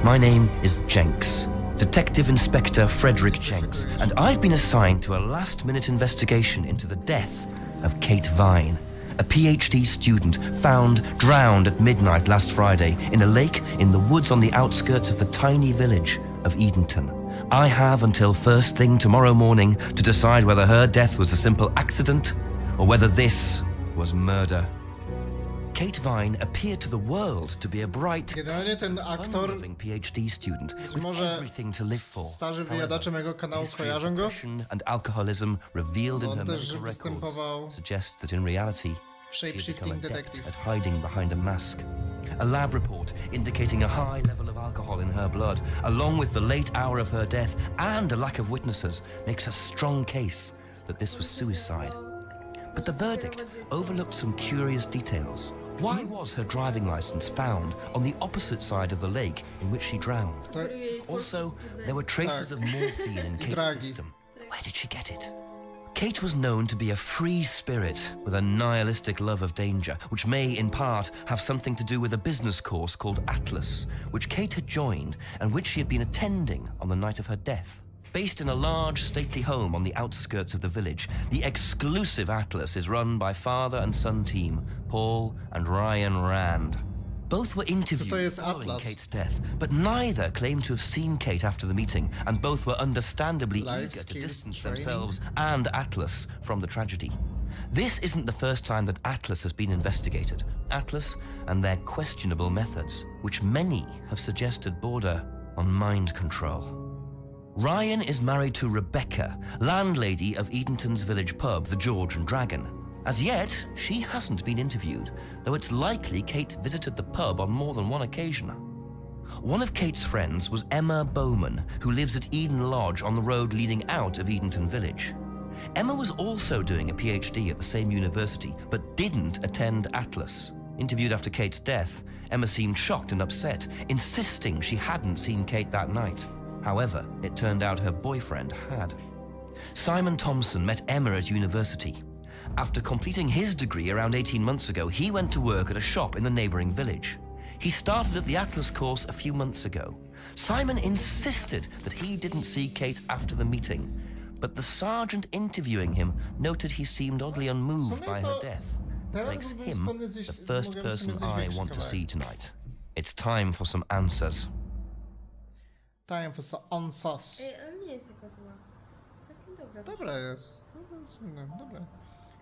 My name is Jenks, Detective Inspector Frederick Jenks, and I've been assigned to a last-minute investigation into the death of Kate Vine, a PhD student found drowned at midnight last Friday in a lake in the woods on the outskirts of the tiny village of Edenton. I have until first thing tomorrow morning to decide whether her death was a simple accident or whether this was murder. Kate Vine appeared to the world to be a bright, Generalnie ten aktor, fun-loving PhD student with może everything to live for. starzy wyjadacze mego kanału History of kojarzą go. depression and alcoholism revealed in On her też medical records występował suggests that in reality w she had Shapeshifting become adept Detective. at hiding behind a mask. A lab report indicating a high level of alcohol in her blood, along with the late hour of her death and a lack of witnesses, makes a strong case that this was suicide. But the verdict overlooked some curious details. Why was her driving license found on the opposite side of the lake in which she drowned? Also, there were traces of morphine in Kate's system. Where did she get it? Kate was known to be a free spirit with a nihilistic love of danger, which may, in part, have something to do with a business course called Atlas, which Kate had joined and which she had been attending on the night of her death. Based in a large, stately home on the outskirts of the village, the exclusive Atlas is run by father and son team, Paul and Ryan Rand. Both were interviewed following Kate's death, but neither claimed to have seen Kate after the meeting, and both were understandably eager to distance themselves and Atlas from the tragedy. This isn't the first time that Atlas has been investigated. Atlas and their questionable methods, which many have suggested border on mind control. Ryan is married to Rebecca, landlady of Edenton's village pub, the George and Dragon. As yet, she hasn't been interviewed, though it's likely Kate visited the pub on more than one occasion. One of Kate's friends was Emma Bowman, who lives at Eden Lodge on the road leading out of Edenton Village. Emma was also doing a PhD at the same university, but didn't attend Atlas. Interviewed after Kate's death, Emma seemed shocked and upset, insisting she hadn't seen Kate that night. However, it turned out her boyfriend had. Simon Thompson met Emma at university. After completing his degree around 18 months ago, he went to work at a shop in the neighboring village. He started at the Atlas course a few months ago. Simon insisted that he didn't see Kate after the meeting, but the sergeant interviewing him noted he seemed oddly unmoved by her death. Makes him the first person I want to see tonight. It's time for some answers. Time for some answers. Ej, ale nie jest taka zła. Całkiem dobra. Dobra jest. Dobra.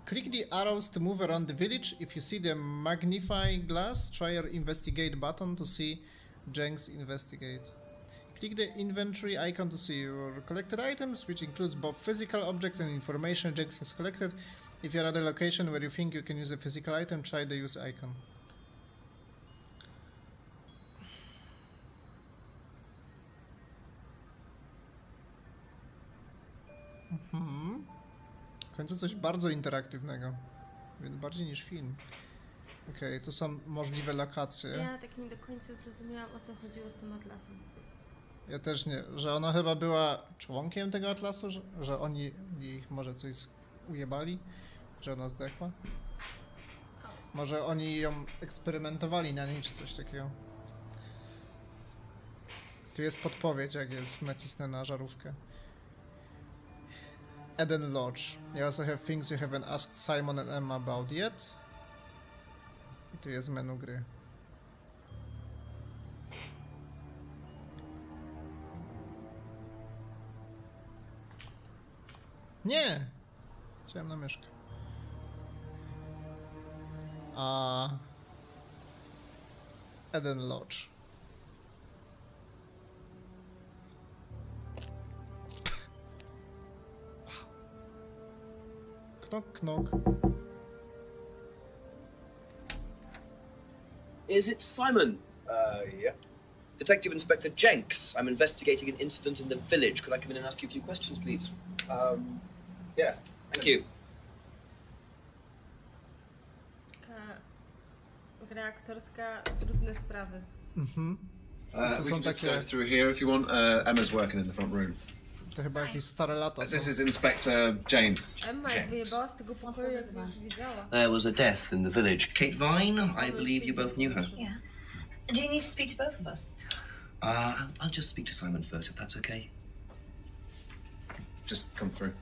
Click the arrows to move around the village. If you see the magnifying glass, try your investigate button to see Jenks investigate. Click the inventory icon to see your collected items, which includes both physical objects and information Jenks has collected. If you're at a location where you think you can use a physical item, try the use icon. W końcu coś bardzo interaktywnego. Więc bardziej niż film. Okej, tu są możliwe lokacje. Ja tak nie do końca zrozumiałam, o co chodziło z tym atlasem. Ja też nie, że ona chyba była członkiem tego atlasu, że oni ich może coś ujebali, że ona zdechła. Może oni ją eksperymentowali na niej czy coś takiego. Tu jest podpowiedź, jak jest nacisnę na żarówkę. Eden Lodge. You also have things you haven't asked Simon and Emma about yet. I tu jest menu gry. Nie! Chciałem na myszkę. Eden Lodge. Knock, knock. Is it Simon? Yeah. Detective Inspector Jenks. I'm investigating an incident in the village. Could I come in and ask you a few questions, please? Yeah. Thank you. Taka gra aktorska, trudne sprawy. To We są can just takie- go through here if you want. Emma's working in the front room. To chyba jakieś stare lata są. This is Inspector James. Emma jak wyjebała z tego pokoju, jak już widziała. There was a death in the village. Kate Vine, I believe you both knew her. Yeah. Do you need to speak to both of us? I'll just speak to Simon first, if that's okay. Just come through.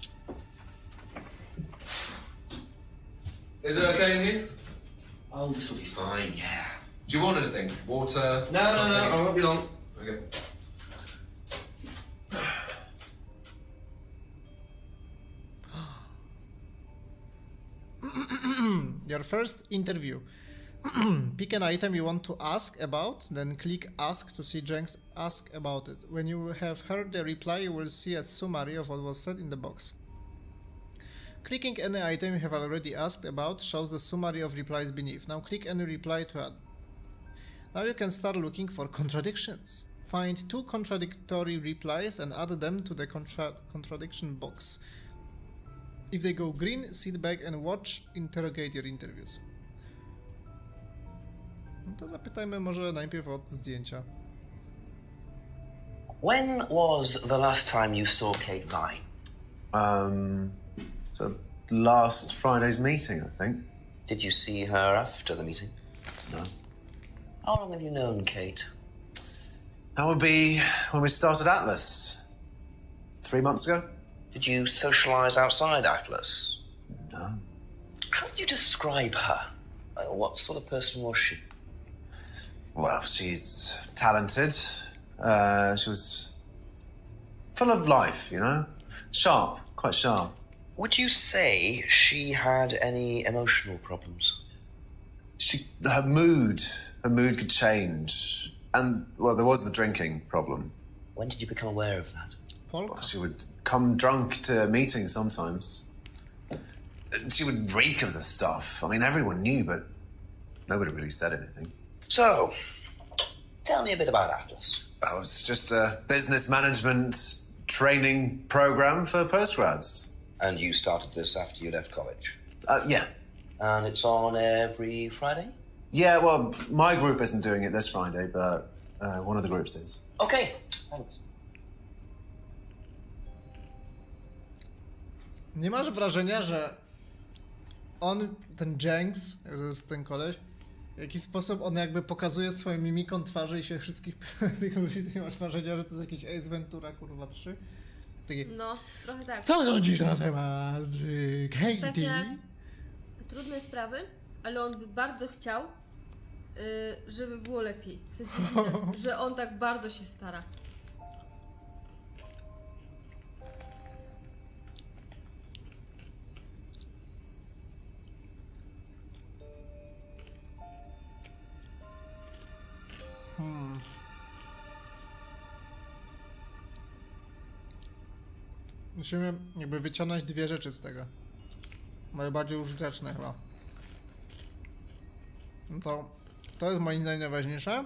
Is it okay in here? Oh, this'll be fine, yeah. Do you want anything? Water? No, I won't be long. Okay. Your first interview. Pick an item you want to ask about, then click Ask to see Jenks ask about it. When you have heard the reply, you will see a summary of what was said in the box. Clicking any item you have already asked about shows the summary of replies beneath. Now click any reply to add. Now you can start looking for contradictions. Find 2 contradictory replies and add them to the contradiction box. If they go green, sit back and watch interrogate your interviews. No to zapytajmy może najpierw od zdjęcia. When was the last time you saw Kate Vine? So last Friday's meeting, I think. Did you see her after the meeting? No. How long have you known Kate? That would be when we started Atlas. 3 months ago? Did you socialise outside Atlas? No. How would you describe her? What sort of person was she? Well, she's talented. She was full of life, you know? Sharp, quite sharp. Would you say she had any emotional problems? Her mood could change. And, well, there was the drinking problem. When did you become aware of that? Polka. Well, she would come drunk to meetings sometimes. She would reek of the stuff. I mean, everyone knew, but nobody really said anything. So, tell me a bit about Atlas. That was just a business management training program for postgrads. And you started this after you left college? Yeah. And it's on every Friday? Yeah, well, my group isn't doing it this Friday, but one of the groups is. Okay, thanks. Nie masz wrażenia, że on, ten Jenks, to jest ten koleś, w jakiś sposób on jakby pokazuje swoją mimiką twarzy i się wszystkich tych ludzi, nie masz wrażenia, że to jest jakiś Ace Ventura, kurwa, 3? Takie, No, trochę tak. co sądzisz na temat Katie? Takie trudne sprawy, ale on by bardzo chciał, żeby było lepiej. W sensie widać, że on tak bardzo się stara. Musimy jakby wyciągnąć 2 rzeczy z tego. Najbardziej użyteczne chyba. No to jest moim zdaniem najważniejsze.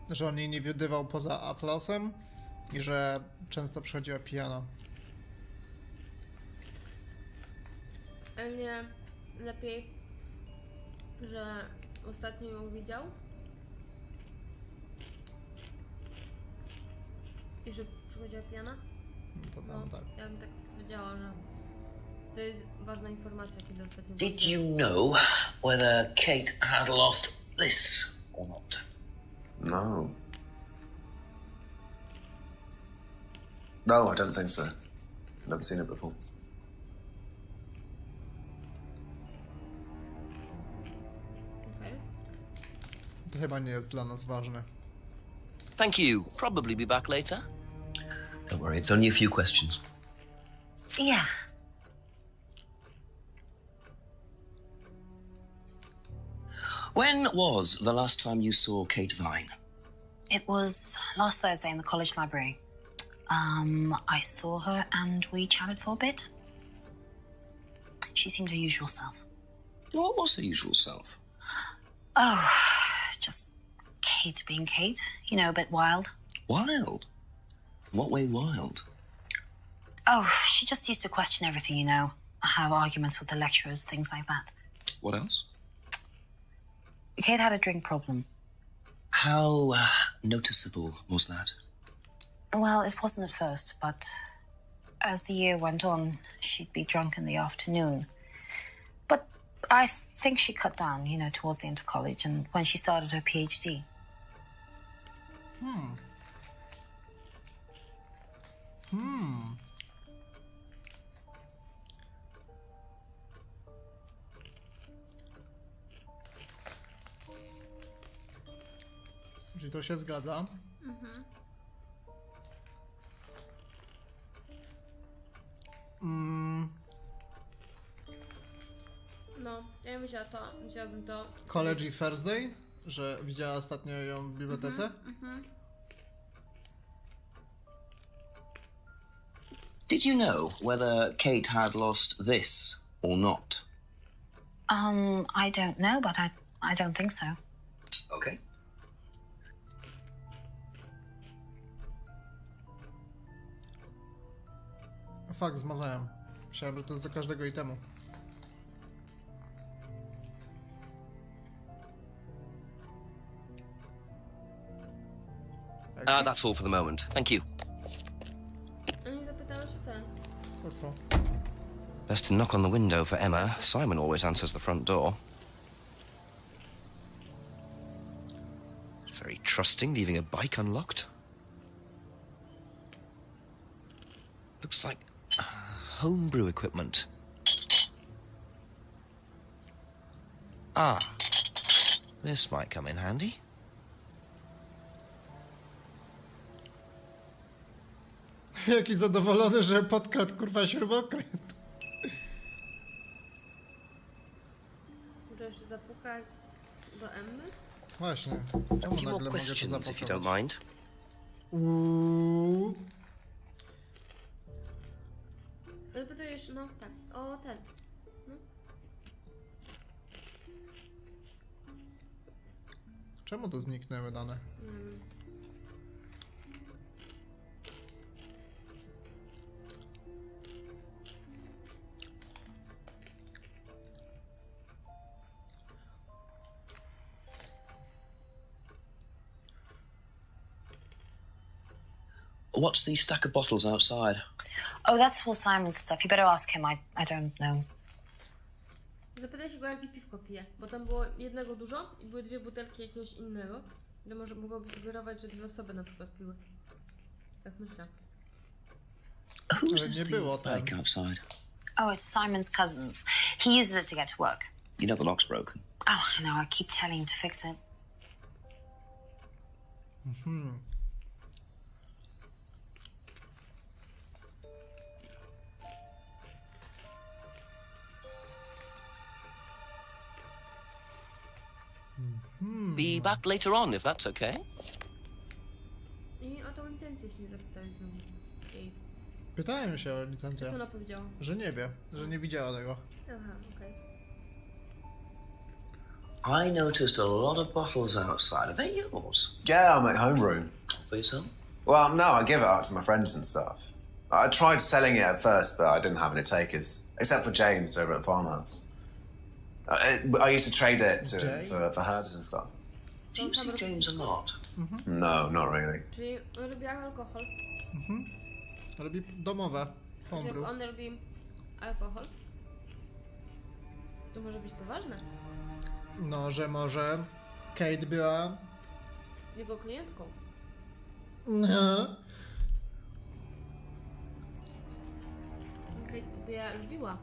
Że on jej nie widywał poza Atlasem i że często przychodziła pijana. Ale nie lepiej, że ostatnio ją widział i że przychodziła pijana? To No, tam tak. ja bym tak powiedziała, że to jest ważna informacja, kiedy ostatnio... Did you know whether Kate had lost this or not? No. No, I don't think so. Never seen it before. Okej. To chyba nie jest dla nas ważne. Thank you. Probably be back later. Don't worry, it's only a few questions. Yeah. When was the last time you saw Kate Vine? It was last Thursday in the college library. I saw her and we chatted for a bit. She seemed her usual self. What was her usual self? Oh, just Kate being Kate. You know, a bit wild. Wild? In what way wild? Oh, she just used to question everything, you know. Have arguments with the lecturers, things like that. What else? Kate had a drink problem. How noticeable was that? Well, it wasn't at first, but as the year went on, she'd be drunk in the afternoon. But I think she cut down, you know, towards the end of college and when she started her PhD. Czyli to się zgadza. No, ja bym wzięłabym to. College i First Day, że widziała ostatnio ją w bibliotece. Did you know whether Kate had lost this or not? I don't know, but I don't think so. Okay. Fakt, zmazałem. Myślałem, że to jest do każdego itemu. That's all for the moment. Thank you. Oni zapytały się ten. To co? Best to knock on the window for Emma. Simon always answers the front door. Very trusting, leaving a bike unlocked. Looks like homebrew equipment. Ah, this might come in handy. Jaki zadowolony, że podkradł kurwa śrubokręt. Muszę się zapukać do Emmy. Właśnie. A Czemu few more nagle mogę to questions, if you don't zapakować? mind. Ale pytajesz, no tak, o ten. Czemu to zniknęły dane? What's the stack of bottles outside? Oh, that's all Simon's stuff. You better ask him. I don't know. Zapytaj się go, jakie piwko pije, bo tam było jednego dużo i były dwie butelki jakiegoś innego. To może mogłoby sugerować, że dwie osoby na przykład piły. Tak myślę. Who's Ale nie było tam. bike outside? Oh, it's Simon's cousin's. He uses it to get to work. You know the lock's broken. Oh, I know. I keep telling him to fix it. Be back later on, if that's okay. I o tą licencję się nie zapytałeś znowu. Jej. Pytałem się o Co licencję, ona powiedziała? że nie wie, że nie widziała tego. Aha, okej. I noticed a lot of bottles outside. Are they yours? Yeah, I make homebrew. For yourself? Well, no, I give it out to my friends and stuff. I tried selling it at first, but I didn't have any takers, except for James over at the farmhouse. I used to trade it to him for herbs and stuff. Do you see James a lot? No, not really. Czyli on robi alkohol. Robi domowe. Czy Homebrew. jak on robi alkohol, to może być to ważne. No, że może Kate była... Jego klientką. Kate sobie lubiła.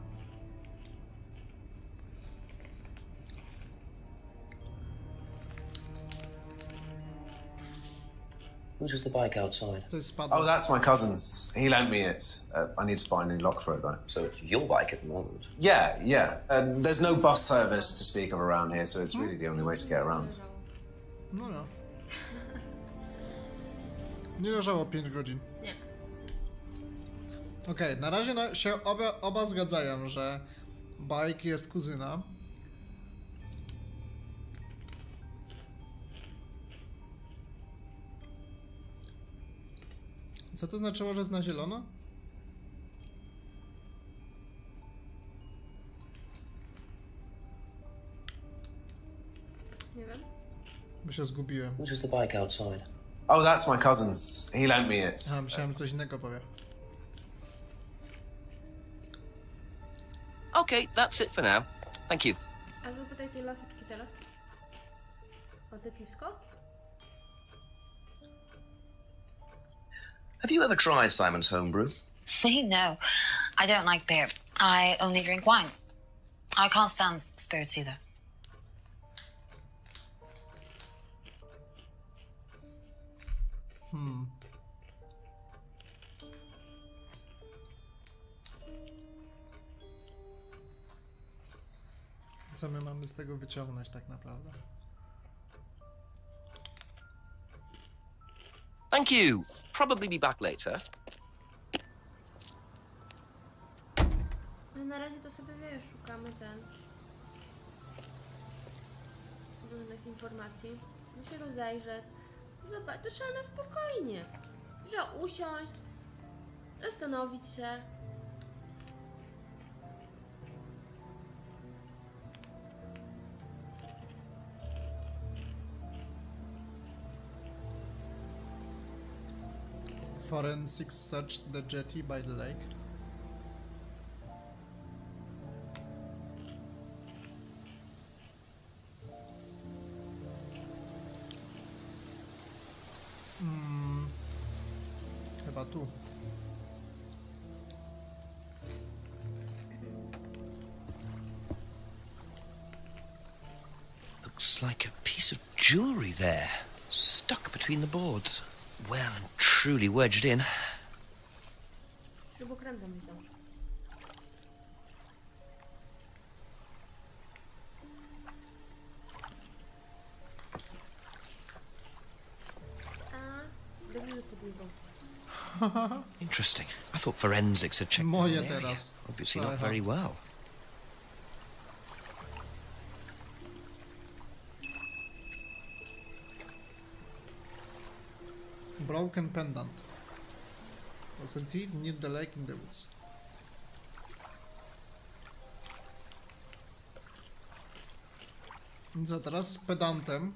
Whose is the bike outside? Coś spadło. Oh, that's my cousin's. He lent me it. I need to buy a new lock for it, though. So it's your bike at the moment. Yeah. There's no bus service to speak of around here, so it's really the only way to get around. No. Nie leżało 5 godzin. Nie. Okej, na razie się oba zgadzają, że Bike jest kuzyna. Co to znaczyło, że jest na zielono? Nie wiem. Bo się zgubiłem. Whose is the bike outside? Oh, that's my cousin's. He lent me it. A, myślałem, że coś innego powie. Okay, that's it for now. Thank you. A zapytaj tej laseczki teraz. O te piwsko? Have you ever tried Simon's homebrew? Me? No. I don't like beer. I only drink wine. I can't stand spirits either. Co my mamy z tego wyciągnąć tak naprawdę? Thank you. Probably be back later. No na razie to sobie, wiesz, szukamy różnych informacji. Muszę się rozejrzeć. Zobacz, to trzeba na spokojnie. Trzeba usiąść, zastanowić się. Forensics searched the jetty by the lake. Chyba tu. Looks like a piece of jewellery there, stuck between the boards. Well and truly wedged in. Śrubokrętem mi to. A, dobimy podłogą. Interesting. I thought forensics had checked Moje the area. teraz. Obviously Co not ja very mam? well. Broken pendant. Was retrieved near the lake in the woods. I co teraz z pedantem?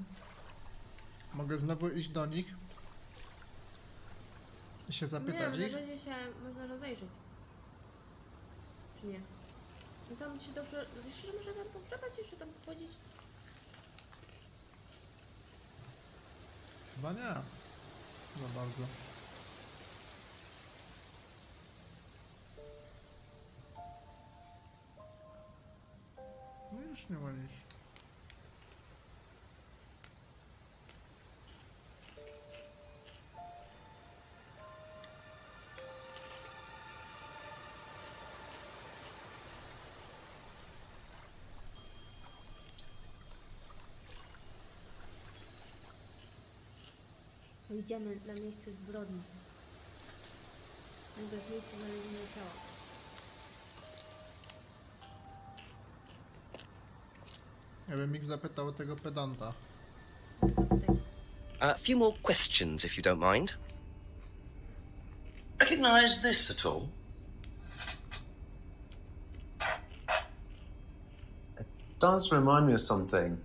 Mogę znowu iść do nich i się Nie, zapytać na ich? razie się można rozejrzeć. Czy nie? No tam się dobrze... Jeszcze może tam pogrzebać, jeszcze tam pochodzić. Chyba nie. Za bardzo. No już nie ma nic. Idziemy na miejsce zbrodni. To jest miejsce znalezienia ciała. Ja bym ich zapytał o tego pedanta. A few more questions, if you don't mind. Recognise this at all? Does remind me of something.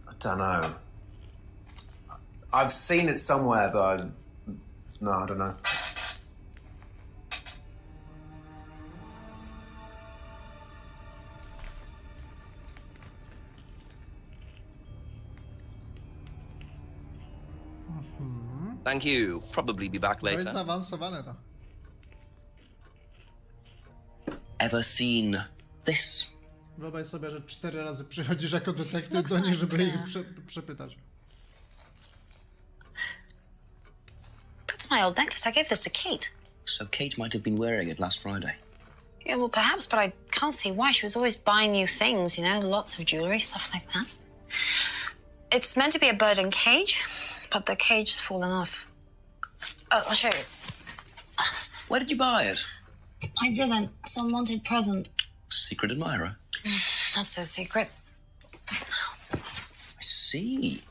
I don't know. I've seen it somewhere, but no, I don't know. Thank you. Probably be back To jest later. zaawansowane to. Ever seen this? Wyobraź sobie, że 4 razy przychodzisz jako detektyw Looks do niej, żeby like, ich przepytać. That's my old necklace. I gave this to Kate. So Kate might have been wearing it last Friday. Yeah, well, perhaps, but I can't see why. She was always buying new things, you know, lots of jewelry, stuff like that. It's meant to be a bird in cage, but the cage's fallen off. Oh, I'll show you. Where did you buy it? I didn't. Some wanted present. Secret admirer. Not so secret. I see.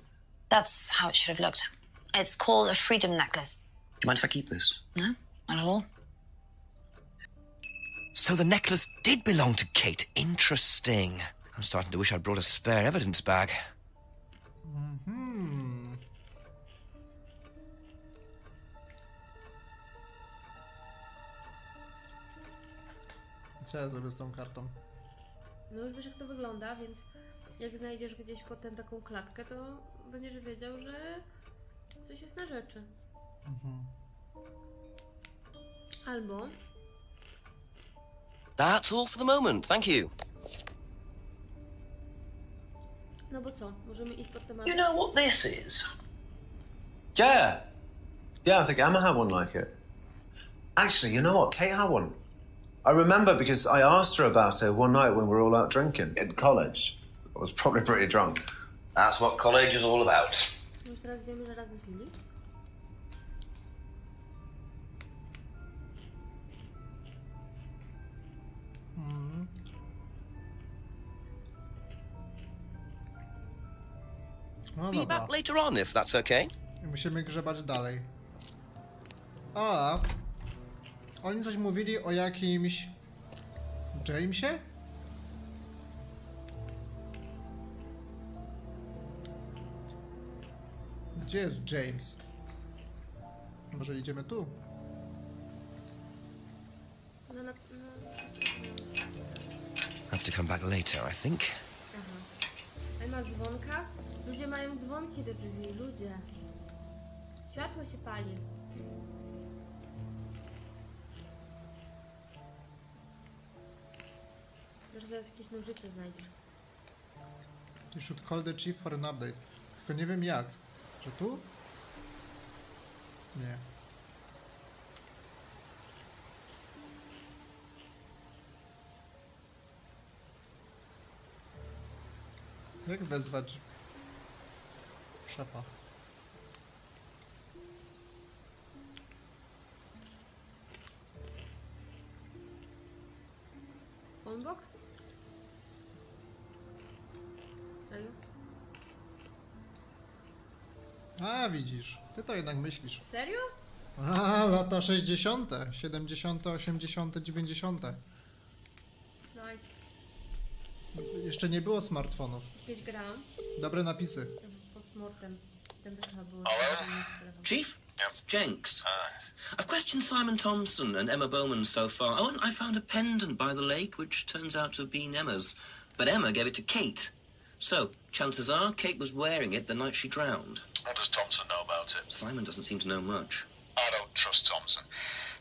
That's how it should have looked. It's called a freedom necklace. Do you mind if I keep this? No, not at all. So the necklace did belong to Kate. Interesting. I'm starting to wish I'd brought a spare evidence bag. Co ja zrobię z tą kartą? No już wiesz jak to wygląda, więc jak znajdziesz gdzieś potem taką klatkę, to będziesz wiedział, że coś jest na rzeczy. Albo... That's all for the moment, thank you. No bo co? Możemy iść pod temat... You know what this is? Yeah. Yeah, I think Emma had one like it. Actually, you know what? Kate had one. I remember because I asked her about it one night when we were all out drinking in college. I was probably pretty drunk. That's what college is all about. Już teraz wiemy, że razem pili. No Be dobra. back later on, if that's okay. I musimy grzebać dalej. A, oni coś mówili o jakimś Jamesie? Gdzie jest James? Może idziemy tu? No, Have to come back later, I think. aha. A ma dzwonka? Ludzie mają dzwonki do drzwi, ludzie. Światło się pali. Może zaraz jakieś nożyce znajdziesz. You should call the chief for an update. Tylko nie wiem jak. Że tu? Nie. Jak wezwać szefa? Phonebox? Serio? A, widzisz. Ty to jednak myślisz. Serio? A, lata 60., 70., 80., 90. Nice. Jeszcze nie było smartfonów. Kiedyś grałam. Dobre napisy. Ten postmortem. Ten też chyba było. Chief? It's Jenks. I've questioned Simon Thompson and Emma Bowman so far. Oh, and I found a pendant by the lake, which turns out to have been Emma's. But Emma gave it to Kate. So, chances are, Kate was wearing it the night she drowned. What does Thompson know about it? Simon doesn't seem to know much. I don't trust Thompson.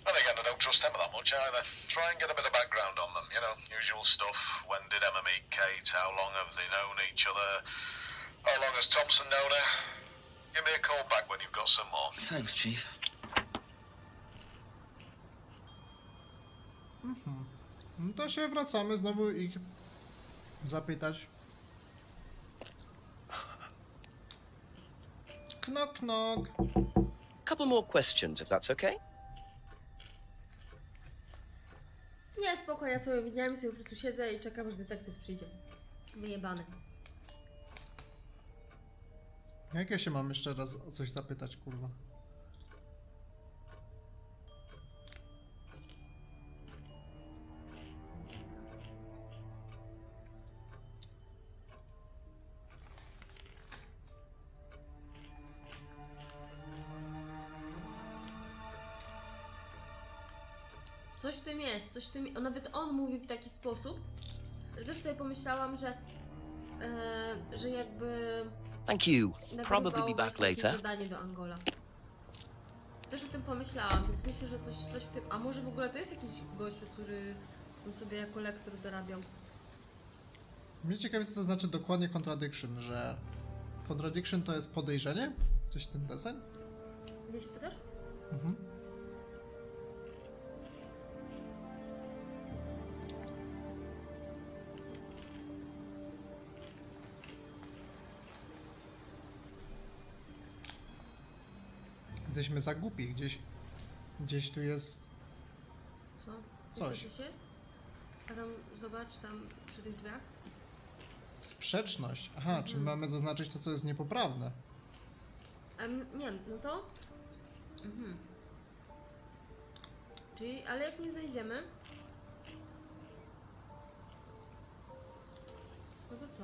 Then again, I don't trust Emma that much either. Try and get a bit of background on them, you know, usual stuff. When did Emma meet Kate? How long have they known each other? How long has Thompson known her? Give me a call back when you've got some more. Thanks, Chief. No to się wracamy znowu ich zapytać. Knock, knock. Couple more questions, if that's okay. Nie, spoko, ja całymi dniami sobie po prostu siedzę i czekam, aż detektyw przyjdzie. Wyjebany. Jak ja się mam jeszcze raz o coś zapytać, kurwa? Coś w tym jest, coś w tym... Nawet on mówi w taki sposób, że też sobie pomyślałam, że jakby... Thank you. nagrywał Probably be back właśnie jakieś later. zadanie do Angola. Też o tym pomyślałam, więc myślę, że coś w tym... A może w ogóle to jest jakiś gościu, który on sobie jako lektor dorabiał. Mnie ciekawi, co to znaczy dokładnie contradiction, że... Contradiction to jest podejrzenie? Coś w ten deseń? Nie się pytasz? Mhm. Jesteśmy za głupi, gdzieś tu jest... Co? Coś. Coś jest? A tam, zobacz, tam przy tych drzwiach. Sprzeczność. Aha, czyli mamy zaznaczyć to, co jest niepoprawne. Nie, no to... Mhm. Czyli, ale jak nie znajdziemy... No to co?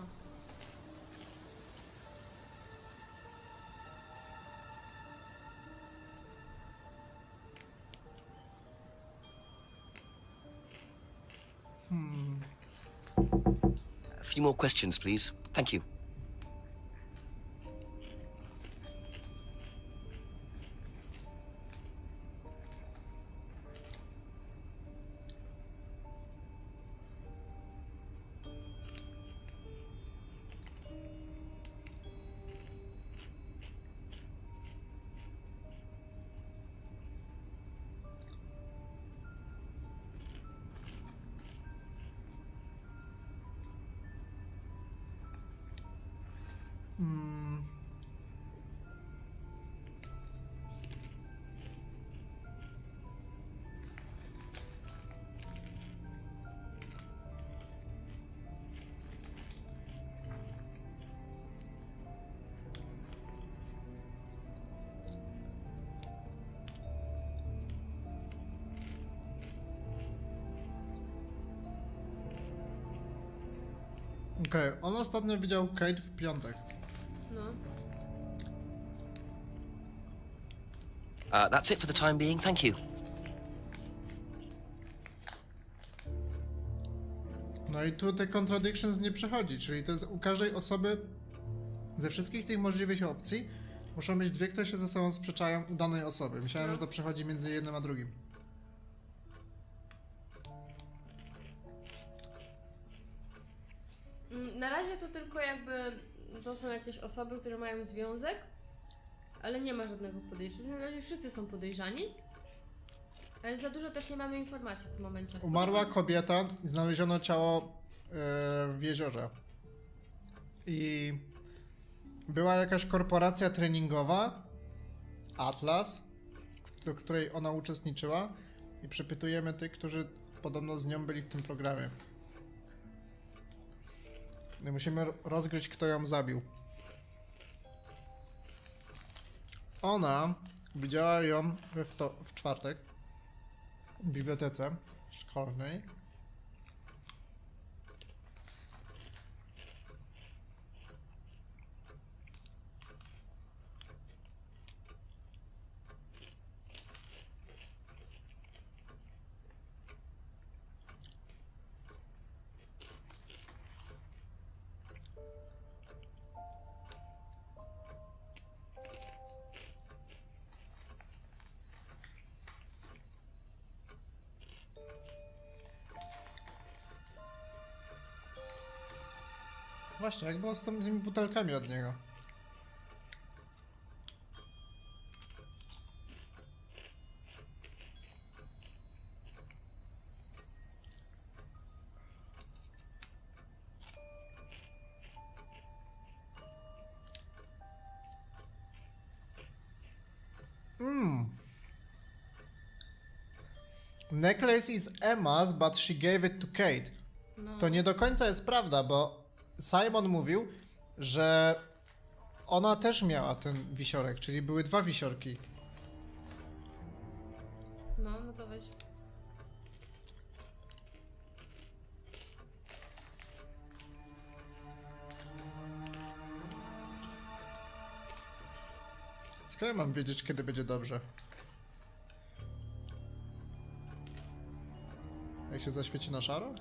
A few more questions, please. Thank you. Okej, on ostatnio widział Kate w piątek. No. That's it for the time being, thank you. No i tu te contradictions nie przechodzi, czyli to jest u każdej osoby ze wszystkich tych możliwych opcji muszą być dwie, które się ze sobą sprzeczają u danej osoby. Myślałem, że to przechodzi między jednym a drugim. Na razie to tylko jakby to są jakieś osoby, które mają związek, ale nie ma żadnego podejrzenia. Na razie wszyscy są podejrzani, ale za dużo też nie mamy informacji w tym momencie. Umarła kobieta i znaleziono ciało w jeziorze. I była jakaś korporacja treningowa, Atlas, do której ona uczestniczyła i przepytujemy tych, którzy podobno z nią byli w tym programie. I musimy rozgryźć, kto ją zabił. Ona widziała ją w czwartek w bibliotece szkolnej. Właśnie, jak było z tymi butelkami od niego? Necklace is Emma's, but she gave it to Kate. No. To nie do końca jest prawda, bo Simon mówił, że ona też miała ten wisiorek, czyli były dwa wisiorki. No to weź. Skoro ja mam wiedzieć, kiedy będzie dobrze? Jak się zaświeci na szaro?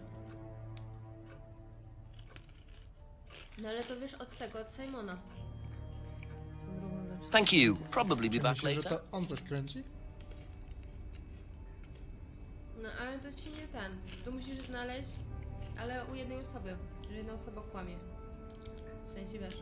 No ale to wiesz od tego, od Simona. Thank you. Probably be Czy back myślisz, że later. to on coś kręci? No ale to ci nie ten. Tu musisz znaleźć, ale u jednej osoby. Że jedna osoba kłamie. W sensie wiesz.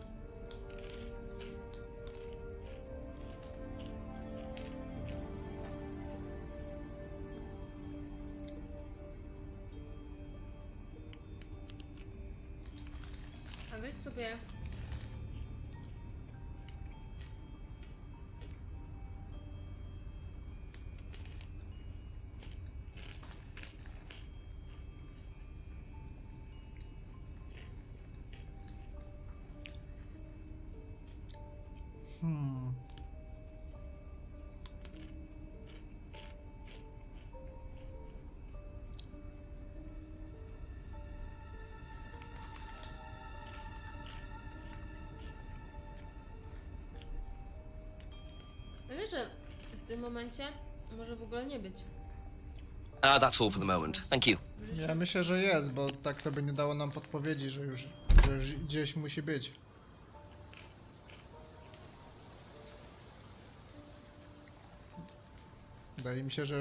A weź sobie. No wiesz, że w tym momencie może w ogóle nie być. That's all for the moment. Thank you. Ja myślę, że jest, bo tak to by nie dało nam podpowiedzi, że już gdzieś musi być. Wydaje mi się, że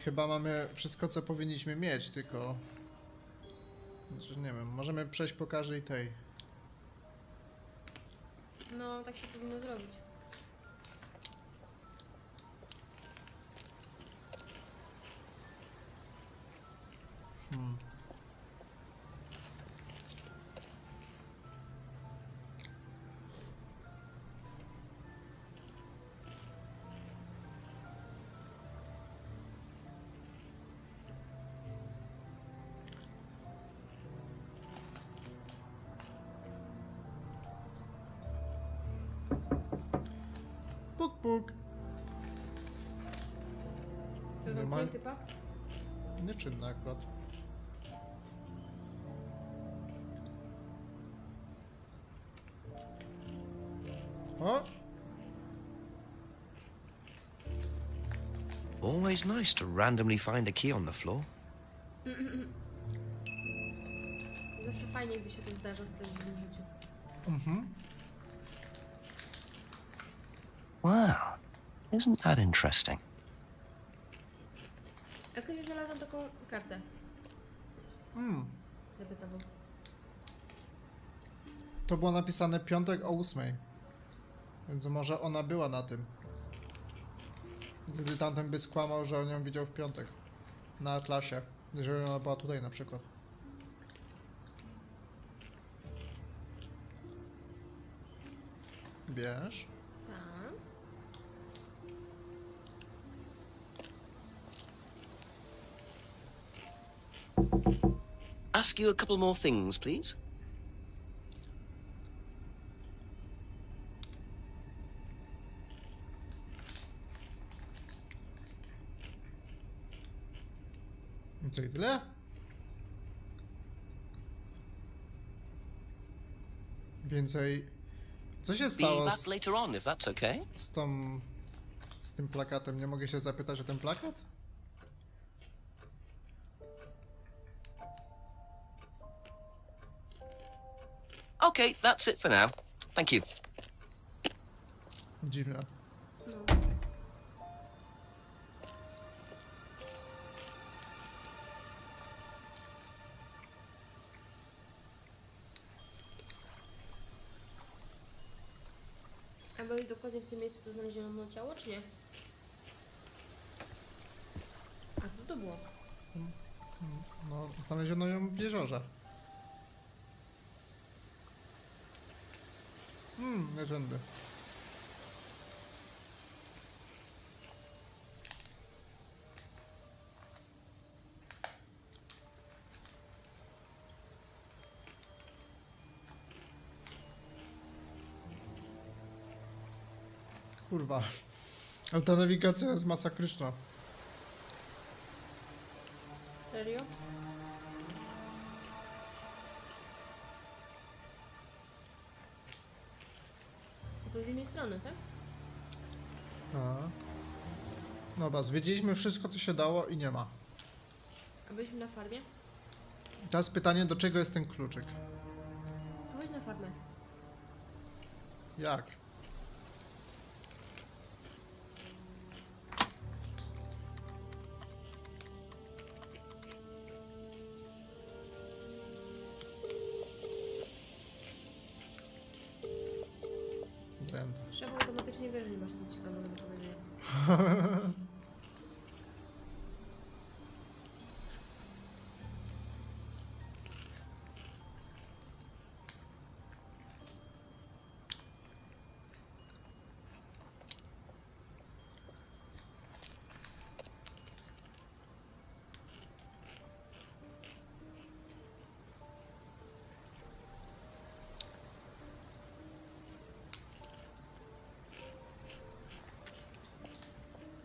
chyba mamy wszystko, co powinniśmy mieć, tylko... Znaczy, nie wiem, możemy przejść po każdej tej. No, tak się powinno zrobić. Puk, puk. Co za Normal- typa? Nieczynne akurat. O! Always nice to randomly find a key on the floor. Zawsze fajnie, gdy się to zdarza w prawdziwym życiu. Wow, isn't that interesting? Ja kiedyś znalazłam taką kartę. Zapytową. To było napisane piątek o 8. Więc może ona była na tym. Wtedy tamten by skłamał, że on ją widział w piątek. Na Atlasie. Jeżeli ona była tutaj na przykład. Bierz. Tak. Ask you a couple more things, please. I co, i tyle? Więcej... Co się Be stało back later on, if that's okay. z tym plakatem? Nie mogę się zapytać o ten plakat? Okay, that's it for now. Thank you. Dziwne. A byli dokładnie w tym miejscu, to znaleziono ciało, czy nie? A co to było? No, znaleziono ją w jeziorze. Legendy. Kurwa. Ale ta nawigacja jest masakryczna. Serio? To z innej strony, tak? Dobra, zwiedziliśmy wszystko, co się dało i nie ma. A byliśmy na farmie? Teraz pytanie, do czego jest ten kluczyk? Chodź na farmę. Jak? Zęb. Szef automatycznie wie, że nie masz nic ciekawego do powiedzenia.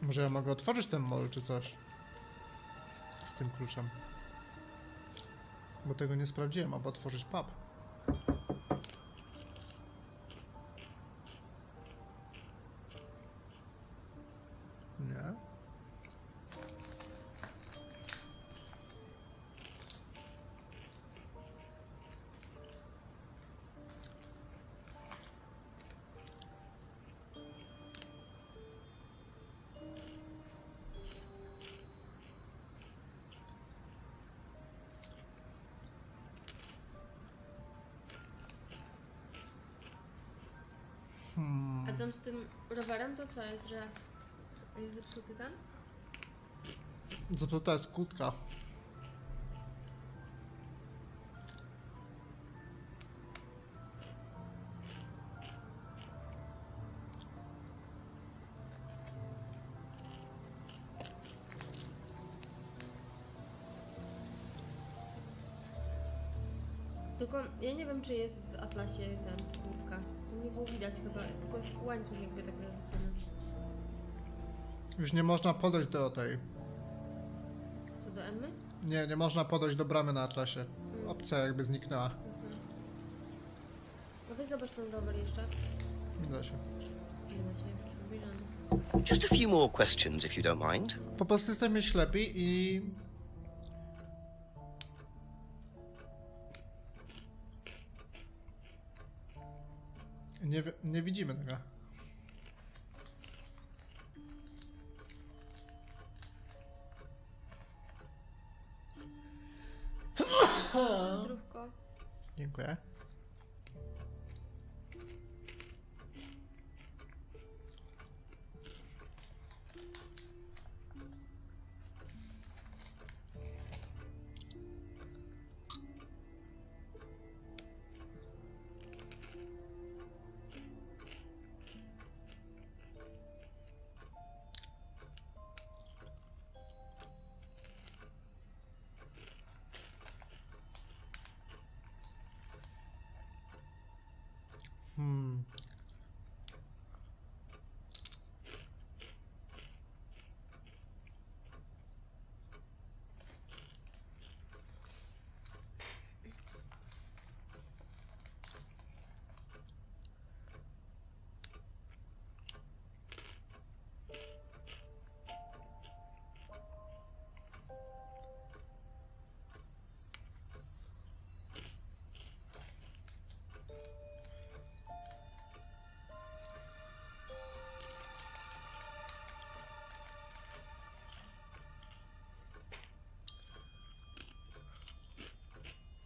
Może ja mogę otworzyć ten mol czy coś? Z tym kluczem. Bo tego nie sprawdziłem, aby otworzyć pub. Nie? A tam z tym rowerem to co jest, że jest zepsuty ten? Zepsuta jest kłódka. Tylko ja nie wiem, czy jest w Atlasie ten łódka. To nie było widać. widać chyba, łańcuch jakby tak zarzucony. Już nie można podejść do tej. Co do Emmy? Nie, nie można podejść do bramy na Atlasie. Opcja jakby zniknęła. No weź zobacz ten rower jeszcze. Nie da się. Nie da się, zbliżamy. Just a few more questions, if you don't mind. Po prostu jesteśmy ślepi i... Nie widzimy tego. Zdrówko. Dziękuję.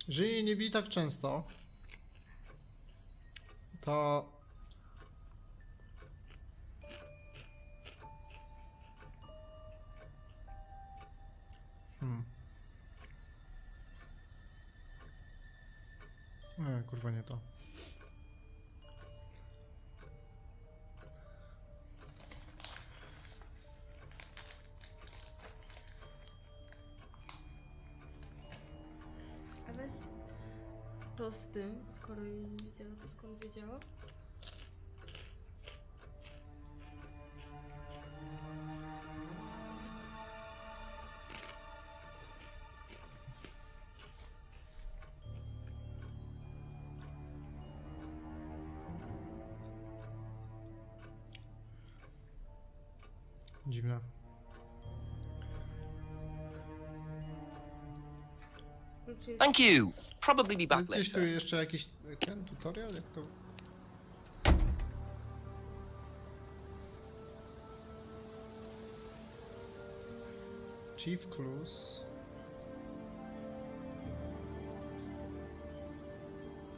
Jeżeli nie widzi tak często, to nie, kurwa nie to. A weź to z tym, skoro jej nie wiedziała, to skąd wiedziała? Dziwne. Klucz jest... Thank you. Probably be back Jest gdzieś tu later. jeszcze jakiś ten tutorial, jak to... Chief Clues.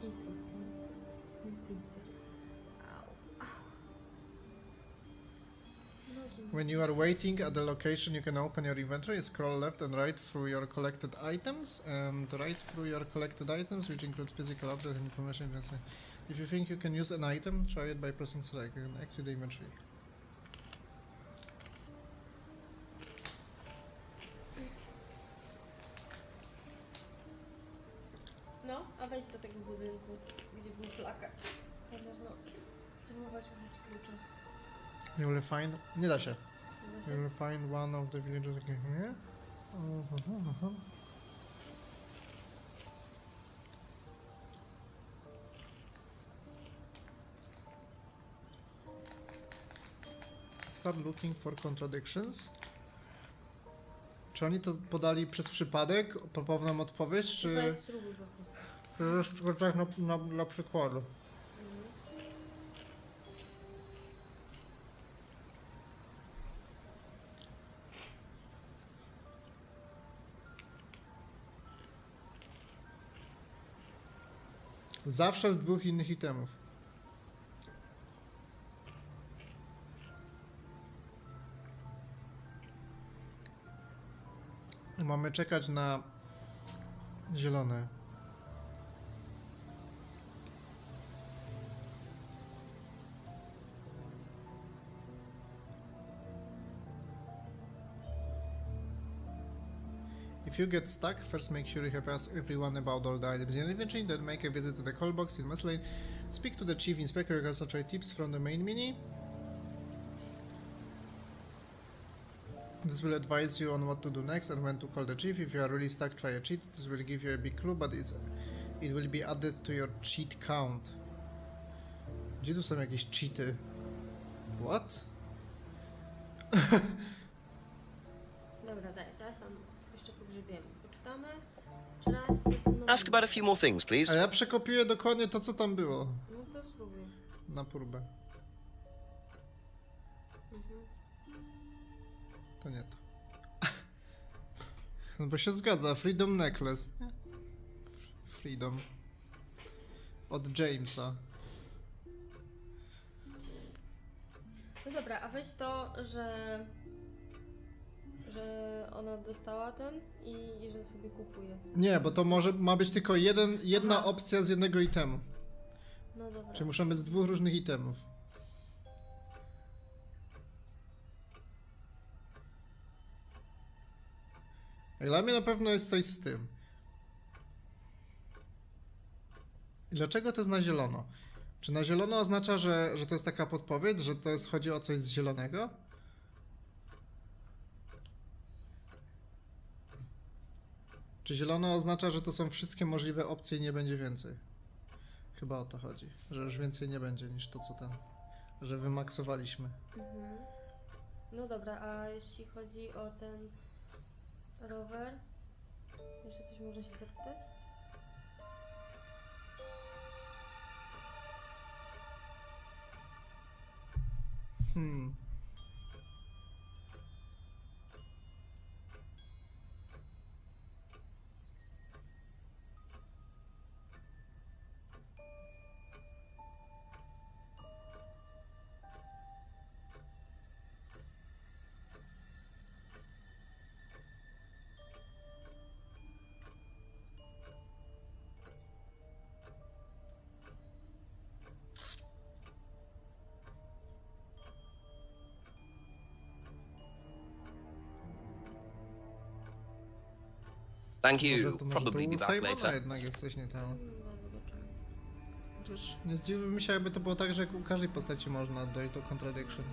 Instrukcja. Instrukcja. Au. When you are waiting at the location, you can open your inventory, scroll left and right through your collected items, and right through your collected items, which includes physical objects and information. If you think you can use an item, try it by pressing select and exit the inventory. No, a wejdź do tego budynku, gdzie był plakat. Tam można spróbować użyć klucza. You will find... Nie da się. Nie da You się? will find one of the villagers here. Start looking for contradictions. Czy oni to podali przez przypadek, poprawną odpowiedź, czy... Weź spróbuj po prostu. To jest tylko tak dla przykładu. Zawsze z dwóch innych itemów. Mamy czekać na zielone. If you get stuck, first make sure you have asked everyone about all the items in the inventory, then make a visit to the call box in Maslane Speak to the chief inspector. You can also try tips from the main mini. This will advise you on what to do next and when to call the chief. If you are really stuck, try a cheat. This will give you a big clue, but it will be added to your cheat count. Gdzie tu są jakieś cheaty? What? Dobra, daj, zaraz tam jeszcze pogrzebiemy. Poczytamy. Jeszcze raz się zastanowimy. Ask about a few more things, A please. ja przekopiuję dokładnie to, co tam było. No to spróbuj. Na próbę. To nie to. No bo się zgadza. Freedom Necklace. Freedom. Od Jamesa. No dobra, a weź to, że ona dostała ten i że sobie kupuje. Nie, bo to ma być tylko jedna opcja z jednego itemu. No dobra. Czyli muszą być z 2 różnych itemów. I dla mnie na pewno jest coś z tym. I dlaczego to jest na zielono? Czy na zielono oznacza, że to jest taka podpowiedź, że to jest, chodzi o coś z zielonego? Czy zielono oznacza, że to są wszystkie możliwe opcje i nie będzie więcej? Chyba o to chodzi, że już więcej nie będzie niż to, co ten, że wymaksowaliśmy. No dobra, a jeśli chodzi o ten rower, jeszcze coś można się zapytać? Thank Może you. to Probably be u back Simona later. jednak jest coś nie tam. No zobaczymy. Chociaż nie zdziwiłbym się, jakby to było tak, że u każdej postaci można dojść do Contradiction.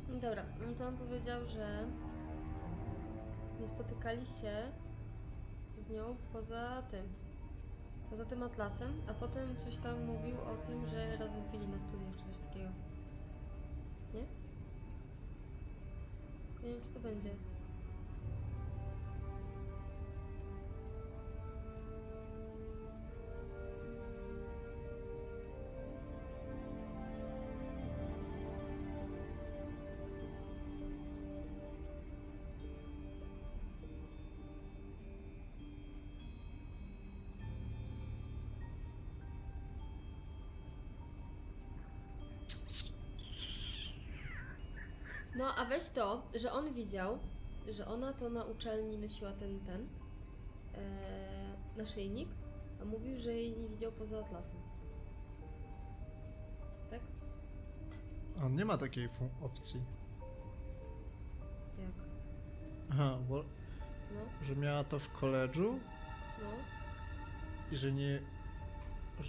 No dobra, no to on powiedział, że nie spotykali się z nią poza tym atlasem, a potem coś tam mówił o tym, że razem pili na studiach czy coś takiego. Nie? Tylko nie wiem, czy to będzie. No, a weź to, że on widział, że ona to na uczelni nosiła ten naszyjnik, a mówił, że jej nie widział poza atlasem. Tak? On nie ma takiej opcji. Jak? Aha, bo, No, że miała to w koledżu no. i że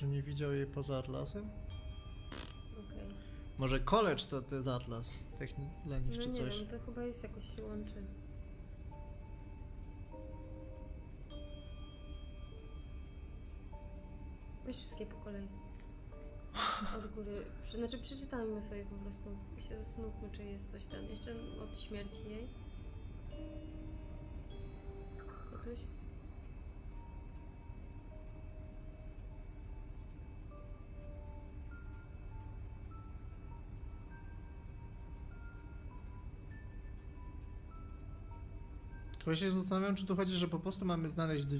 nie widział jej poza atlasem? Okej. Może college to jest atlas dla nich No czy nie coś. wiem, to chyba jest jakoś się łączy. Weź wszystkie po kolei. Od góry. Znaczy przeczytajmy sobie po prostu. I się zastanówmy, czy jest coś tam. Jeszcze od śmierci jej. Kotuś? Tylko się zastanawiam, czy tu chodzi, że po prostu mamy znaleźć 2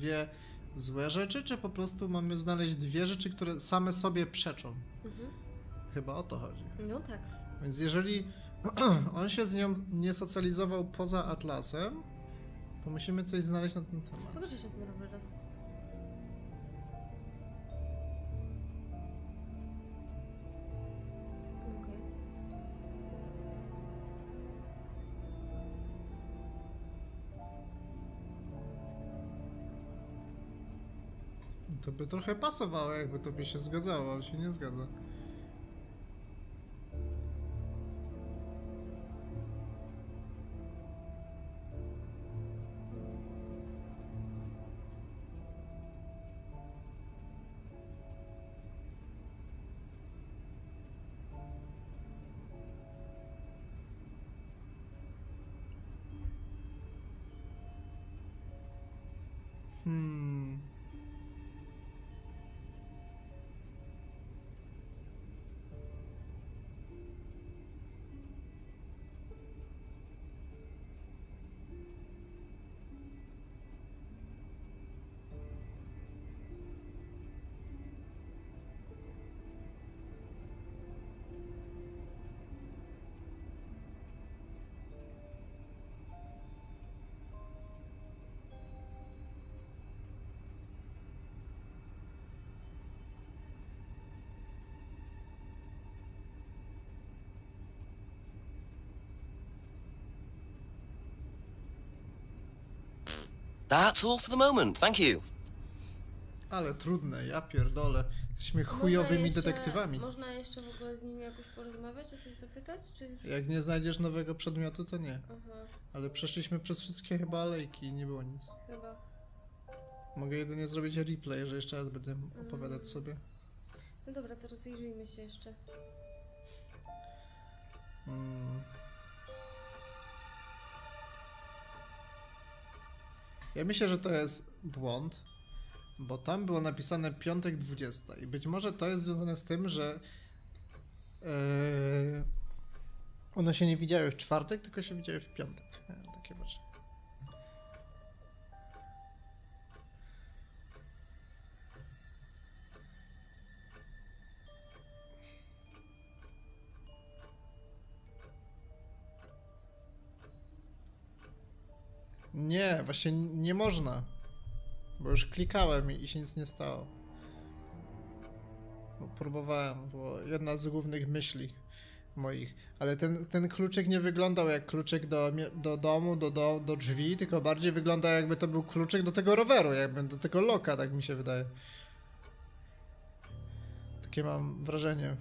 złe rzeczy, czy po prostu mamy znaleźć 2 rzeczy, które same sobie przeczą. Mhm. Chyba o to chodzi. No tak. Więc jeżeli on się z nią nie socjalizował poza atlasem, to musimy coś znaleźć na ten temat. Pokaż jeszcze ten rower raz. Okej. To by trochę pasowało, jakby to by się zgadzało, ale się nie zgadza. That's all for the moment, thank you. Ale trudne, ja pierdolę. Jesteśmy chujowymi detektywami. Można jeszcze w ogóle z nimi jakoś porozmawiać, o coś zapytać, czy już... Jak nie znajdziesz nowego przedmiotu, to nie. Aha, Ale przeszliśmy przez wszystkie chyba alejki i nie było nic. chyba. Mogę jedynie zrobić replay, że jeszcze raz będę opowiadać sobie. No dobra, to rozejrzyjmy się jeszcze. Ja myślę, że to jest błąd, bo tam było napisane piątek 20 i być może to jest związane z tym, że one się nie widziały w czwartek, tylko się widziały w piątek. Takie wrażenie. Nie, właśnie nie można. Bo już klikałem i się nic nie stało. Bo próbowałem, było jedna z głównych myśli moich. Ale ten kluczyk nie wyglądał jak kluczyk do domu, do drzwi, tylko bardziej wyglądał jakby to był kluczyk do tego roweru, jakby do tego loka, tak mi się wydaje. Takie mam wrażenie.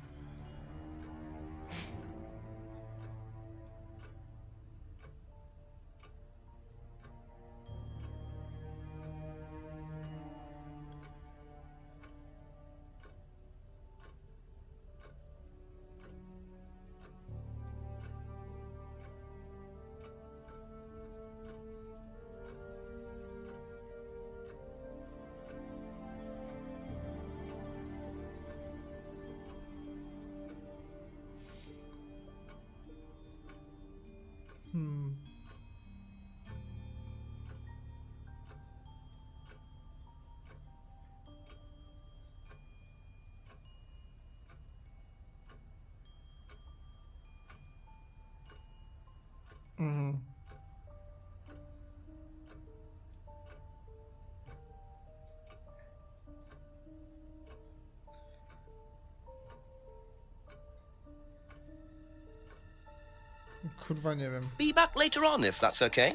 Kurwa, nie wiem. Be back later on, if that's okay.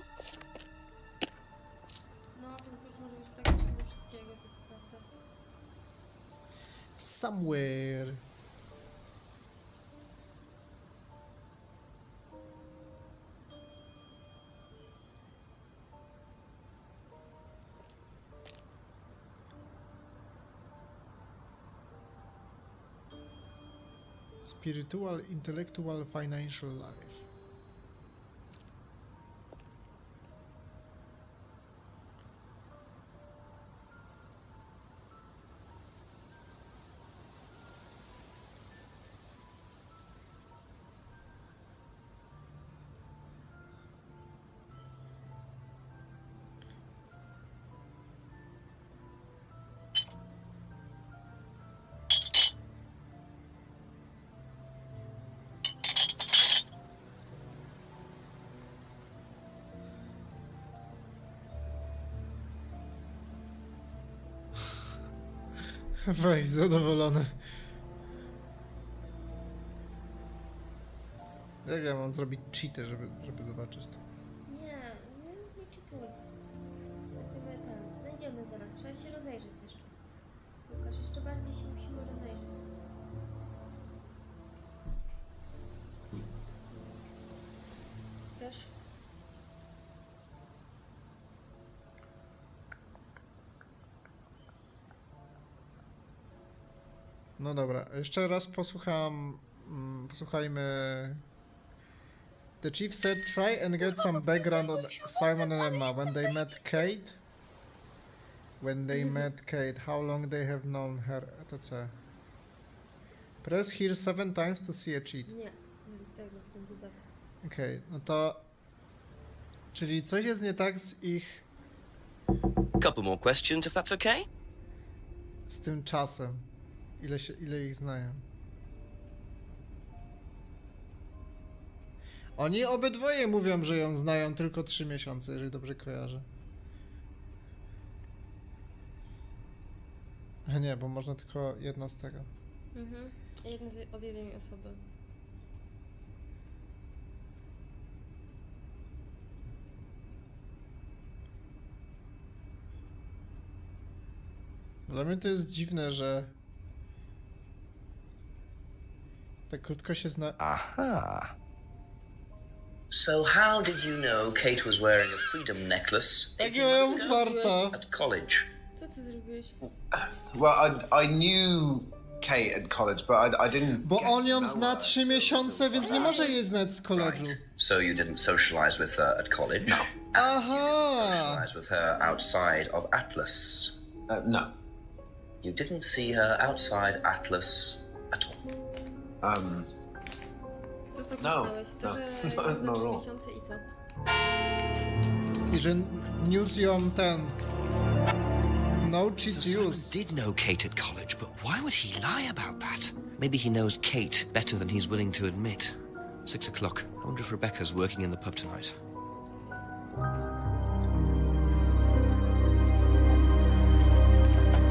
No, ten klucz może być praktycznie do wszystkiego, to jest prawda. Somewhere. Spiritual, intellectual, financial life. Weź, zadowolony. Jak ja mam zrobić cheatę, żeby zobaczyć to? Nie czytuj. Znajdziemy zaraz, trzeba się rozejrzeć jeszcze. No dobra, jeszcze raz posłuchajmy. The chief said, try and get some background on Simon and Emma when they met Kate. When they met Kate, how long they have known her, etc. Press here 7 times to see a cheat. Nie, nie tego, ten dodatek. Okej, no to... Czyli coś jest nie tak z ich... Couple more questions, if that's okay? z tym czasem. Ile ich znają. Oni obydwoje mówią, że ją znają tylko 3 miesiące, jeżeli dobrze kojarzę. A nie, bo można tylko jedno z tego. Mhm. Jedno od jednej osoby. Dla mnie to jest dziwne, że tak krótko się zna... Aha. So how did you know Kate was wearing a freedom necklace Jakie mają farta! at college? Co ty zrobiłeś? Well, I knew Kate at college, but I didn't. Bo get on to ją know zna her 3 till- miesiące, till więc nie może jej znać z koledżu. Right. So you didn't socialize with her at college? No. Aha! Socialize with her outside of Atlas? No. You didn't see her outside Atlas at all? To co No, kliknąłeś? To, no. że No, jedno no, 3 no. miesiące i co? I że news ją ten... No So cheats Simon used. did know Kate at college, but why would he lie about that? Maybe he knows Kate better than he's willing to admit. 6 o'clock. I wonder if Rebecca's working in the pub tonight.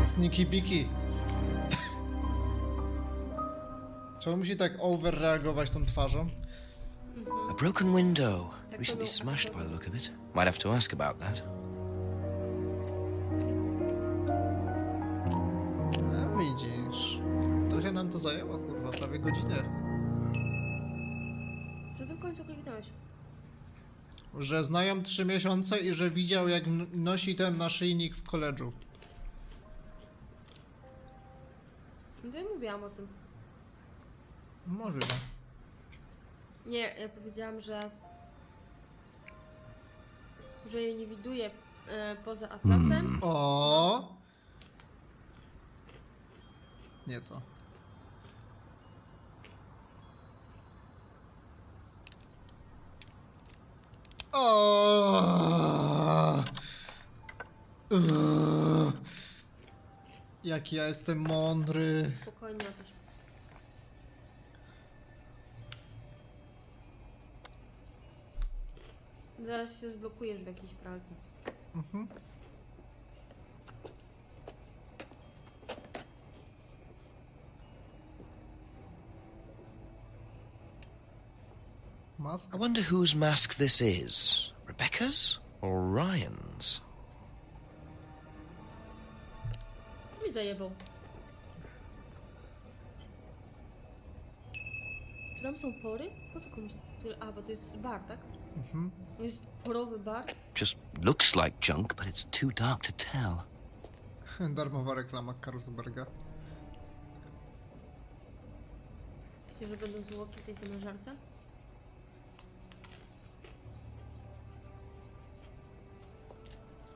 Sneaky Biki. Czemu musi tak overreagować tą twarzą? A broken window. Recently smashed by the look of it. Might have to ask about that. A widzisz. Trochę nam to zajęło, kurwa, prawie godzinę. Co ty w końcu kliknąłeś? Że znają 3 miesiące i że widział, jak nosi ten naszyjnik w koledżu. No to ja mówiłam o tym. Może. Nie, ja powiedziałam, że jej nie widuje poza Atlasem. O! Nie to. O! Jaki ja jestem mądry. Spokojnie opisz. Zaraz się zblokujesz w jakiejś pralce. Mask? I wonder whose mask this is. Rebecca's or Ryan's? To mi zajebał. Czy tam są pory? Po co komuś tyle? A, bo to jest bar, tak? Jest porowy bar. Just looks like junk, but it's too dark to tell. Darmowa reklama Carlsberga. Że będą złote w tej zamrażarce.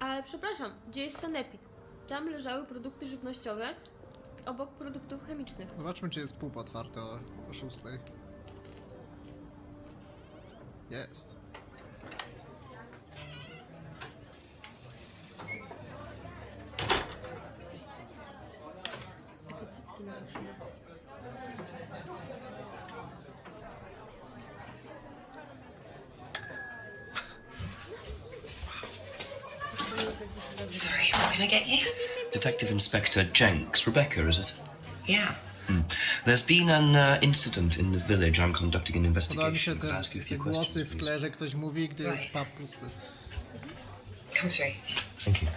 Ale przepraszam, gdzie jest sanepid? Tam leżały produkty żywnościowe obok produktów chemicznych. Zobaczmy, czy jest pół otwarte o 6. Jest. Jakie cycki na uszy. Sorry, what can I get you? Detective Inspector Jenks. Rebecca, is it? Yeah. There's been an incident in the village. I'm conducting an Podoba mi się investigation. Could I ask you a te few głosy questions, w please? tle, że ktoś mówi, gdy jest pub pusty. Come through. Thank you.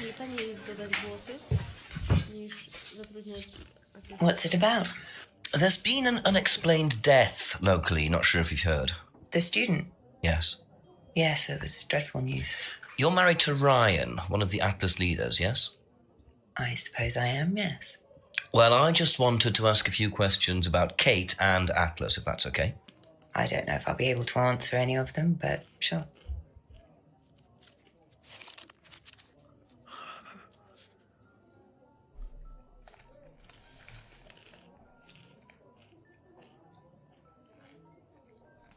Nie taniej jest dodać głosy niż zatrudniać jakieś... What's it about? There's been an unexplained death locally. Not sure if you've heard. The student? Yes. Yes, it was dreadful news. You're married to Ryan, one of the Atlas leaders, yes? I suppose I am, yes. Well, I just wanted to ask a few questions about Kate and Atlas, if that's okay. I don't know if I'll be able to answer any of them, but sure.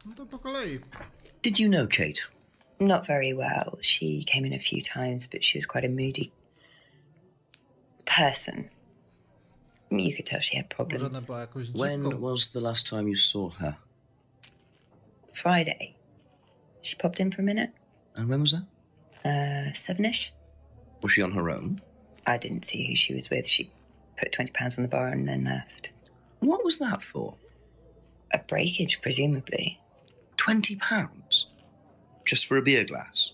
No to po kolei. Did you know Kate? Not very well. She came in a few times, but she was quite a moody person. You could tell she had Może ona problems. była jakąś When dziwką. was the last time you saw her? Friday. She popped in for a minute. And when was that? 7ish. Was she on her own? I didn't see who she was with. She put £20 on the bar and then left. What was that for? A breakage, presumably. £20? Just for a beer glass?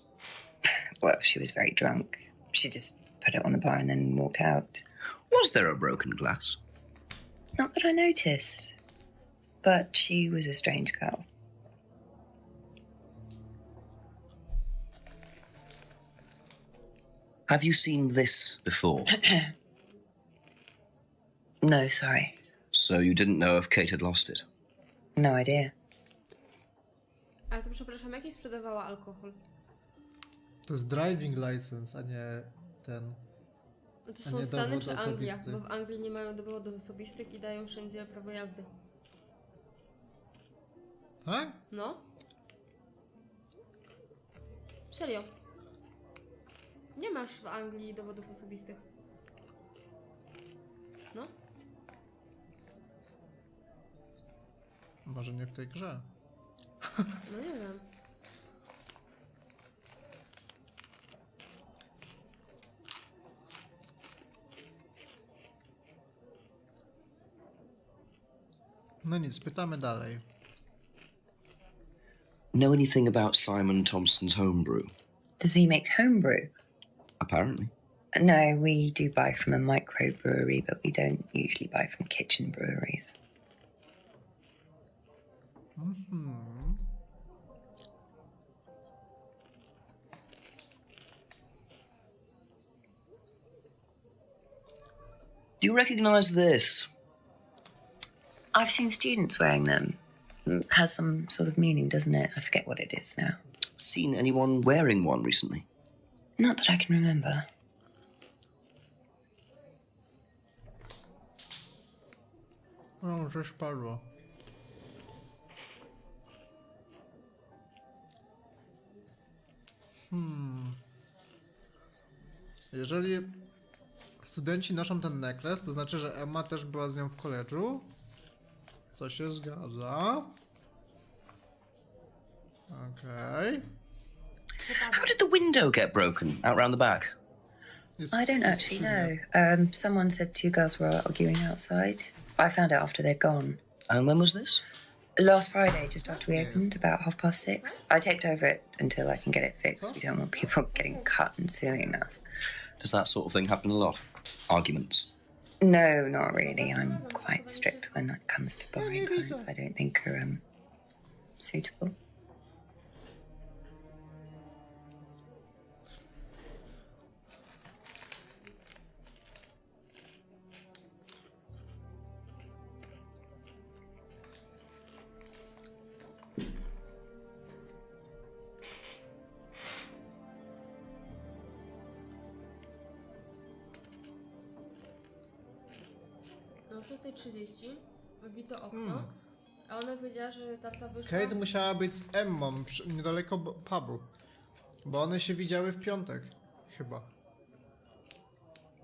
Well, she was very drunk. She just put it on the bar and then walked out. Was there a broken glass? Not that I noticed. But she was a strange girl. Have you seen this before? No, sorry. So you didn't know if Kate had lost it? No idea. Ale to przepraszam, jakiej sprzedawała alkohol? To jest driving license, a nie ten... To A są nie Stany dowód czy Anglia? osobisty. Bo w Anglii nie mają dowodów osobistych i dają wszędzie prawo jazdy. Tak? No. Serio. Nie masz w Anglii dowodów osobistych. No. Może nie w tej grze. No nie wiem. No nic, pytamy dalej. Know anything about Simon Thompson's homebrew? Does he make homebrew? Apparently. No, we do buy from a microbrewery, but we don't usually buy from kitchen breweries. Do you recognize this? I've seen students wearing them. Has some sort of meaning, doesn't it? I forget what it is now. Seen anyone wearing one recently? Not that I can remember. No, żeś padło. Jeżeli studenci noszą ten necklace, to znaczy, że Emma też była z nią w koledżu. Co się zgadza. Okej. How did the window get broken out round the back? I don't actually know. Someone said two girls were arguing outside. I found out after they'd gone. And when was this? Last Friday, just after we opened, about 6:30. I taped over it until I can get it fixed. We don't want people getting cut and suing us. Does that sort of thing happen a lot? Arguments? No, not really. I'm quite strict when it comes to buying clothes. I don't think are suitable. O 6:30 wybito okno, a ona powiedziała, że tata wyszła... Kate musiała być z Emmą niedaleko pubu. Bo one się widziały w piątek. Chyba.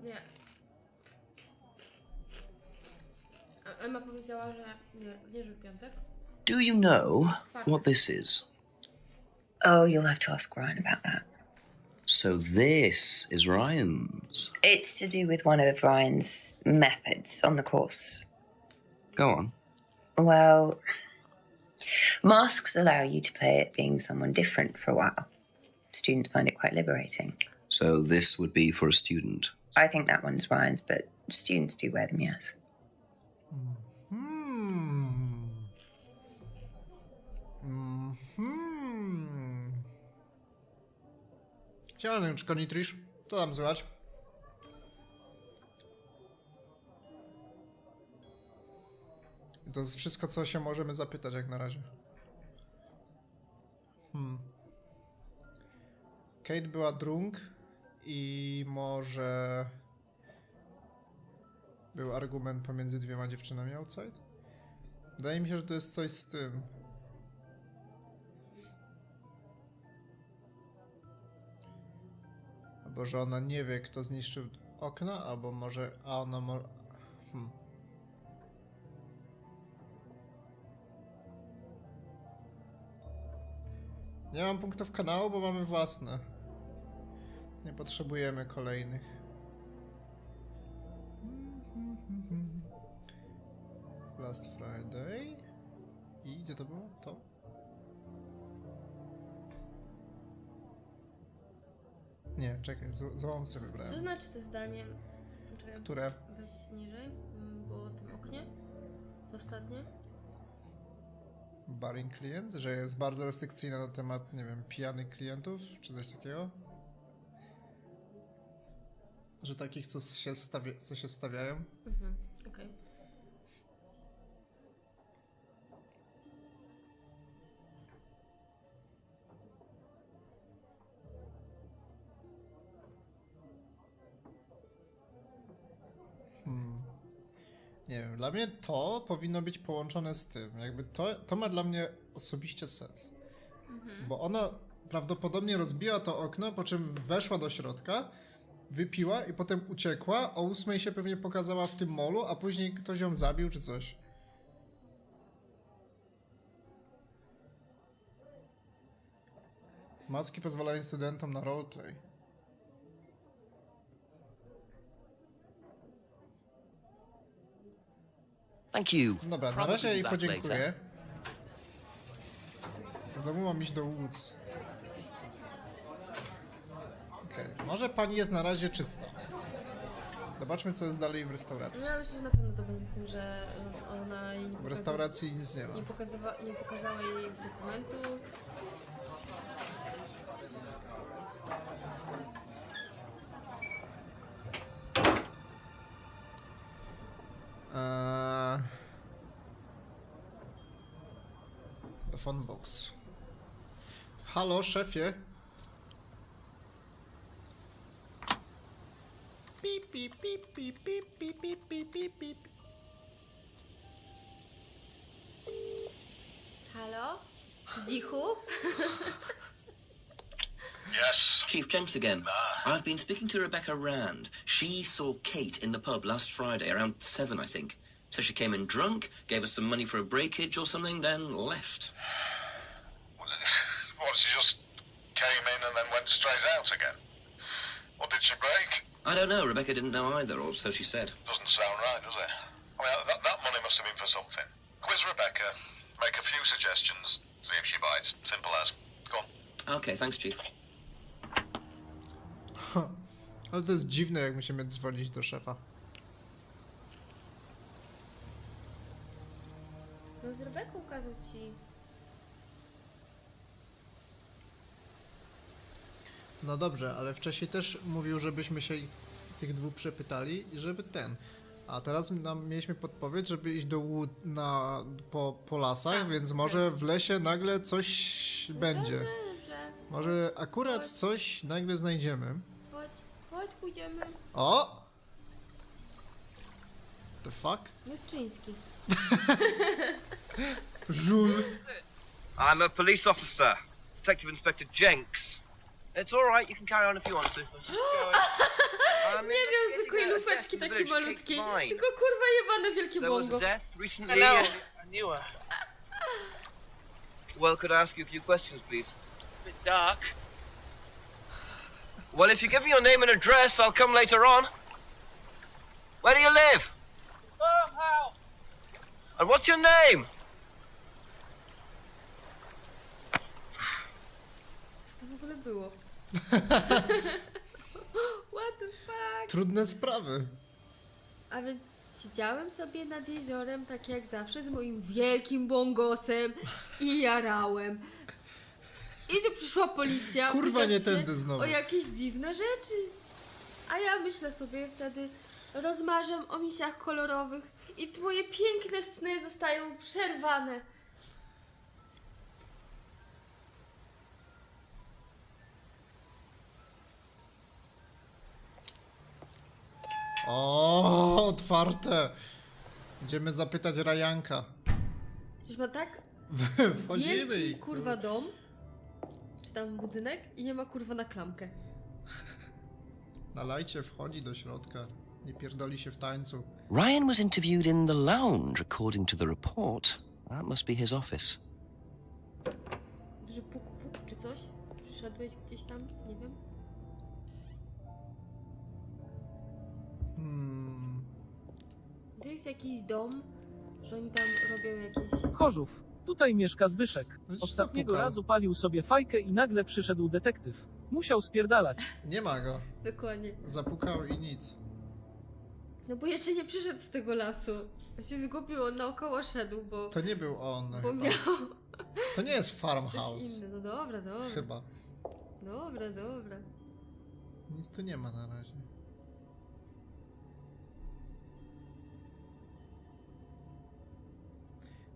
Nie. A Emma powiedziała, że nie, że w piątek. Do you know what this is? Oh, you'll have to ask Ryan about that. So this is Ryan's. It's to do with one of Ryan's methods on the course. Go on. Well, masks allow you to play at being someone different for a while. Students find it quite liberating. So this would be for a student. I think that one's Ryan's, but students do wear them, yes. Siemaneczko, Nitrisz. Co tam słychać? I to jest wszystko, co się możemy zapytać jak na razie. Kate była drunk i może był argument pomiędzy dwiema dziewczynami outside? Wydaje mi się, że to jest coś z tym. Albo że ona nie wie, kto zniszczył okna, albo może... A ona może... Nie mam punktów kanału, bo mamy własne. Nie potrzebujemy kolejnych. Last Friday. I gdzie to było? To? Nie, czekaj, złą sobie wybrałem. Co znaczy to zdanie? Czekaj, Które? weź niżej, było o tym oknie. To ostatnie. Barring klient, że jest bardzo restrykcyjna na temat, nie wiem, pijanych klientów, czy coś takiego? Że takich, co się stawiają? Okej. Nie wiem, dla mnie to powinno być połączone z tym. Jakby to ma dla mnie osobiście sens. Bo ona prawdopodobnie rozbiła to okno, po czym weszła do środka, wypiła i potem uciekła. O 8 się pewnie pokazała w tym molu, a później ktoś ją zabił czy coś. Maski pozwalają studentom na roleplay. Thank you. Dobra, na Probably razie jej back podziękuję. later. W domu mam iść do Woods. Okej, może pani jest na razie czysta. Zobaczmy, co jest dalej w restauracji. No ja myślę, że na pewno to będzie z tym, że ona jej W restauracji nic nie ma. nie pokazała jej dokumentu. The phone box. Halo, szefie. Pip, pip, pip, pip, pip, pip, pip, pip, pip, pip. Halo? Zdzichu? Yes. Chief Jenks again. I've been speaking to Rebecca Rand. She saw Kate in the pub last Friday, around 7, I think. So she came in drunk, gave us some money for a breakage or something, then left. What, she just came in and then went straight out again? Or did she break? I don't know, Rebecca didn't know either, or so she said. Doesn't sound right, does it? I mean, that money must have been for something. Quiz Rebecca, make a few suggestions, see if she bites. Simple as. Go on. Okay, thanks, Chief. Ale to jest dziwne, jak musimy dzwonić do szefa. No z Rebeką kazał ci. No dobrze, ale wcześniej też mówił, żebyśmy się tych dwóch przepytali i żeby ten. A teraz mieliśmy podpowiedź, żeby iść do po lasach, więc może w lesie nagle coś będzie. Dobrze. Może akurat coś nagle znajdziemy. Chodź, pójdziemy. O! The fuck? Mieczyński. Żul. I'm a police officer, Detective Inspector Jenks. It's all right, you can carry on if you want to. I'm just going. I'm Nie miał investigating zwykłej a death lufeczki in the takiej village, malutkiej, Kate Vine. tylko kurwa jebane wielkie There was a bongo. death recently. Hello, and- I knew her. Well, could I ask you a few questions, please? Bit dark. Well, if you give me your name and address, I'll come later on. Where do you live? Farmhouse. And what's your name? Co to w ogóle było? What the fuck? Trudne sprawy. A więc siedziałem sobie nad jeziorem, tak jak zawsze, z moim wielkim bongosem i jarałem. I tu przyszła policja. Kurwa, pytać nie się tędy znowu. o jakieś dziwne rzeczy. A ja myślę sobie wtedy, rozmarzam o misiach kolorowych i moje piękne sny zostają przerwane. O, otwarte. Idziemy zapytać Rajanka. Już ma tak Wchodzimy wielki, i kurwa, dom, czy tam budynek i nie ma, kurwa, na klamkę. na lajcie wchodzi do środka. Nie pierdoli się w tańcu. Ryan was interviewed in the lounge, according to the report. That must be his office. Że puk, puk, czy coś? Przyszedłeś gdzieś tam? Nie wiem. To jest jakiś dom, że oni tam robią jakieś... Chorzów. Tutaj mieszka Zbyszek. No i Ostatniego zapukał. razu palił sobie fajkę i nagle przyszedł detektyw. Musiał spierdalać. Nie ma go. Dokładnie. Zapukał i nic. No bo jeszcze nie przyszedł z tego lasu. On się zgubił, on naokoło szedł, bo... To nie był on. Bo Chyba. miał... To nie jest Ktoś farmhouse. inny. No dobra, dobra. Chyba. Dobra, dobra. Nic tu nie ma na razie.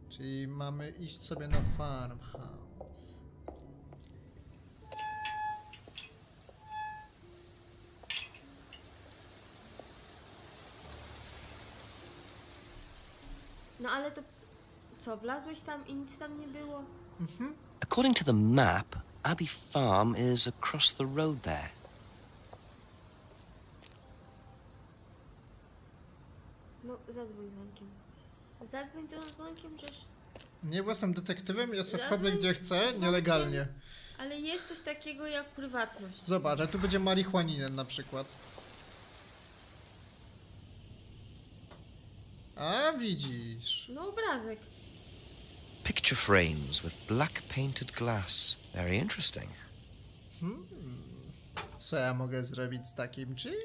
Czyli mamy iść sobie na farmhouse. No ale to... Co, wlazłeś tam i nic tam nie było? According to the map, Abbey Farm is across the road there. No, zadzwoń dzwonkiem. Zadzwoń dzwonkiem, żeż... Nie, bo jestem detektywem, ja sobie Ja wchodzę wiem, gdzie chcę, dzwonkiem. nielegalnie. Ale jest coś takiego jak prywatność. Zobacz, a tu będzie marihuaninem na przykład. A widzisz. No, obrazek. Picture frames with black painted glass. Very interesting. Co ja mogę zrobić z takim czymś?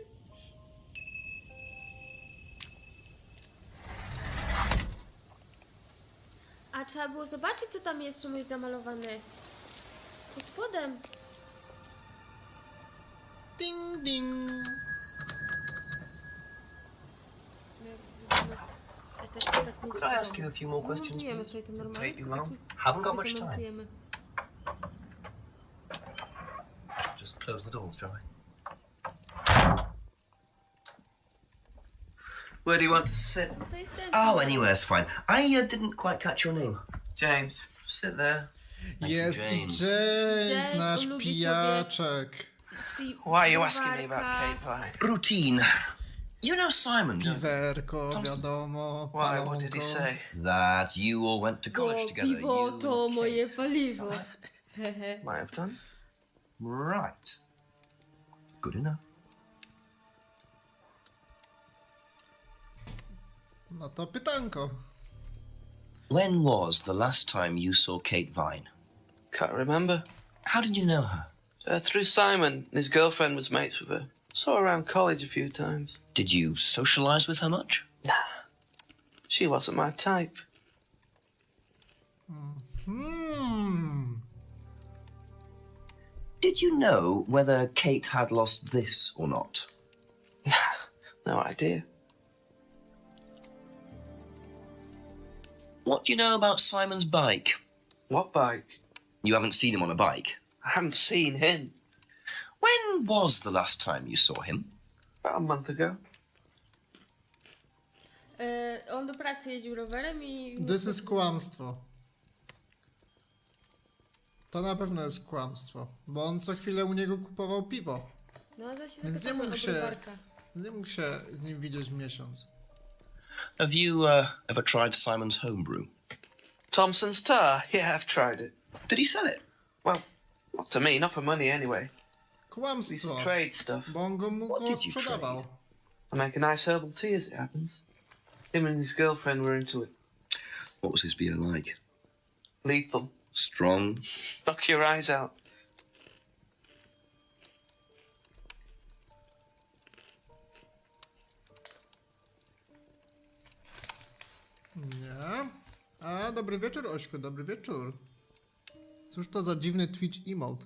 A trzeba było zobaczyć, co tam jest czymś zamalowane. Pod spodem. Ding ding. Could I ask you a few more questions, Montujemy please? sobie to normalnie. Take you long? Taki- Haven't got sobie much time. zamontujemy. Just close the doors, shall I? Where do you want to sit? To jest ten. Oh, anywhere's fine. I didn't quite catch your name. James, sit there. Jest i James. James, James, nasz on lubi pijaczek. Why are you asking me about Kate Vine? Routine. You know Simon, don't you? Piwerko, Thompson. wiadomo, Why? What did he palonko. say? That you all went to Bo college together. piwo you to and moje Kate. paliwo. Hehe. Might have done. Right. Good enough. No to pytanko. When was the last time you saw Kate Vine? Can't remember. How did you know her? Through Simon. His girlfriend was mates with her. Saw her around college a few times. Did you socialize with her much? Nah. She wasn't my type. Did you know whether Kate had lost this or not? No idea. What do you know about Simon's bike? What bike? You haven't seen him on a bike. I haven't seen him. When was the last time you saw him? About a month ago. On do pracy jeździł rowerem i... This is kłamstwo. To na pewno jest kłamstwo, bo on co chwilę u niego kupował piwo. No, zaś się Więc nie zapytamy mógł o się, browarka. nie mógł się z nim widzieć miesiąc. Have you ever tried Simon's homebrew? Thompson's tar? Yeah, I've tried it. Did he sell it? Well, not to me, not for money anyway. We used Kłamstwo, to trade stuff. bo on mu What go did you sprzedawał. I make a nice herbal tea as it happens. Him and his girlfriend were into it. What was his beer like? Lethal. Strong? Knock your eyes out. Nie. A, dobry wieczór, Ośku, dobry wieczór. Cóż to za dziwny Twitch emote?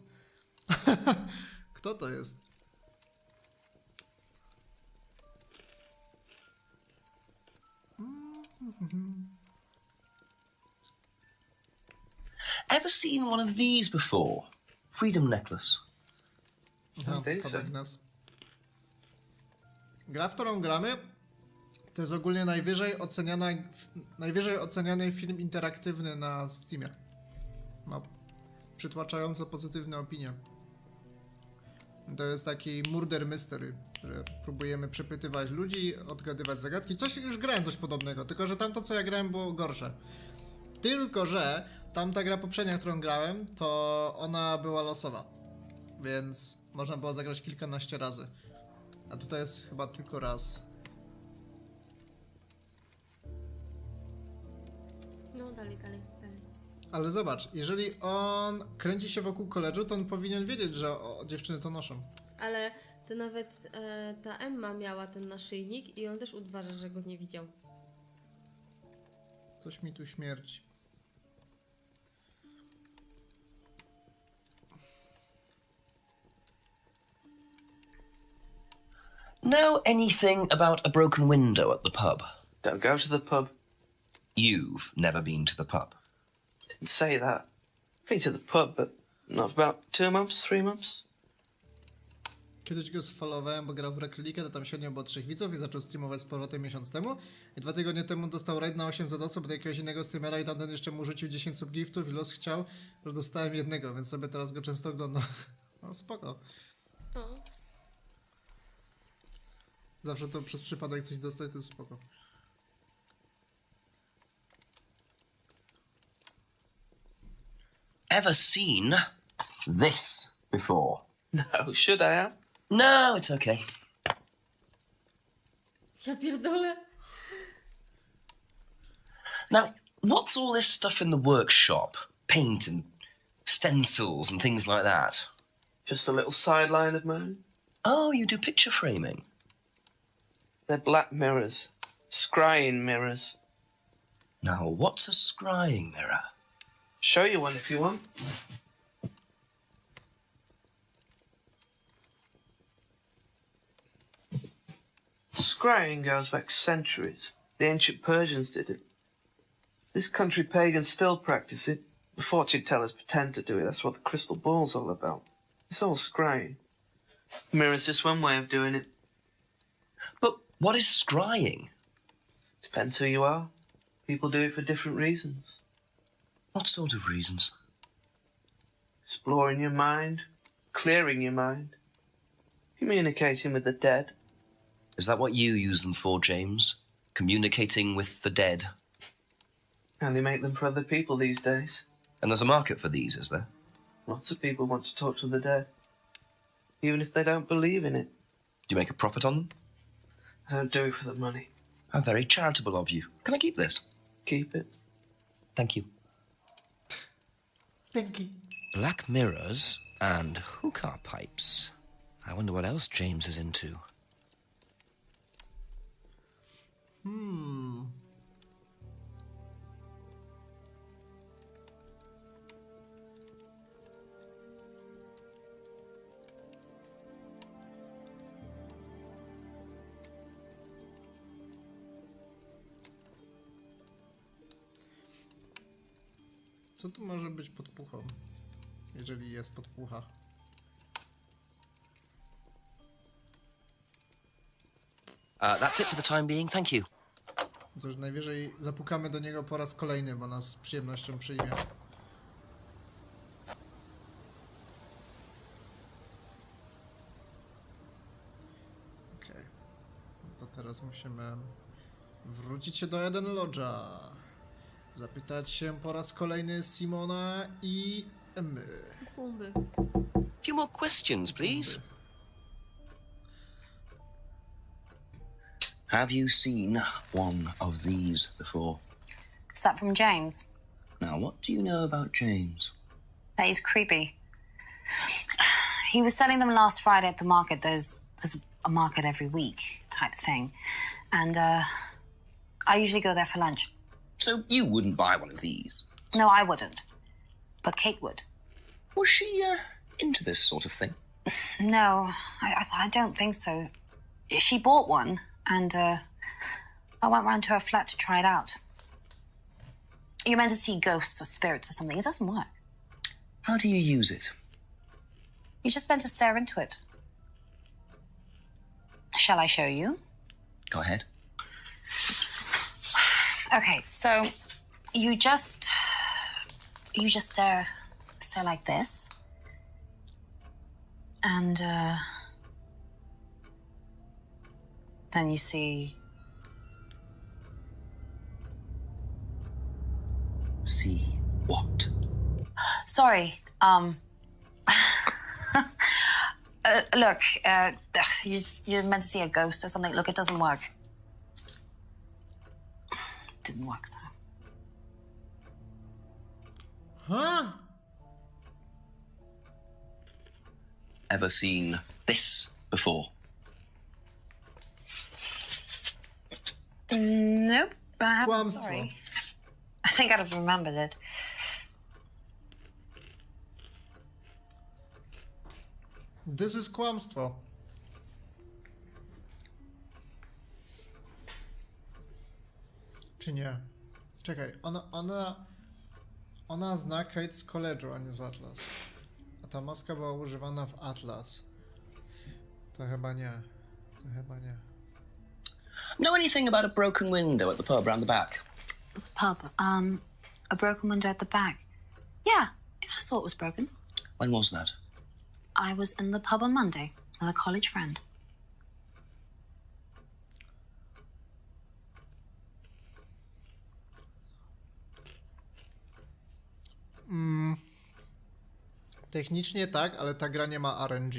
Kto to jest? Ever seen one of these before? Freedom necklace. No, think so. Kodek nas. Gra, w którą gramy, to jest ogólnie najwyżej oceniany film interaktywny na Steamie. Ma przytłaczająco pozytywne opinie. To jest taki murder mystery, że próbujemy przepytywać ludzi, odgadywać zagadki. Już grałem coś podobnego, tylko że tamto, co ja grałem, było gorsze. Tylko że tamta gra poprzednia, którą grałem, to ona była losowa. Więc można było zagrać kilkanaście razy. A tutaj jest chyba tylko raz. No, dalej. Ale zobacz, jeżeli on kręci się wokół koledżu, to on powinien wiedzieć, że dziewczyny to noszą. Ale to nawet ta Emma miała ten naszyjnik i on też uważa, że go nie widział. Coś mi tu śmierci. Know anything about a broken window at the pub? Don't go to the pub. You've never been to the pub. Didn't say that. Been to the pub, but not for about 2 months, 3 months. Kiedyś go sfollowowałem, bo grał w Rekrylika, to tam średnio było 3 widzów i zaczął streamować z powrotem miesiąc temu. I 2 tygodnie temu dostał raid na 800 osób od jakiegoś innego streamera i tamten jeszcze mu rzucił 10 subgiftów i los chciał, że dostałem jednego, więc sobie teraz go często oglądam. No spoko. O. Zawsze to przez przypadek coś dostać, to jest spoko. Ever seen this before? No, should I have? No, it's okay. Ja pierdolę. Now, what's all this stuff in the workshop? Paint and stencils and things like that? Just a little sideline of mine. Oh, you do picture framing. They're black mirrors. Scrying mirrors. Now, what's a scrying mirror? Show you one if you want. Scrying goes back centuries. The ancient Persians did it. This country pagans still practice it. The fortune tellers pretend to do it. That's what the crystal ball's all about. It's all scrying. The mirror's just one way of doing it. But what is scrying? Depends who you are. People do it for different reasons. What sort of reasons? Exploring your mind, clearing your mind, communicating with the dead. Is that what you use them for, James? Communicating with the dead? And they make them for other people these days. And there's a market for these, is there? Lots of people want to talk to the dead, even if they don't believe in it. Do you make a profit on them? I don't do it for the money. How very charitable of you. Can I keep this? Keep it. Thank you. Thank you. Black mirrors and hookah pipes. I wonder what else James is into. Co tu może być podpuchą? Jeżeli jest podpucha. That's it for the time being, thank you. Cóż, najwyżej zapukamy do niego po raz kolejny, bo nas z przyjemnością przyjmie. Okej. No to teraz musimy wrócić się do Eden Lodge'a. Zapytać się po raz kolejny Simona i Emmy. Pumby. A few more questions, please. Have you seen one of these before? Is that from James? Now, what do you know about James? That is creepy. He was selling them last Friday at the market. There's a market every week type thing. And I usually go there for lunch. So you wouldn't buy one of these? No, I wouldn't. But Kate would. Was she into this sort of thing? No, I don't think so. She bought one, and I went round to her flat to try it out. you're meant to see ghosts or spirits or something. It doesn't work. How do you use it? You're just meant to stare into it. Shall I show you? Go ahead. Okay, so you just stare like this. And then you see See what? sorry, look, you're meant to see a ghost or something. Look, it doesn't work. Didn't work, so. Huh? Ever seen this before? Nope, I haven't, Kłamstwo. sorry. I think I'd have remembered it. This is kłamstwo. Czy nie? Czekaj, ona zna Kate z college'u, a nie z Atlas. A ta maska była używana w Atlas. To chyba nie. To chyba nie. Know anything about a broken window at the pub round the back? Pub, a broken window at the back. Yeah, I saw it was broken. When was that? I was in the pub on Monday with a college friend. Technicznie tak, ale ta gra nie ma RNG.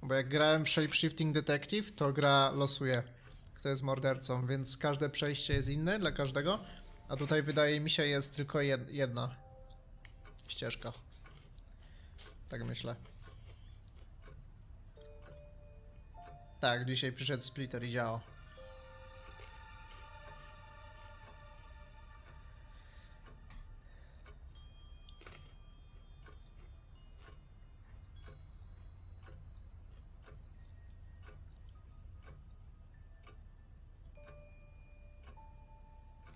Bo jak grałem w Shapeshifting Detective, to gra losuje, kto jest mordercą, więc każde przejście jest inne dla każdego, a tutaj wydaje mi się jest tylko jedna ścieżka. Tak myślę. Tak, dzisiaj przyszedł splitter i działa.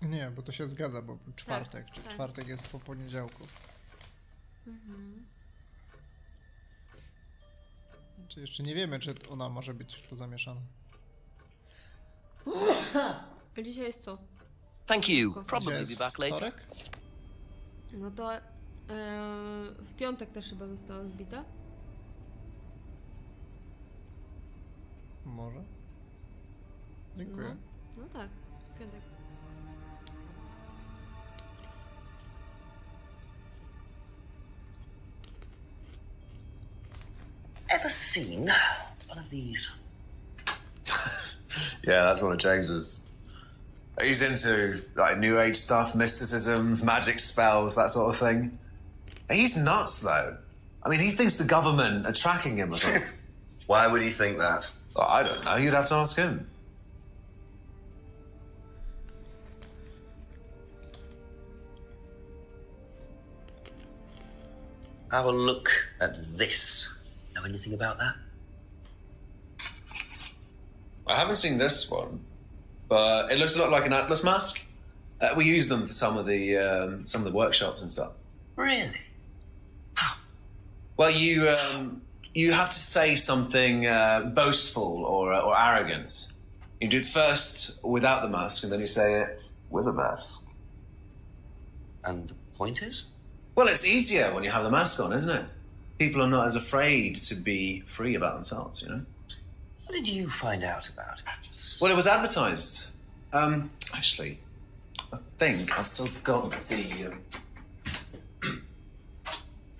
Nie, bo to się zgadza, bo czwartek, tak. czwartek jest po poniedziałku. Czy jeszcze nie wiemy, czy ona może być w to zamieszana. A dzisiaj jest co? Thank you. Dzisiaj Probably jest be back later. wtorek? No to w piątek też chyba została zbita. Może. Dziękuję. No tak, w piątek. Ever seen one of these? Yeah, that's one of James's. He's into like New Age stuff, mysticism, magic spells, that sort of thing. He's nuts, though. I mean, he thinks the government are tracking him or something. Why would he think that? Well, I don't know. You'd have to ask him. Have a look at this. Know anything about that? I haven't seen this one, but it looks a lot like an Atlas mask. We use them for some of the workshops and stuff. Really? Well, you have to say something boastful or arrogant. You do it first without the mask, and then you say it with a mask. And the point is? Well, it's easier when you have the mask on, isn't it? People are not as afraid to be free about themselves, you know? What did you find out about Atlas? Well, it was advertised. Actually, I think I've still got the...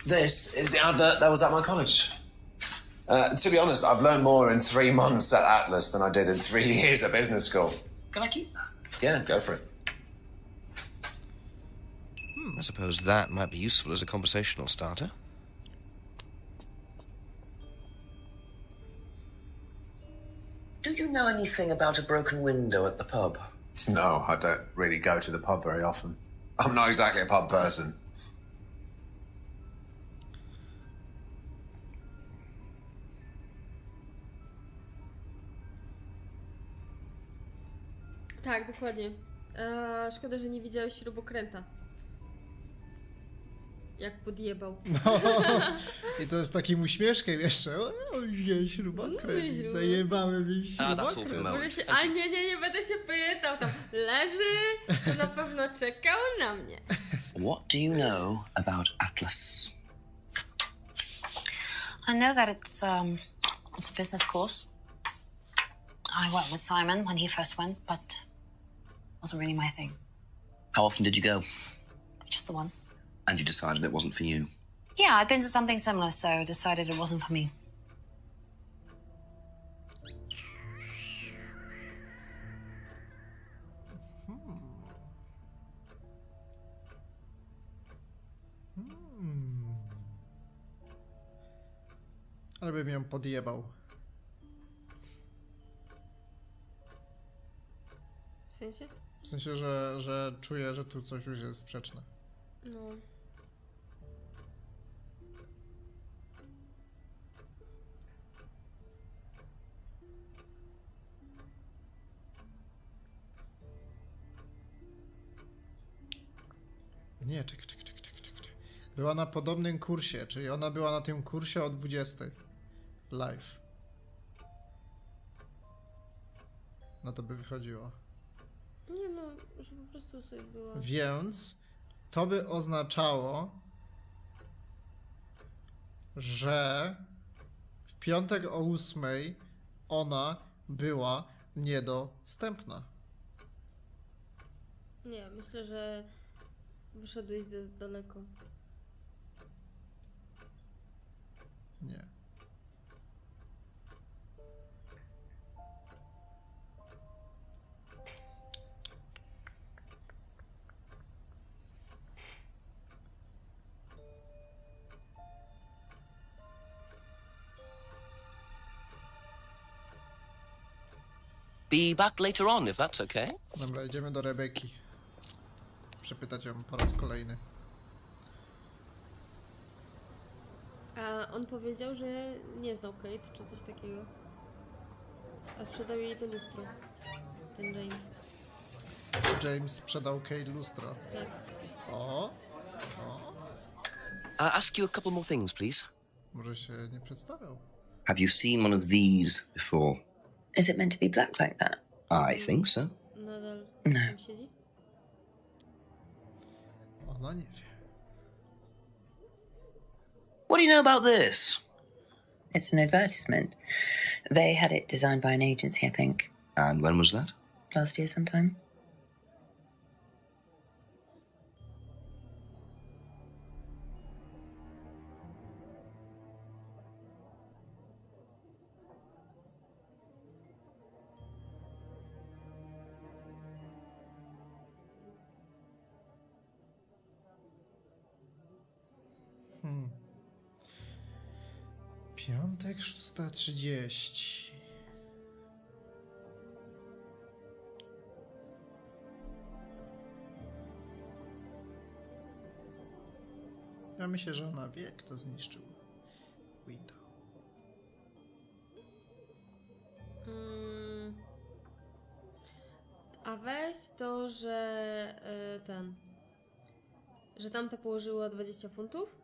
This is the advert that was at my college. To be honest, I've learned more in 3 months at Atlas than I did in 3 years at business school. Can I keep that? Yeah, go for it. I suppose that might be useful as a conversational starter. Do you know anything about a broken window at the pub? No, I don't really go to the pub very often. I'm not exactly a pub person. Tak, dokładnie. Szkoda, że nie widziałeś śrubokręta. Jak podjebał. No. I to jest takim uśmieszkiem jeszcze. Ojej, śrubokręt. Zajebałem mi śrubokręt. Może się... A nie będę się pytał. Tam leży, to na pewno czekał na mnie. What do you know about Atlas? I know that it's a business course. I worked with Simon when he first went, but it wasn't really my thing. How often did you go? Just the once. And you decided it wasn't for you? Yeah, I'd been to something similar, so decided it wasn't for me. Ale bym ją podjebał. W sensie? W sensie, że czuję, że tu coś już jest sprzeczne. No. Nie, czekaj. Była na podobnym kursie, czyli ona była na tym kursie o 20. Live. No to by wychodziło. Nie no, że po prostu sobie była... Więc to by oznaczało, że w piątek o 8 ona była niedostępna. Nie, myślę, że wyszedłeś za daleko. Nie. Be back later on, if that's okay. Dobra, idziemy do Rebeki. Przepytać ją po raz kolejny. A on powiedział, że nie znał Kate, czy coś takiego. A sprzedał jej to lustro. Ten James. James sprzedał Kate lustro. Tak. O. Ask you a couple more things, please. Może się nie przedstawiał. Have you seen one of these before? Is it meant to be black like that? I think so. Nadal No. tam siedzi? Ona nie wie. What do you know about this? It's an advertisement. They had it designed by an agency, I think. And when was that? Last year sometime. Piątek 6:30. Ja myślę, że ona wie, kto zniszczył window. A weź to, że że tamta położyła 20 funtów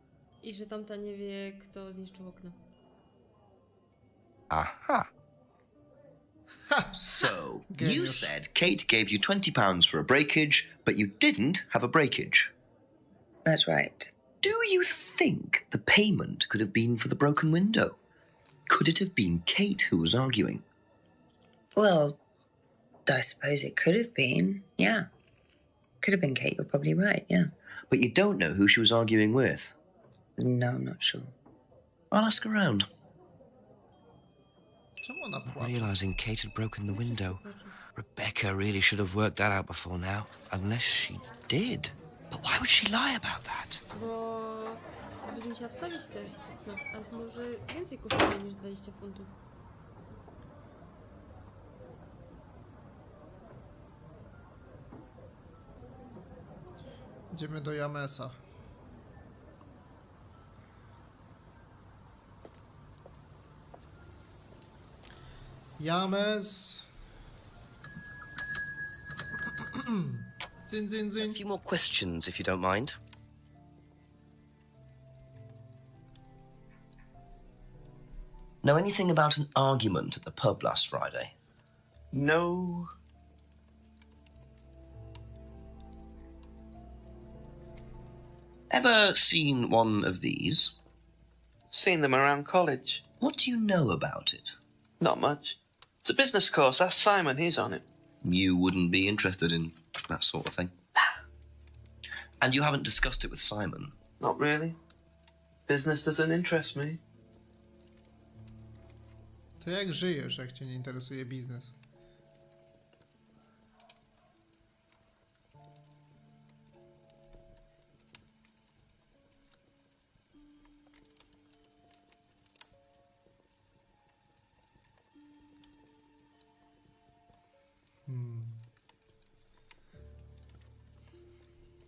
i że tamta nie wie, kto zniszczył okno. Aha. So, you Geniusz. said Kate gave you £20 for a breakage, but you didn't have a breakage. That's right. Do you think the payment could have been for the broken window? Could it have been Kate who was arguing? Well, I suppose it could have been. Yeah. Could have been Kate, you're probably right, yeah. But you don't know who she was arguing with. No, I'm not sure. I'll ask around. Czemu ona płacze? Realizing Kate had broken the window, Rebecca really should have worked that out before now. Unless she did. But why would she lie about that? Bo byś musiała wstawić te okno, a to może więcej kosztuje niż 20 funtów. Idziemy do Jamesa. James. Zin, zin, A zin. few more questions, if you don't mind. Know anything about an argument at the pub last Friday? No. Ever seen one of these? Seen them around college. What do you know about it? Not much. It's a business course. Ask Simon, he's on it. You wouldn't be interested in that sort of thing. And you haven't discussed it with Simon? Not really. Business doesn't interest me. To jak żyjesz, jak cię nie interesuje biznes?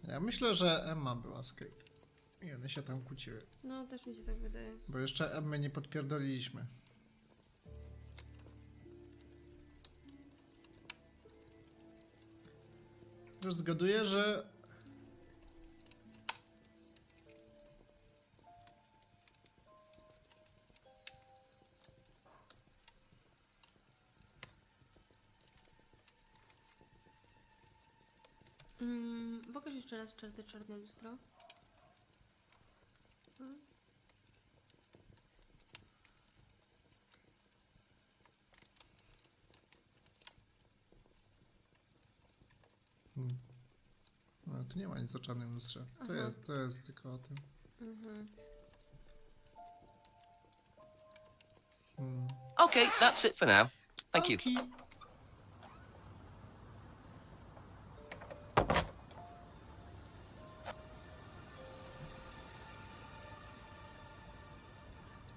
Ja myślę, że Emma była z Kate. I one się tam kłóciły. No, też mi się tak wydaje. Bo jeszcze Emmy nie podpierdoliliśmy. Już zgaduję, że... Pokaż jeszcze raz czarne lustro. No, tu nie ma nic o czarnym lustrze. To jest tylko o tym. Okay, that's it for now. Thank you.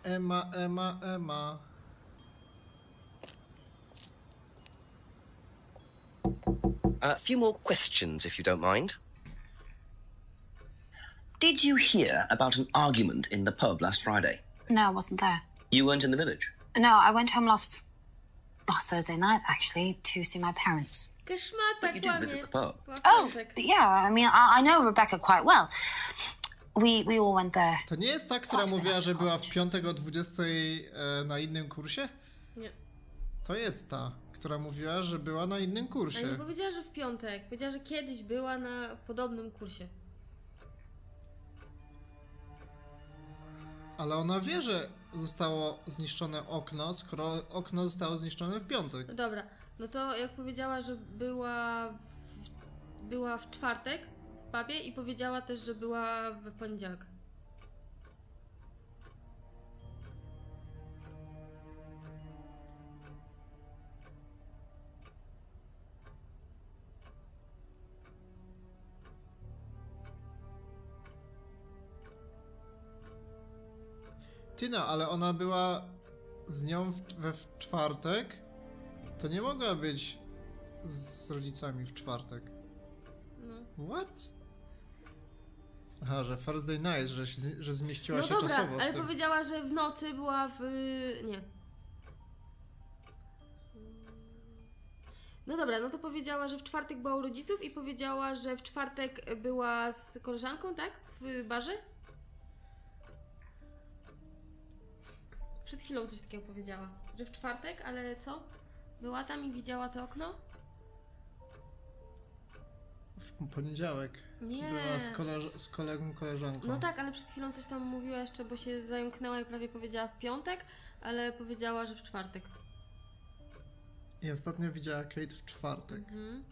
Emma, Emma, Emma. A few more questions, if you don't mind. Did you hear about an argument in the pub last Friday? No, I wasn't there. You weren't in the village? No, I went home last Thursday night, actually, to see my parents. Kaszmata, But you did visit the pub. Oh, yeah, I mean, I know Rebecca quite well. We all went there. To nie jest ta, która mówiła, że była w piątek o 20 na innym kursie? Nie. To jest ta, która mówiła, że była na innym Ale kursie. nie powiedziała, że w piątek. Powiedziała, że kiedyś była na podobnym kursie. Ale ona wie, że zostało zniszczone okno, skoro okno zostało zniszczone w piątek. No dobra, no to jak powiedziała, że była w czwartek w pubie i powiedziała też, że była w poniedziałek. Tina, ale ona była z nią we czwartek. To nie mogła być z rodzicami w czwartek. No. What? Aha, że Thursday night, że zmieściła No się dobra, czasowo w ale tym. powiedziała, że w nocy była w... nie. No dobra, no to powiedziała, że w czwartek była u rodziców i powiedziała, że w czwartek była z koleżanką, tak? W barze? Przed chwilą coś takiego powiedziała, że w czwartek, ale co? Była tam i widziała to okno? W poniedziałek. Nie. Była z kolegą, koleżanką. No tak, ale przed chwilą coś tam mówiła jeszcze, bo się zająknęła i prawie powiedziała w piątek, ale powiedziała, że w czwartek. I ostatnio widziała Kate w czwartek. Mhm.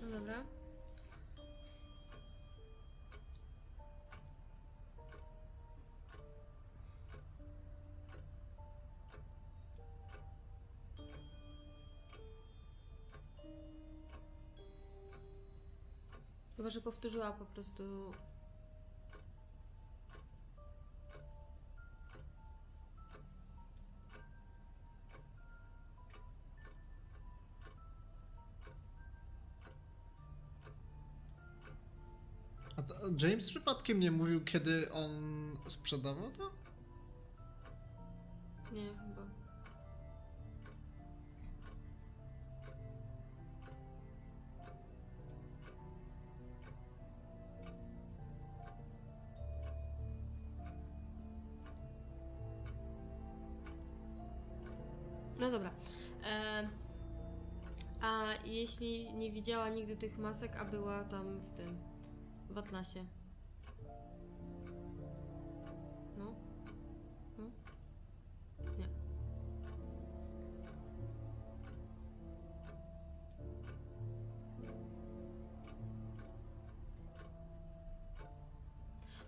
No dobra. Chyba, że powtórzyła po prostu. A to James przypadkiem nie mówił, kiedy on sprzedawał to? Nie, chyba. No dobra. A jeśli nie widziała nigdy tych masek, a była tam w tym, w Atlasie? No? No? Nie.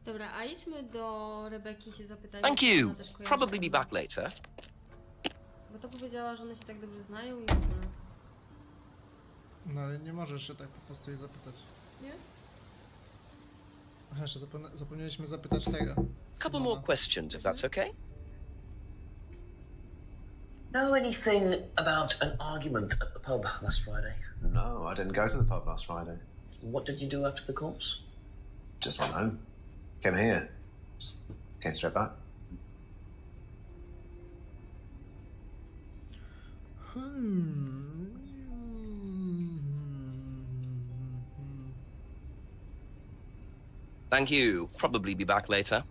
Dobra, a idźmy do Rebeki i się zapytajmy. Thank czy you. ona też kojarzy Probably be tego. back later. Bo to powiedziała, że one się tak dobrze znają i w ogóle. No ale nie możesz się tak po prostu jej zapytać. Nie? Aha, jeszcze zapomnieliśmy zapytać tego. Couple more questions, if that's okay. Know anything about an argument at the pub last Friday? No, I didn't go to the pub last Friday. What did you do after the course? Just went home. Came here. Just came straight back. Thank you. Probably be back later.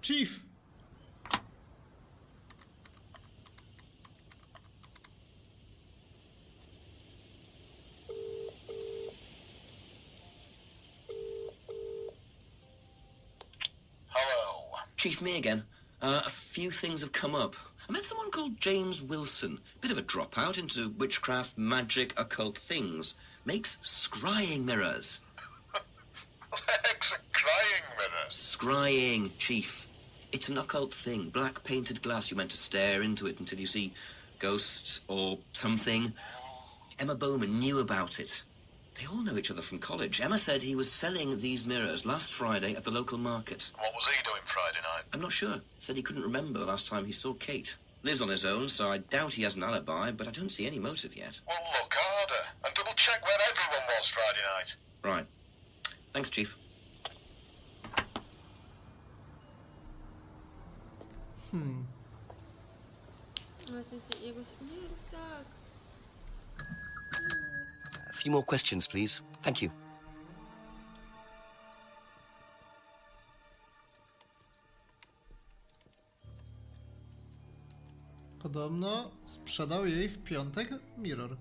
Chief! Hello. Chief, me again. A few things have come up. I met someone called James Wilson. Bit of a dropout into witchcraft, magic, occult things. Makes scrying mirrors. What the heck's a crying mirror? Scrying, Chief. It's an occult thing. Black painted glass. You're meant to stare into it until you see ghosts or something. Emma Bowman knew about it. They all know each other from college. Emma said he was selling these mirrors last Friday at the local market. What was he doing Friday night? I'm not sure. Said he couldn't remember the last time he saw Kate. Lives on his own, so I doubt he has an alibi, but I don't see any motive yet. Well, look harder and double check where everyone was Friday night. Right. Thanks, Chief. No, w sensie jego... Nie, tak. A few more questions, please. Thank you. Podobno sprzedał jej w piątek mirror.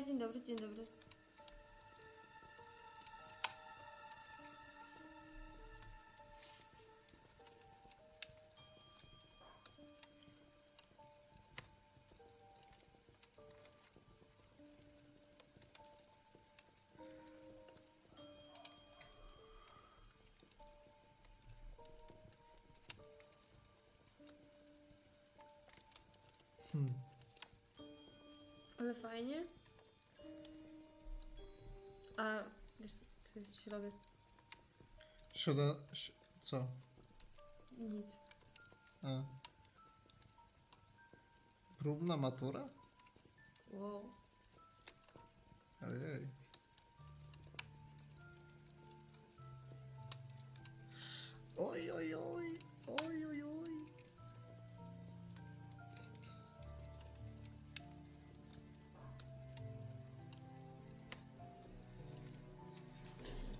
Dzień dobry, dzień dobry. Ale fajnie. A wiesz, co jest w środek? Co? Nic. A. Próbna matura? Wow. Ojej. Oj, oj, oj. Oj, oj, oj.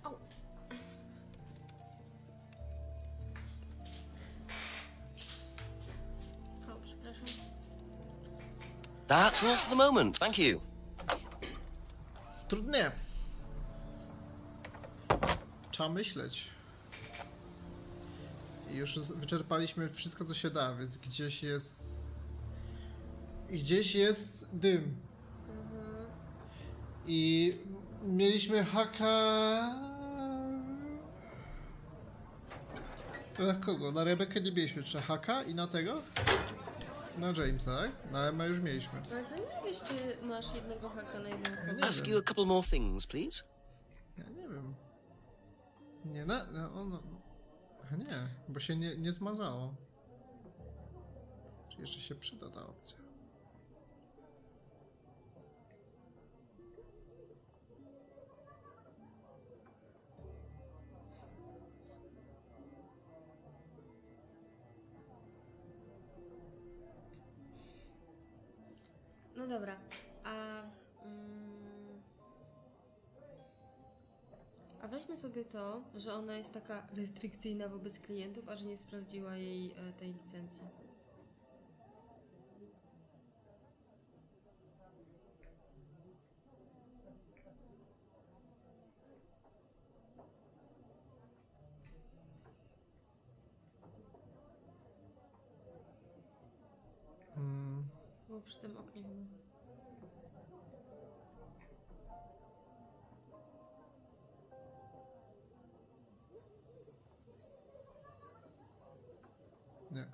O, przepraszam. That's all for the moment. Thank you. Trudnie. Trzeba myśleć. I już wyczerpaliśmy wszystko, co się da, więc gdzieś jest... Gdzieś jest dym. I mieliśmy haka... Na kogo? Na Rebekę nie mieliśmy. Czy haka i na tego? Na Jamesa, tak? Na Emma już mieliśmy. Ale to nie wiesz, czy masz jednego haka na jedną osobę. Ask you a couple more things, please. Ja nie wiem. Nie, nie, bo się nie zmazało. Czy jeszcze się przyda ta opcja? No dobra, a weźmy sobie to, że ona jest taka restrykcyjna wobec klientów, a że nie sprawdziła jej tej licencji. Bo przy tym oknie chyba. Nie.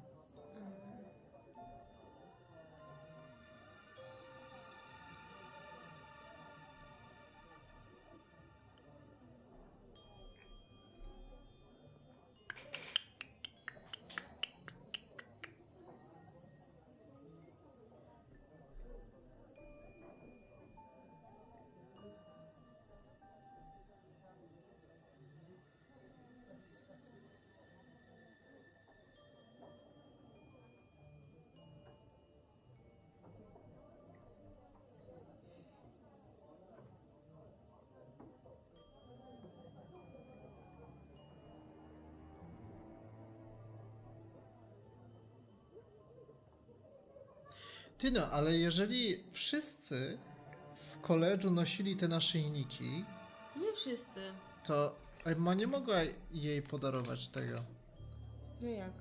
Ty no, ale jeżeli wszyscy w koledżu nosili te naszyjniki, Nie wszyscy. to Emma nie mogła jej podarować tego. No jak?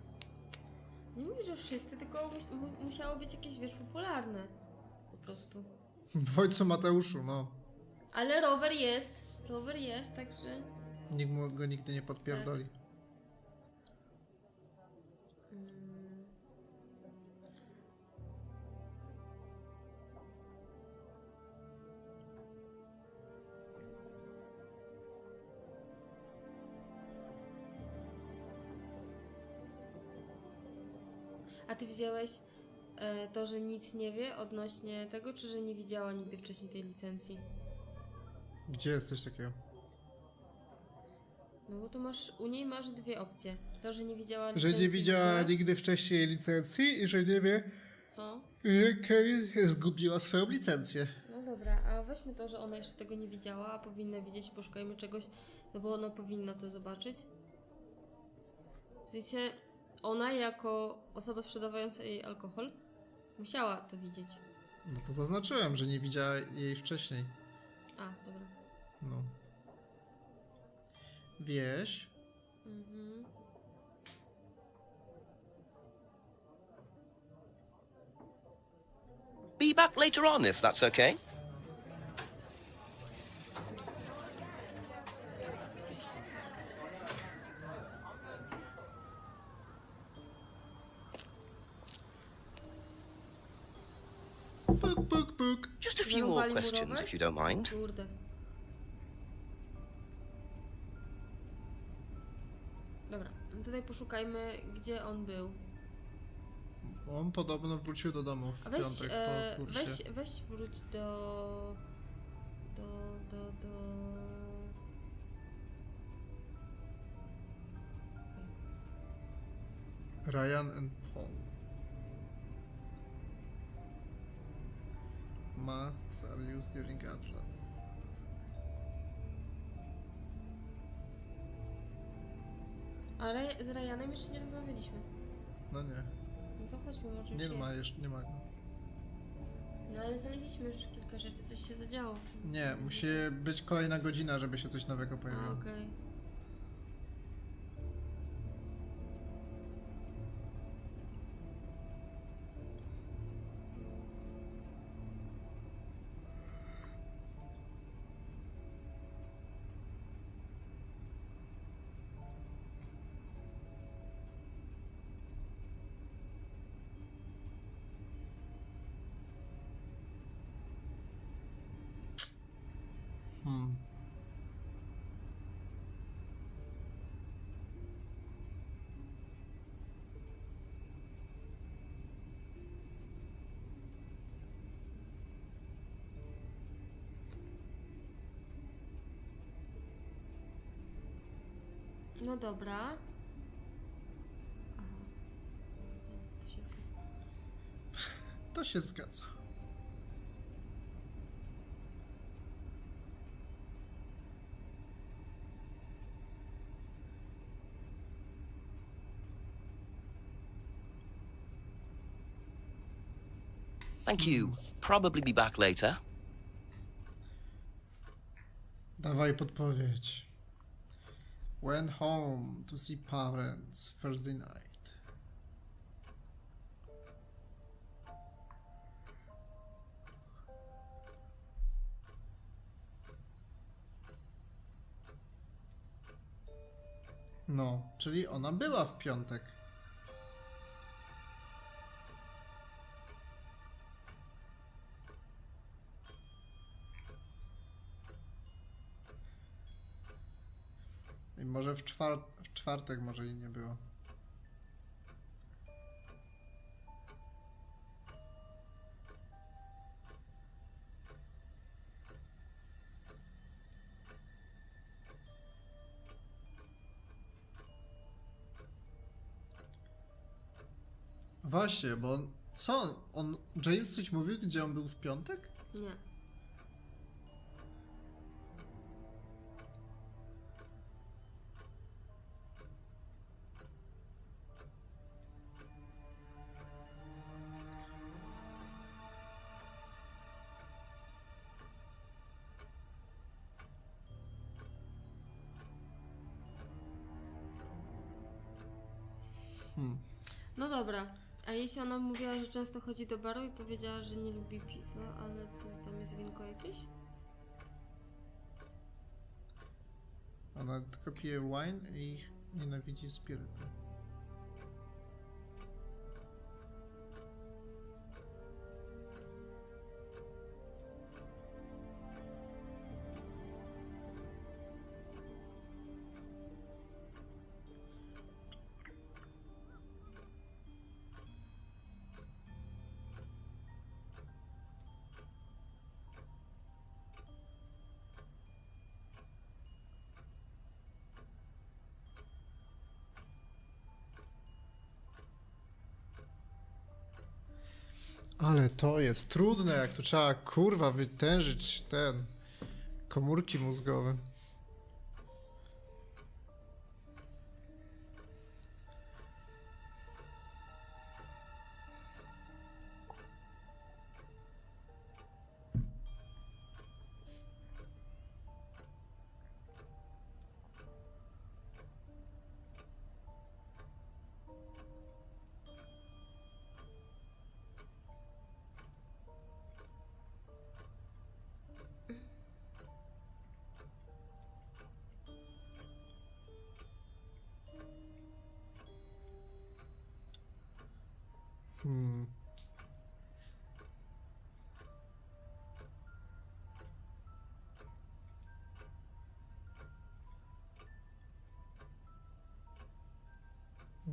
Nie mówię, że wszyscy, tylko musiało być jakieś, wiesz, popularne. Po prostu. W ojcu Mateuszu, no. Ale rower jest. Rower jest, także... Nikt mu go nigdy nie podpierdoli. A ty wziąłeś to, że nic nie wie odnośnie tego, czy że nie widziała nigdy wcześniej tej licencji? Gdzie jest coś takiego? No bo tu masz, u niej masz dwie opcje. To, że nie widziała Że licencji. nie widziała nigdy. nigdy wcześniej licencji i że nie wie, No. że Kay zgubiła swoją licencję. No dobra, a weźmy to, że ona jeszcze tego nie widziała, a powinna widzieć i poszukajmy czegoś, no bo ona powinna to zobaczyć. W sensie, ona jako osoba sprzedawająca jej alkohol musiała to widzieć. No to zaznaczyłem, że nie widziała jej wcześniej. A, dobra. No. Wieś. Mhm. Be back later on, if that's okay. Puk, puk, puk. Just a few more Zarąbali mu questions, rower? if you don't mind. Kurde. Dobra, no tutaj poszukajmy, gdzie on był. On podobno wrócił do domu w A weź, piątek po kursie. weź wróć do... Ryan and Paul. Masks are used during address. Ale z Ryanem jeszcze nie rozmawialiśmy. No nie. No to chodźmy, może Nie już ma jest. jeszcze, nie ma go. No ale znaleźliśmy już kilka rzeczy, coś się zadziało. Nie, musi być kolejna godzina, żeby się coś nowego A, pojawiło. okej. No dobra. Aha. To się zgadza. To się zgadza. Thank you. Probably be back later. Dawaj podpowiedź. Went home to see parents Thursday night. No, czyli ona była w piątek. I może w czwartek może jej nie było. Właśnie, bo co? James coś mówił, gdzie on był w piątek? Nie. No dobra. A jeśli ona mówiła, że często chodzi do baru i powiedziała, że nie lubi piwa, ale to tam jest winko jakieś? Ona tylko pije wine i nienawidzi spirytu. Ale to jest trudne, jak tu trzeba kurwa wytężyć komórki mózgowe.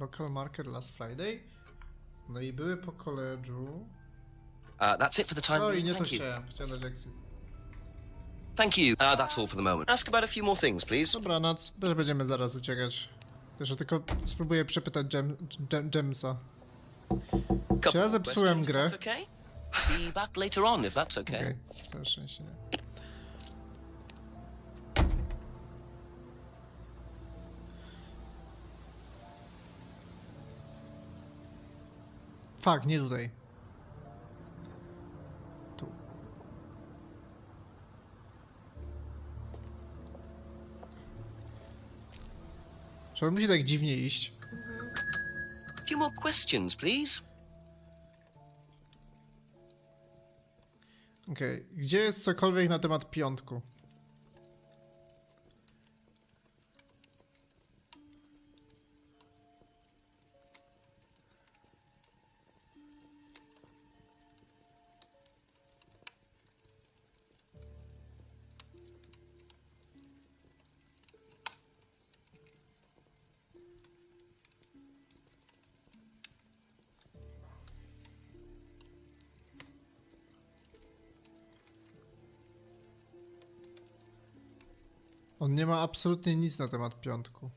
Local market last Friday. No i były po koledżu. That's it for the time No i being. nie to Thank you. chciałem dać exit. Thank you. That's all for the moment. Ask about a few more things, please. Dobranoc, też będziemy zaraz uciekać. Jeszcze tylko spróbuję przepytać Jamesa. Czy ja zepsułem grę? That's okay. Be back later on if that's okay. Okej, całe szczęście nie. Fuck, nie tutaj. Tu. Czy on musi tak dziwnie iść? A few more questions, please. Okej, gdzie jest cokolwiek na temat piątku? On nie ma absolutnie nic na temat piątku.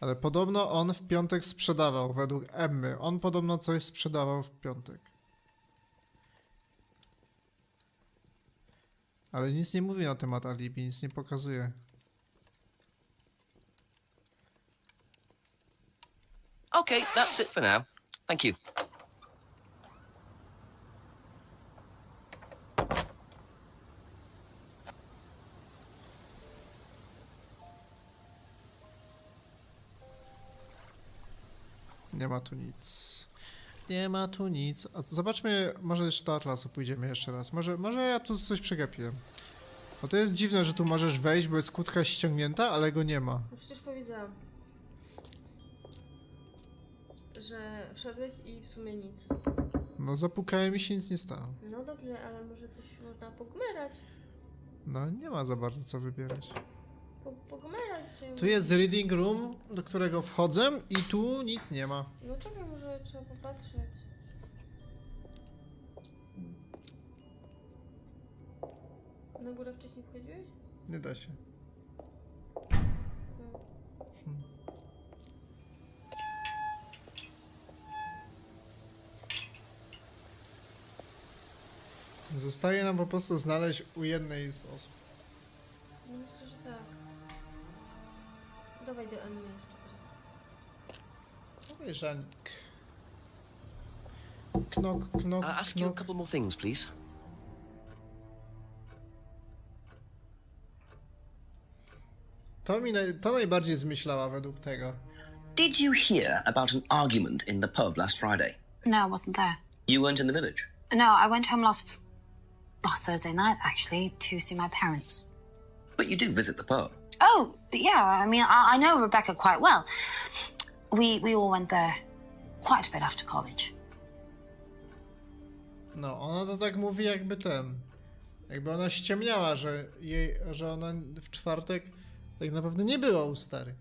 Ale podobno on w piątek sprzedawał, według Emmy. On podobno coś sprzedawał w piątek. Ale nic nie mówi na temat alibi, nic nie pokazuje. Okay, that's it for now. Thank you. Nie ma tu nic. Nie ma tu nic. A zobaczmy, może jeszcze do Atlasu pójdziemy jeszcze raz. Może ja tu coś przegapiłem. Bo to jest dziwne, że tu możesz wejść, bo jest kłódka ściągnięta, ale go nie ma. No przecież powiedziałam, że wszedłeś i w sumie nic. No zapukałem i się nic nie stało. No dobrze, ale może coś można pogmerać. No nie ma za bardzo co wybierać. Pogmerać się. Tu jest reading room, do którego wchodzę i tu nic nie ma. No czekaj, może trzeba popatrzeć. Na górę wcześniej wchodziłeś? Nie da się. No. Zostaje nam po prostu znaleźć u jednej z osób. No myślę, że tak. Dawaj do Emmy jeszcze teraz. Dawaj, Żanik. Knok, knok, Ask you a knok. couple more things, please. To najbardziej zmyślała według tego. Did you hear about an argument in the pub last Friday? No, I wasn't there. You weren't in the village? No, I went home last Thursday night, actually, to see my parents. But you do visit the pub. Oh, yeah, I mean, I know Rebecca quite well. We all went there quite a bit after college. No, ona to tak mówi jakby jakby ona ściemniała, że ona w czwartek tak naprawdę nie była u starych.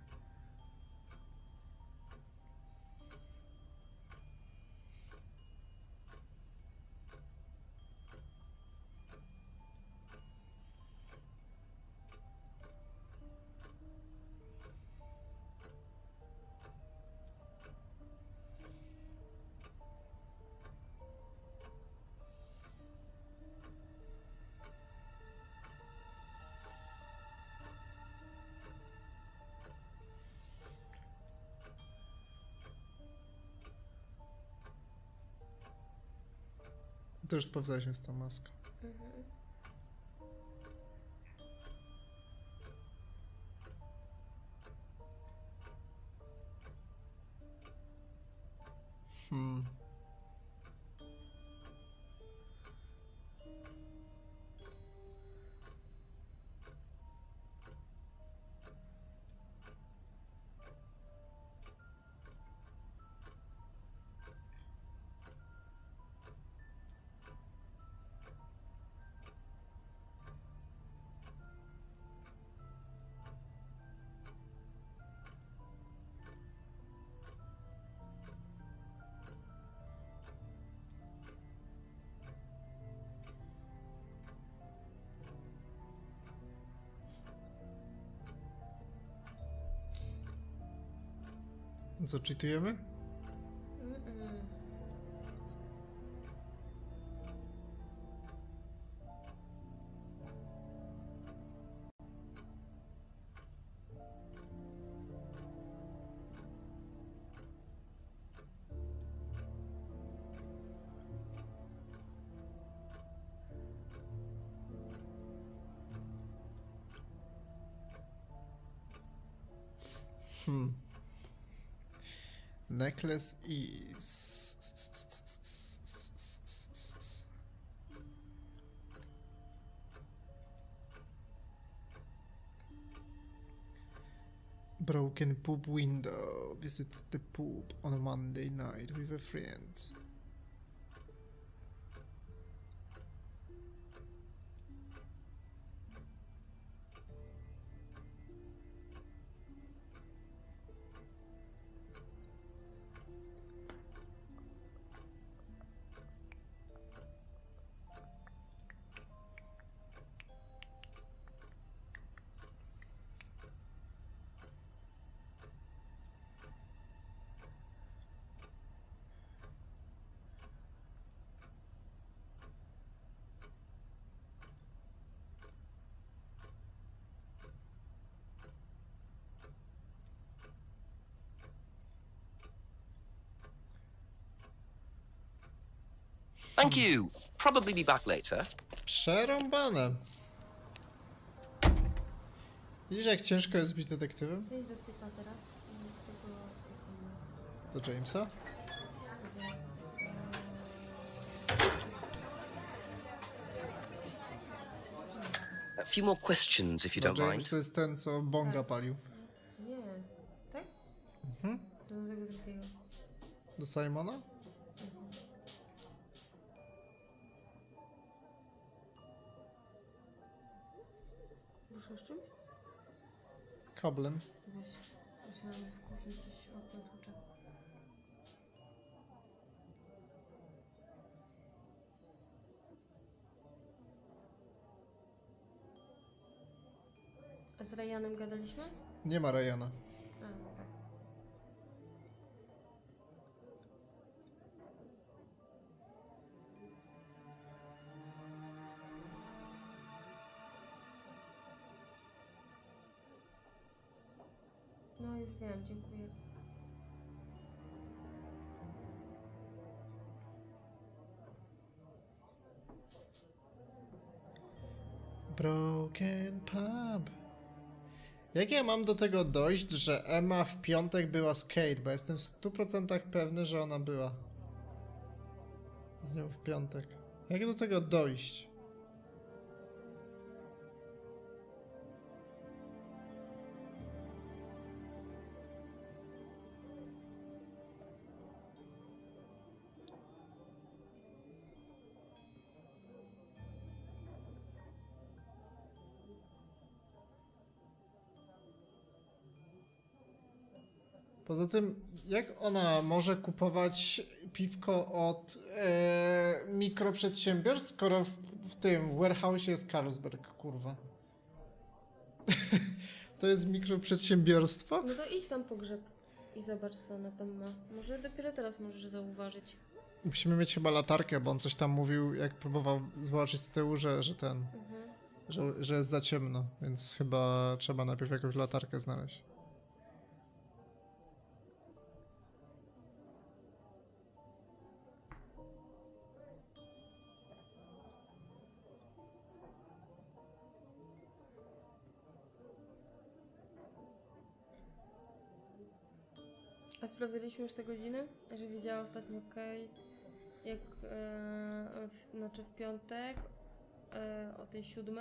To już sprawdzaliśmy z tą maską. Co, czytujemy? Necklace is broken pub window. Visit the pub on a Monday night with a friend. Thank you. Probably be back later. Przerąbane. Widzisz, jak ciężko jest być detektywem? To idź do typa teraz. Do Jamesa? A few more questions, if you Bo don't James mind. to jest ten, co bonga palił. Nie. Tak? Mhm. To do tego drugiego. Do Simona? Ruszasz czym? Kablem. Weź. Myślałam, że w kuchni coś oprócz. A z Ryanem gadaliśmy? Nie ma Ryana. A, no tak. No już wiem, dziękuję. Broken pub. Jak ja mam do tego dojść, że Emma w piątek była z Kate? Bo jestem w 100% pewny, że ona była z nią w piątek. Jak do tego dojść? Poza tym, jak ona może kupować piwko od mikroprzedsiębiorstw, skoro w tym w warehouse jest Carlsberg, kurwa. To jest mikroprzedsiębiorstwo? No to idź tam pogrzeb i zobacz, co ona tam ma. Może dopiero teraz możesz zauważyć. Musimy mieć chyba latarkę, bo on coś tam mówił, jak próbował zobaczyć z tyłu, że ten, że jest za ciemno, więc chyba trzeba najpierw jakąś latarkę znaleźć. A sprawdzaliśmy już te godziny? Że widziała ostatnio Kate, jak znaczy w piątek o tej 7.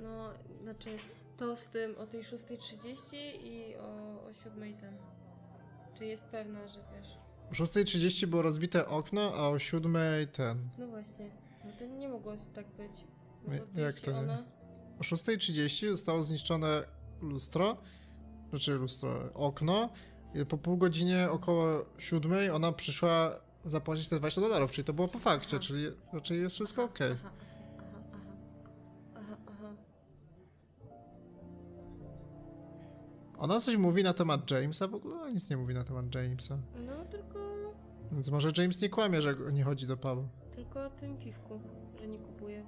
No, znaczy to z tym o tej 6:30 i o 7 ten. Czy jest pewna, że wiesz? O 6:30 było rozbite okno, a o 7:00 ten. No właśnie, no to nie mogło tak być. Jak to nie? O 6:30 zostało zniszczone lustro, okno. I po pół godzinie, około 7:00 ona przyszła zapłacić te $20, czyli to było po fakcie, czyli raczej jest wszystko okej. Aha. Ona coś mówi na temat Jamesa w ogóle? Ona nic nie mówi na temat Jamesa. No tylko Więc może James nie kłamie, że nie chodzi do pubu. tylko o tym piwku, że nie kupuje.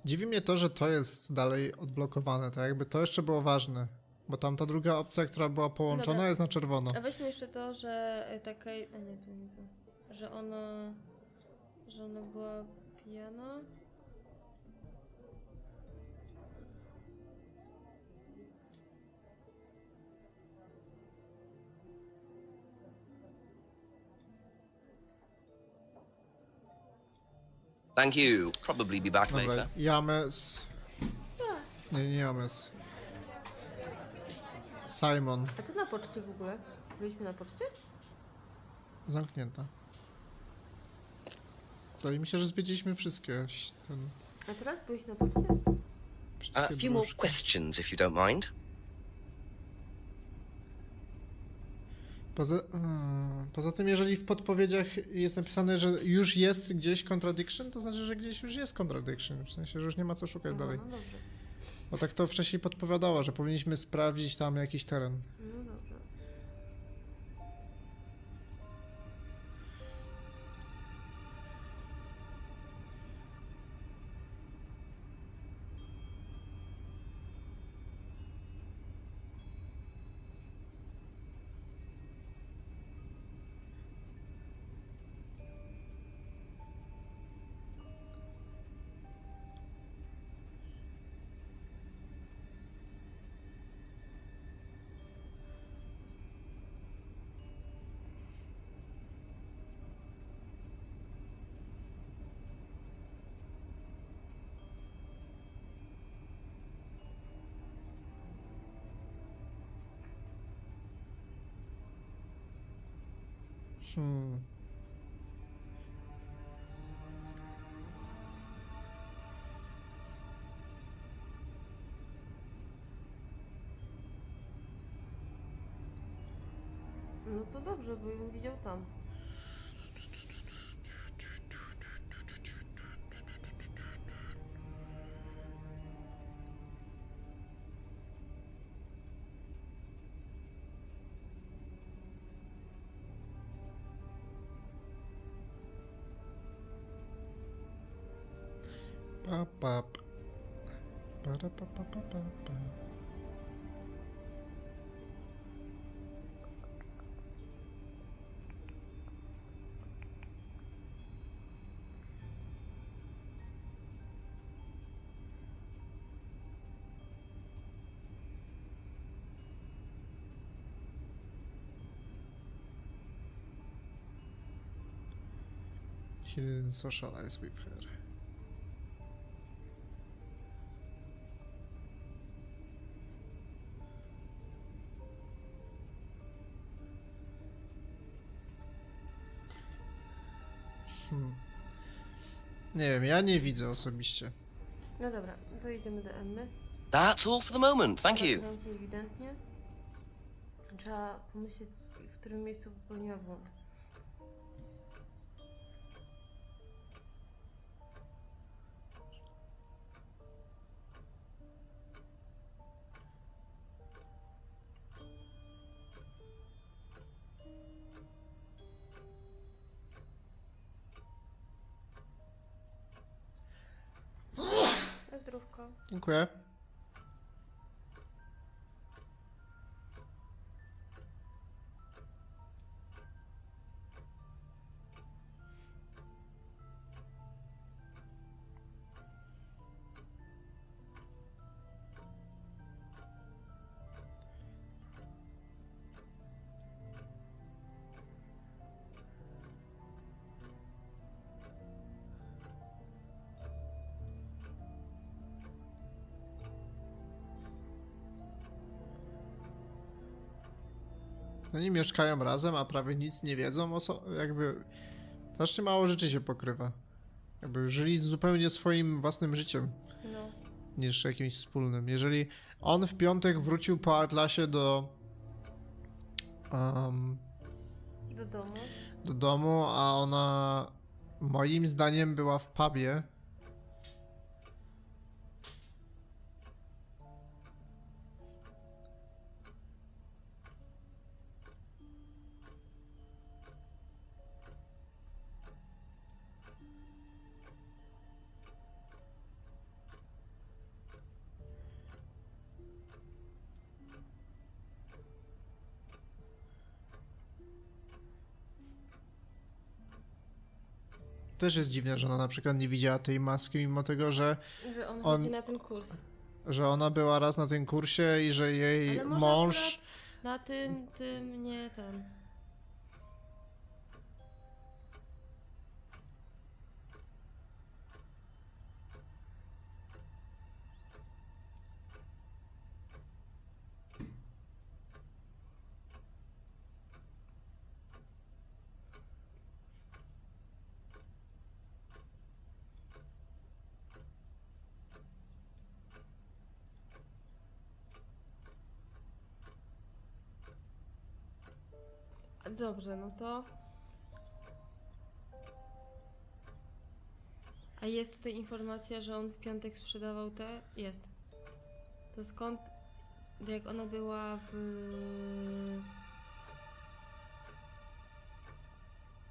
Dziwi mnie to, że to jest dalej odblokowane, tak jakby to jeszcze było ważne. Bo tam ta druga opcja, która była połączona, Dobra. jest na czerwono. A weźmy jeszcze to, że taka... A nie, to nie to. Że ona była pijana. Thank you. Probably be back Dobra, later. James. Nie James. Simon. A to na poczcie w ogóle? Byliśmy na poczcie? Zamknięta. Wydaje mi się, że zwiedziliśmy wszystkie. A teraz byłeś na poczcie? A few more questions, if you don't mind. Poza tym, jeżeli w podpowiedziach jest napisane, że już jest gdzieś Contradiction, to znaczy, że gdzieś już jest Contradiction. W sensie, że już nie ma co szukać dalej. No dobrze. Bo tak to wcześniej podpowiadało, że powinniśmy sprawdzić tam jakiś teren. No dobrze. No to dobrze, bo bym widział tam. Pap. Para pa pa pa pa pa. He didn't socialize with her. Nie wiem, ja nie widzę osobiście. No dobra, to idziemy do Emmy. That's all for the moment, thank you. Zamknięcie ewidentnie. Trzeba pomyśleć, w którym miejscu popełniła błąd. Zdrówko. Dziękuję. Oni mieszkają razem, a prawie nic nie wiedzą jakby strasznie mało rzeczy się pokrywa. Jakby żyli zupełnie swoim własnym życiem No. niż jakimś wspólnym. Jeżeli on w piątek wrócił po Atlasie Do domu. do domu, a ona moim zdaniem była w pubie. Też jest dziwne, że ona na przykład nie widziała tej maski, mimo tego, że Że on chodzi na ten kurs. że ona była raz na tym kursie i że jej Ale może mąż... akurat na tym nie ten. Dobrze, no to... A jest tutaj informacja, że on w piątek sprzedawał te? Jest. To skąd... Jak ona była w...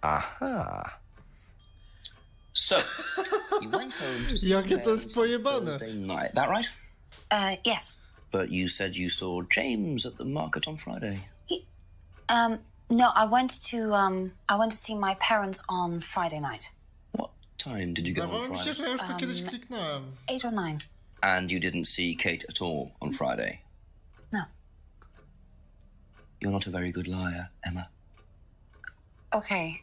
Aha. So, you went home to see Jakie your to jest parents on pojebane. Thursday night, that right? Yes. But you said you saw James at the market on Friday. No, I went to see my parents on Friday night. What time did you go Wydawało on mi się, Friday? że ja już to kiedyś kliknąłem. 8 or 9. And you didn't see Kate at all on Friday? No. You're not a very good liar, Emma. Okay.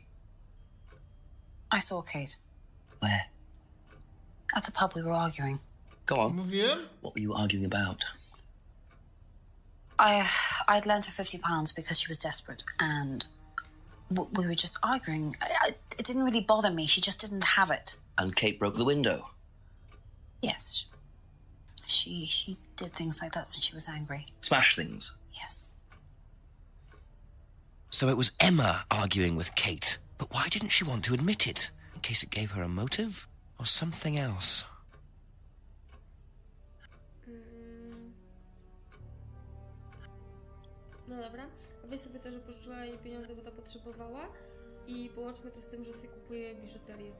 I saw Kate. Where? At the pub we were arguing. Go on. Mówiłem? What were you arguing about? I'd lent her £50 because she was desperate, and we were just arguing. It didn't really bother me. She just didn't have it. And Kate broke the window? Yes. She did things like that when she was angry. Smash things? Yes. So it was Emma arguing with Kate. But why didn't she want to admit it? In case it gave her a motive? Or something else? No dobra, a weź sobie to, że pożyczyła jej pieniądze, bo ta potrzebowała i połączmy to z tym, że sobie kupuje biżuterię.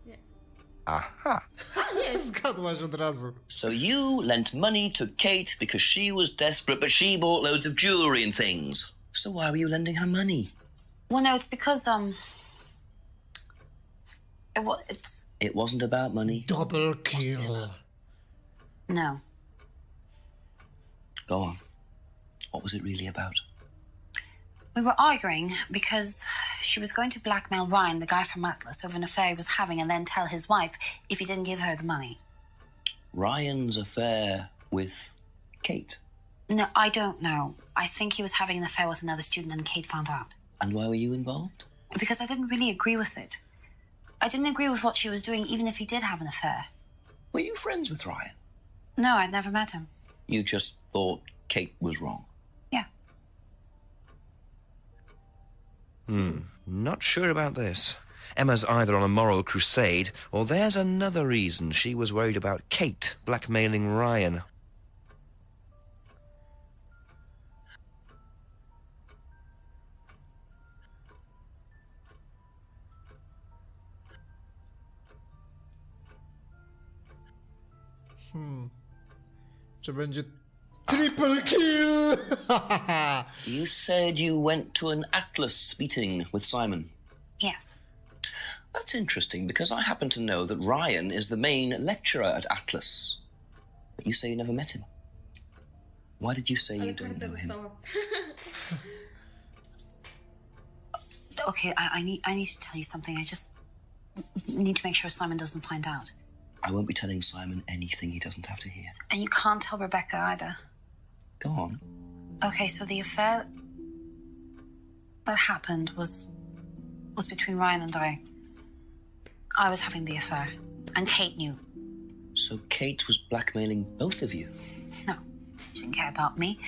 Nie. Aha. A, jest! Zgadłaś od razu. So you lent money to Kate because she was desperate, but she bought loads of jewellery and things. So why were you lending her money? Well, no, it's because It wasn't about money. Double kill. No. Go on. What was it really about? We were arguing because she was going to blackmail Ryan, the guy from Atlas, over an affair he was having, and then tell his wife if he didn't give her the money. Ryan's affair with Kate? No, I don't know. I think he was having an affair with another student and Kate found out. And why were you involved? Because I didn't really agree with it. I didn't agree with what she was doing, even if he did have an affair. Were you friends with Ryan? No, I'd never met him. You just thought Kate was wrong? Yeah. Not sure about this. Emma's either on a moral crusade, or there's another reason she was worried about Kate blackmailing Ryan. Czy będzie triple kill? You said you went to an Atlas meeting with Simon. Yes. That's interesting, because I happen to know that Ryan is the main lecturer at Atlas. But you say you never met him. Why did you say you don't know him? Okay, I need to tell you something. I just need to make sure Simon doesn't find out. I won't be telling Simon anything he doesn't have to hear. And you can't tell Rebecca either. Go on. Okay, so the affair that happened was between Ryan and I. I was having the affair, and Kate knew. So Kate was blackmailing both of you? No, she didn't care about me.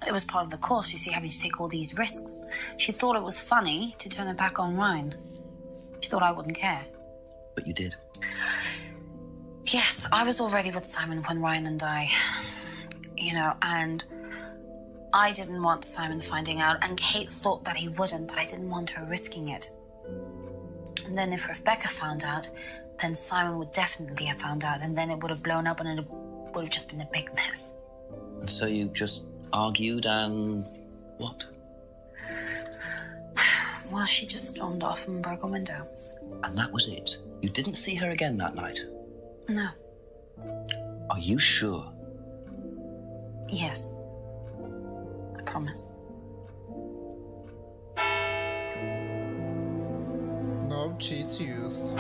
It was part of the course, you see, having to take all these risks. She thought it was funny to turn her back on Ryan. She thought I wouldn't care. But you did. Yes, I was already with Simon when Ryan and I, and I didn't want Simon finding out, and Kate thought that he wouldn't, but I didn't want her risking it. And then if Rebecca found out, then Simon would definitely have found out, and then it would have blown up and it would have just been a big mess. And so you just argued and what? Well, she just stormed off and broke a window. And that was it? You didn't see her again that night? No. Are you sure? Yes. I promise. No cheats used.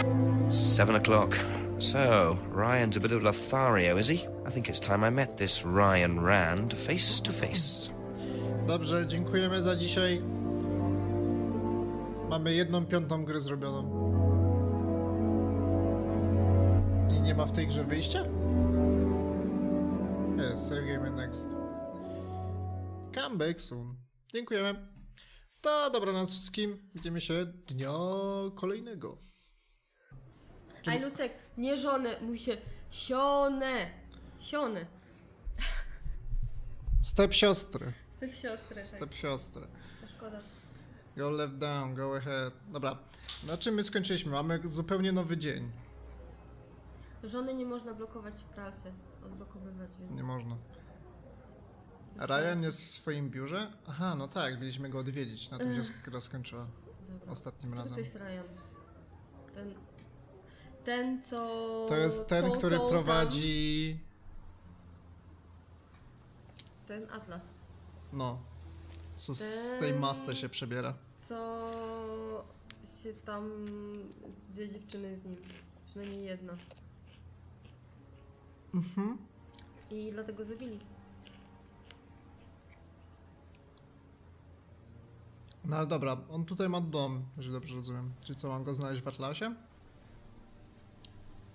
7 o'clock. So, Ryan's a bit of Lothario, is he? I think it's time I met this Ryan Rand face to face. Dobrze, dziękujemy za dzisiaj. Mamy 1/5 gry zrobioną. I nie ma w tej grze wyjścia? Okej, save game and next. Come back soon. Dziękujemy. To dobranoc wszystkim. Widzimy się dnia kolejnego. Aj, Lucek, nie żonę, mówi się sionę. Sionę. Step siostry. Step siostrę, tak. Step siostry. To szkoda. Go left down, go ahead. Dobra, na czym my skończyliśmy? Mamy zupełnie nowy dzień. Żony nie można blokować w pralce. Odblokowywać, więc... Nie można. A Ryan jest w swoim biurze? Aha, no tak, mieliśmy go odwiedzić. Na tym się gra skończyła. Dobra. Ostatnim Kto razem. to jest Ryan? Ten co... To jest ten, który prowadzi... Ten Atlas. No. Co z tej masce się przebiera. Co się tam... Gdzie dziewczyny z nim. Przynajmniej jedna. Mhm. I dlatego zabili. No ale dobra, on tutaj ma dom, jeżeli dobrze rozumiem. Czyli co, mam go znaleźć w Atlasie?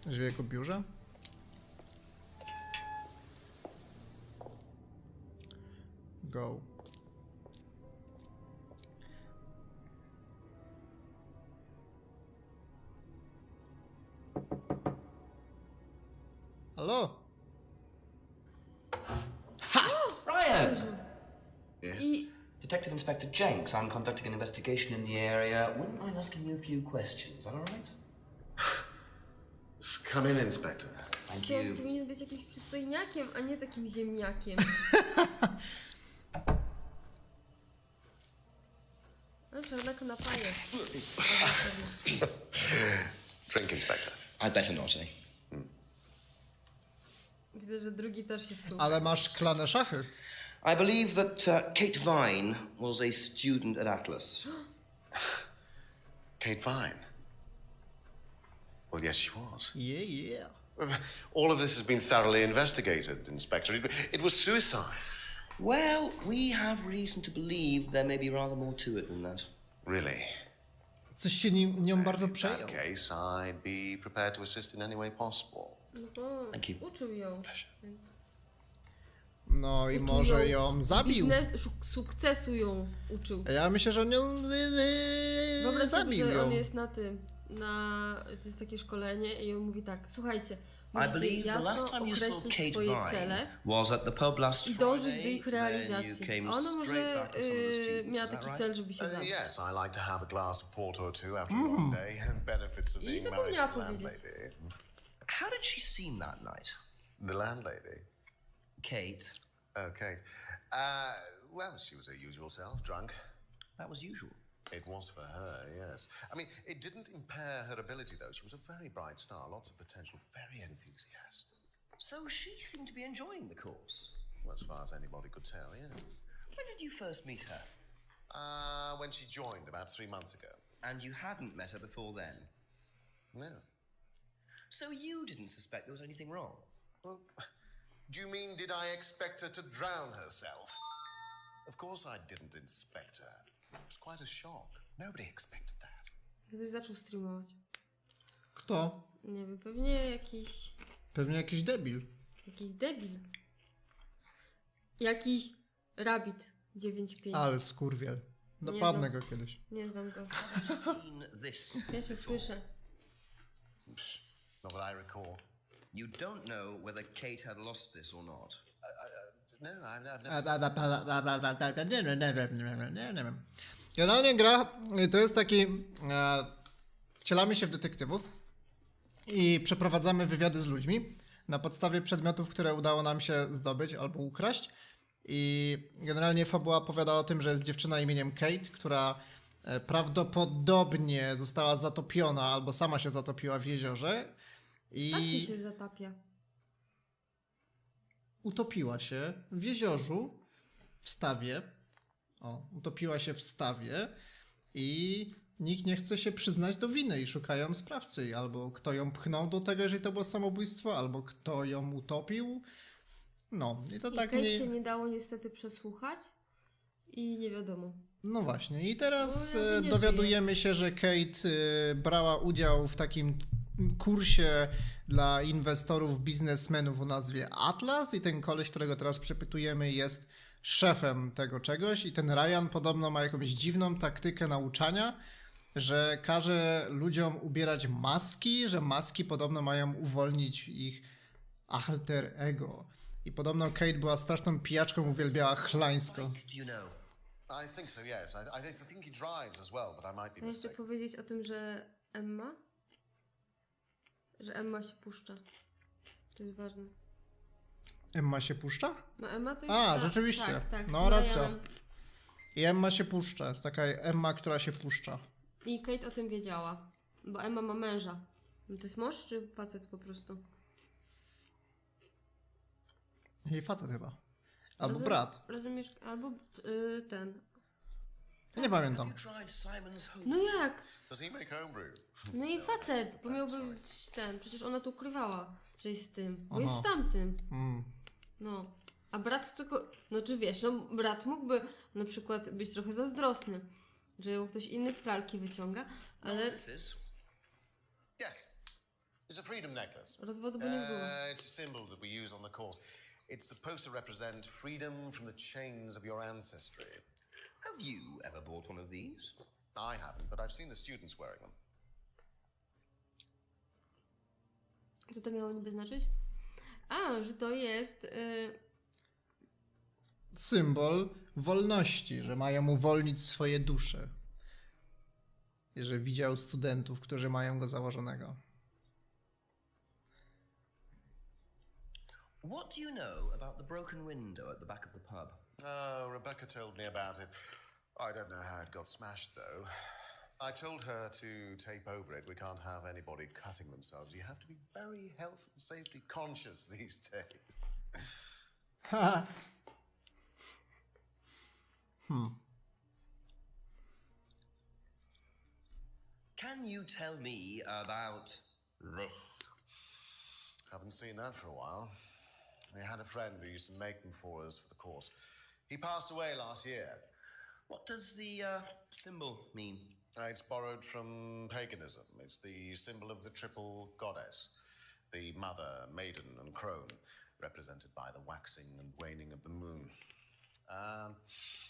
W jego biurze? Go. Halo? Ryan! Yes? I... Detective Inspector Jenks, I'm conducting an investigation in the area. Wouldn't mind asking you a few questions, is that alright? Come in, Inspector. Thank To you. powinien być jakimś przystojniakiem, a nie takim ziemniakiem. No, prawda, kanapa jest. Drink, Inspector. I'd better not, eh? Widzę, że drugi też się wczuł. Ale masz szklane szachy. I believe that Kate Vine was a student at Atlas. Kate Vine. Well, yes, she was. Yeah. All of this has been thoroughly investigated, Inspector. It was suicide. Well, we have reason to believe there may be rather more to it than that. Really? Coś się nią bardzo In przejął. that case, I'd be prepared to assist in any way possible. No to Thank you. uczył ją, więc... No i Uczył może ją zabił. Sukcesu ją uczył. Ja myślę, że on ją Wyobraź sobie, zabił że ją. on jest na tym, to jest takie szkolenie i on mówi tak, słuchajcie, I musicie believe the last jasno time you saw określić Kate swoje Vine cele was at the pub last i Friday. dążyć do ich Then you realizacji. came A ona straight może back to some of the students, miała is that taki right? cel, żeby się zabić. Yes, I like to have a glass of port or two after a long day. Benefits of I being married zapomniała to the powiedzieć. landlady. How did she seem that night? The landlady? Kate. Oh, Kate. Well, she was her usual self, drunk. That was usual. It was for her, yes. I mean, it didn't impair her ability, though. She was a very bright star, lots of potential, very enthusiastic. So she seemed to be enjoying the course. Well, as far as anybody could tell, yeah. When did you first meet her? When she joined about 3 months ago. And you hadn't met her before then? No. So you didn't suspect there was anything wrong? Well, do you mean did I expect her to drown herself? Of course I didn't inspect her. It was quite a shock. Nobody expected that. Ktoś zaczął streamować. Kto? Nie wiem, pewnie jakiś... Pewnie jakiś debil. Jakiś debil. Jakiś Rabbit 9.5. Ale skurwiel. Dopadnę go kiedyś. Nie znam go. Seen this? Pierwszy słyszę. Not that I recall. You don't know whether Kate had lost this or not. No, I've Nie never... wiem. Generalnie gra to jest taki... wcielamy się w detektywów i przeprowadzamy wywiady z ludźmi na podstawie przedmiotów, które udało nam się zdobyć albo ukraść. I generalnie fabuła opowiada o tym, że jest dziewczyna imieniem Kate, która prawdopodobnie została zatopiona albo sama się zatopiła w jeziorze. Statki się zatapia. Utopiła się w jeziorzu, w stawie. Utopiła się w stawie i nikt nie chce się przyznać do winy i szukają sprawcy. Albo kto ją pchnął do tego, jeżeli to było samobójstwo, albo kto ją utopił. No, i to I tak Kate się nie dało niestety przesłuchać i nie wiadomo. No właśnie, i teraz No, jakby nie dowiadujemy się, że Kate brała udział w takim kursie dla inwestorów, biznesmenów o nazwie Atlas i ten koleś, którego teraz przepytujemy, jest szefem tego czegoś i ten Ryan podobno ma jakąś dziwną taktykę nauczania, że każe ludziom ubierać maski, że maski podobno mają uwolnić ich alter ego. I podobno Kate była straszną pijaczką, uwielbiała chlańsko. Do you know? I think so, yes. I think he drives as well, but I might be Chcę jeszcze mistaken. powiedzieć o tym, że Emma się puszcza. To jest ważne. Emma się puszcza? No Emma to jest rzeczywiście. Tak, No racja. I Emma się puszcza. Jest taka Emma, która się puszcza. I Kate o tym wiedziała, bo Emma ma męża. No to jest mąż czy facet po prostu? Jej facet chyba. Albo brat. Rozumiesz? Albo ten. Ja nie pamiętam. No jak? Does he make homebrew? No i facet, bo miałby być ten. Przecież ona tu ukrywała, że jest z tym. Bo Aha. jest z tamtym. Mm. No. A brat tylko. No czy wiesz, no brat mógłby na przykład być trochę zazdrosny, że ją ktoś inny z pralki wyciąga, ale. Yes. It's a freedom necklace. Rozwodu by nie było. It's a symbol that we use on the course. It's supposed to represent freedom from the chains of your ancestry. Have you ever bought one of these? I haven't, but I've seen the students wearing them. Co to miało niby znaczyć? A, że to jest. Symbol wolności, że mają uwolnić swoje dusze. I że widział studentów, którzy mają go założonego. What do you know about the broken window at the back of the pub? Oh, Rebecca told me about it. I don't know how it got smashed, though. I told her to tape over it. We can't have anybody cutting themselves. You have to be very health and safety conscious these days. Can you tell me about this? Haven't seen that for a while. We had a friend who used to make them for us for the course. He passed away last year. What does the symbol mean? It's borrowed from paganism. It's the symbol of the triple goddess, the mother, maiden, and crone, represented by the waxing and waning of the moon.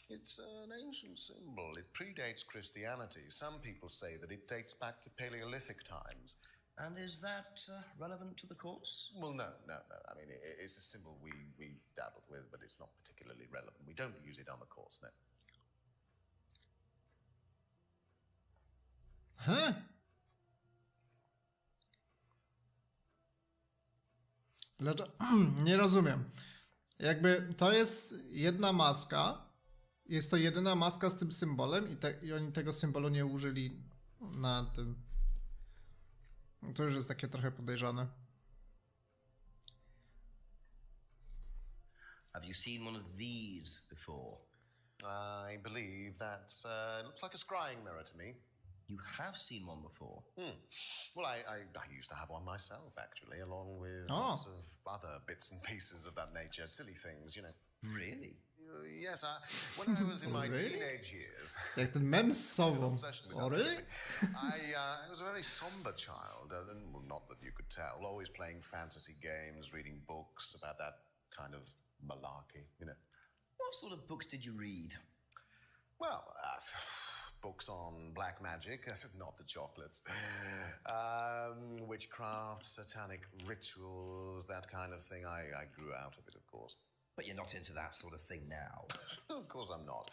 It's an ancient symbol. It predates Christianity. Some people say that it dates back to Paleolithic times. And is that relevant to the course? Well, no. I mean, it's a symbol we dabbled with, but it's not particularly relevant. We don't use it on the course, no. Dlaczego? Nie rozumiem. Jakby to jest jedna maska. Jest to jedyna maska z tym symbolem i oni tego symbolu nie użyli na tym. To już jest takie trochę podejrzane. Have you seen one of these before? I believe that looks like a scrying mirror to me. You have seen one before? Well, I used to have one myself, actually, along with lots of other bits and pieces of that nature, silly things, you know. Really? Yes, when I was in my teenage years... Jak ten mem z sową. Oh, really? I was a very somber child, and well, not that you could tell, always playing fantasy games, reading books about that kind of malarkey, you know. What sort of books did you read? Well, books on black magic, not the chocolates. Witchcraft, satanic rituals, that kind of thing. I grew out of it, of course. But you're not into that sort of thing now. Of course I'm not.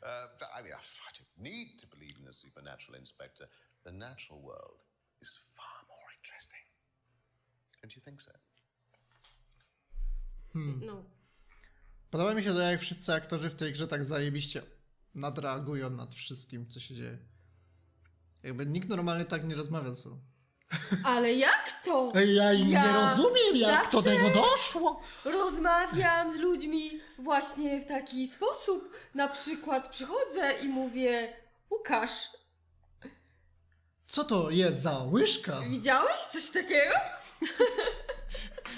I mean, I don't need to believe in the supernatural, Inspector. The natural world is far more interesting. Don't you think so? No. Podoba mi się to, jak wszyscy aktorzy w tej grze tak zajebiście nadreagują nad wszystkim, co się dzieje. Jakby nikt normalnie tak nie rozmawia ze sobą. Ale jak to? Ja nie rozumiem, jak do tego doszło. Rozmawiam z ludźmi właśnie w taki sposób. Na przykład przychodzę i mówię: Łukasz, Co to jest za łyżka? widziałeś coś takiego?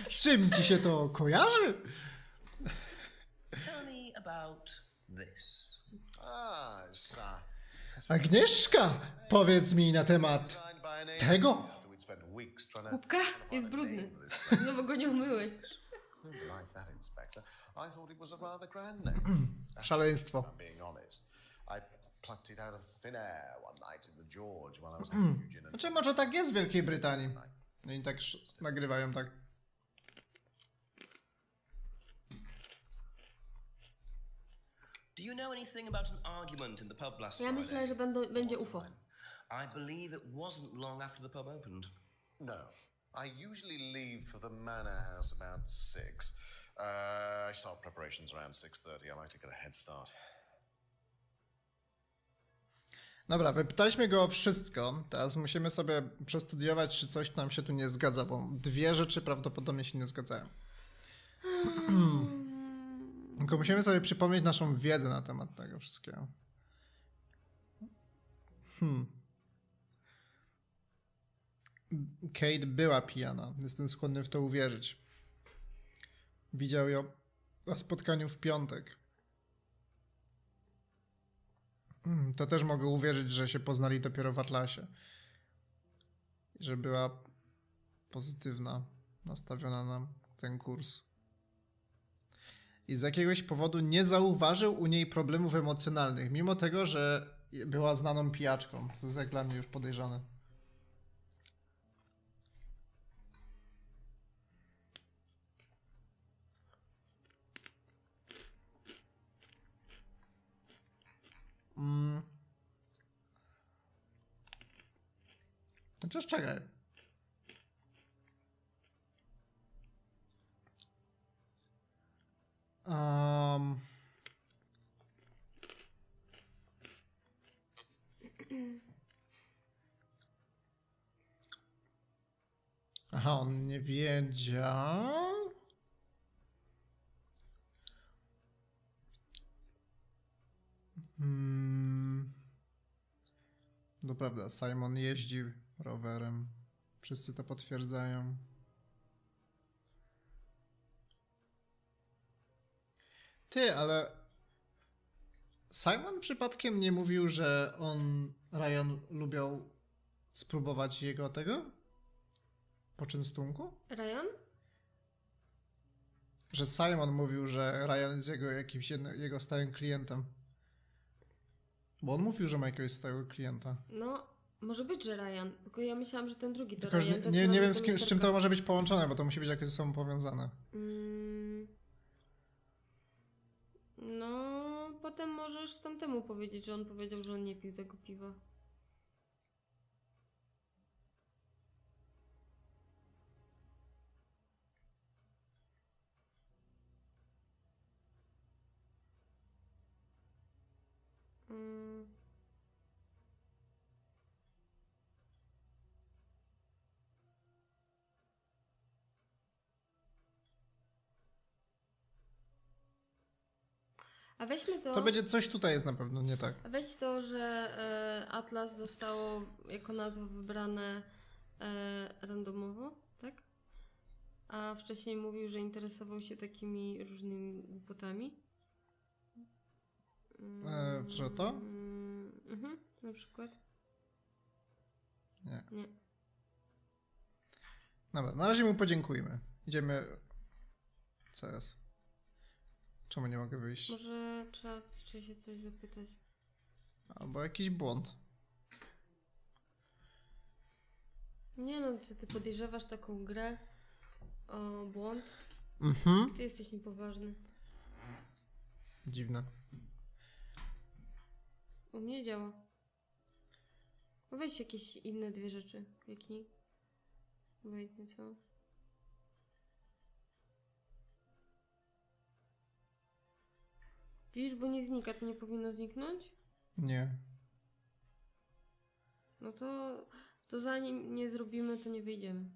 Z czym ci się to kojarzy? Tell me about this. Agnieszka, powiedz mi na temat tego. weeks trying to Kubka find jest a brudny. name for this place. No bo go nie umyłeś. Who would like that, Inspector? I thought it was a rather grand name. Szaleństwo. I'm being honest. I plucked it out of thin air one night in the George while I was having Eugene and... Znaczy, może tak jest w Wielkiej Brytanii. No i tak nagrywają tak. Do you know anything about an argument in the pub last Ja Friday? myślę, że będzie UFO. I believe it wasn't long after the pub opened. No. I usually leave for the manor house about 6. I start preparations around 6:30. I like to get a head start. Dobra, wypytaliśmy go o wszystko. Teraz musimy sobie przestudiować, czy coś nam się tu nie zgadza, bo dwie rzeczy prawdopodobnie się nie zgadzają. Tylko musimy sobie przypomnieć naszą wiedzę na temat tego wszystkiego. Kate była pijana. Jestem skłonny w to uwierzyć. Widział ją na spotkaniu w piątek. To też mogę uwierzyć, że się poznali dopiero w Atlasie. I że była pozytywna, nastawiona na ten kurs. I z jakiegoś powodu nie zauważył u niej problemów emocjonalnych, mimo tego, że była znaną pijaczką, co jest jak dla mnie już podejrzane. Chociaż czekaj. Aha, on nie wiedział. To prawda, Simon jeździł rowerem. Wszyscy to potwierdzają. Ty, ale Simon przypadkiem nie mówił, że Ryan lubiał spróbować jego tego poczęstunku? Ryan? Że Simon mówił, że Ryan jest jego stałym klientem. Bo on mówił, że ma jakiegoś stałego klienta. No, może być, że Ryan. Tylko ja myślałam, że ten drugi to Tylko Ryan. nie wiem z czym to może być połączone, bo to musi być jakoś ze sobą powiązane. No, potem możesz tamtemu powiedzieć, że on powiedział, że on nie pił tego piwa. A weźmy to... To będzie coś tutaj jest na pewno nie tak. A weź to, że Atlas zostało jako nazwa wybrane randomowo, tak? A wcześniej mówił, że interesował się takimi różnymi głupotami. Że to? Na przykład. Nie. Nie. Dobra, na razie mu podziękujmy. Idziemy... Co jest? Czemu nie mogę wyjść? Może trzeba się coś zapytać. Albo jakiś błąd. Nie no, czy ty podejrzewasz taką grę o błąd? Ty jesteś niepoważny. Dziwne. U mnie działa. No weź jakieś inne dwie rzeczy. Kliknij. Obojętnie co. Widzisz, bo nie znika. To nie powinno zniknąć? Nie. No to zanim nie zrobimy, to nie wyjdziemy.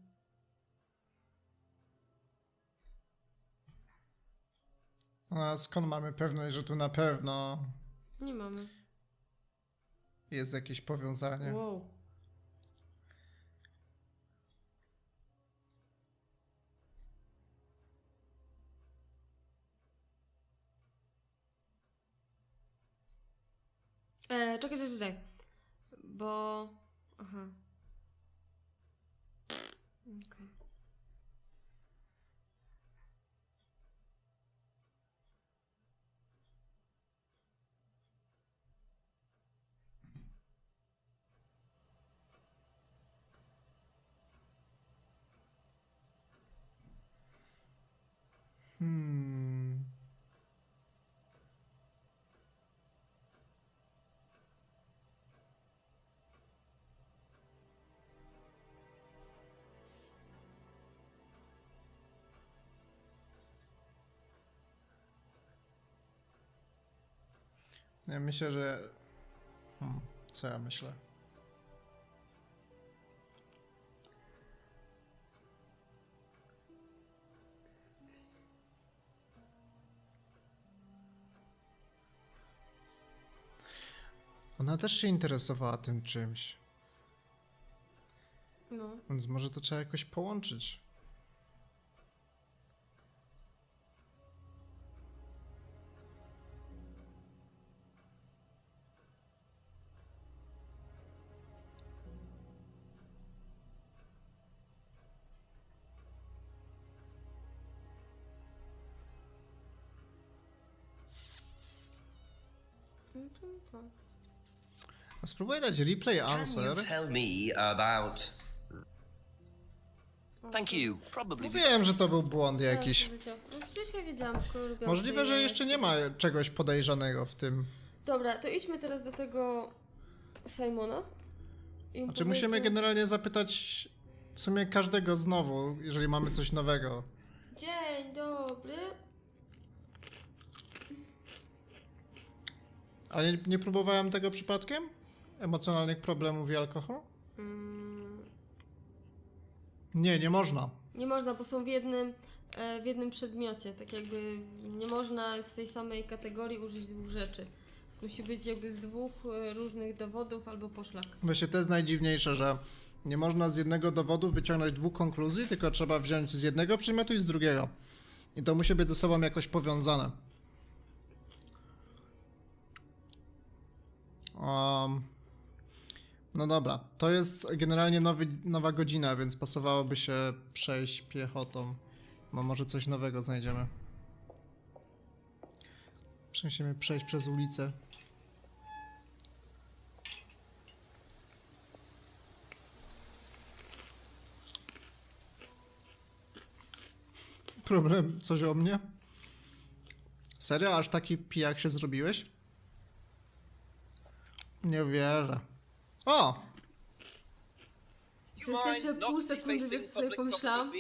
A skąd mamy pewność, że tu na pewno Nie mamy. jest jakieś powiązanie? Wow. Czekaj. Bo... Aha. Okay. Ja myślę, że... Co ja myślę? Ona też się interesowała tym czymś. No. Więc może to trzeba jakoś połączyć. No to co? A spróbuję dać replay Can you answer. tell me about... Thank you. Probably... Mówiłem, że to był błąd jakiś. No przecież ja wiedziałam, tylko Możliwe, że jeszcze nie ma czegoś podejrzanego w tym. Dobra, to idźmy teraz do tego Simona. I Znaczy musimy generalnie zapytać w sumie każdego znowu, jeżeli mamy coś nowego. Dzień dobry. A nie próbowałem tego przypadkiem? Emocjonalnych problemów i alkohol? Nie można. Nie można, bo są w jednym przedmiocie. Tak jakby nie można z tej samej kategorii użyć dwóch rzeczy. Musi być jakby z dwóch różnych dowodów albo poszlak. Właśnie to jest najdziwniejsze, że nie można z jednego dowodu wyciągnąć dwóch konkluzji, tylko trzeba wziąć z jednego przedmiotu i z drugiego. I to musi być ze sobą jakoś powiązane. No dobra, to jest generalnie nowa godzina, więc pasowałoby się przejść piechotą. Bo może coś nowego znajdziemy. Musimy przejść przez ulicę. Problem, coś o mnie? Serio? Aż taki pijak się zrobiłeś? Nie wierzę. O! Przez pierwsze pół sekundy, wiesz co sobie pomyślałam?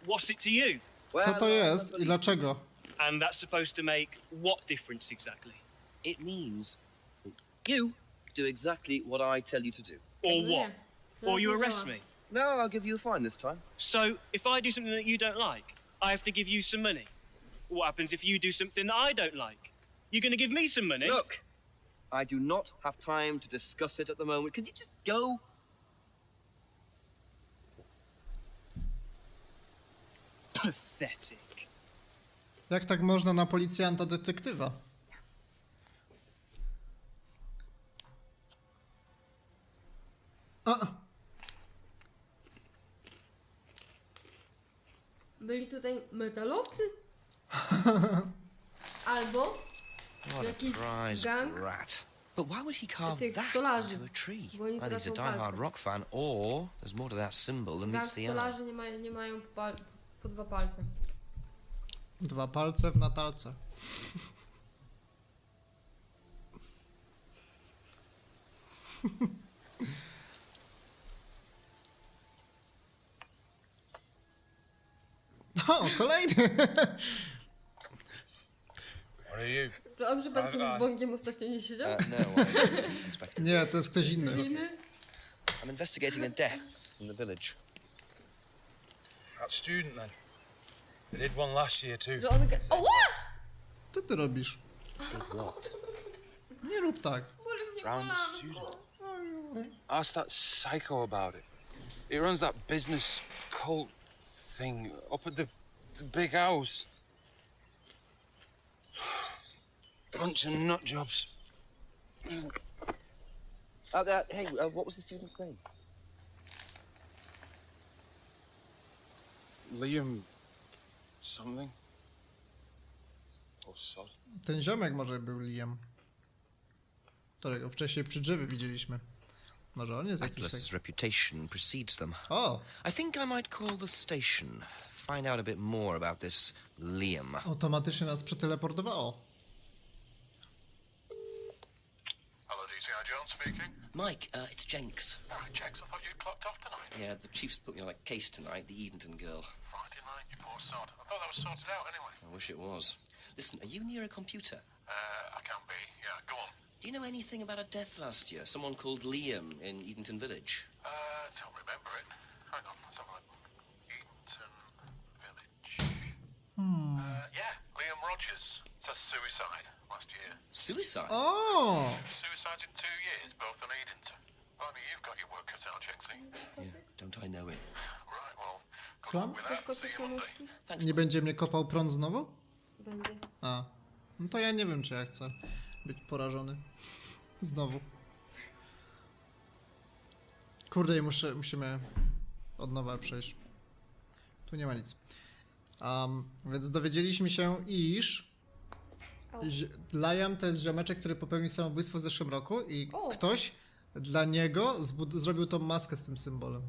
What's it to you? Co to jest i dlaczego? And that's supposed to make what difference exactly? It means you do exactly what I tell you to do. Or what? Or you arrest me? No, I'll give you a fine this time. So, if I do something that you don't like, I have to give you some money. What happens if you do something that I don't like? You're gonna give me some money? Look, I do not have time to discuss it at the moment. Could you just go? Pathetic. Jak tak można na policjanta detektywa? Byli tutaj metalowcy? Albo What jakiś a prize gang brat. But why would he carve tych that stolarzy. into a tree? Bo oni Either he's a tracą die-hard palce. rock fan, or there's more to that symbol than Gang meets the eye. stolarzy nie mają po dwa palce. Dwa palce w natalce. O, kolejny! What are you? To on przypadkiem z Bąkiem ostatnio nie siedział? No, I'm Inspector. Nie, to jest ktoś inny. I'm investigating a death in the village. That student then. They did one last year too. Że on... O, Co ty robisz? Nie rób tak. boli mnie Drowned the kolanko. student. Ask that psycho about it. He runs that business cult thing up at the big house. Bunch of nut jobs. Hey, what was the student's name? Liam something? Or so? Ten ziomek może był Liam, którego wcześniej przy drzewie widzieliśmy. Może on jest jakiś Atlas' taki... reputation precedes them. O! I think I might call the station. Find out a bit more about this Liam. Automatycznie nas przeteleportowało. Hello, DCI Jones speaking. Mike, it's Jenks. Oh, Jax, I thought you'd clocked off tonight. Yeah, the chief's put me on a case tonight, the Edenton girl. Friday night, you poor sod. I thought that was sorted out anyway. I wish it was. Listen, are you near a computer? I can be. Yeah, go on. Do you know anything about a death last year? Someone called Liam in Edenton Village? Don't remember it. Hang on, let's have a look. Edenton Village. Yeah, Liam Rogers. Says suicide last year. Suicide? O! Suicides in 2 years, both on Edenton. Blimey, you've got your work cut out, Jaxie. Yeah, don't I know it? Right, well, Słucham? Chcesz kociek na nóżki? Nie będzie mnie kopał prąd znowu? Będzie. A. No to ja nie wiem, czy ja chcę być porażony. Znowu. Kurde, i musimy od nowa przejść. Tu nie ma nic. Więc dowiedzieliśmy się, iż Liam to jest ziomeczek, który popełnił samobójstwo w zeszłym roku i ktoś dla niego zrobił tą maskę z tym symbolem.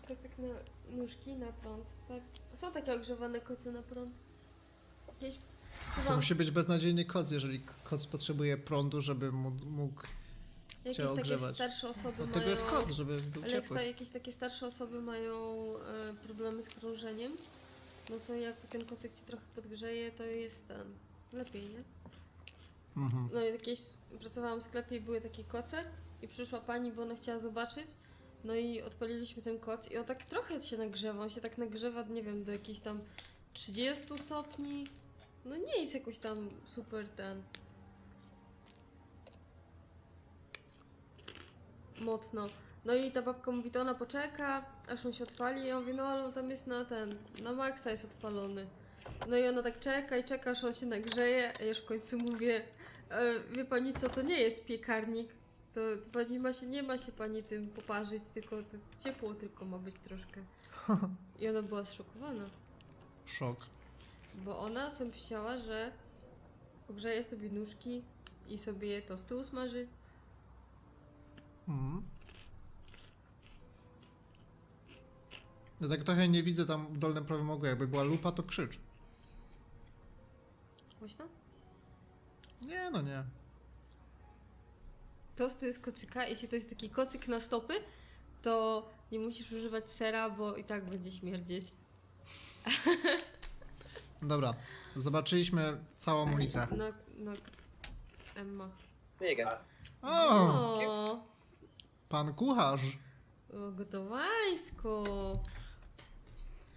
Kocyk na nóżki, na prąd, tak? Są takie ogrzewane koce na prąd. Gdzieś... To musi być beznadziejny koc, jeżeli koc potrzebuje prądu, żeby mógł cię Jakieś takie ogrzewać. starsze osoby Dlatego mają... jest koc, żeby był Ale jak ciepły. jakieś takie starsze osoby mają problemy z krążeniem, no to jak ten kocyk ci trochę podgrzeje, to jest ten... lepiej, nie? Mhm. No i jakieś... pracowałam w sklepie i były takie koce i przyszła pani, bo ona chciała zobaczyć. No i odpaliliśmy ten koc i on tak trochę się nagrzewa, on się tak nagrzewa, nie wiem, do jakichś tam 30 stopni. No nie jest jakoś tam super ten... mocno. No i ta babka mówi, to ona poczeka, aż on się odpali i ja mówię, no ale on tam jest na maksa jest odpalony. No i ona tak czeka i czeka, aż on się nagrzeje, a ja już w końcu mówię, wie pani co, to nie jest piekarnik, to pani nie ma się pani tym poparzyć, tylko to ciepło tylko ma być troszkę. I ona była zszokowana, Szok. bo ona sobie myślała, że ogrzeje sobie nóżki i sobie to z tyłu smaży. Ja tak trochę nie widzę tam w dolnym prawym rogu. Jakby była lupa, to krzycz. Głośno? Nie, no nie. Tosty z kocyka, jeśli to jest taki kocyk na stopy, to nie musisz używać sera, bo i tak będzie śmierdzieć. Dobra, zobaczyliśmy całą ulicę. No, Emma. Here you go. O! Pan kucharz. O gotowańsko.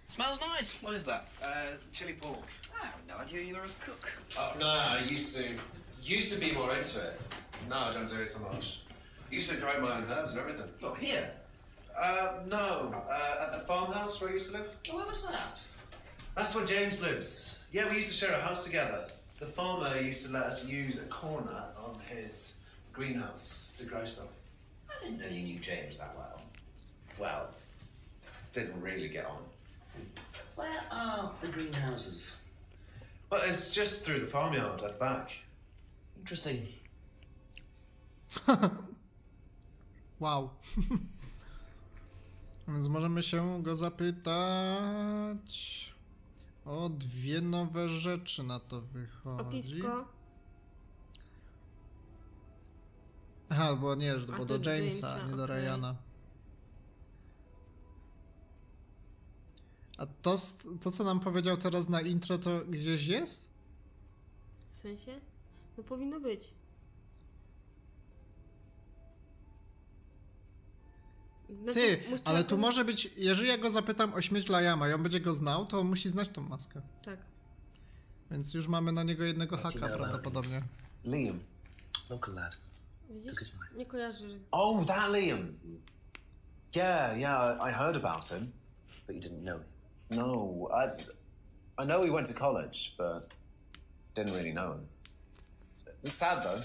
Smells nice. What is that? Chili pork. I had no idea you were a cook. Oh, no, I used to be more into it. No, I don't do it so much. Used to grow my own herbs and everything. Oh, here. No, at the farmhouse where I used to live. Oh, where was that? That's where James lives. Yeah, we used to share a house together. The farmer used to let us use a corner on his greenhouse to grow stuff. I didn't know you knew James that well. Well, didn't really get on. Where are the greenhouses? But it's just through the farmyard at the back. Interesting. Wow. Więc możemy się go zapytać o dwie nowe rzeczy na to O wychodzi. piwko. Aha, bo nie, bo to do do Jamesa, Jamesa, nie do okej. Ryana. A to, co nam powiedział teraz na intro, to gdzieś jest? W sensie? No powinno być. No Ty, to muszę- ale tu może być, jeżeli ja go zapytam o śmierć Liama i on będzie go znał, to on musi znać tą maskę. Tak. Więc już mamy na niego jednego What do you haka know about prawdopodobnie. Liam. Local lad. Widzisz? Nie kojarzę, że... Oh, that Liam. Yeah, I heard about him. But you didn't know him. No, I know he went to college, but didn't really know him. It's sad though.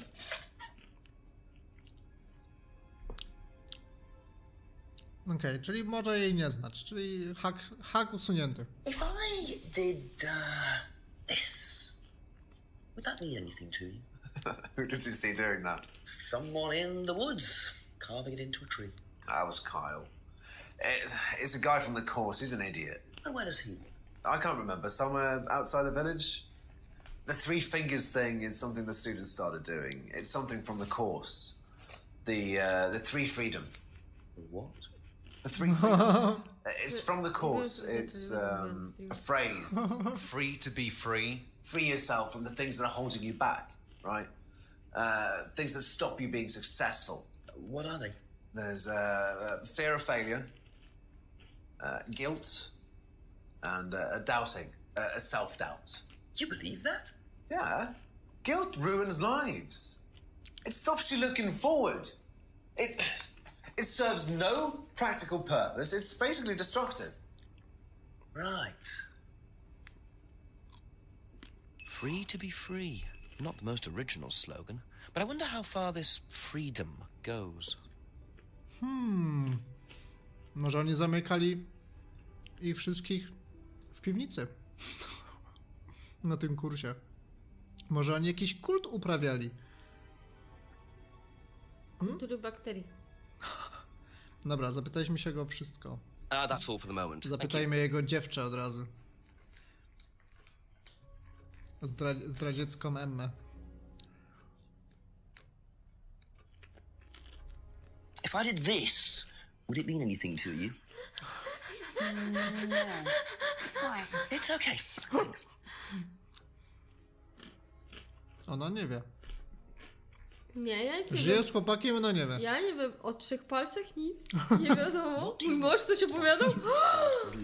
Okej, czyli może jej nie znać, czyli hak usunięty. If I did this, would that mean anything to you? Who did you see doing that? Someone in the woods carving it into a tree. That was Kyle. It's a guy from the course. He's an idiot. And where does he live? I can't remember. Somewhere outside the village? The three fingers thing is something the students started doing. It's something from the course. The three freedoms. What? The three freedoms. It's from the course. It's a phrase. Free to be free. Free yourself from the things that are holding you back, right? Things that stop you being successful. What are they? There's fear of failure, guilt, and doubting, self-doubt. You believe that? Yeah. Guilt ruins lives. It stops you looking forward. It serves no practical purpose. It's basically destructive. Right. Free to be free. Not the most original slogan, but I wonder how far this freedom goes. Może oni zamykali ich wszystkich w piwnicy na tym kursie. Może oni jakiś kult uprawiali. Kultury bakterii. Dobra, zapytaliśmy się go o wszystko. That's all for the moment. Zapytajmy jego dziewczę od razu. Zdradziecką Emmę. If I did this, would it mean anything to you? No. Why? It's okay. Thanks. Ona nie wie. Nie, ja nic nie Żyje wiem. z chłopakiem, ona nie wie. Ja nie wiem, o 3 palcach nic. Nie wiadomo. Mój mąż coś opowiadał?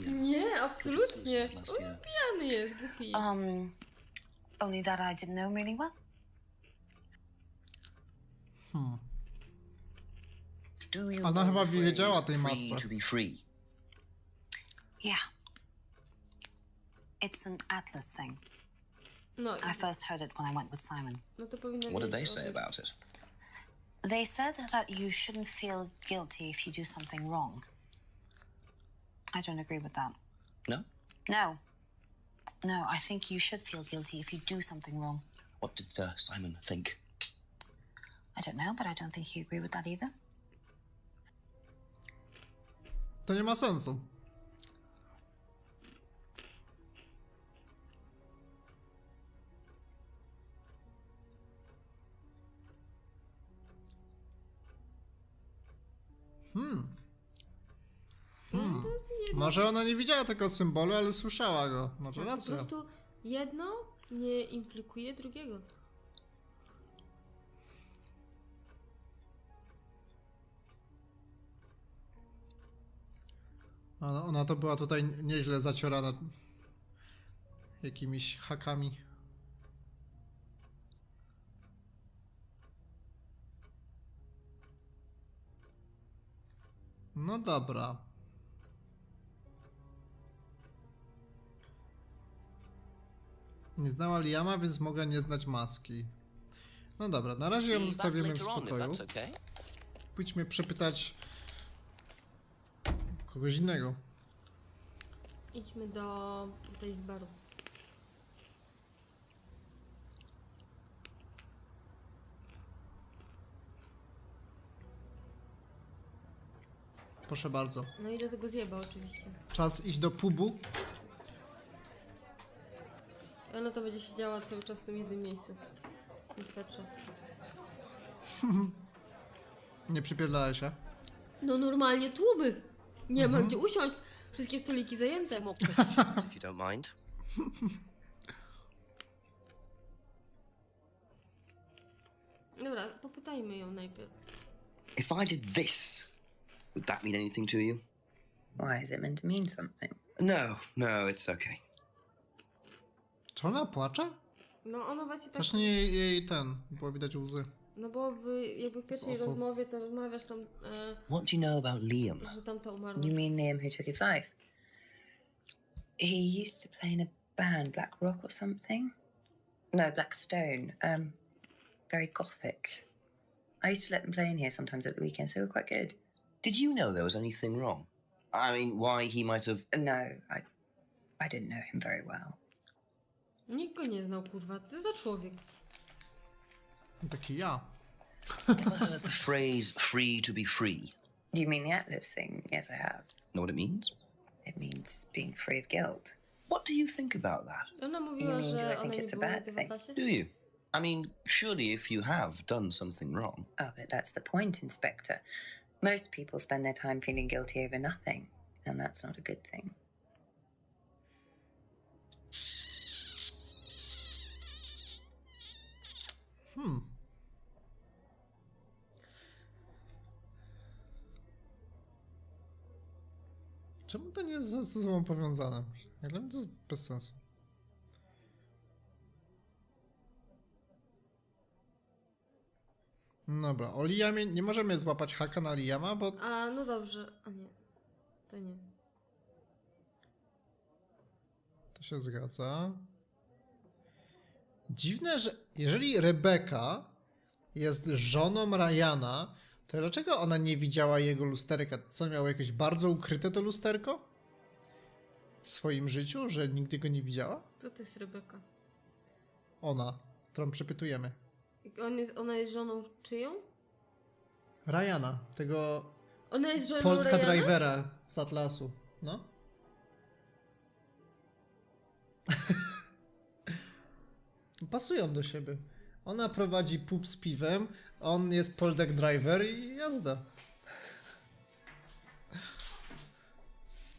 Nie, absolutnie. On pijany jest, głupi. Only that I didn't know him really well. Do you Ona know chyba the wiedziała o phrase tej free masce. to be free? Yeah. It's an Atlas thing. No, I first heard it when I went with Simon. no to powinno What did they wiedzieć o say tym. about it? They said that you shouldn't feel guilty if you do something wrong. I don't agree with that. No? No. No, I think you should feel guilty if you do something wrong. What did Simon think? I don't know, but I don't think he agreed with that either. To nie ma sensu. To jest jedno, Może ona nie widziała tego symbolu, ale słyszała go. Może po racja. prostu jedno nie implikuje drugiego. Ona to była tutaj nieźle zaciorana jakimiś hakami. No dobra. Nie znała Liama, więc mogła nie znać maski. No dobra, na razie ją zostawimy w spokoju. Pójdźmy przepytać kogoś innego. Idźmy do tej z baru. Proszę bardzo. No i do tego zjeba oczywiście. Czas iść do pubu. I ona to będzie siedziała cały czas w tym jednym miejscu. W tym swetrze. Nie przypierdalaj się. No normalnie tłumy. Nie ma gdzie usiąść. Wszystkie stoliki zajęte. More questions, if you don't mind. Dobra, popytajmy ją najpierw. If I did this, would that mean anything to you? Why is it meant to mean something? No, it's okay. Czy ona płacze? No ona właśnie tak... Też nie jej ten, było widać łzy. No bo jakby w pierwszej Oho. rozmowie to rozmawiasz tam, What do you know about Liam? że tamta umarła. You mean Liam who took his life? He used to play in a band, Black Rock or something? No, Black Stone. Very gothic. I used to let them play in here sometimes at the weekends. They were quite good. Did you know there was anything wrong? I mean, why he might have... No, I didn't know him very well. Nikt go nie znał, kurwa. Co za człowiek? Taki ja. Ever heard the phrase free to be free? Do you mean the Atlas thing? Yes, I have. Know what it means? It means being free of guilt. What do you think about that? Ona You mówiła, mean, do że I ona think nie it's a była bad nigdy w thing? Atlasie. Do you? I mean, surely if you have done something wrong... Oh, but that's the point, Inspector. Most people spend their time feeling guilty over nothing, and that's not a good thing. Czemu to nie jest ze sobą powiązane? Ja dla mnie to jest bez sensu. Dobra, o Liamie nie możemy złapać haka na Liama, bo... A, no dobrze. A nie. To nie. To się zgadza. Dziwne, że jeżeli Rebeka jest żoną Ryana, to dlaczego ona nie widziała jego lusterka? Co, miało jakieś bardzo ukryte to lusterko? W swoim życiu, że nigdy go nie widziała? Co to jest Rebeka? Ona, którą przepytujemy. Ona jest żoną czyją? Ryana, tego Ona jest żoną Polska Ryana? drivera z Atlasu. No. Pasują do siebie. Ona prowadzi pub z piwem, on jest Poldeck driver i jazda.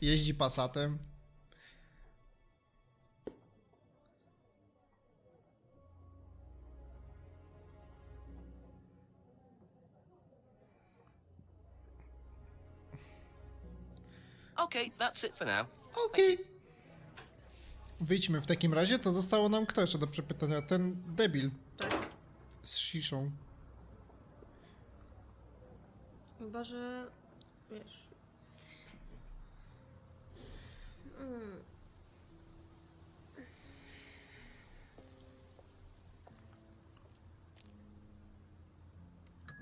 Jeździ Passatem. Okay, that's it for now. Okej. Wyjdźmy w takim razie, to zostało nam kto jeszcze do przepytania? Ten debil. Tak. Z sziszą. Chyba, że... Wiesz...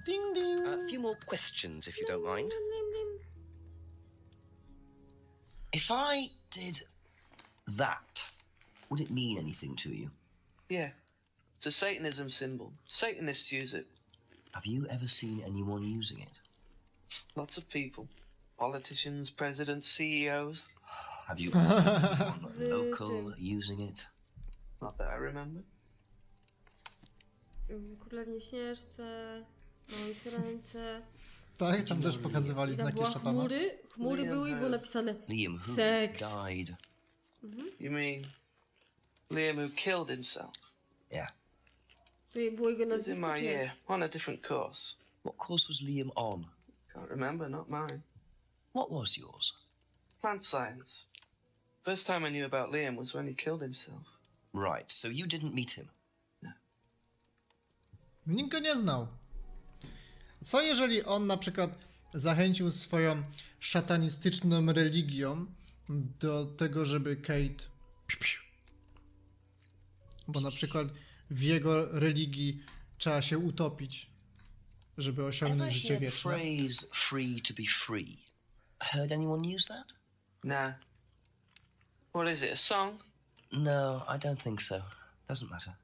Ding ding. A few more questions, if you don't mind. If I did that, would it mean anything to you? Yeah. It's a Satanism symbol. Satanists use it. Have you ever seen anyone using it? Lots of people. Politicians, presidents, CEOs. Have you ever seen anyone local using it? Not that I remember. Królewnie Śnieżce, Małej Syrence. Tak, tam też pokazywali I tam znaki była szatana. chmury. Chmury były i było napisane Liam, who seks. died? You mean Liam who killed himself? Yeah. To było jego He's in nazwisko, my czy nie? year, on a different course. What course was Liam on? Can't remember, not mine. What was yours? Plant science. First time I knew about Liam was when he killed himself. Right, so you didn't meet him? Nikt go nie znał. Co jeżeli on na przykład zachęcił swoją szatanistyczną religią do tego, żeby Kate... Bo na przykład w jego religii trzeba się utopić, żeby osiągnąć życie wieczne. Phrase free to be free. Heard anyone use that? Nah. What is it, a song? No, I don't think so. Doesn't matter.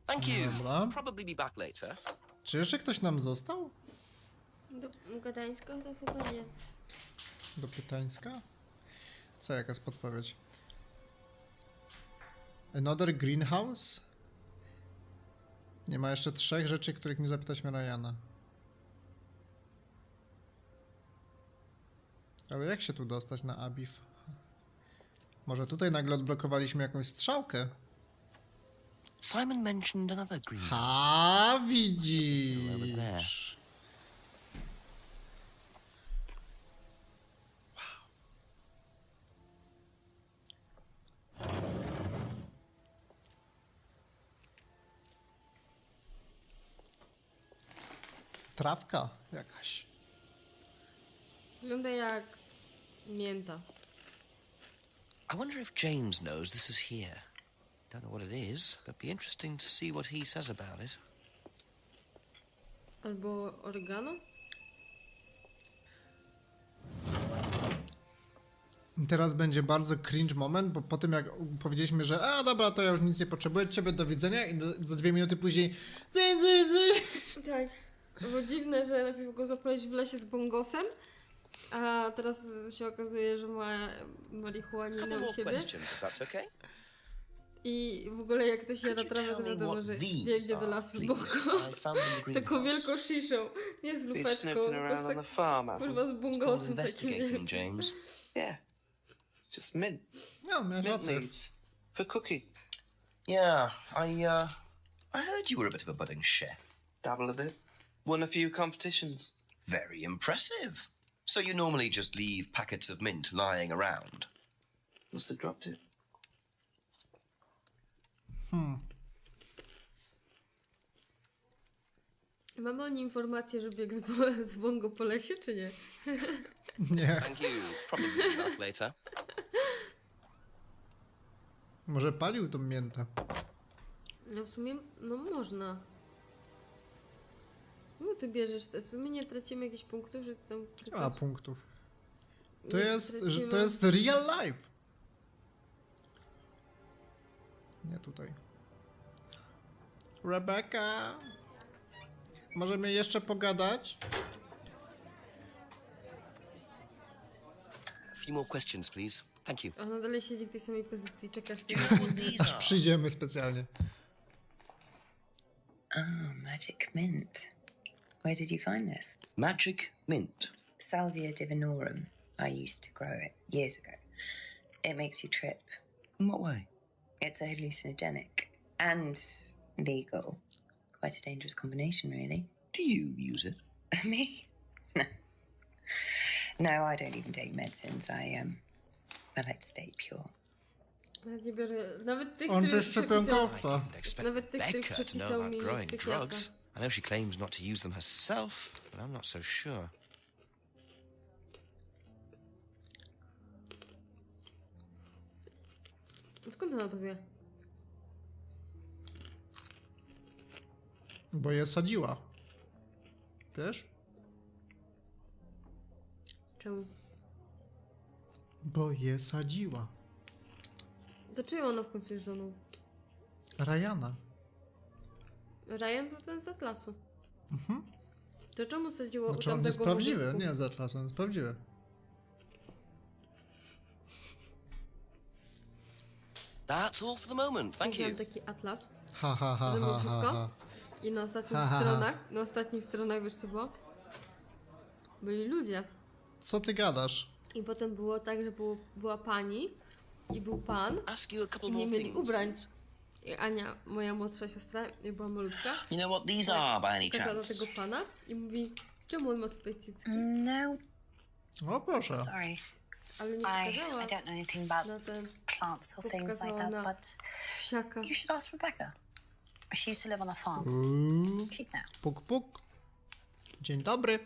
Thank you. Dobra. Probably be back later. Czy jeszcze ktoś nam został? Do Gdańska to chyba nie. Do Pytańska? Co, jakaś podpowiedź? Another greenhouse? Nie ma jeszcze 3 rzeczy, których nie zapytaliśmy Ryana. Ale jak się tu dostać na Abif? Może tutaj nagle odblokowaliśmy jakąś strzałkę? Simon mentioned another green. Ha, widzisz. Trawka jakaś. Wygląda jak mięta. I wonder if James knows this is here. Don't know what it is, but it'd be interesting to see what he says about it. Albo oregano? Teraz będzie bardzo cringe moment, bo po tym jak powiedzieliśmy, że a dobra, to ja już nic nie potrzebuję, ciebie do widzenia i za 2 minuty później Tak. Było dziwne, że najpierw go złapałeś w lesie z bongosem, a teraz się okazuje, że ma marihuaninę u siebie. I w ogóle jak ktoś jada trawę, to wiadomo, że biegnie do lasu z bongo. Z taką wielką sziszą, nie z lufeczką, kurwa z bongosem takim. James. Yeah. Just mint. No, miałeś Mint rację. leaves. For cooking. Yeah, I heard you were a bit of a budding chef. Dabble a bit. Won a few competitions. Very impressive. So you normally just leave packets of mint lying around? Must have dropped it. Mamy o nim informację, że biegł z bongo po lesie, czy nie? Nie. Thank you. Probably back later. Może palił tą miętę. No w sumie, no można. No ty bierzesz te, w sumie nie tracimy jakichś punktów, że tam... Nie ma punktów. To Nie jest, że tracimy- to jest real life. Nie tutaj. Rebecca. Możemy jeszcze pogadać? A few more questions, please. Thank you. Ona dalej siedzi w tej samej pozycji, czekasz. Aż przyjdziemy specjalnie. Oh, magic mint. Where did you find this? Magic mint. Salvia divinorum. I used to grow it years ago. It makes you trip. In what way? It's a hallucinogenic and legal. Quite a dangerous combination, really. Do you use it? Me? No. No, I don't even take medicines. I like to stay pure. Nawet nie biorę, nawet tych, On których też przepisał, szczepionkowca. nawet tych, których Becca to know przepisał about mi growing psychiatra. drugs. I know she claims not to use them herself, but I'm not so sure. Skąd ona to wie? Bo je sadziła. Wiesz? Czemu? Bo je sadziła. To czyją ona w końcu jest żoną? Ryana. Ryan to ten z Atlasu. Mhm. To czemu sadziło Znaczy u on tamtego jest prawdziwy, wózku? nie z Atlasu, on jest prawdziwy. That's all for the moment. Thank you. Miałam taki atlas. Ha, ha, ha, To było ha, wszystko? ha, ha. I na ostatnich Ha, ha, ha. stronach, wiesz co było? Byli ludzie. Co ty gadasz? I potem było tak, że była pani i był pan Ask you a couple i nie more mieli things. ubrań. I Ania, moja młodsza siostra, jak była malutka, You know what these are by any pokazała do chance? tego pana i mówi, czemu on ma tutaj cycki? No, O proszę. sorry. Ale nie I pokazała don't know anything about na ten plants or things like pokazała na that, but wsiaka. you should ask Rebecca. She used to live on a farm. She'd know. Puk, puk. Dzień dobry.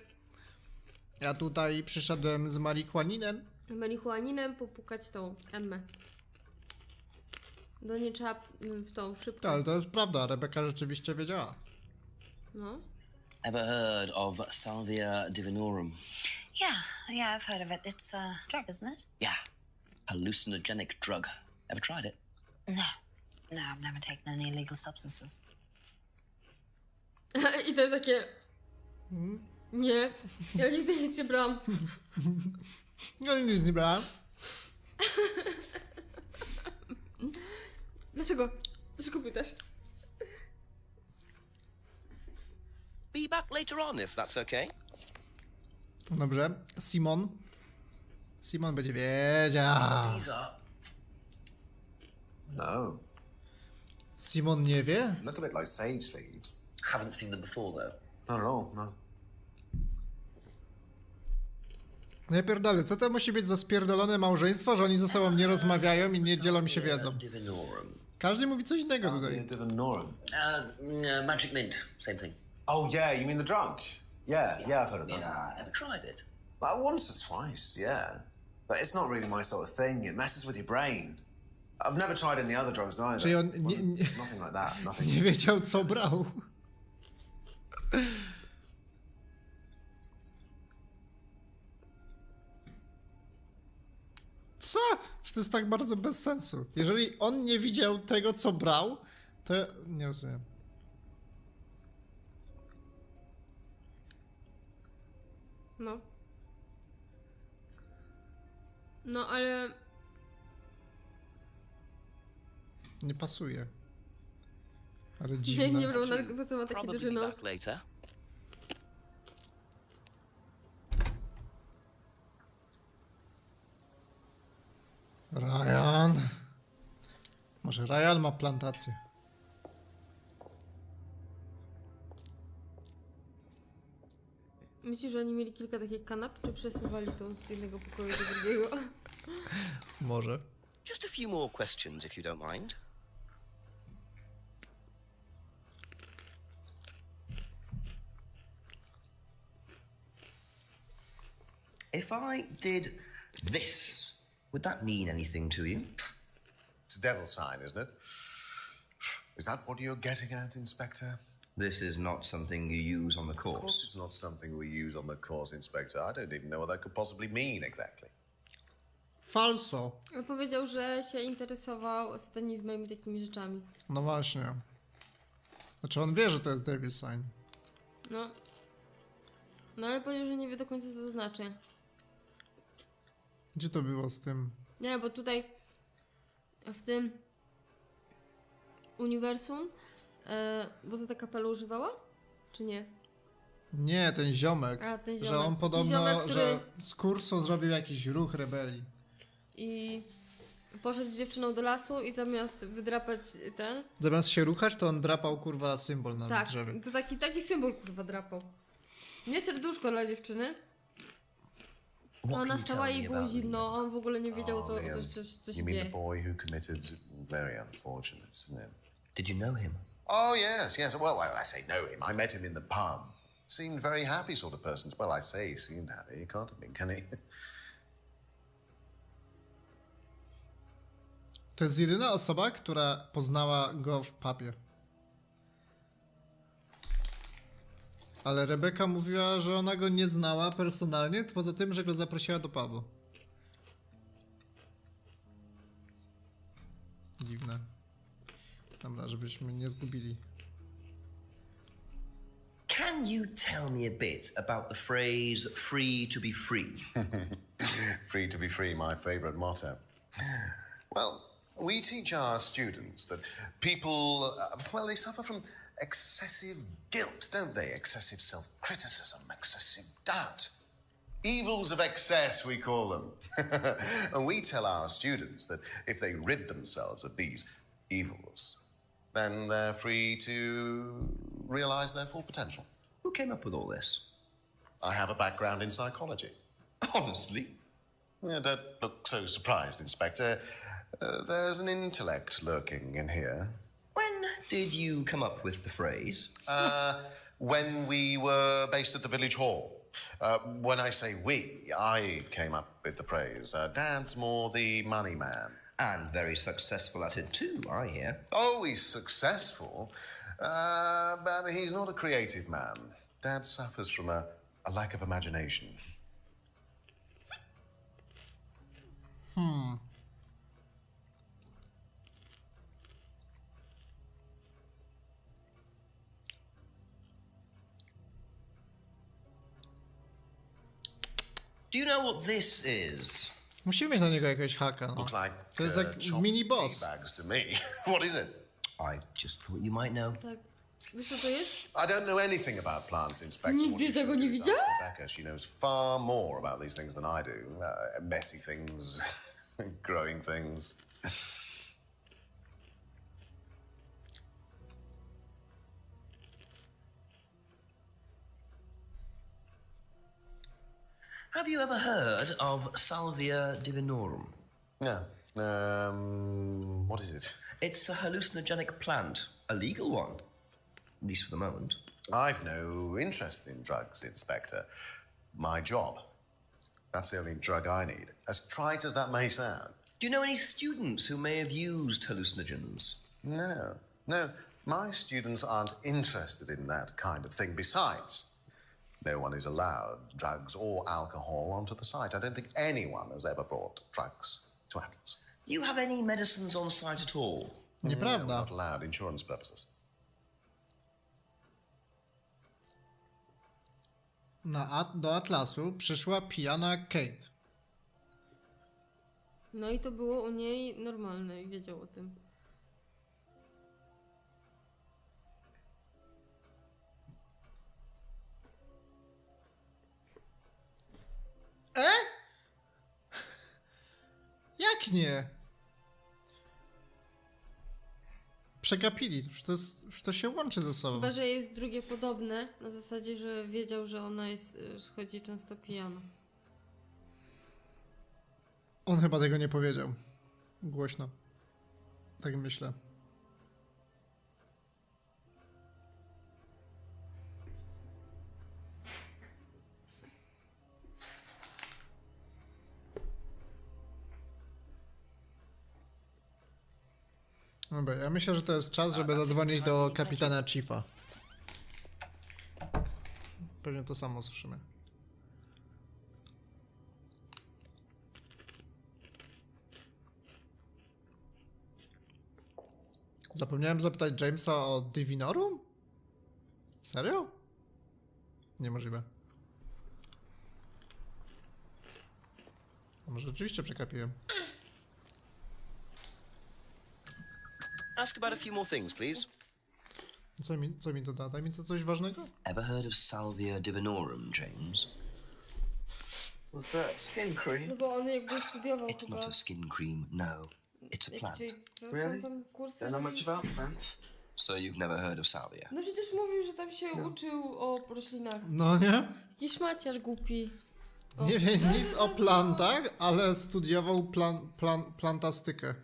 Ja tutaj przyszedłem z marihuaninem. Marihuaninem popukać tą Emmę. Do niej trzeba w tą szybko. Tak, ale to jest prawda, Rebeka rzeczywiście wiedziała. No. Ever heard of Salvia divinorum? Yeah, I've heard of it. It's a drug, isn't it? Yeah, hallucinogenic drug. Ever tried it? No, I've never taken any illegal substances. I to takie... Nie, ja nigdy nic nie brałam. No nic nie brałem. Dlaczego? Dlaczego pytasz? Be back later on, if that's okay. Dobrze. Simon będzie wiedział. These are. No. Simon nie wie? Look a bit like sage leaves. Haven't seen them before, though. Not at all, no. No ja pierdolę, co to musi być za spierdolone małżeństwo, że oni ze sobą nie rozmawiają i nie dzielą się wiedzą? Divinorum. Każdy mówi coś innego Salvia tutaj. divinorum. Magic mint, same thing. Oh, yeah, you mean the drug? Yeah, I've heard of that. Yeah, ever tried it? Once or twice, yeah. But it's not really my sort of thing. It messes with your brain. I've never tried any other drugs either. Czyli on Nothing like that. Nothing. nie wiedział, co brał. Co? To jest tak bardzo bez sensu. Jeżeli on nie widział tego, co brał, to... Nie rozumiem. No. No, ale... Nie pasuje. Ale dziwne. Nie brał na bo co ma taki duży nos. Later. Ryan. Może Ryan ma plantację. Myślisz, że oni mieli kilka takich kanap, czy przesuwali to z jednego pokoju do drugiego? Może. Just a few more questions, if you don't mind. If I did this, would that mean anything to you? It's a devil sign, isn't it? Is that what you're getting at, Inspector? This is not something you use on the Of course course. it's not something we use on the course, Inspector. I don't even know what that could possibly mean exactly. Falso. On powiedział, że się interesował satanizmem i takimi rzeczami. No właśnie. Znaczy on wie, że to jest devil sign. No. No ale powiedział, że nie wie do końca, co to znaczy. Gdzie to było z tym? Nie, bo tutaj w tym uniwersum, bo to ta kapela używała? Czy nie? Nie, ten ziomek. A, ten Że ziomek. on podobno, Ziomek, który- że z kursu zrobił jakiś ruch rebelii. I poszedł z dziewczyną do lasu i zamiast wydrapać ten... Zamiast się ruchać, to on drapał kurwa symbol na Tak, drzewie. to taki symbol kurwa drapał. Nie serduszko dla dziewczyny. What Ona can you stała tell i me było about zimno, on w ogóle nie wiedział, co Liam, się you mean dzieje. the boy who committed very unfortunate sin? Did you know him? Oh, yes. Well, I say know him. I met him in the pub. Seemed very happy sort of person. Well, I say he seemed happy. He can't have been, can he? To jest jedyna osoba, która poznała go w pubie. Ale Rebeka mówiła, że ona go nie znała personalnie, poza tym, że go zaprosiła do pubu. Dziwne. Dobra, żebyśmy nie zgubili. Can you tell me a bit about the phrase free to be free? Free to be free, my favourite motto. Well, we teach our students that people, well, they suffer from excessive guilt, don't they? Excessive self-criticism, excessive doubt. Evils of excess, we call them. And we tell our students that if they rid themselves of these evils, then they're free to realise their full potential. Who came up with all this? I have a background in psychology. Honestly? Yeah, don't look so surprised, Inspector. There's an intellect lurking in here. When did you come up with the phrase? When we were based at the village hall. When I say we, I came up with the phrase. Dad's more the money man. And very successful at it too, I hear. Oh, he's successful, but he's not a creative man. Dad suffers from a lack of imagination. Do you know what this is? Musimy mieć na niego jakiegoś haka, no. Looks like To jest jak chops mini and boss. tea bags to me. What is it? I just thought you might know. Tak. Wiesz co to jest? I don't know anything about plants, Inspector. Nigdy What you tego should nie do is ask widziałem? Rebecca. She knows far more about these things than I do. Messy things, growing things. Have you ever heard of Salvia divinorum? Yeah. What is it? It's a hallucinogenic plant, a legal one, at least for the moment. I've no interest in drugs, Inspector. My job. That's the only drug I need. As trite as that may sound. Do you know any students who may have used hallucinogens? No. No, my students aren't interested in that kind of thing. Besides, no one is allowed drugs or alcohol onto the site. I don't think anyone has ever brought drugs to Atlas. Do you have any medicines on site at all? Nieprawda. No, not allowed. Insurance purposes. Do Atlasu przyszła pijana Kate. No i to było u niej normalne i wiedział o tym. Jak nie? Przegapili, już to się łączy ze sobą. Chyba, że jest drugie podobne, na zasadzie, że wiedział, że ona jest, schodzi często pijana. On chyba tego nie powiedział. Głośno. Tak myślę. Dobra, ja myślę, że to jest czas, żeby zadzwonić do kapitana Chiefa. Pewnie to samo słyszymy. Zapomniałem zapytać Jamesa o Divinorum? Serio? Niemożliwe. A może rzeczywiście przekapiłem. Ask about a few more things, please. Co mi to da? Daj mi to coś ważnego? Ever heard of Salvia divinorum, James? What's that? Skin cream? No bo on jakby studiował It's chyba. not a skin cream, no. It's a plant. Co Really? są tam kursy? Don't know much about plants. So you've never heard of salvia? No przecież mówił, że tam się uczył o roślinach. No nie? Jakiś maciarz głupi. O, Nie wie no, nic o plantach, ale studiował plantastykę.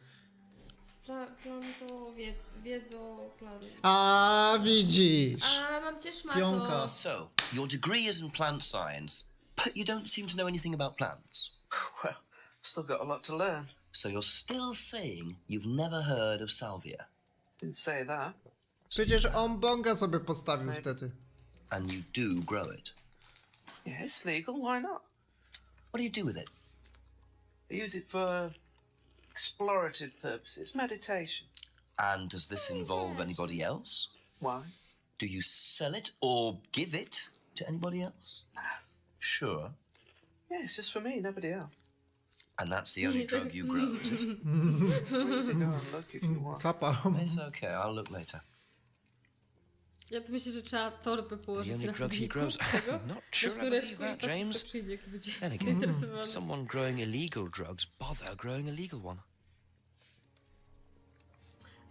Wiedzą plan. A widzisz! A mam cię szmato. Pionka. So, your degree is in plant science, but you don't seem to know anything about plants. Well, still got a lot to learn. So you're still saying you've never heard of salvia? Didn't say that. Przecież on bonga sobie postawił wtedy. And you do grow it. Yeah, it's legal. Why not? What do you do with it? I use it for explorative purposes, meditation. And does this involve anybody else? Why? Do you sell it or give it to anybody else? Sure. Yeah, it's just for me, nobody else. And that's the only drug you grow, is it? Where to go and look if you want. Kapa. It's okay, I'll look later. Ja to myślę, że trzeba torbę położyć The only na drug he chodniku grows. tego, Not na sure I sznureczku believe i that, patrzeć, James. kto przyjdzie, kto będzie Then again, zainteresowany. someone growing illegal drugs bother growing a legal one.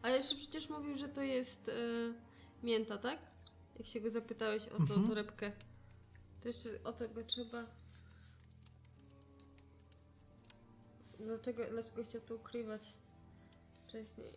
A jeszcze przecież mówił, że to jest mięta, tak? Jak się go zapytałeś o tą torebkę. To jeszcze o tego trzeba... Dlaczego chciał to ukrywać wcześniej?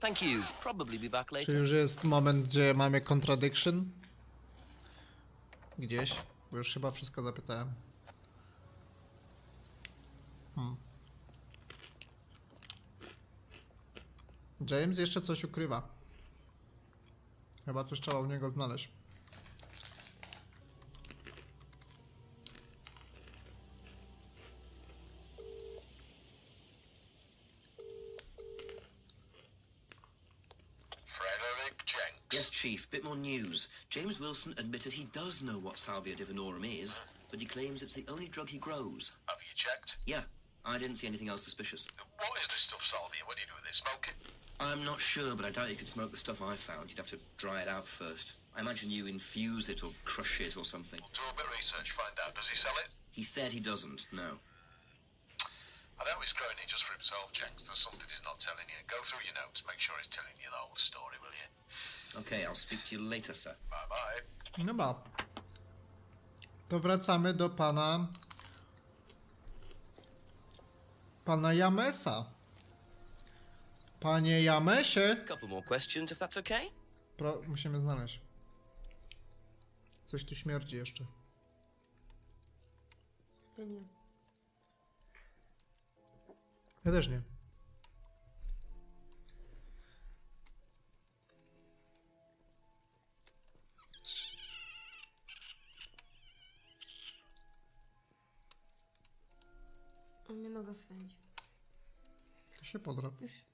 Thank you. Probably be back Czy later. już jest moment, gdzie mamy Contradiction? Gdzieś? Bo już chyba wszystko zapytałem. James jeszcze coś ukrywa. Chyba coś trzeba u niego znaleźć. Yes, Chief, bit more news. James Wilson admitted he does know what Salvia divinorum is, but he claims it's the only drug he grows. Have you checked? Yeah, I didn't see anything else suspicious. What is this stuff, Salvia? What do you do with this? smoke it? I'm not sure, but I doubt you could smoke the stuff I found. You'd have to dry it out first. I imagine you infuse it or crush it or something. Do a bit of research, find out. Does he sell it? He said he doesn't, no. I know he's growing it just for himself, Jenks. There's something he's not telling you. Go through your notes, make sure he's telling you the whole story, will you? Okay, I'll speak to you later, sir. Bye-bye. No ba. To wracamy do pana Jamesa. Panie Jamesie. Couple more questions, if that's okay? Musimy znaleźć. Coś tu śmierdzi jeszcze. Ja nie. Ja też nie. A mnie noga swędzi. To się podrap. Już.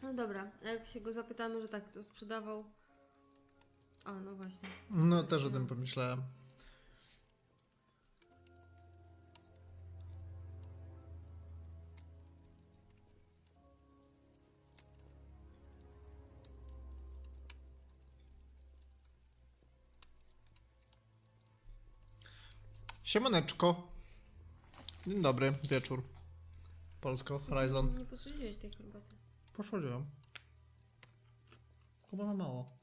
No dobra, a jak się go zapytamy, że tak, to sprzedawał... A, no właśnie. No też o tym pomyślałem. Siemaneczko. Dzień dobry, wieczór. Polsko, Horizon. Nie posłudziłeś tej herbaty. Poszłodziłem. Chyba na mało.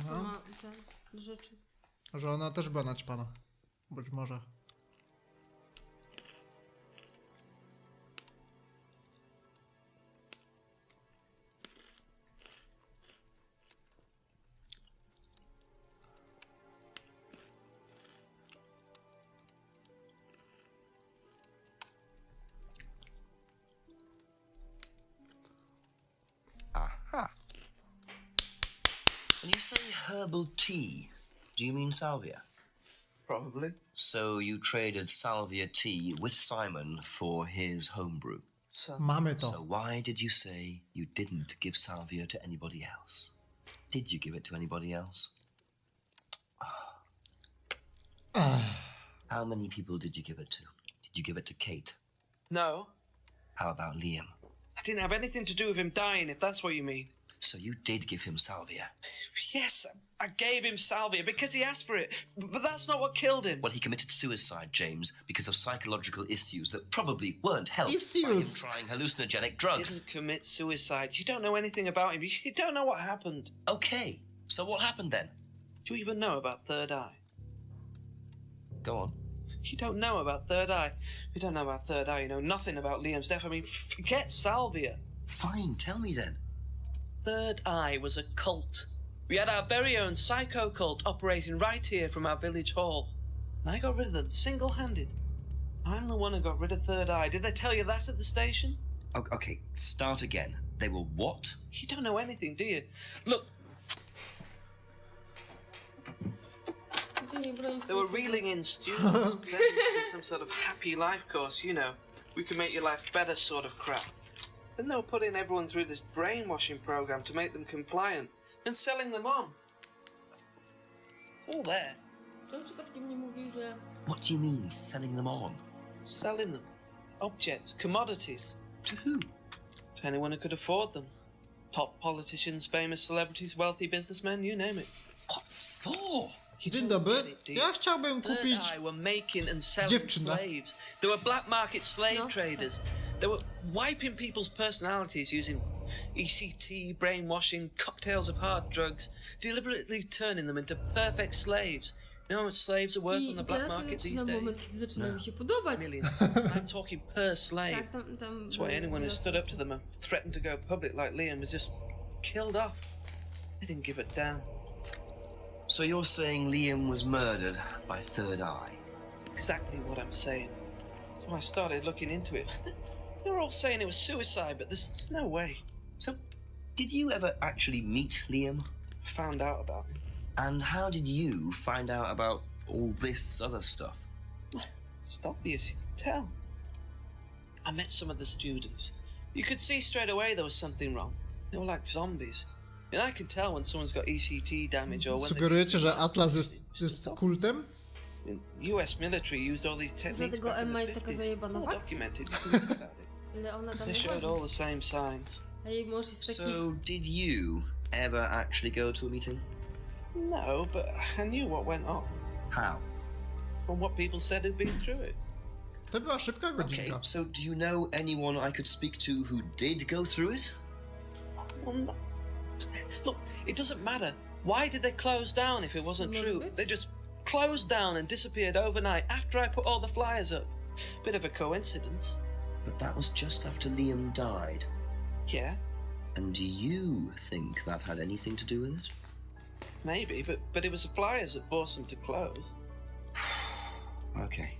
To ma te rzeczy. Że ona też była naćpana. Być może. Aha. When you say herbal tea, do you mean salvia? Probably. So you traded salvia tea with Simon for his homebrew. Mamy to. So why did you say you didn't give salvia to anybody else? Did you give it to anybody else? How many people did you give it to? Did you give it to Kate? No. How about Liam? I didn't have anything to do with him dying, if that's what you mean. So you did give him salvia? Yes, I gave him salvia because he asked for it, but that's not what killed him. Well, he committed suicide, James, because of psychological issues that probably weren't helped by him trying hallucinogenic drugs. He didn't commit suicide. You don't know anything about him. You don't know what happened. Okay, so what happened then? Do you even know about Third Eye? Go on. You don't know about Third Eye. You don't know about Third Eye. You know nothing about Liam's death. I mean, forget salvia. Fine, tell me then. Third Eye was a cult. We had our very own psycho cult operating right here from our village hall. And I got rid of them, single-handed. I'm the one who got rid of Third Eye. Did they tell you that at the station? Okay, start again. They were what? You don't know anything, do you? Look. They were reeling in students, then some sort of happy life course, you know. We can make your life better sort of crap. Then they were putting everyone through this brainwashing program to make them compliant, and selling them on. It's all there. Czemu przypadkiem nie mówił, że... What do you mean, selling them on? Selling them. Objects, commodities. To who? To anyone who could afford them. Top politicians, famous celebrities, wealthy businessmen, you name it. What for? Dzień dobry. Ja chciałbym kupić Third Eye were making and selling dziewczynę. slaves. They were black market slave traders. They were wiping people's personalities using ECT, brainwashing, cocktails of hard drugs, deliberately turning them into perfect slaves. You know how much slaves are worth on the black market these days? Moment, kiedy zaczyna mi się podobać. Millions. I'm talking per slave. Tak, tam That's why anyone who stood up to them and threatened to go public like Liam was just killed off. didn't give a damn. So you're saying Liam was murdered by Third Eye? Exactly what I'm saying. So I started looking into it. They were all saying it was suicide, but there's no way. So, did you ever actually meet Liam? Found out about him. And how did you find out about all this other stuff? It's obvious, you can tell. I met some of the students. You could see straight away there was something wrong. They were like zombies. And I can tell when someone's got ECT damage or when Sugerujecie, że Atlas jest kultem? US military used all these techniques Dlatego back in Emma the jest taka 50s. zajebana It's all w akcji. documented. You can read about it. Ale ona tam They nie showed chodzi. all the same signs. A jej mąż jest taki... So, did you ever actually go to a meeting? No, but I knew what went on. How? From what people said who'd been through it. To była szybka godzinka. Okay, so do you know anyone I could speak to who did go through it? Well, no. Look, it doesn't matter. Why did they close down if it wasn't true? They just closed down and disappeared overnight after I put all the flyers up. Bit of a coincidence. But that was just after Liam died. Yeah, And do you think that had anything to do with it? maybe, but it was the flyers that forced them to close. Okay.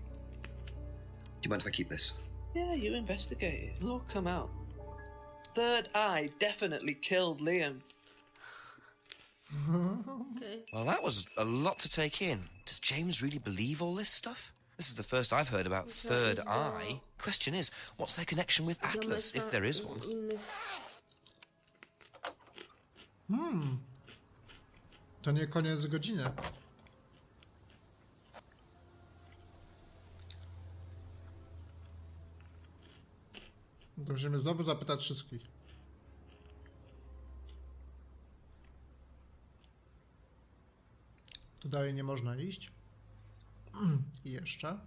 Do you mind if I keep this? Yeah, you investigate it. It'll all come out. Third Eye definitely killed Liam. Okay. Well, that was a lot to take in. Does James really believe all this stuff? This is the first I've heard about Third Eye. Question is, what's their connection with Atlas, if there is one? To nie koniec godziny. To musimy znowu zapytać wszystkich. Tu dalej nie można iść. I jeszcze.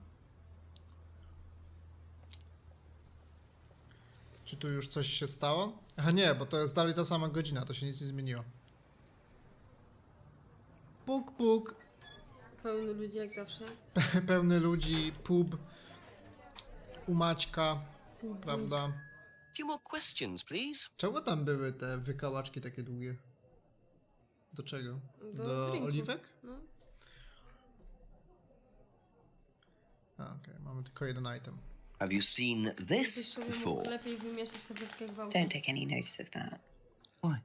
Czy tu już coś się stało? Aha, nie, bo to jest dalej ta sama godzina, to się nic nie zmieniło. Puk, puk. Pełny ludzi jak zawsze. Pełny ludzi, pub. U Maćka, prawda? Few more questions, please. Czemu tam były te wykałaczki takie długie? Do czego? Do drinku. oliwek? No. Okej, mamy tylko jeden item. Have you seen this before? Lepiej wymieszać tabletkę gwałtu. Don't take any notice of that. Why?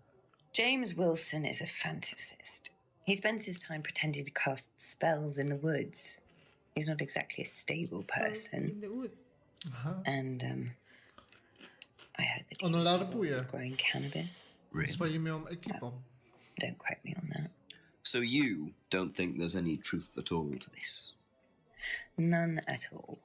James Wilson is a fantasist. He spends his time pretending to cast spells in the woods. He's not exactly a stable person. In the woods. And I heard that On he's larpuje growing cannabis. swoją ekipą. Don't quote me on that. So you don't think there's any truth at all to this? None at all.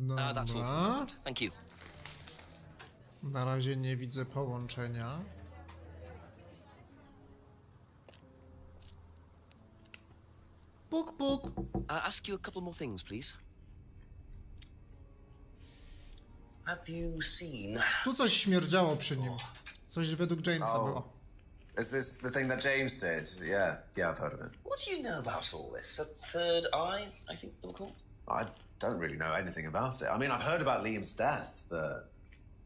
No That's all from dobra. my end. Thank you. Na razie nie widzę połączenia. Puk, puk. I'll ask you a couple more things, please. Have you seen? Tu coś śmierdziało przy nim. Coś według Jamesa było. Is this the thing that James did? Yeah, I've heard of it. What do you know about all this? A third eye, I think they were called? I don't really know anything about it. I mean, I've heard about Liam's death, but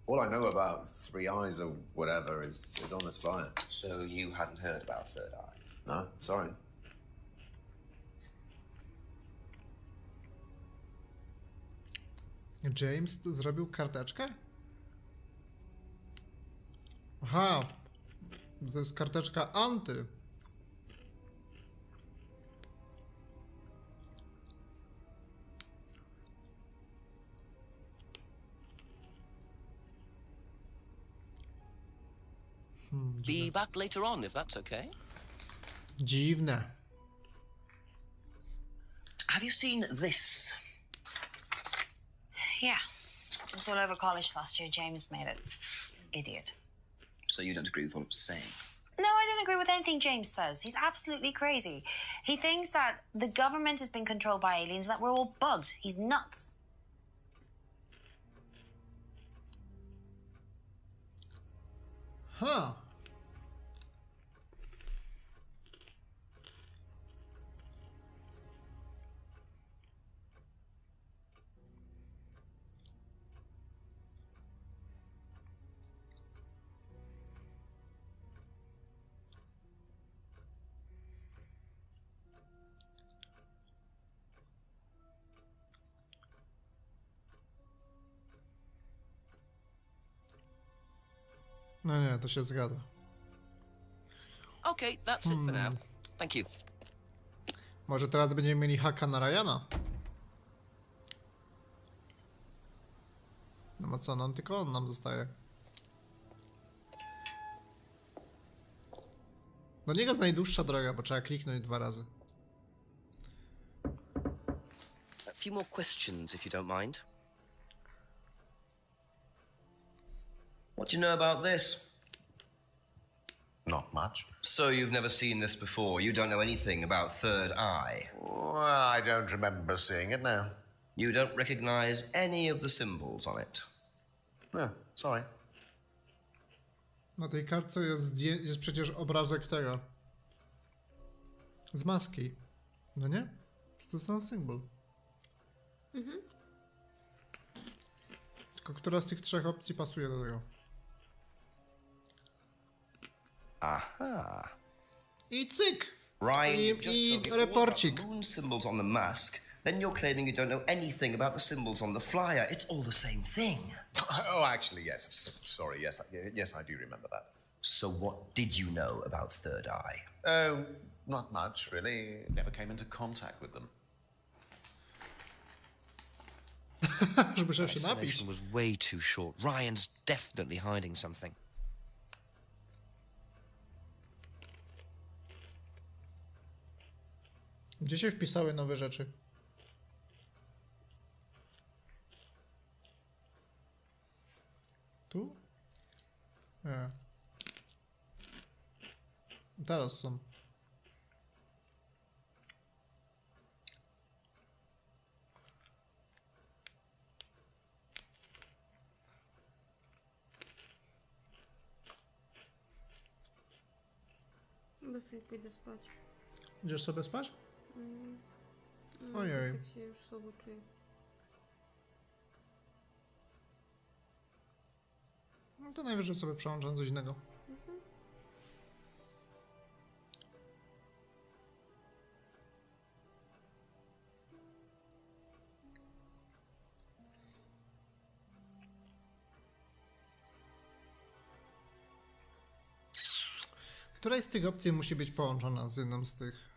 all I know about Three Eyes or whatever is on this flyer. So you hadn't heard about Third Eye? No, sorry. James tu zrobił karteczkę? Aha, to jest karteczka anty. Be back later on, if that's okay. Dziwne. Have you seen this? Yeah. It was all over college last year. James made it. Idiot. So you don't agree with what I'm saying? No, I don't agree with anything James says. He's absolutely crazy. He thinks that the government has been controlled by aliens, that we're all bugged. He's nuts. Huh. No nie, to się zgadza. Okay, that's it for now. Thank you. Może teraz będziemy mieli haka na Ryana? No ma co, nam tylko on nam zostaje. Do niego jest najdłuższa droga, bo trzeba kliknąć 2 razy. A few more questions, if you don't mind. What do you know about this? Not much. So you've never seen this before? You don't know anything about Third Eye? Well, I don't remember seeing it now. You don't recognize any of the symbols on it? No, sorry. Na tej kartce jest przecież obrazek tego. Z maski. No nie? Jest to sam symbol. Tylko która z tych 3 opcji pasuje do tego? Aha. I cyk! Ryan, you've just I told me all about reporcik. the moon symbols on the mask. Then you're claiming you don't know anything about the symbols on the flyer. It's all the same thing. Oh, actually, yes. Sorry, yes, I do remember that. So what did you know about Third Eye? Oh, not much, really. Never came into contact with them. Żeby musiał się napić. Explanation was way too short. Ryan's definitely hiding something. Gdzie się wpisały nowe rzeczy? Tu? Nie. Teraz są. Chyba sobie pójdę spać. Idziesz sobie spać? No, Ojej. tak się już słabo czuję. No to najwyżej sobie przełączam coś innego. Któraś z tych opcji musi być połączona z jedną z tych?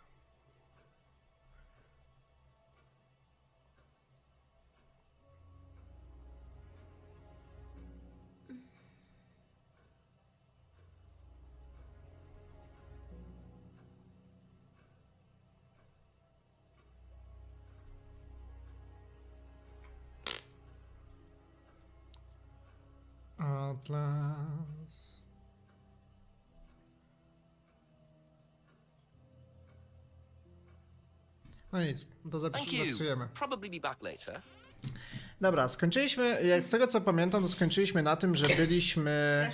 Atlas. No nic, to Thank you. zapisujemy. Probably be back later. Dobra, skończyliśmy, jak z tego co pamiętam, to skończyliśmy na tym, że byliśmy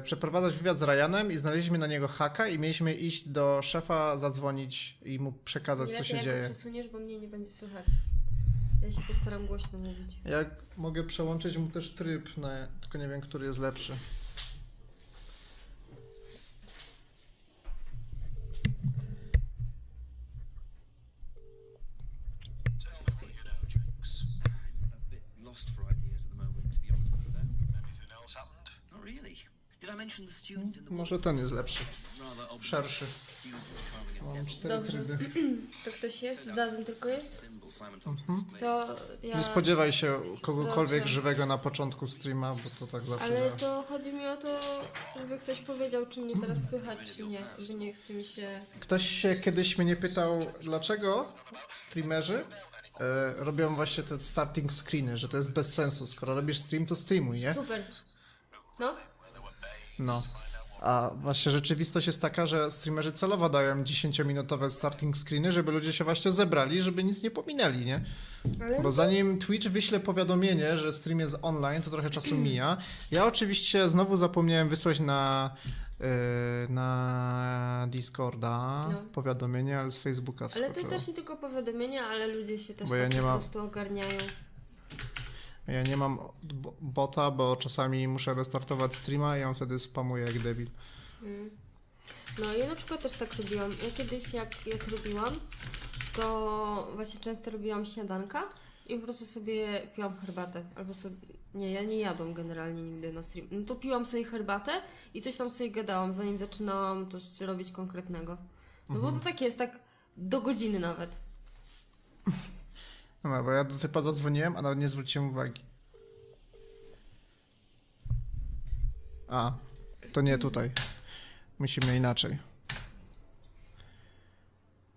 przeprowadzać wywiad z Ryanem i znaleźliśmy na niego haka i mieliśmy iść do szefa, zadzwonić i mu przekazać, co się dzieje. Przesuniesz, bo mnie nie będzie słychać. Ja się postaram głośno mówić. Jak mogę przełączyć mu też tryb, tylko nie wiem, który jest lepszy. Lost for ideas at the moment, to be honest, sir. Anything else happened? Not really. Did I mention the student in the Może ten jest lepszy, rather obvious szerszy. student carving a Mam devil 4 Dobrze. tryby. To ktoś jest? Dazen tylko jest? symbol Simon Thompson To ja... Nie spodziewaj się kogokolwiek Proszę. żywego na początku streama, bo to tak zawsze Ale działa. to chodzi mi o to, żeby ktoś powiedział, czy mnie teraz słychać, czy nie. Bo nie chce mi się... Ktoś się kiedyś mnie pytał, dlaczego streamerzy robią właśnie te starting screeny, że to jest bez sensu. Skoro robisz stream, to streamuj, nie? Super. No. No. A właśnie rzeczywistość jest taka, że streamerzy celowo dają 10-minutowe starting screeny, żeby ludzie się właśnie zebrali, żeby nic nie pominęli, nie? Bo zanim Twitch wyśle powiadomienie, że stream jest online, to trochę czasu mija. Ja oczywiście znowu zapomniałem wysłać na Discorda powiadomienie, ale z Facebooka Ale wskoczyło. to też nie tylko powiadomienia, ale ludzie się też Bo ja tak nie po mam- prostu ogarniają. Ja nie mam bota, bo czasami muszę restartować streama i on wtedy spamuje jak debil. No ja na przykład też tak robiłam. Ja kiedyś jak robiłam, to właśnie często robiłam śniadanka i po prostu sobie piłam herbatę. Albo sobie... Nie, ja nie jadłam generalnie nigdy na stream. No to piłam sobie herbatę i coś tam sobie gadałam, zanim zaczynałam coś robić konkretnego. No bo to tak jest, tak do godziny nawet. No, bo ja do typa zadzwoniłem, a nawet nie zwróciłem uwagi. A, to nie tutaj. Musimy inaczej.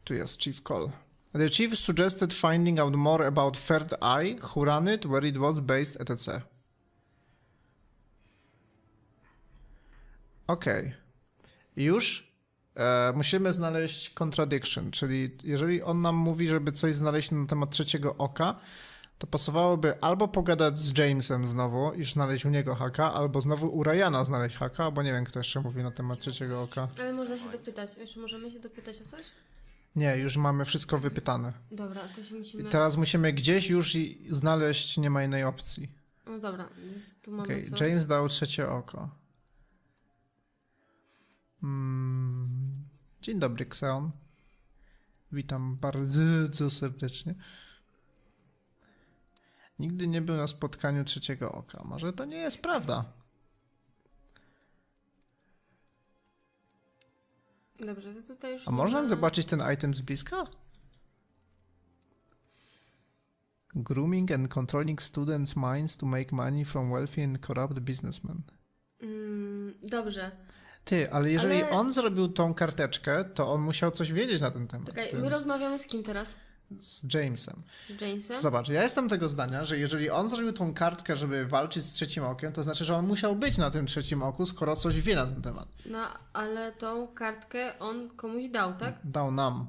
Tu jest Chief Call. The Chief suggested finding out more about Third Eye, who ran it, where it was based, etc. Okej. Już musimy znaleźć Contradiction, czyli jeżeli on nam mówi, żeby coś znaleźć na temat trzeciego oka, to pasowałoby albo pogadać z Jamesem znowu i znaleźć u niego haka, albo znowu u Ryana znaleźć haka, bo nie wiem, kto jeszcze mówi na temat trzeciego oka. Ale można się dopytać. Jeszcze możemy się dopytać o coś? Nie, już mamy wszystko wypytane. Dobra, to się musimy... I teraz musimy gdzieś już znaleźć, nie ma innej opcji. No dobra, więc tu mamy Okej, coś. James dał trzecie oko. Dzień dobry, Xeon. Witam bardzo serdecznie. Nigdy nie był na spotkaniu trzeciego oka. Może to nie jest prawda. Dobrze, to tutaj już A nie można ma... zobaczyć ten item z bliska? Grooming and controlling students' minds to make money from wealthy and corrupt businessmen. Dobrze. Ty, ale jeżeli on zrobił tą karteczkę, to on musiał coś wiedzieć na ten temat. Czekaj, my rozmawiamy z kim teraz? Z Jamesem. Z Jamesem? Zobacz, ja jestem tego zdania, że jeżeli on zrobił tą kartkę, żeby walczyć z trzecim okiem, to znaczy, że on musiał być na tym trzecim oku, skoro coś wie na ten temat. No, ale tą kartkę on komuś dał, tak? Dał nam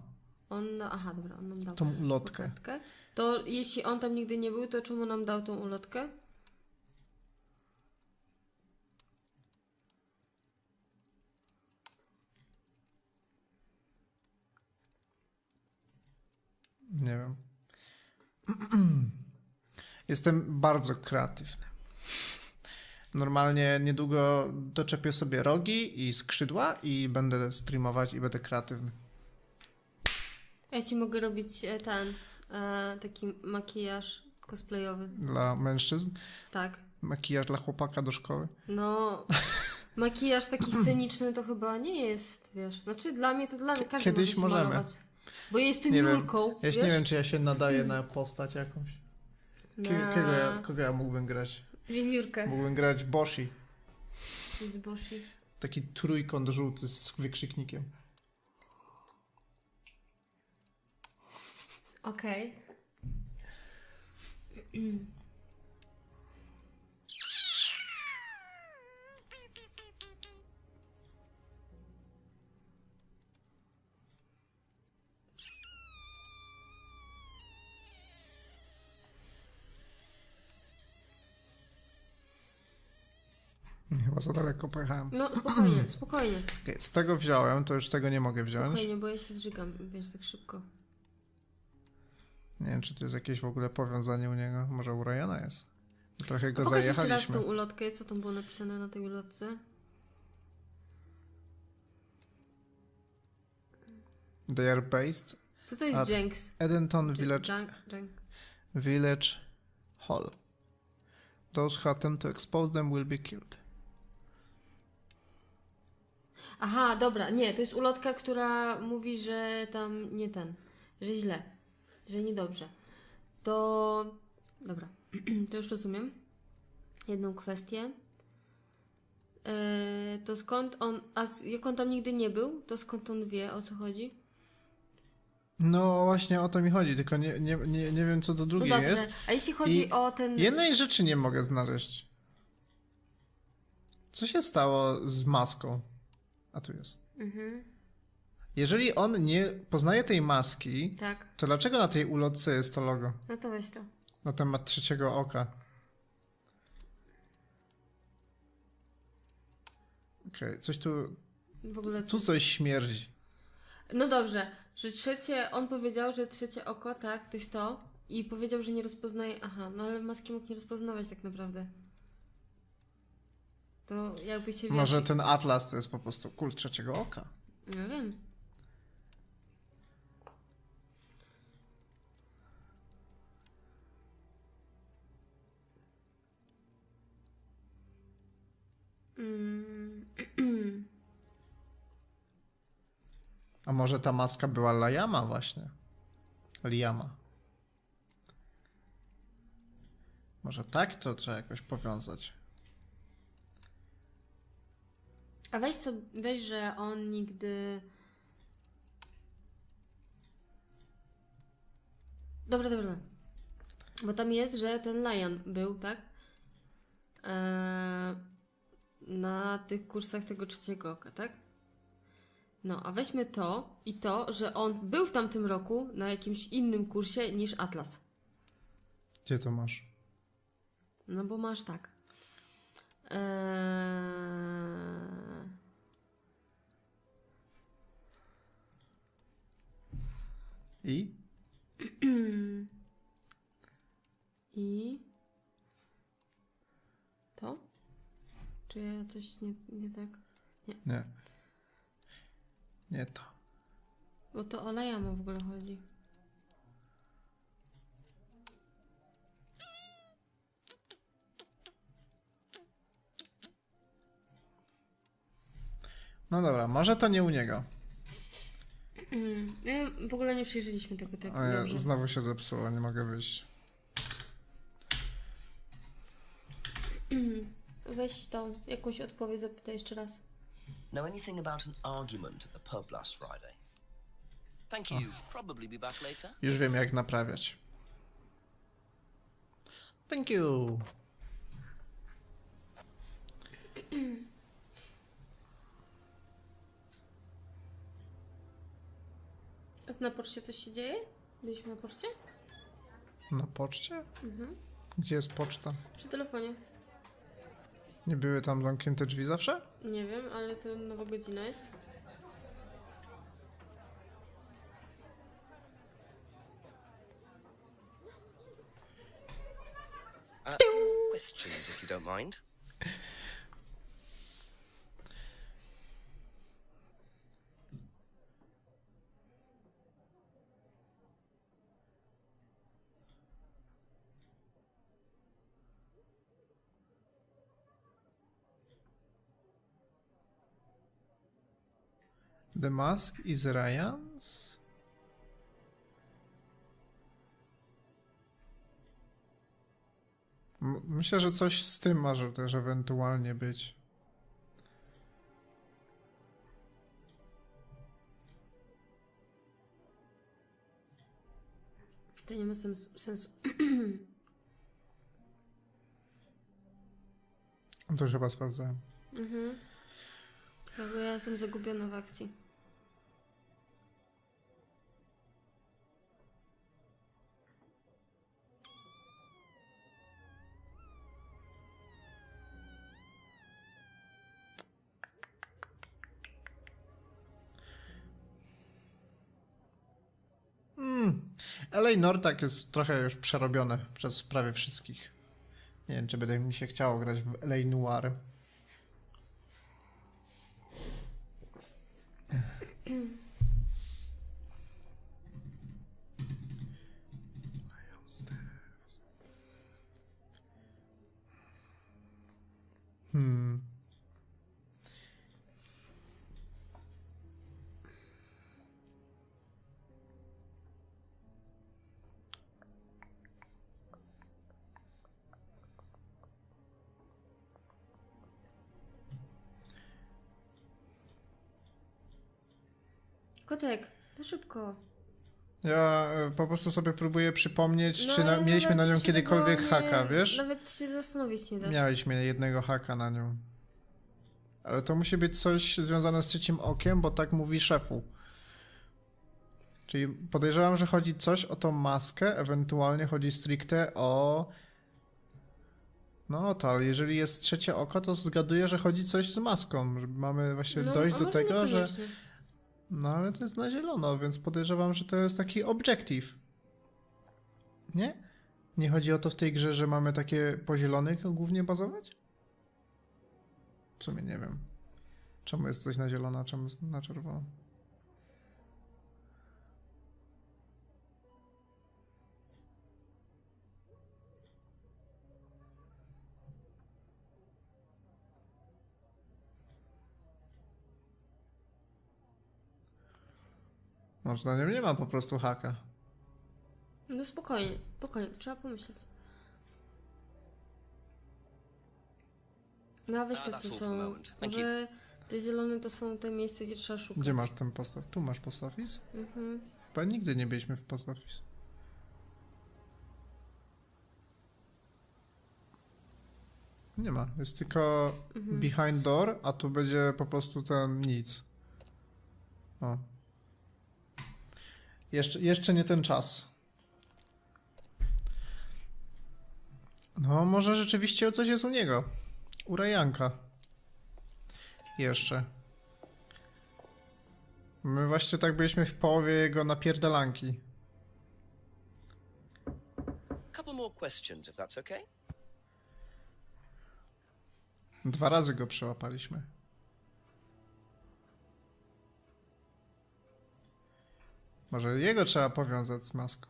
Aha, dobra, on nam dał tą ulotkę. kartkę. To jeśli on tam nigdy nie był, to czemu nam dał tą ulotkę? Nie wiem. Jestem bardzo kreatywny. Normalnie niedługo doczepię sobie rogi i skrzydła i będę streamować i będę kreatywny. Ja ci mogę robić taki makijaż cosplayowy. Dla mężczyzn? Tak. Makijaż dla chłopaka do szkoły? No, makijaż taki sceniczny to chyba nie jest, wiesz. Znaczy dla mnie to każdy Kiedyś może się możemy. malować. Bo ja jestem Nie wiem. Julką, Ja wiesz? nie wiem, czy ja się nadaję na postać jakąś. Kogo ja mógłbym grać? Wiewiórkę. Mógłbym grać Boshi. Z Boshi. Taki trójkąt żółty z wykrzyknikiem. Okej. Chyba za daleko pojechałem. No spokojnie, spokojnie. Okay, z tego wziąłem, to już z tego nie mogę wziąć. Spokojnie, bo ja się zżygam, wiesz, tak szybko. Nie wiem, czy to jest jakieś w ogóle powiązanie u niego. Może u Ryana jest. Trochę go Pokaż jeszcze raz zajechaliśmy. tą ulotkę, co tam było napisane na tej ulotce. They are based Co to jest at Jenks? Edenton Village, Jenks. Village Hall. Those who attempt to expose them will be killed. Aha, dobra, nie, to jest ulotka, która mówi, że tam nie że źle, że niedobrze. To, dobra, to już rozumiem jedną kwestię. To skąd on, jak on tam nigdy nie był, to skąd on wie, o co chodzi? No właśnie o to mi chodzi, tylko nie wiem co do No drugiej dobrze, jest. a jeśli chodzi I o ten... jednej rzeczy nie mogę znaleźć. Co się stało z maską? A tu jest. Mhm. Jeżeli on nie poznaje tej maski, Tak. to dlaczego na tej ulotce jest to logo? No to weź to. Na temat trzeciego oka. Okej, coś tu... W ogóle Tu coś śmierdzi. No dobrze, że trzecie, on powiedział, że trzecie oko, tak, to jest to. I powiedział, że nie rozpoznaje, aha, no ale maski mógł nie rozpoznawać tak naprawdę. To jakby się, wiesz... Może ten atlas to jest po prostu kult trzeciego oka. No wiem. A może ta maska była Liama właśnie? Liama. Może tak to trzeba jakoś powiązać. A weź sobie, weź, że on nigdy... Dobra. Bo tam jest, że ten Lion był, tak? Na tych kursach tego trzeciego oka, tak? No, a weźmy to i to, że on był w tamtym roku na jakimś innym kursie niż Atlas. Gdzie to masz? No bo masz tak. I? I to? Czy ja coś nie tak? Nie. Nie. Nie to. Bo to o Lajama w ogóle chodzi. No dobra, może to nie u niego. W ogóle nie przyjrzeliśmy tego tak A ja dobrze. znowu się zepsuło, nie mogę wyjść. Weź tą jakąś odpowiedź, zapytaj jeszcze raz. Know anything about an argument at the pub last Friday? Thank you. Probably be back later. Już wiem jak naprawiać. Thank you. A na poczcie coś się dzieje? Byliśmy na poczcie? Na poczcie? Mhm. Gdzie jest poczta? Przy telefonie. Nie były tam zamknięte drzwi zawsze? Nie wiem, ale to nowa godzina jest. Questions, if you don't mind. The Mask is Ryan's? Myślę, że coś z tym może też ewentualnie być. To nie ma sensu. To już chyba sprawdzałem. Mhm. Bo ja jestem zagubiona w akcji. LA Nortak jest trochę już przerobione przez prawie wszystkich. Nie wiem, czy by mi się chciało grać w LA Noir. Kotek, to szybko. Ja po prostu sobie próbuję przypomnieć, No, czy ale mieliśmy na nawet nią się kiedykolwiek tego haka, wiesz? Nawet się zastanowić nie da. Mieliśmy jednego haka na nią. Ale to musi być coś związane z trzecim okiem, bo tak mówi szefu. Czyli podejrzewam, że chodzi coś o tą maskę, ewentualnie chodzi stricte o... No to, ale jeżeli jest trzecie oko, to zgaduję, że chodzi coś z maską, że mamy właśnie No, dojść a do może tego, że... niekoniecznie. No ale to jest na zielono, więc podejrzewam, że to jest taki objective. Nie? Nie chodzi o to w tej grze, że mamy takie po zielonych głównie bazować? W sumie nie wiem. Czemu jest coś na zielono, a czemu jest na czerwono? Moim zdaniem nie ma po prostu haka. No spokojnie, spokojnie, to trzeba pomyśleć. No a weź te, co są... Może te zielone to są te miejsca, gdzie trzeba szukać. Gdzie masz ten post office? Tu masz post office? Mhm. Chyba nigdy nie byliśmy w post office. Nie ma. Jest tylko behind door, a tu będzie po prostu ten nic. O. Jeszcze nie ten czas. No, może rzeczywiście coś jest u niego. U Rajanka. Jeszcze. My właśnie tak byliśmy w połowie jego napierdalanki. Couple more questions, if that's okay? 2 razy go przełapaliśmy. Może jego trzeba powiązać z maską.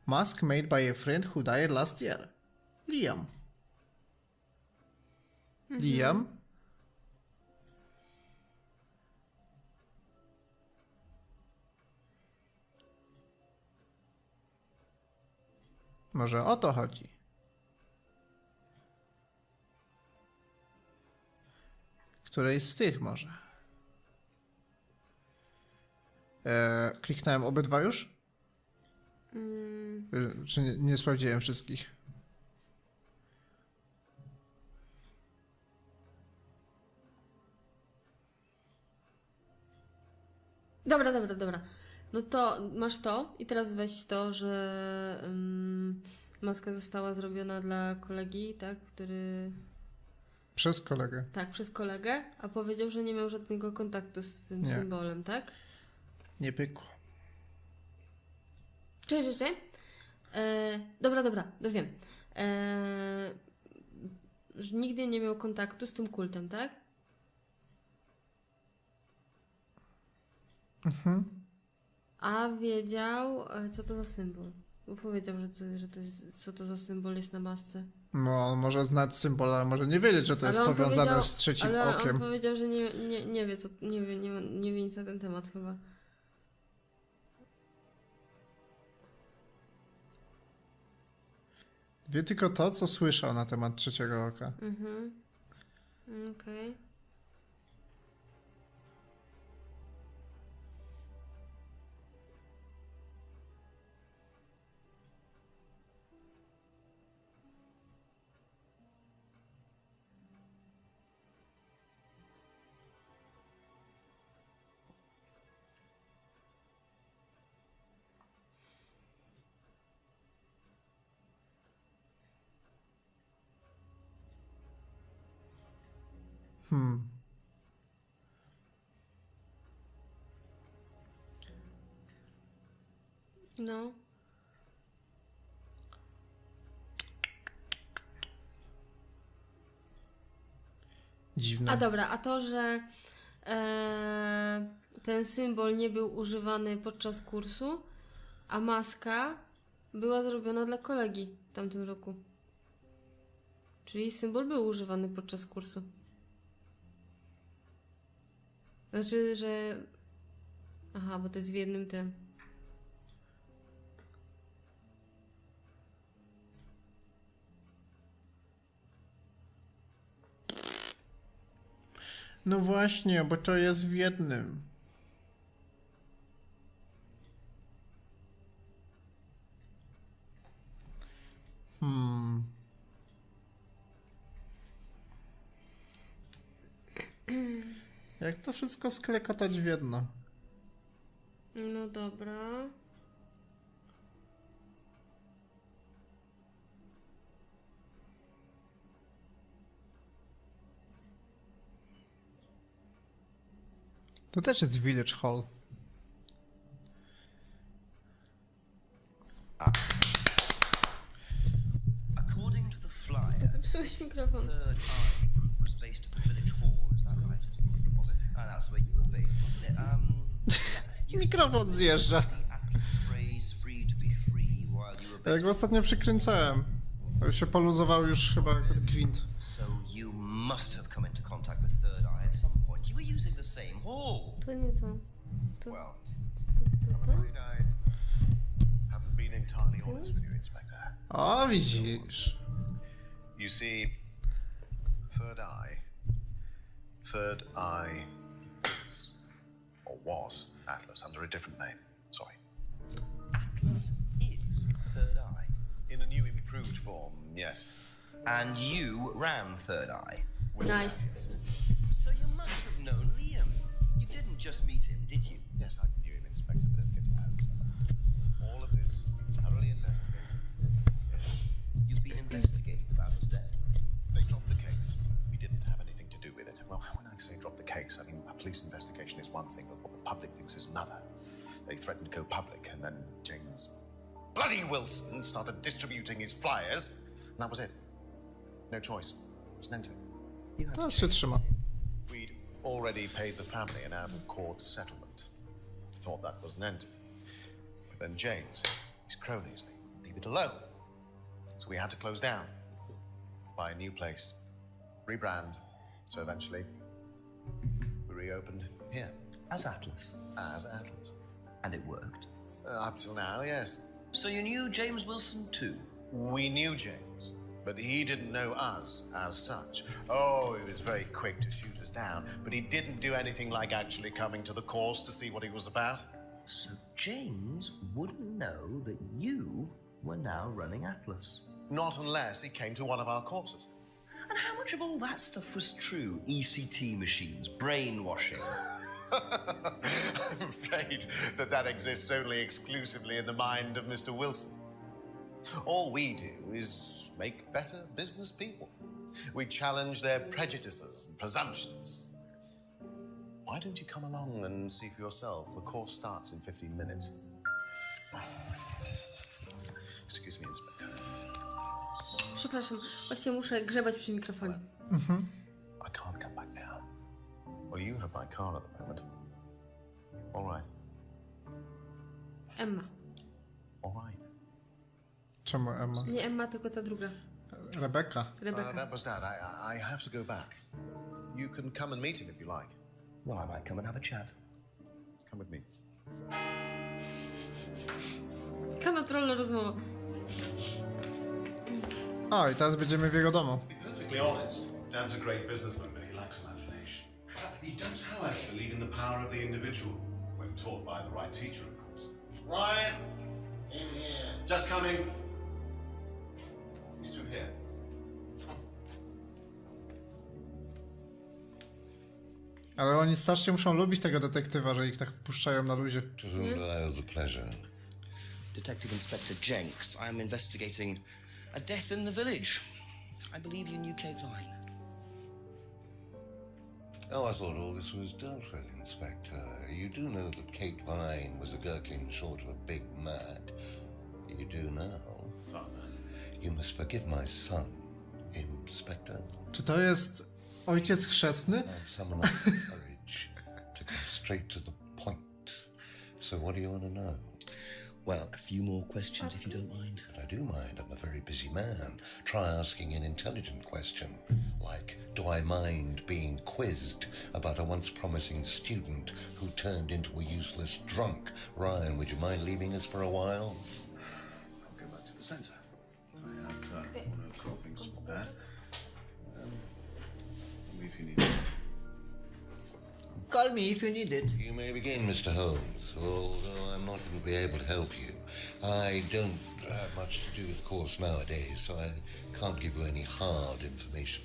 Mask made by a friend who died last year. Liam. Liam? Może o to chodzi. Której z tych może? Kliknąłem obydwa już? Czy nie sprawdziłem wszystkich? Dobra. No to masz to i teraz weź to, że maska została zrobiona dla kolegi, tak, który... Przez kolegę. Tak, przez kolegę, a powiedział, że nie miał żadnego kontaktu z tym symbolem, tak? Nie pykło. Cześć. Dobra, to wiem. Że nigdy nie miał kontaktu z tym kultem, tak? A wiedział, co to za symbol. Bo powiedział, co to za symbol jest na masce. No, on może znać symbol, ale może nie wiedzieć, że to jest powiązane z trzecim okiem. On powiedział, że nie wie, co, nie wie nic na ten temat chyba. Wie tylko to, co słyszał na temat trzeciego oka. Okej. No. Dziwne. A dobra, a to, że ten symbol nie był używany podczas kursu, a maska była zrobiona dla kolegi w tamtym roku. Czyli symbol był używany podczas kursu. Znaczy, że... Aha, bo to jest w jednym tym. No właśnie, bo to jest w jednym. Jak to wszystko sklekotać w jedno? No dobra. To też jest Village Hall. According to the flyer, Zepsułeś mikrofon. Third Eye Group was based at the village hall, is that right? Was it? And that's where you were based, wasn't it? Mikrofon zjeżdża. Atlas phrase free to be free while you were Jak go ostatnio przykręcałem. To już się poluzował już chyba jak gwint. So you must have come into contact with Third Eye at some point. You were using the same hall. To nie to. To. Well, To. I'm afraid I haven't been entirely honest with you, Inspector. O, widzisz. You see, Third Eye is, or was, Atlas under a different name. Sorry. Atlas is Third Eye. In a new improved form, yes. And you ran Third Eye. Nice. So you must have known Liam. You didn't just meet him, did you? Yes, I knew him, Inspector, but don't get your hopes up. All of this has been thoroughly investigated. You've been investigated about his death. They dropped the case. We didn't have anything to do with it. Well, when I say drop the case, I mean a police investigation is one thing, but what the public thinks is another. They threatened to go public, and then James bloody Wilson started distributing his flyers, and that was it. No choice. It was an end to it. To się trzyma. We'd already paid the family an out-of-court settlement. Thought that was an end to it. But then James, his cronies, they wouldn't leave it alone. So we had to close down, buy a new place, rebrand. So eventually, we reopened here. As Atlas. As Atlas. And it worked. Up till now, yes. So you knew James Wilson too? We knew James, but he didn't know us as such. Oh, he was very quick to shoot us down, but he didn't do anything like actually coming to the course to see what he was about. So James wouldn't know that you were now running Atlas. Not unless he came to one of our courses. And how much of all that stuff was true? ECT machines, brainwashing. I'm afraid that exists only exclusively in the mind of Mr. Wilson. All we do is make better business people. We challenge their prejudices and presumptions. Why don't you come along and see for yourself? The course starts in 15 minutes. Excuse me, Inspector. Przepraszam, właśnie muszę grzebać przy mikrofonie. I can't come back now. Well, you have my car at the moment. All right. Emma. All right. Czemu Emma? Nie Emma, tylko ta druga. Rebeka. Rebeka. That was Dad. I have to go back. You can come and meet him if you like. Well, I might come and have a chat. Come with me. Jaka naturalna rozmowa. O, i teraz będziemy w jego domu. To be perfectly honest, Dad's a great businessman, but he lacks imagination. He does, however, believe in the power of the individual when taught by the right teacher, of course. Ryan, in here. Just coming. He's through here. Ale oni strasznie muszą lubić tego detektywa, że ich tak wpuszczają na luzie. To whom do I owe the pleasure? Detective Inspector Jenks, I am investigating a death in the village. I believe you knew Kate Vine. Oh, I thought all this was dealt with, Inspector. You do know that Kate Vine was a gherkin short of a big mad. You do now. Father. You must forgive my son, Inspector. Czy to jest ojciec chrzestny? I've summoned up the courage to come straight to the point. So what do you want to know? Well, a few more questions if you don't mind. But I do mind. I'm a very busy man. Try asking an intelligent question, like, do I mind being quizzed about a once promising student who turned into a useless drunk? Ryan, would you mind leaving us for a while? I'll go back to the centre. I have one of the things there. If you need it. call me if you need it. You may begin, Mr. Holmes, although I'm not going to be able to help you. I don't have much to do with the course nowadays, so I can't give you any hard information.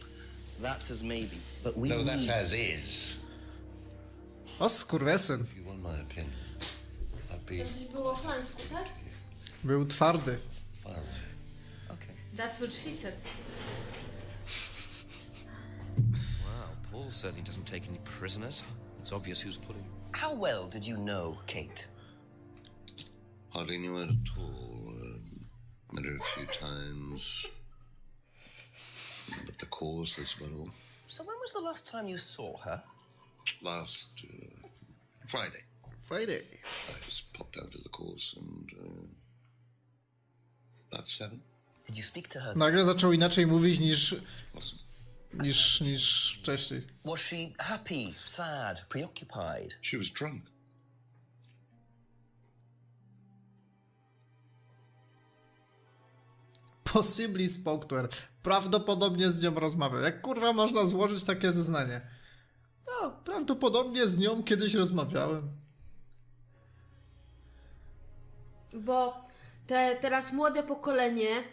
That's as maybe, but we No, that's need... as is. O skurwesyn. If you want my opinion, I'd be To było w Lańsku, tak? Był twardy. far away. Okay. That's what she said. Wow, Paul certainly doesn't take any prisoners. It's obvious who's pulling. How well did you know Kate? Hardly knew it at all. Met her a few times. But the course, that's about all. So when was the last time you saw her? Last Friday. Friday. I just popped out of the course and about 7. Did you speak to her? Nagle zaczął inaczej mówić Awesome. niż wcześniej. Was she happy, sad, preoccupied? She was drunk. Possibly spoke to her. Prawdopodobnie z nią rozmawiał. Jak kurwa można złożyć takie zeznanie? No, prawdopodobnie z nią kiedyś rozmawiałem. Bo teraz młode pokolenie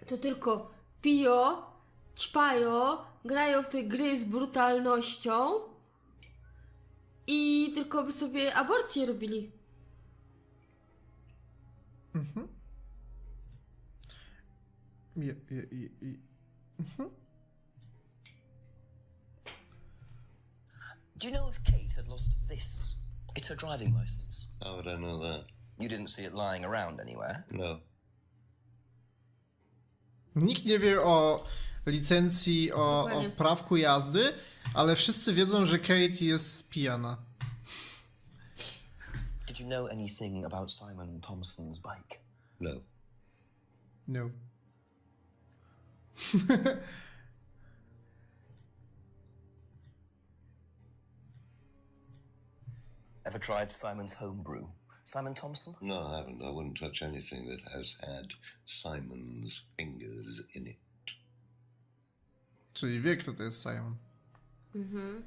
to tylko piją, ćpają, grają w te gry z brutalnością i tylko by sobie aborcje robili. Mhm. Mhm. Do you know if Kate had lost this? It's her driving license. How would I know that? You didn't see it lying around anywhere? No. Nikt nie wie o licencji, o prawku jazdy, ale wszyscy wiedzą, że Kate jest pijana. Did you know anything about Simon Thompson's bike? No. No. Ever tried Simon's homebrew? Simon Thompson? No, I haven't. I wouldn't touch anything that has had Simon's fingers in it. Czyli wie, kto to jest Simon. Mhm.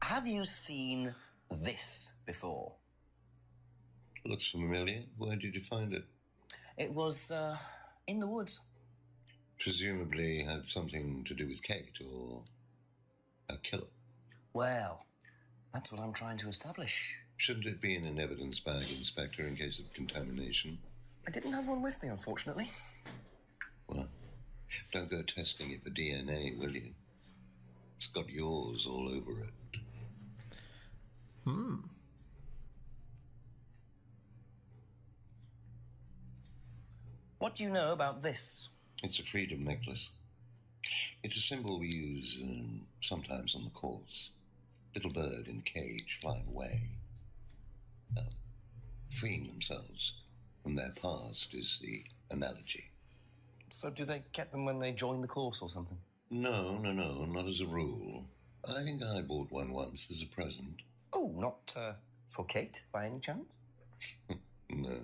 Have you seen this before? Looks familiar. Where did you find it? It was in the woods. Presumably had something to do with Kate or a killer. Well, that's what I'm trying to establish. Shouldn't it be in an evidence bag, Inspector, in case of contamination? I didn't have one with me, unfortunately. Well, don't go testing it for DNA, will you? It's got yours all over it. What do you know about this? It's a freedom necklace. It's a symbol we use sometimes on the course. Little bird in cage flying away. Freeing themselves from their past is the analogy. So do they get them when they join the course or something? No, not as a rule. I think I bought one once as a present. Oh, not for Kate, by any chance? No,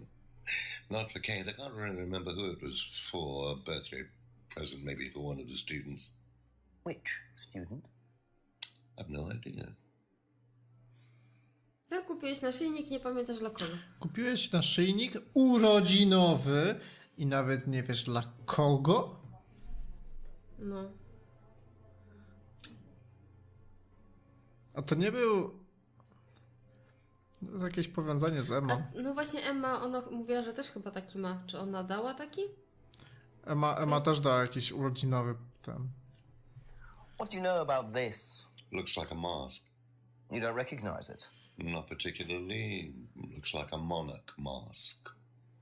not for Kate. I can't really remember who it was for. A birthday present, maybe for one of the students. Which student? I've no idea. Tak, kupiłeś naszyjnik, nie pamiętasz dla kogo. Kupiłeś naszyjnik urodzinowy i nawet nie wiesz dla kogo? No. A to nie był... To jest jakieś powiązanie z Emmą. No właśnie Emma, ona mówiła, że też chyba taki ma. Czy ona dała taki? Emma też dała jakiś urodzinowy ten. What do you know about this? Looks like a mask. You don't recognize it? Not particularly. Looks like a monarch mask.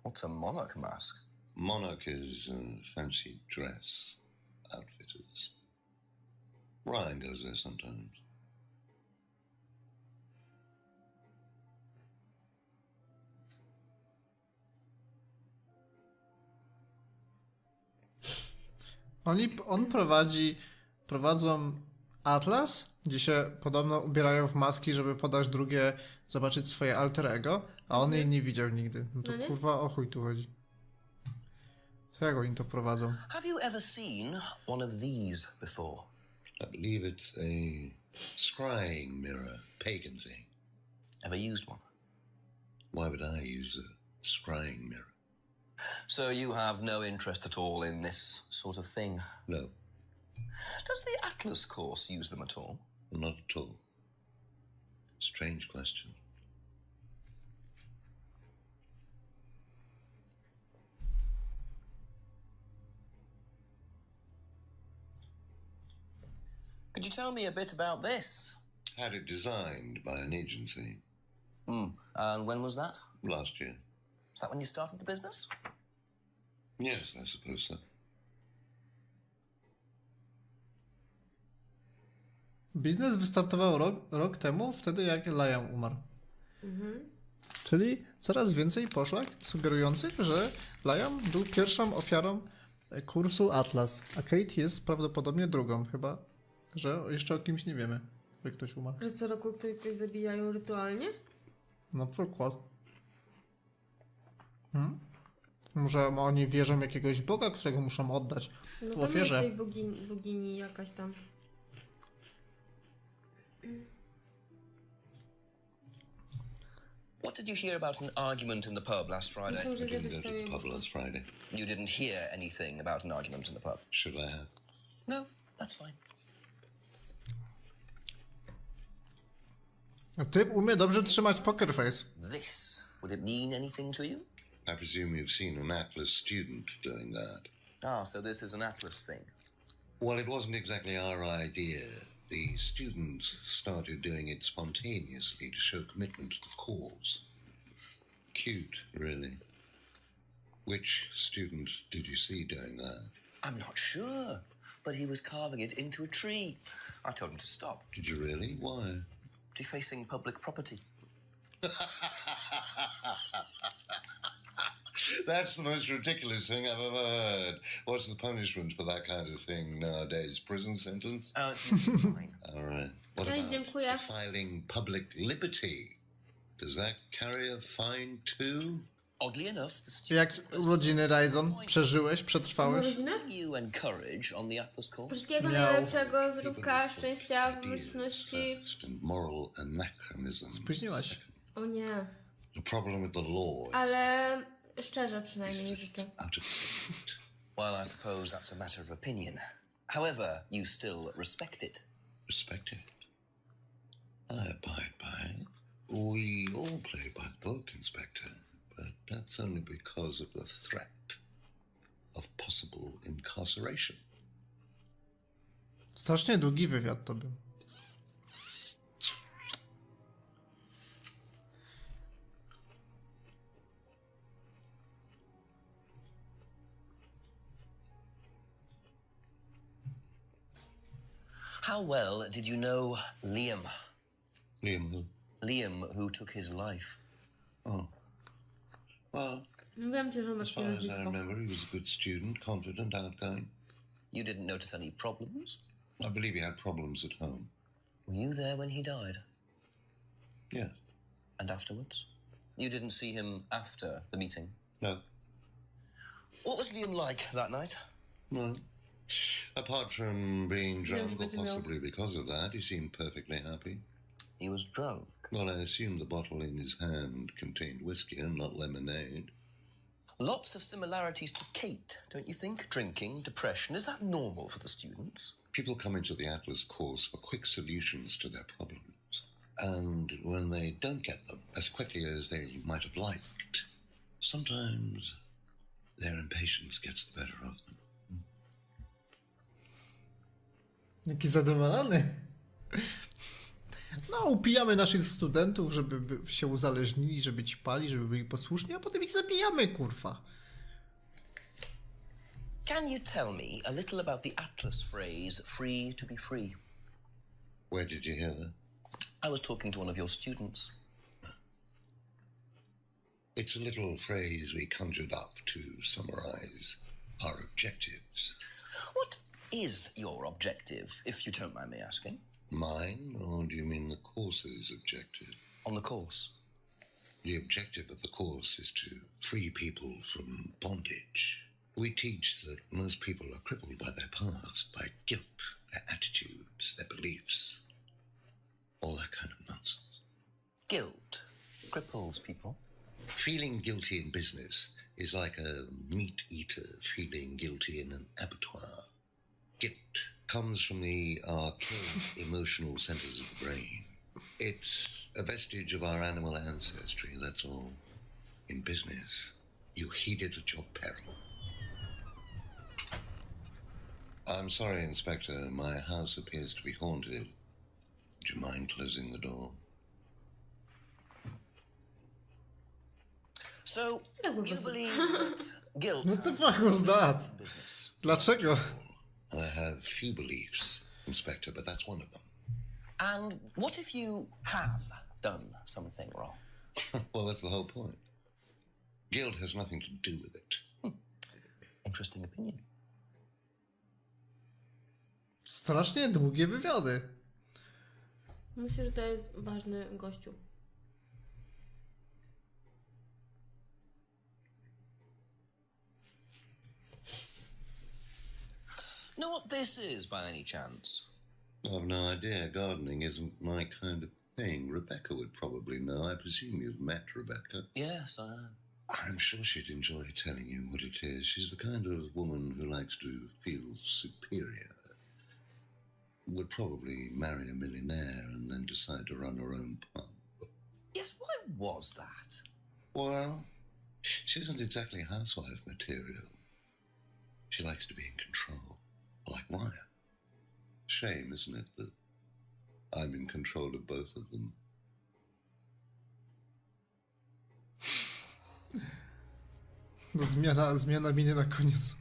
What's a monarch mask? Monarch is fancy dress outfitters. Ryan goes there sometimes. Prowadzą atlas, gdzie się podobno ubierają w maski, żeby podać drugie, zobaczyć swoje alter ego, a on jej nie widział nigdy. No to No nie? kurwa o chuj tu chodzi. Co jak oni to prowadzą? Have you ever seen one of these before? I believe it's a Scrying mirror, pagan thing. Ever used one? Why would I use a scrying mirror? So you have no interest at all in this sort of thing? No. Does the Atlas course use them at all? Not at all. Strange question. Could you tell me a bit about this? Had it designed by an agency. And when was that? Last year. Is that when you started the business? Yes, I suppose so. Biznes wystartował rok temu, wtedy jak Liam umarł. Czyli coraz więcej poszlak sugerujących, że Liam był pierwszą ofiarą kursu Atlas, a Kate jest prawdopodobnie drugą, chyba że jeszcze o kimś nie wiemy, że ktoś umarł. Że co roku ktoś zabijają rytualnie? Na przykład. Może oni wierzą w jakiegoś boga, którego muszą oddać No w tam jest ofierze. tej bogini jakaś tam. What did you hear about an argument in the pub last Friday? Myślę, że I didn't zjadłeś go to całe the pub last Friday. You didn't hear anything about an argument in the pub? Should I have? No, that's fine. Typ umie dobrze trzymać poker face. This, would it mean anything to you? I presume you've seen an Atlas student doing that. Ah, so this is an Atlas thing. Well, it wasn't exactly our idea. The students started doing it spontaneously to show commitment to the cause. Cute, really. Which student did you see doing that? I'm not sure, but he was carving it into a tree. I told him to stop. Did you really? Why? Defacing public property. That's the most ridiculous thing I've ever heard. What's the punishment for that kind of thing nowadays? Prison sentence? It's fine. All right. What Cześć, about dziękuję. defiling public liberty? Does that carry a fine too? Oddly enough, the Jak student urodziny Ryzen? Przeżyłeś? Przetrwałeś? you encourage on the Atlas course. Wszystkiego Miał. najlepszego, zdrówka, szczęścia, pomyślności. First and moral anachronism. Spóźniłaś. O nie. The problem with the law is Ale szczerze przynajmniej życzę. out of Well, I suppose that's a matter of opinion. However, you still respect it. respect it. I abide by it. We all play by the book, Inspector, but that's only because of the threat of possible incarceration. Strasznie długi wywiad to był. How well did you know Liam? Liam who? Liam, who took his life. Oh. Well, Wiem ci, że masz as far as I nazwisko. remember, he was a good student, confident, outgoing. You didn't notice any problems? I believe he had problems at home. Were you there when he died? Yes. And afterwards? You didn't see him after the meeting? No. What was Liam like that night? No. Apart from being drunk, or będzie miał. possibly because of that, he seemed perfectly happy. He was drunk. Well, I assume the bottle in his hand contained whiskey and not lemonade. Lots of similarities to Kate, don't you think? Drinking, depression, is that normal for the students? People come into the Atlas course for quick solutions to their problems. And when they don't get them as quickly as they might have liked, sometimes their impatience gets the better of them. Jaki zadowolony. No, upijamy naszych studentów, żeby się uzależnili, żeby ćpali, żeby byli posłuszni, a potem ich zabijamy, kurwa. Can you tell me a little about the Atlas phrase, free to be free? Where did you hear that? I was talking to one of your students. It's a little phrase we conjured up to summarize our objectives. What is your objective, if you don't mind me asking? Mine, or do you mean the course's objective? On the course. The objective of the course is to free people from bondage. We teach that most people are crippled by their past, by guilt, their attitudes, their beliefs. All that kind of nonsense. Guilt cripples people. Feeling guilty in business is like a meat eater feeling guilty in an abattoir. Guilt comes from the archaic emotional centers of the brain. It's a vestige of our animal ancestry, that's all. In business, you heed it at your peril. I'm sorry, Inspector. My house appears to be haunted. Would you mind closing the door? So, you believe that guilt What the has fuck was that? business? Dlaczego? I have few beliefs, Inspector, but that's one of them. And what if you have done something wrong? Well, that's the whole point. Guilt has nothing to do with it. Interesting opinion. Strasznie długie wywiady. Myślę, że to jest ważny gościu. Know what this is by any chance? I've no idea. Gardening isn't my kind of thing. Rebecca would probably know. I presume you've met Rebecca. Yes, I am. I'm sure she'd enjoy telling you what it is. She's the kind of woman who likes to feel superior. Would probably marry a millionaire and then decide to run her own pub. Yes, why was that? Well, she isn't exactly housewife material. She likes to be in control, like Wyatt. Shame, isn't it, that I'm in control of both of them? No, zmiana miny na koniec.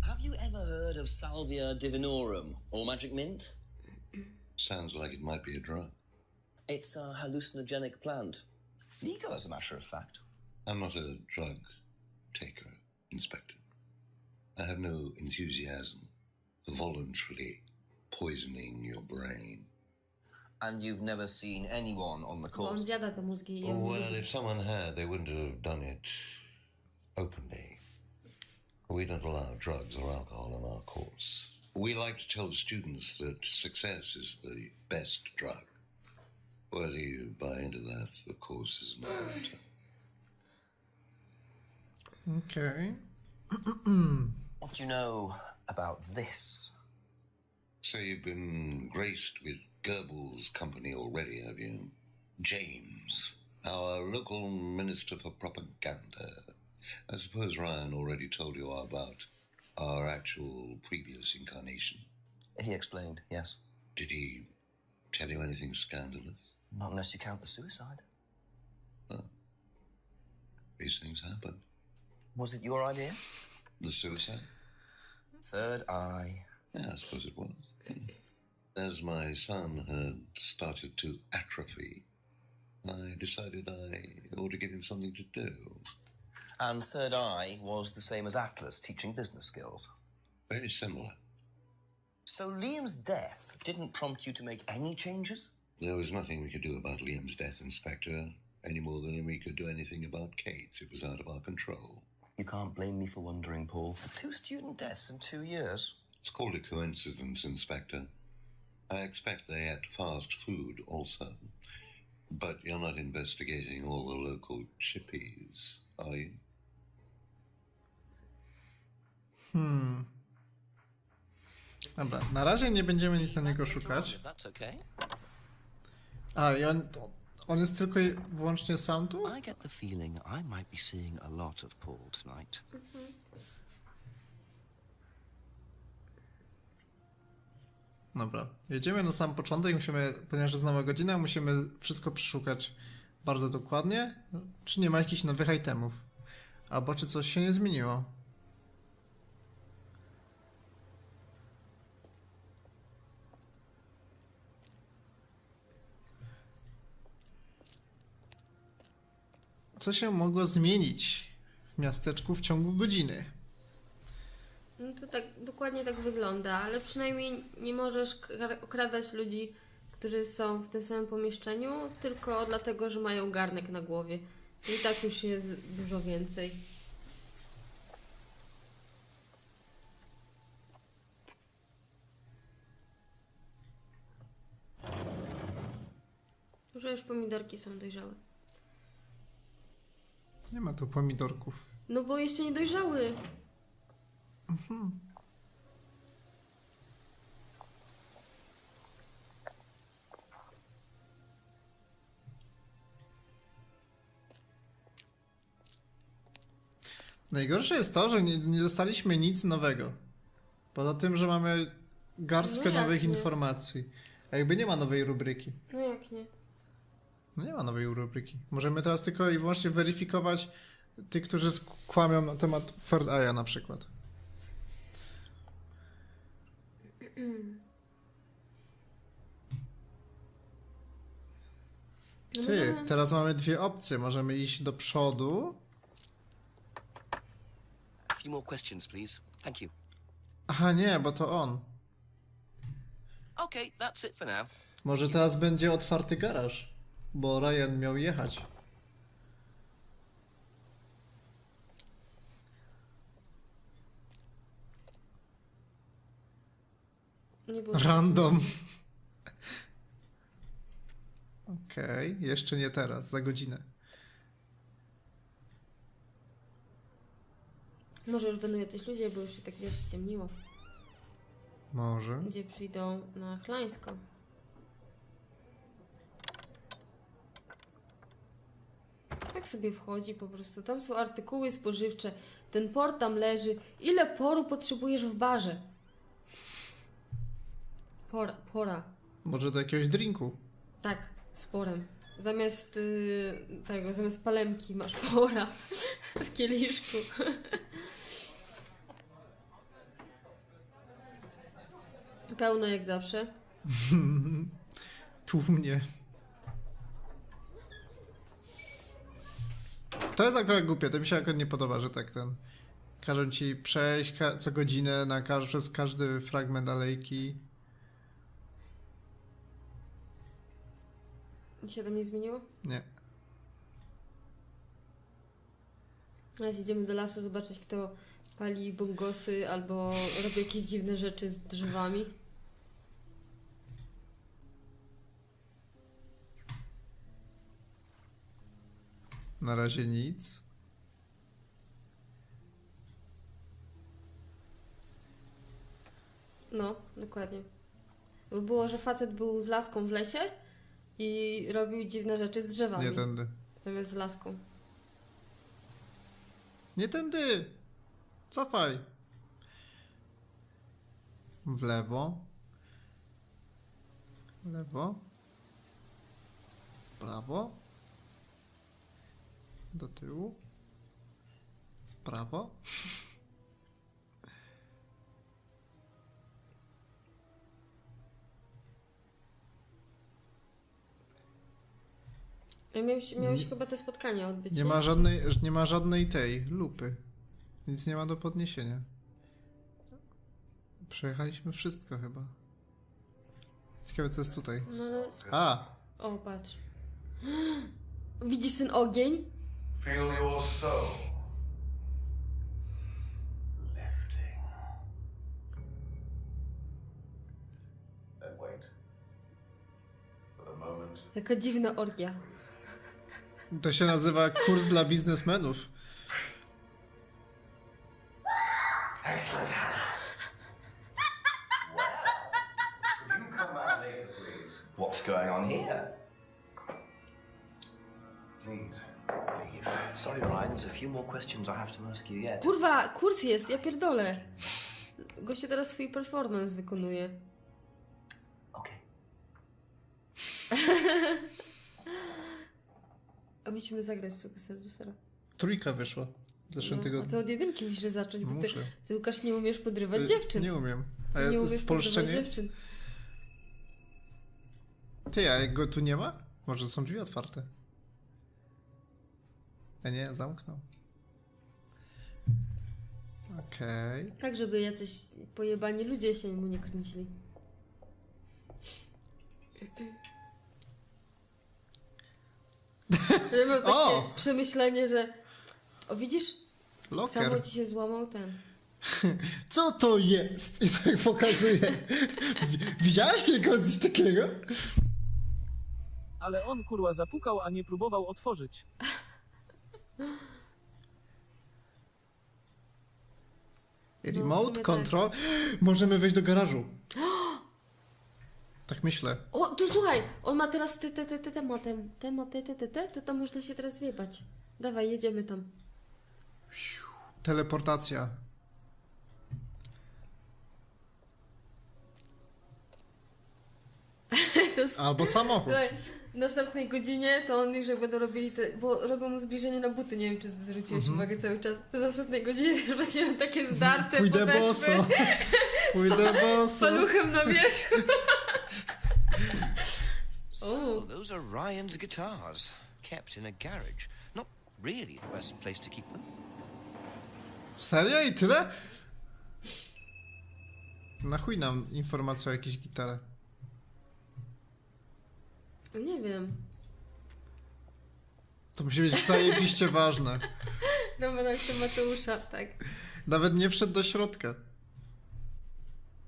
Have you ever heard of Salvia divinorum, or magic mint? Sounds like it might be a drug. It's a hallucinogenic plant. Legal, as a matter of fact. I'm not a drug taker, Inspector. I have no enthusiasm for voluntarily poisoning your brain. And you've never seen anyone on the Bo on course? zjada te mózgi i Oh, well, if someone had, they wouldn't have done it openly. We don't allow drugs or alcohol on our course. We like to tell the students that success is the best drug. Whether you buy into that, of course, is another matter. Okay. What do you know about this? So you've been graced with Goebbels' company already, have you? James, our local minister for propaganda. I suppose Ryan already told you about our actual previous incarnation. He explained, yes. Did he tell you anything scandalous? Not unless you count the suicide. Well, these things happen. Was it your idea? The suicide? Third eye. Yeah, I suppose it was. As my son had started to atrophy, I decided I ought to give him something to do. And third eye was the same as Atlas, teaching business skills. Very similar. So Liam's death didn't prompt you to make any changes? There was nothing we could do about Liam's death, Inspector, any more than we could do anything about Kate's. It was out of our control. You can't blame me for wondering, Paul. 2 student deaths in 2 years. It's called a coincidence, Inspector. I expect they ate fast food also. But you're not investigating all the local chippies, are you? Dobra, na razie nie będziemy nic na niego szukać. A, i on jest tylko i wyłącznie soundu? I get the feeling I might be seeing a lot of Paul tonight. Dobra, jedziemy na sam początek, ponieważ jest nowa godzina, musimy wszystko przeszukać bardzo dokładnie. Czy nie ma jakichś nowych itemów? Albo czy coś się nie zmieniło? Co się mogło zmienić w miasteczku w ciągu godziny? No to tak, dokładnie tak wygląda, ale przynajmniej nie możesz okradać ludzi, którzy są w tym samym pomieszczeniu, tylko dlatego, że mają garnek na głowie. I tak już jest dużo więcej. Może już pomidorki są dojrzałe. Nie ma tu pomidorków. No bo jeszcze nie dojrzały. Najgorsze jest to, że nie dostaliśmy nic nowego. Poza tym, że mamy garstkę No jak nowych nie? informacji. A jakby nie ma nowej rubryki. No jak nie? No nie ma nowej rubryki. Możemy teraz tylko i wyłącznie weryfikować tych, którzy kłamią na temat Third Eye'a na przykład. Ty, teraz mamy dwie opcje. Możemy iść do przodu. A few more questions, please. Thank you. Aha, nie, bo to on. Okay, that's it for now. Może teraz będzie otwarty garaż, bo Ryan miał jechać. Nie było. Random. Okej, jeszcze nie teraz, za godzinę. Może już będą jacyś ludzie, bo już się tak wiesz ściemniło. Może. Gdzie przyjdą na Chlańsko. Tak sobie wchodzi po prostu. Tam są artykuły spożywcze. Ten por tam leży. Ile poru potrzebujesz w barze? Pora. Może do jakiegoś drinku. Tak, z porem. Zamiast tego, zamiast palemki masz pora w kieliszku. Pełno jak zawsze. Tłumnie. To jest akurat głupie, to mi się akurat nie podoba, że tak ten... Każą ci przejść co godzinę przez każdy fragment alejki. Nic się tam nie zmieniło? Nie. Teraz idziemy do lasu zobaczyć, kto pali bongosy albo robi jakieś dziwne rzeczy z drzewami. Na razie nic. No, dokładnie. Bo było, że facet był z laską w lesie i robił dziwne rzeczy z drzewami. Nie tędy. Zamiast z laską. Nie tędy! Cofaj! W lewo. W lewo. W prawo. Do tyłu. W prawo. Miałeś chyba te spotkania odbyć. Nie ma żadnej tej lupy. Nic nie ma do podniesienia. Przejechaliśmy wszystko chyba. Ciekawe co jest tutaj. No, ale... A! O, patrz. Widzisz ten ogień? Feel your soul lifting. Then wait for the moment. Jaka dziwna orgia. To się nazywa kurs dla biznesmenów. Excellent, Hannah. Well, could you come back later, please? What's going on here? Please, leave. Sorry, Ryan, there's a few more questions I have to ask you yet. Kurwa, kurs jest, ja pierdolę. Goście teraz swój performance wykonuje. Okay. A musimy zagrać w Super Reżysera. Trójka wyszła w zeszłym A tygodniu. to od jedynki musisz zacząć, bo Muszę. ty Łukasz nie umiesz podrywać dziewczyn. Nie umiem. A Ty nie ja umiesz spolszczenie podrywać jest? dziewczyn. Ty, a jak go tu nie ma? Może są drzwi otwarte. A nie, zamknął. Okej. Tak, żeby jacyś pojebani ludzie się mu nie kręcili. Ja mam takie przemyślenie, że... O, widzisz? Locker. Samo ci się złamał ten. Co to jest? I tak pokazuje. Widziałeś kiedyś coś takiego? Ale on kurwa zapukał, a nie próbował otworzyć. Remote sumie control. Możemy wejść do garażu. Tak myślę. O, tu słuchaj, on ma teraz to tam można się teraz wjebać. Dawaj, jedziemy tam. Teleportacja. Albo samochód. Słuchaj, w następnej godzinie to on już jak będą robili bo robią mu zbliżenie na buty, nie wiem czy zwróciłeś uwagę cały czas. W następnej godzinie też będzie miał takie zdarte Pójdę podeszwy. boso. Pójdę boso. Z paluchem na wierzchu. So, those are Ryan's guitars, kept in a garage. Not really the best place to keep them. Serio? I tyle? Na chuj nam informacja o jakiejś gitarach. Nie wiem. To musi być zajebiście ważne. Dobra, jeszcze Mateusza, tak. Nawet nie wszedł do środka.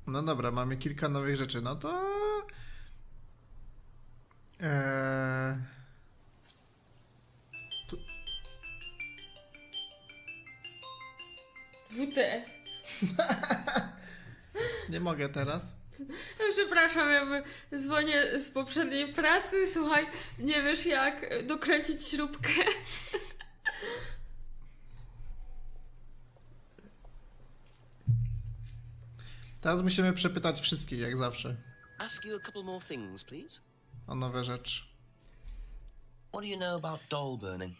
No dobra, mamy kilka nowych rzeczy. No to... Tu... WTF. Nie mogę teraz. Przepraszam, jakby dzwonię z poprzedniej pracy, słuchaj, nie wiesz jak dokręcić śrubkę. Teraz musimy przepytać wszystkich, jak zawsze. Ask you a couple more things, please. O nowe rzeczy. What do you know about doll burning?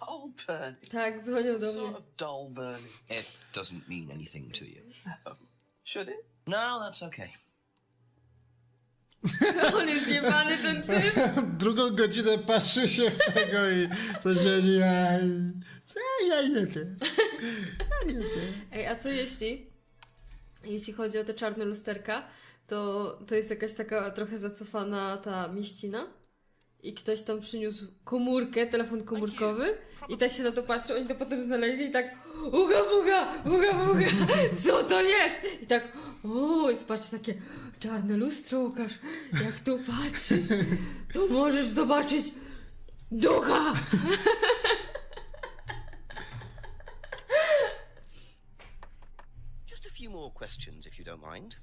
Doll burning? Tak, dzwonią do mnie. Sort of doll burning. It doesn't mean anything to you. No. Should it? No, that's okay. On jest zjebany ten typ. Drugą godzinę patrzy się w tego i to się nie... Ja nie wiem. Ej, a co jeśli chodzi o te czarne lusterka, to jest jakaś taka trochę zacofana ta mieścina i ktoś tam przyniósł komórkę, telefon komórkowy i tak się na to patrzy, oni to potem znaleźli i tak uga buga, co to jest? I tak o, i patrz takie czarne lustro, Łukasz, jak tu patrzysz, to możesz zobaczyć ducha! Just a few more questions, if you don't mind.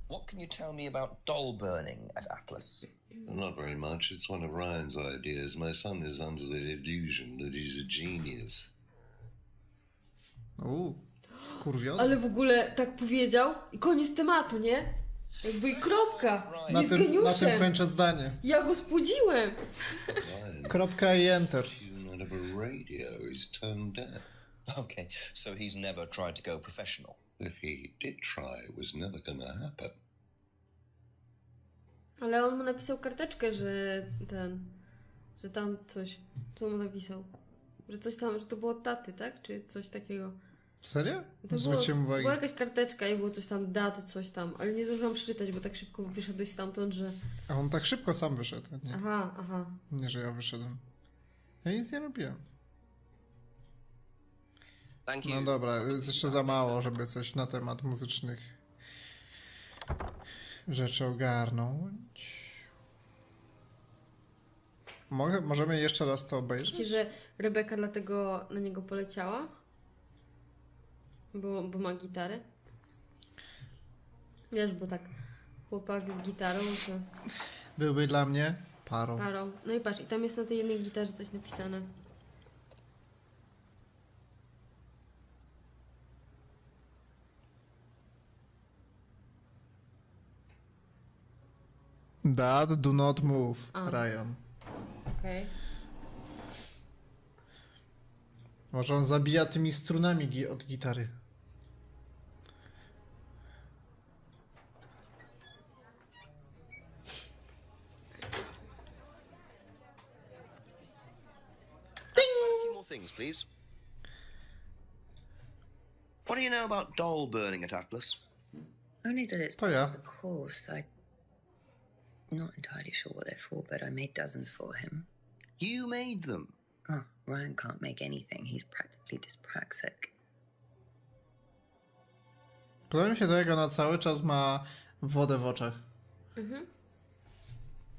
What can you tell me about doll burning at Atlas? Not very much. It's one of Ryan's ideas. My son is under the illusion that he's a genius. Wkurwiony. Ale w ogóle tak powiedział i koniec tematu, nie? Jakby i kropka. Jest Na geniuszem. tym kończę zdanie. Ja go spłodziłem. Kropka i enter. Not have a radio. He's tone deaf. Okay, so he's never tried to go professional. If he did try, it was never gonna happen. Ale on mu napisał karteczkę, że tam coś, co on mu napisał? Że coś tam, że to było od taty, tak? Czy coś takiego. Serio? To Zwróciłem uwagę. była jakaś karteczka i było coś tam, daty, coś tam, ale nie zdążyłam przeczytać, bo tak szybko wyszedłeś stamtąd, że... A on tak szybko sam wyszedł. Nie, Aha. nie że ja wyszedłem. Ja nic nie robiłem. No dobra, jest jeszcze za mało, żeby coś na temat muzycznych rzeczy ogarnąć. Możemy jeszcze raz to obejrzeć? Myślisz, że Rebeka dlatego na niego poleciała? Bo ma gitarę? Wiesz, bo tak chłopak z gitarą to... Byłby dla mnie parą. No i patrz, i tam jest na tej jednej gitarze coś napisane. Dad, do not move, Ryan. Okej. Może on zabija tymi strunami od gitary. A few more things, please. What do you know about doll burning at Atlas? Only that it's Oh, yeah. part of the course. I'm not entirely sure what they're for, but I made dozens for him. You made them. Oh, Ryan can't make anything. He's practically dyspraxic. Podoba mi się to, jak ona cały czas ma wodę w oczach.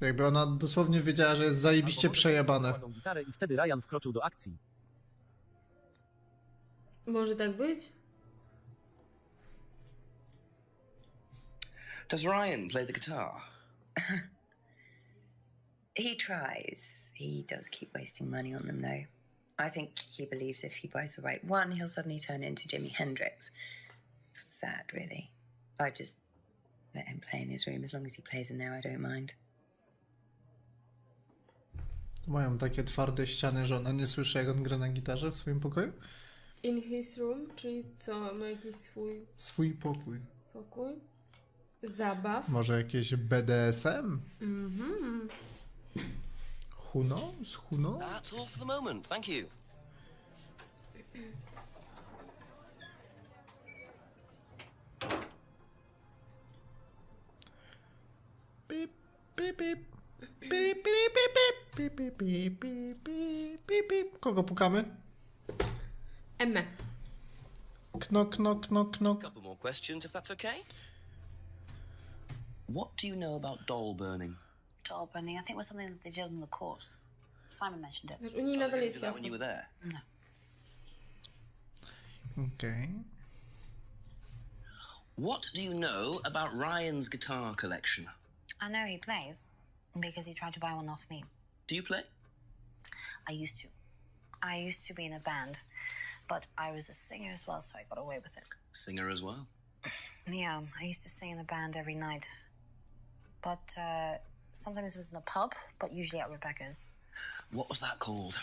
Jakby ona dosłownie wiedziała, że jest zajebiście przejebane. Gitarę i wtedy Ryan wkroczył do akcji. Może tak być? Does Ryan play the guitar? He tries. He does keep wasting money on them, though. I think he believes if he buys the right one, he'll suddenly turn into Jimi Hendrix. Sad, really. I just let him play in his room. As long as he plays in there, I don't mind. Mają takie twarde ściany, że ona nie słyszy, jak on gra na gitarze w swoim pokoju? In his room, czyli co? Ma jakiś Swój pokój. pokój? Zabaw? Może jakieś BDSM? Mhm. Huno? Z Huno? That's all for the moment, thank you. Pip, pip, pip. Pip, pip, pip, pip, pip, pip, pip, pip, pip, pip. Kogo pukamy? Emmę. Knok, knok, knok, knok. Couple more questions, if that's okay. What do you know about doll burning? Doll burning, I think was something that they did on the course. Simon mentioned it. U niej nadal Did jest that when you jasno. were there? No. Okej. What do you know about Ryan's guitar collection? I know he plays because he tried to buy one off me. Do you play? I used to. I used to be in a band, but I was a singer as well, so I got away with it. Singer as well. Yeah, I used to sing in a band every night. But sometimes it was in a pub, but usually at Rebecca's. What was that called?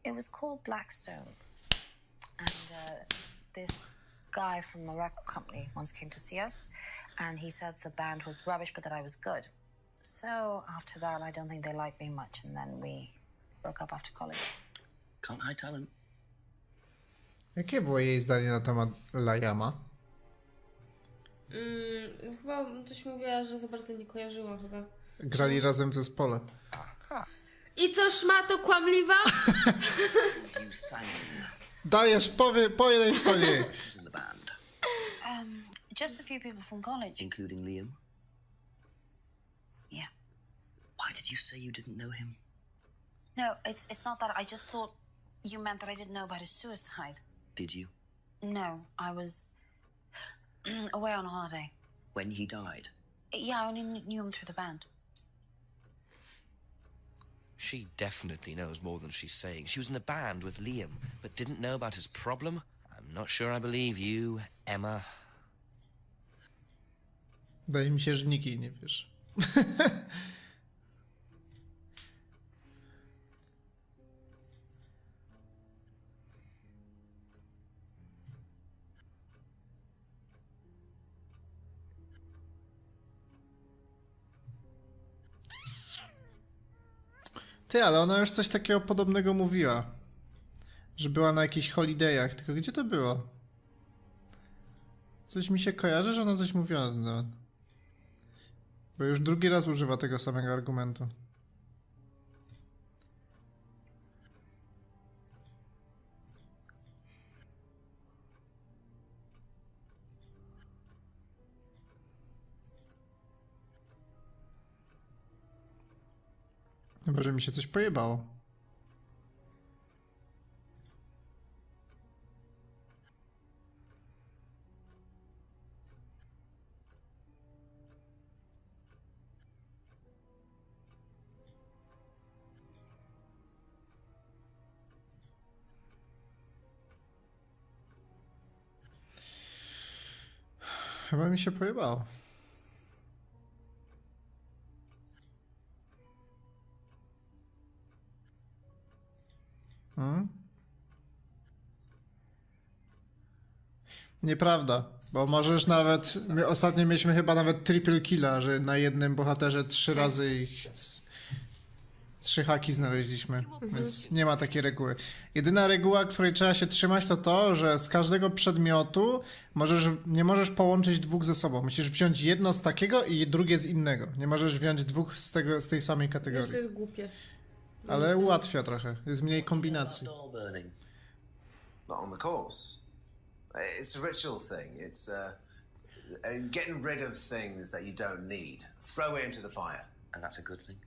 It was called Blackstone. And this guy from a record company once came to see us, and he said the band was rubbish, but that I was good. So after that, I don't think they liked me much, and then we broke up after college. Can't hide talent. Jakie było jej zdanie na temat Liama? Chyba coś mówiła, że za bardzo nie kojarzyła chyba. Grali razem w zespole. I co, szmato kłamliwa? You sang. Dajesz, powiedz. Who's in the band? Just a few people from college. Including Liam? Yeah. Why did you say you didn't know him? No, it's not that. I just thought you meant that I didn't know about his suicide. Did you? No, I was away on holiday. When he died? Yeah, I only knew him through the band. She definitely knows more than she's saying. She was in a band with Liam, but didn't know about his problem? I'm not sure I believe you, Emma. Wydaje mi się, że nikt jej nie wiesz. Ty, ale ona już coś takiego podobnego mówiła. Że była na jakichś holidayach, tylko gdzie to było? Coś mi się kojarzy, że ona coś mówiła na ten temat. Bo już drugi raz używa tego samego argumentu. Chyba, że mi się coś pojebało. Chyba mi się pojebało. Nieprawda, bo możesz nawet... My ostatnio mieliśmy chyba nawet triple killa, że na jednym bohaterze 3 razy ich... 3 haki znaleźliśmy, więc nie ma takiej reguły. Jedyna reguła, której trzeba się trzymać, to to, że z każdego przedmiotu nie możesz połączyć 2 ze sobą. Musisz wziąć jedno z takiego i drugie z innego. Nie możesz wziąć 2 z tej samej kategorii. To jest głupie. Ale ułatwia trochę, jest mniej kombinacji. Doll burning. Not on the course. It's a ritual thing. It's getting rid of things that you don't need. Throw it into the fire. And that's a good thing?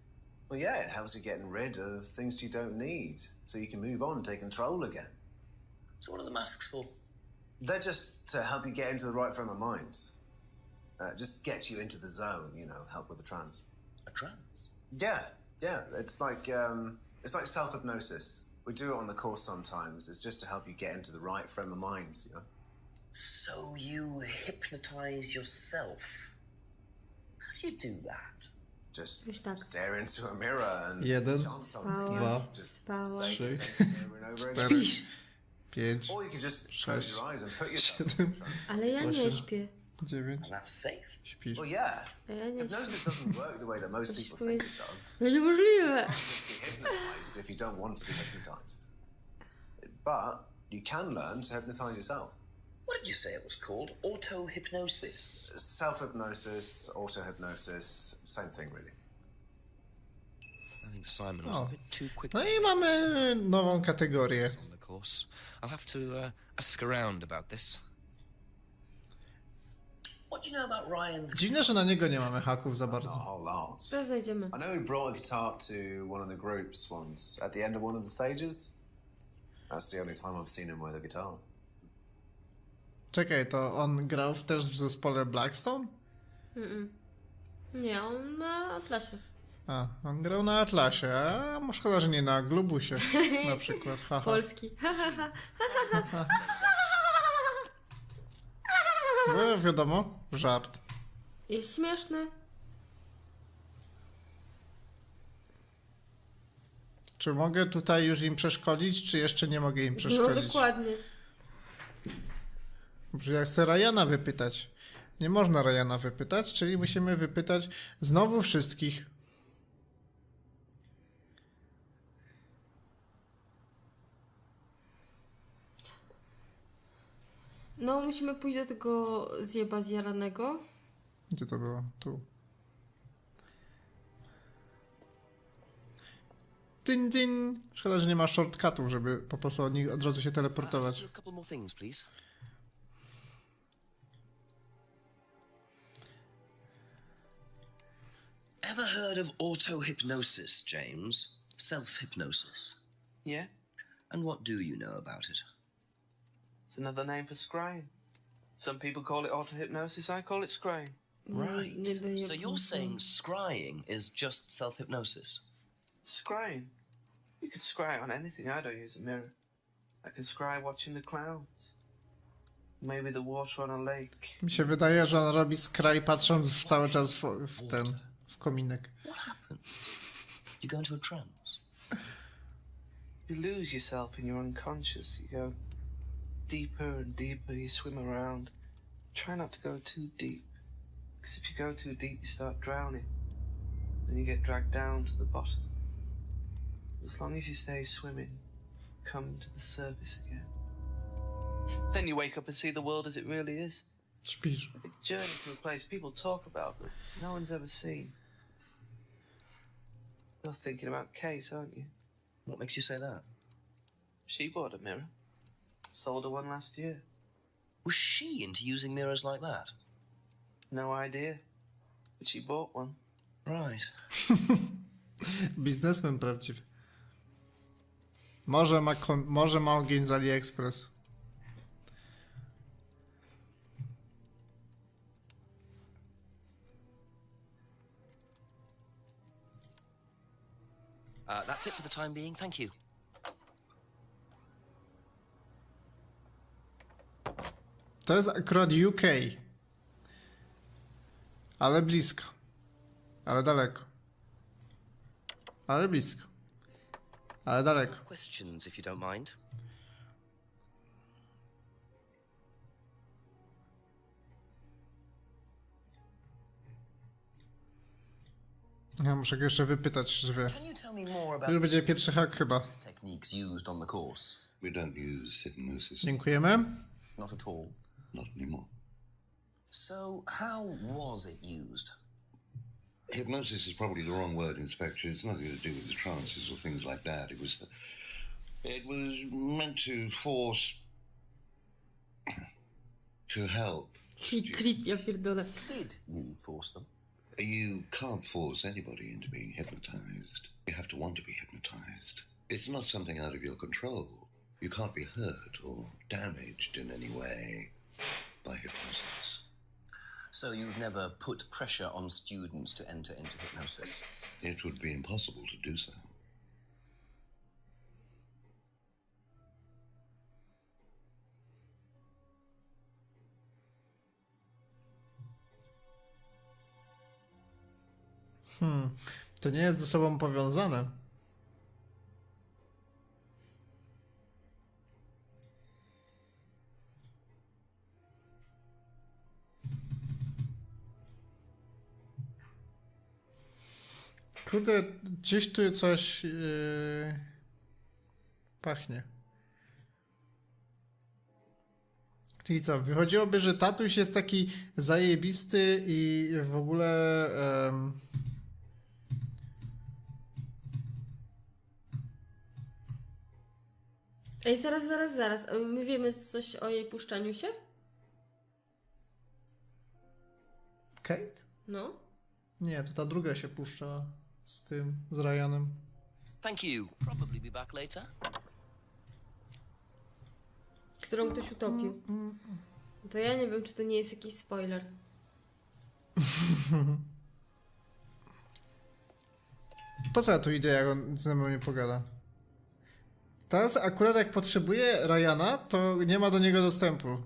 Well, yeah, it helps you getting rid of things you don't need, so you can move on and take control again. So what are the masks for? They're just to help you get into the right frame of mind. Just get you into the zone, you know, help with the trance. A trance? Yeah. It's like self-hypnosis. We do it on the course sometimes. It's just to help you get into the right frame of mind, you know. So you hypnotize yourself? How do you do that? Just stare into a mirror and Jeden, chant something. dwa, Just Spało. say the trzy, same thing over and over again. cztery, 5, Or you can just close 6, your eyes and put yourself into 7, trance. Ale ja nie 8, śpię. 9. And that's safe? Śpisz. Well, yeah. A ja nie Hypnosis śpię. doesn't work the way that most people think it does. No niemożliwe. Just be hypnotized if you don't want to be hypnotized. But you can learn to hypnotize yourself. What did you say it was called? Auto-hypnosis? Self-hypnosis, auto-hypnosis, same thing really. I think Simon was O. a bit too quick. No i mamy nową kategorię. On the course. I'll have to ask around about this. What do you know about Ryan's... Dziwne, że na niego nie mamy haków za Not a bardzo. whole lot. To znajdziemy. I know he brought a guitar to one of the groups once, at the end of one of the stages. That's the only time I've seen him with a guitar. Czekaj, to on grał też w zespole Blackstone? Nie, on na Atlasie. A, on grał na Atlasie, a szkoda, że nie na Globusie na przykład. Haha. Polski. No wiadomo, żart. Jest śmieszny. Czy mogę tutaj już im przeszkodzić, czy jeszcze nie mogę im No przeszkodzić? dokładnie. Że ja chcę Ryana wypytać. Nie można Ryana wypytać, czyli musimy wypytać znowu wszystkich. No musimy pójść do tego zjeba zjaranego. Gdzie to było? Tu. Dyn, dyn. Szkoda, że nie ma shortcutów, żeby po prostu od nich od razu się teleportować. A couple more things, please. Ever heard of auto-hypnosis, James? Self-hypnosis. Yeah? And what do you know about it? It's another name for scrying. Some people call it auto-hypnosis, I call it scrying. Right. Nie daję So you're saying scrying is just self-hypnosis? Scrying? You can scry on anything. I don't use a mirror. I can scry watching the clouds. Maybe the water on a lake. Mi się wydaje, że on robi skraj patrząc cały czas w kominek. What happened? You go into a trance? You lose yourself and you're unconscious. You go deeper and deeper. You swim around. Try not to go too deep. Because if you go too deep, you start drowning. Then you get dragged down to the bottom. As long as you stay swimming, come to the surface again. Then you wake up and see the world as it really is. Śpisz. A big journey to a place people talk about but no one's ever seen. You're thinking about Kate, aren't you? What makes you say that? She bought a mirror. Sold her one last year. Was she into using mirrors like that? No idea. But she bought one. Right. Biznesmen prawdziwy. Może ma ogień z AliExpress. That's it for the time being. Thank you. To jest akurat UK. Ale blisko. Ale daleko. Ale blisko. Ale daleko. Questions, if you don't mind. Ja muszę go jeszcze wypytać, że wie. Can you tell me more about Już będzie pierwszy hak chyba. techniques used on the course? We don't use hypnosis. Dziękujemy. Not at all. Not anymore. So, how was it used? Hypnosis is probably the wrong word, Inspector. It's nothing to do with the trances or things like that. It was meant to force, to help. Creep, ja pierdolę. Did you force them? You can't force anybody into being hypnotized. You have to want to be hypnotized. It's not something out of your control. You can't be hurt or damaged in any way by hypnosis. So you've never put pressure on students to enter into hypnosis? It would be impossible to do so. To nie jest ze sobą powiązane. Kurde, gdzieś tu coś pachnie. Czyli co, wychodziłoby, że tatuś jest taki zajebisty i w ogóle... Ej, zaraz. A my wiemy coś o jej puszczaniu się? Kate? No. Nie, to ta druga się puszcza z tym, z Ryanem. Thank you. Probably be back later. Którą ktoś utopił. To ja nie wiem, czy to nie jest jakiś spoiler. Po co ja tu idę, jak on ze mną nie pogada? Teraz akurat jak potrzebuję Ryana, to nie ma do niego dostępu.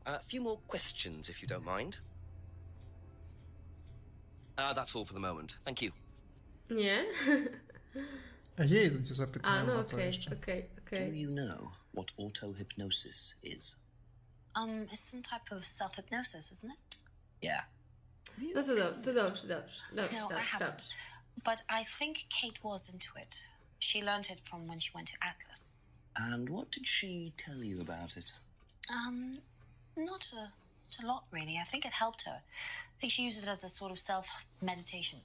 A few more questions, if you don't mind. That's all for the moment. Thank you. Nie? A jej cię zapytałem A, no o to jeszcze. okej. Do you know what auto-hypnosis is? It's some type of self-hypnosis, isn't it? Yeah. No to dobrze. No, I haven't. But I think Kate was into it. She learned it from when she went to Atlas. And what did she tell you about it? Not a lot, really. I think it helped her. I think she used it as a sort of self-meditation.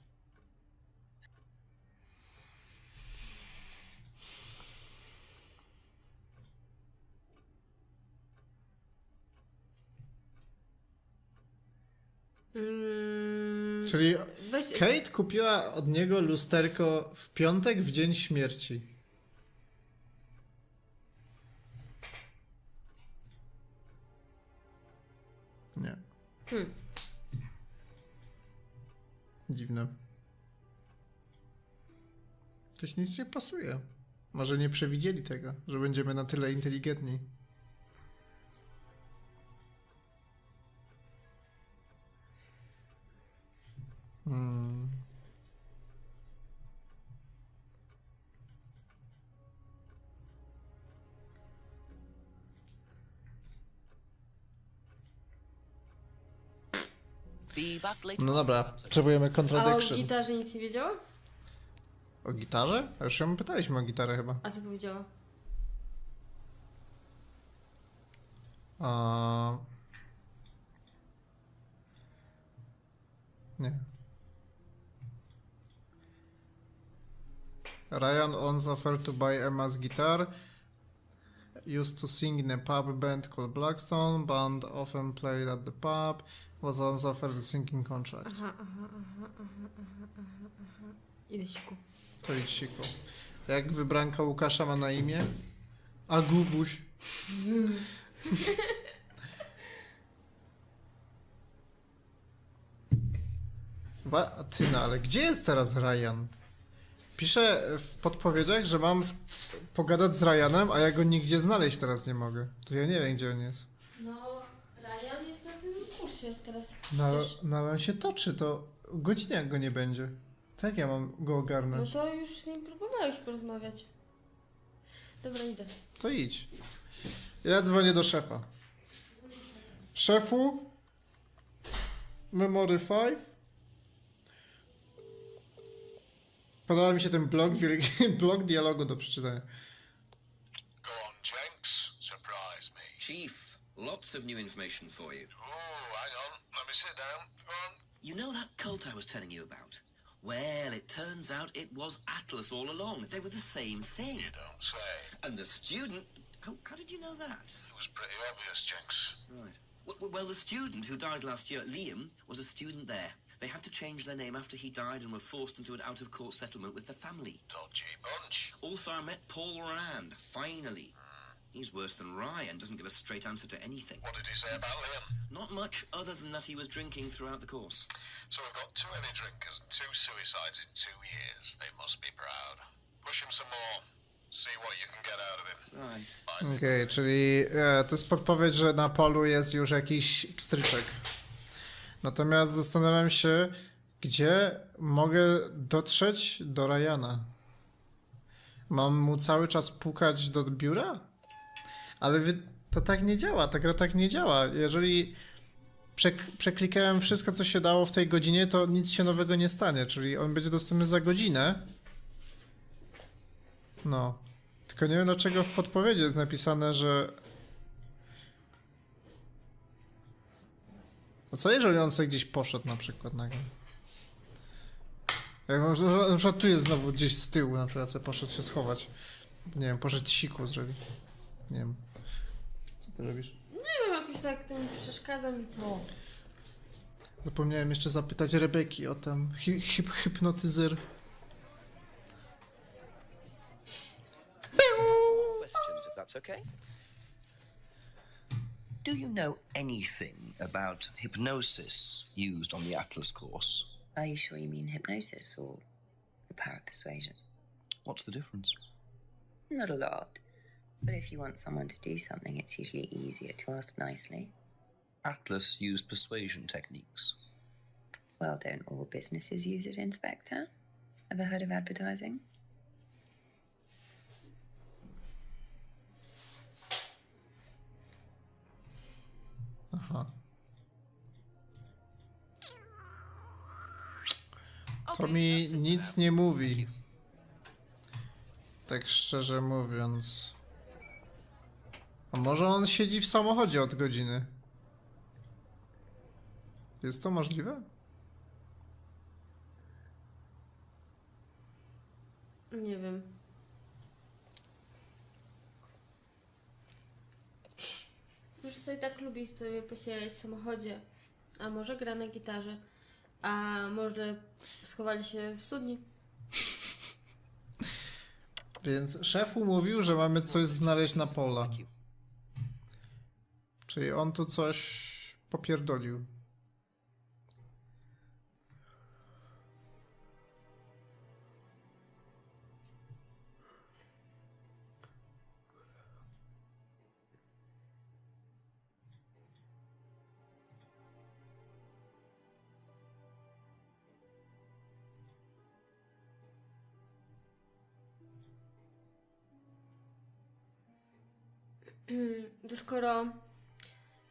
Czyli Weź... Kate kupiła od niego lusterko w piątek, w dzień śmierci. Nie. Dziwne. Technicznie pasuje. Może nie przewidzieli tego, że będziemy na tyle inteligentni. No dobra, potrzebujemy A o Contradiction. gitarze nic nie wiedziała? O gitarze? A już ją pytaliśmy o gitarę chyba. A co powiedziała? Nie. Ryan once offered to buy Emma's guitar. Used to sing in a pub band called Blackstone. Band often played at the pub. Was once offered a singing contract. Aha. Idę siku. To idź siku. Jak wybranka Łukasza ma na imię? A Gubuś. Ty no, ale gdzie jest teraz Ryan? Piszę w podpowiedziach, że mam pogadać z Ryanem, a ja go nigdzie znaleźć teraz nie mogę. To ja nie wiem, gdzie on jest. No, Ryan jest na tym kursie teraz. No ale on się toczy, to godzinę jak go nie będzie. Tak ja mam go No ogarnąć. to już z nim próbowałeś porozmawiać. Dobra, idę. To idź. Ja dzwonię do szefa. Szefu? Memory 5? Podoba mi się ten blok, blok dialogu do przeczytania. Go on, Jenks. Surprise me. Chief, lots of new information for you. Oh, hang on. Let me sit down. Go on. You know that cult I was telling you about? Well, it turns out it was Atlas all along. They were the same thing. You don't say. And the student... How did you know that? It was pretty obvious, Jenks. Right. Well, the student who died last year, Liam, was a student there. They had to change their name after he died and were forced into an out-of-court settlement with the family. Dodgy bunch. Also, I met Paul Rand, finally. He's worse than Ryan, doesn't give a straight answer to anything. What did he say about Liam? Not much, other than that he was drinking throughout the course. So we've got 2 heavy drinkers and 2 suicides in 2 years. They must be proud. Push him some more. See what you can get out of him. Right. Okej, czyli to jest podpowiedź, że na polu jest już jakiś pstryczek. Natomiast zastanawiam się, gdzie mogę dotrzeć do Ryana. Mam mu cały czas pukać do biura? Ale to tak nie działa, ta gra tak nie działa. Jeżeli przeklikałem wszystko, co się dało w tej godzinie, to nic się nowego nie stanie, czyli on będzie dostępny za godzinę. No. Tylko nie wiem, dlaczego w podpowiedzi jest napisane, że... A co jeżeli on sobie gdzieś poszedł na przykład nagle? Jak na przykład tu jest znowu gdzieś z tyłu, na przykład sobie poszedł się schować. Nie wiem, poszedł siku zrobić. Nie wiem. Co ty robisz? Nie wiem, jakoś tak tym przeszkadza mi to. Zapomniałem jeszcze zapytać Rebeki o ten hipnotyzer. Questions, if that's okay. Do you know anything about hypnosis used on the Atlas course? Are you sure you mean hypnosis or the power of persuasion? What's the difference? Not a lot. But if you want someone to do something, it's usually easier to ask nicely. Atlas used persuasion techniques. Well, don't all businesses use it, Inspector? Ever heard of advertising? Aha. To mi nic nie mówi. Tak szczerze mówiąc. A może on siedzi w samochodzie od godziny? Jest to możliwe? Nie wiem. Może sobie tak lubi sobie posiedzieć w samochodzie. A może gra na gitarze. A może schowali się w studni. Więc szefu mówił, że mamy coś znaleźć na pola. Czyli on tu coś popierdolił. To skoro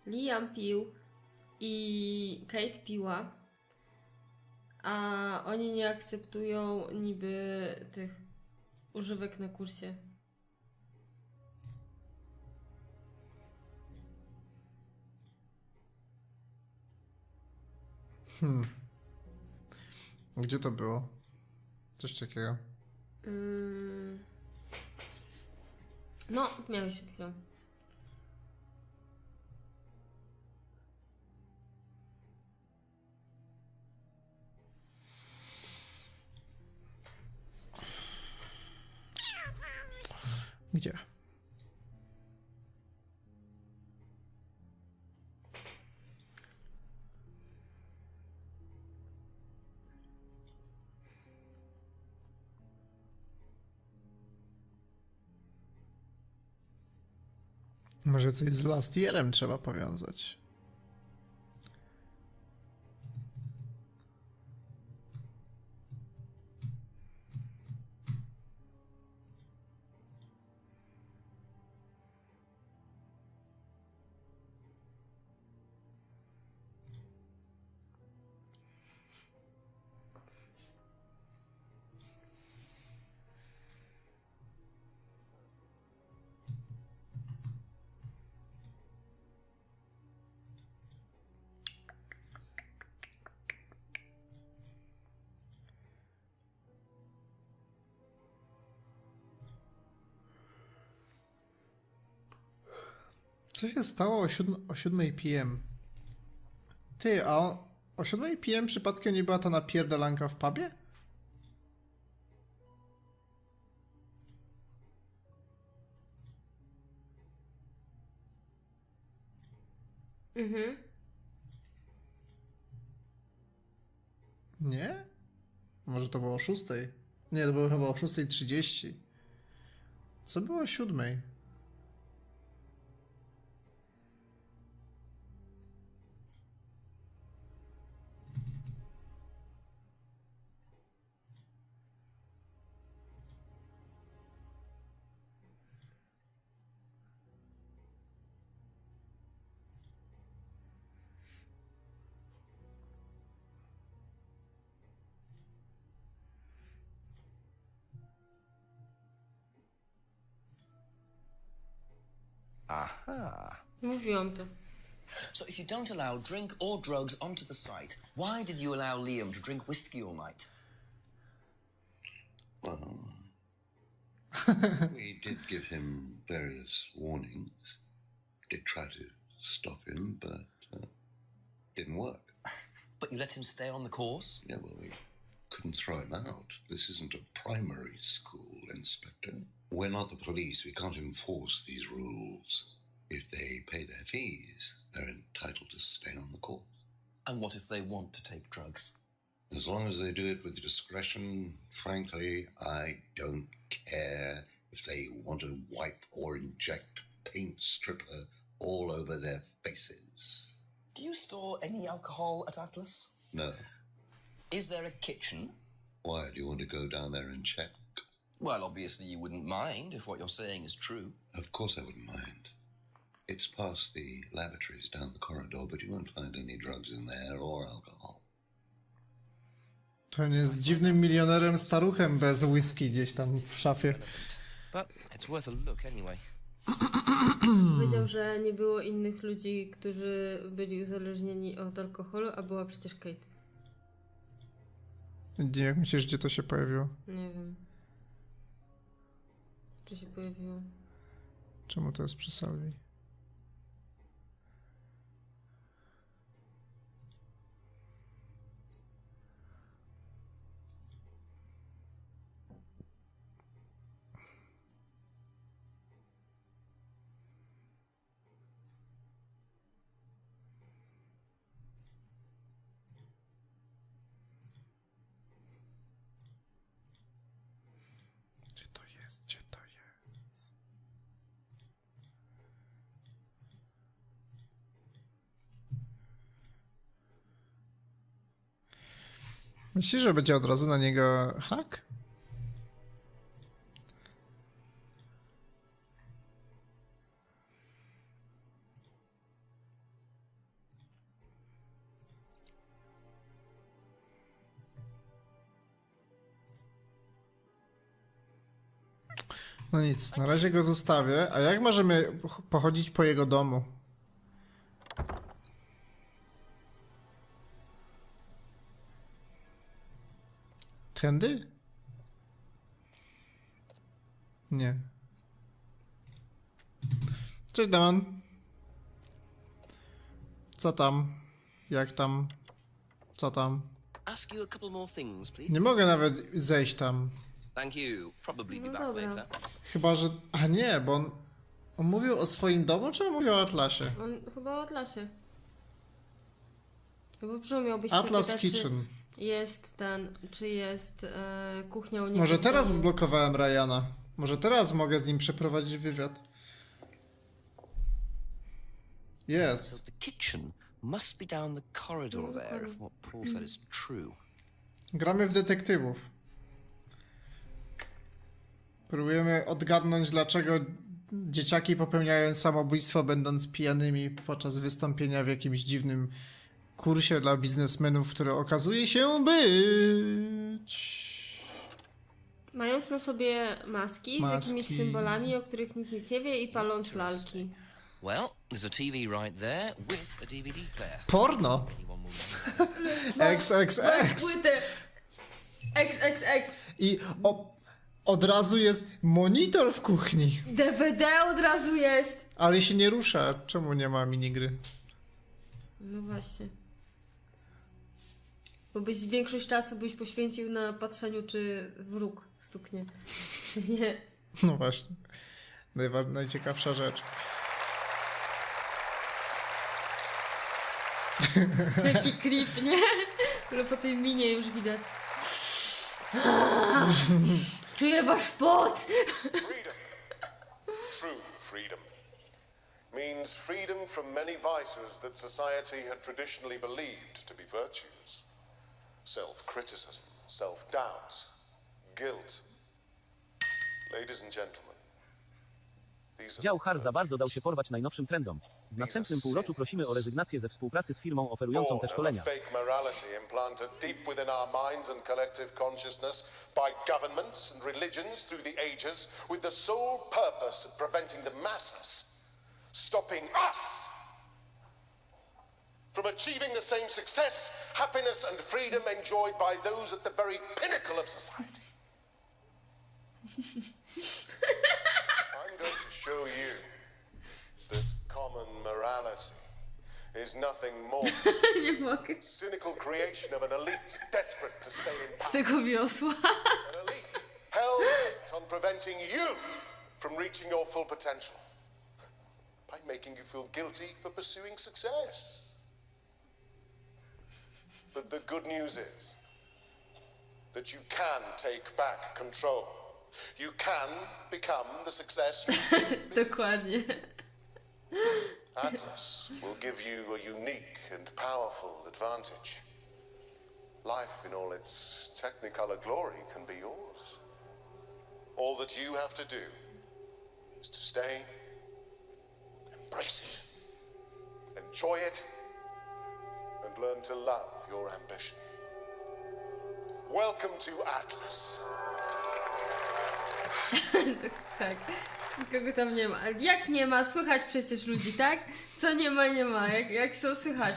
Liam pił i Kate piła, a oni nie akceptują niby tych używek na kursie. Gdzie to było? Coś takiego. No, miałeś przed chwilą. Gdzie? Może coś z Last Year'em trzeba powiązać. Co się stało o 7 p.m.? Ty, a o 7 p.m. przypadkiem nie była to napierdalanka w pubie? Mhm. Nie? Może to było o 6? Nie, to było chyba o 6:30. Co było o 7? Aha. Mówiłam to. So if you don't allow drink or drugs onto the site, why did you allow Liam to drink whiskey all night? Well, we did give him various warnings. Did try to stop him, but didn't work. But you let him stay on the course? Yeah, well, we couldn't throw him out. This isn't a primary school, Inspector. We're not the police. We can't enforce these rules. If they pay their fees, they're entitled to stay on the course. And what if they want to take drugs? As long as they do it with discretion, frankly, I don't care if they want to wipe or inject paint stripper all over their faces. Do you store any alcohol at Atlas? No. Is there a kitchen? Why, do you want to go down there and check? Well, obviously you wouldn't mind if what you're saying is true. Of course I wouldn't mind. It's past the lavatories down the corridor, but you won't find any drugs in there or alcohol. To nie jest dziwnym milionerem staruchem bez whisky gdzieś tam w szafie. But it's worth a look anyway. Powiedział, że nie było innych ludzi, którzy byli uzależnieni od alkoholu, a była przecież Kate. Jak myślisz, gdzie to się pojawiło? Nie wiem. Czy się pojawiło? Czemu to jest przy Salvi? Gdzie to jest? Gdzie to jest? Myślisz, że będzie od razu na niego hak? No nic, na razie go zostawię. A jak możemy pochodzić po jego domu? Tędy? Nie. Cześć, Damon. Co tam? Jak tam? Co tam? Ask you a couple more things, please. Nie mogę nawet zejść tam. Thank you. Probably be No back dobra. later. Chyba, że... A nie, bo on mówił o swoim domu, czy on mówił o Atlasie? On chyba o Atlasie. Bo brzmi miałbyś się Atlas pytać, Kitchen. czy jest czy jest kuchnia u niego. Może w teraz domu. odblokowałem Ryana. Może teraz mogę z nim przeprowadzić wywiad. So Jest. the kitchen must be down the corridor there if what Paul said is true. Gramy w detektywów. Próbujemy odgadnąć, dlaczego dzieciaki popełniają samobójstwo, będąc pijanymi podczas wystąpienia w jakimś dziwnym kursie dla biznesmenów, który okazuje się być... Mając na sobie maski z jakimiś Maski. symbolami, o których nikt nic nie wie, i paląc lalki. Well, there's a TV right there with a DVD player. Porno! Anyone will know. XXX! Płyty! XXX! I o... Od razu jest monitor w kuchni. DVD od razu jest. Ale się nie rusza. Czemu nie ma minigry? No właśnie. Bo byś większość czasu poświęcił na patrzeniu, czy wróg stuknie. Czy nie. No właśnie. Najciekawsza rzecz. Jaki creep, nie? Który po tej minie już widać. Czuję wasz pot! True freedom means freedom from many vices that society had traditionally believed to be virtues. Self-criticism, self-doubt, guilt. Ladies and gentlemen, these are Dział Har za bardzo dał się porwać najnowszym trendom. W następnym półroczu prosimy o rezygnację ze współpracy z firmą oferującą te szkolenia. fake morality implanted deep within our minds and collective consciousness by governments and religions through the ages with the sole purpose of preventing the masses, stopping us from achieving the same success, happiness and freedom enjoyed by those at the very pinnacle of society. I'm going to show you that common morality is nothing more than cynical creation of an elite desperate to stay in power. Z tego wiosła. An elite hell-bent on preventing you from reaching your full potential by making you feel guilty for pursuing success. But the good news is that you can take back control. You can become the success you Dokładnie. Atlas will give you a unique and powerful advantage. Life in all its technicolor glory can be yours. All that you have to do is to stay, embrace it, enjoy it, and learn to love your ambition. Welcome to Atlas. Tak. Nikogo tam nie ma. Ale jak nie ma? Słychać przecież ludzi, tak? Co nie ma, nie ma. Jak są słychać?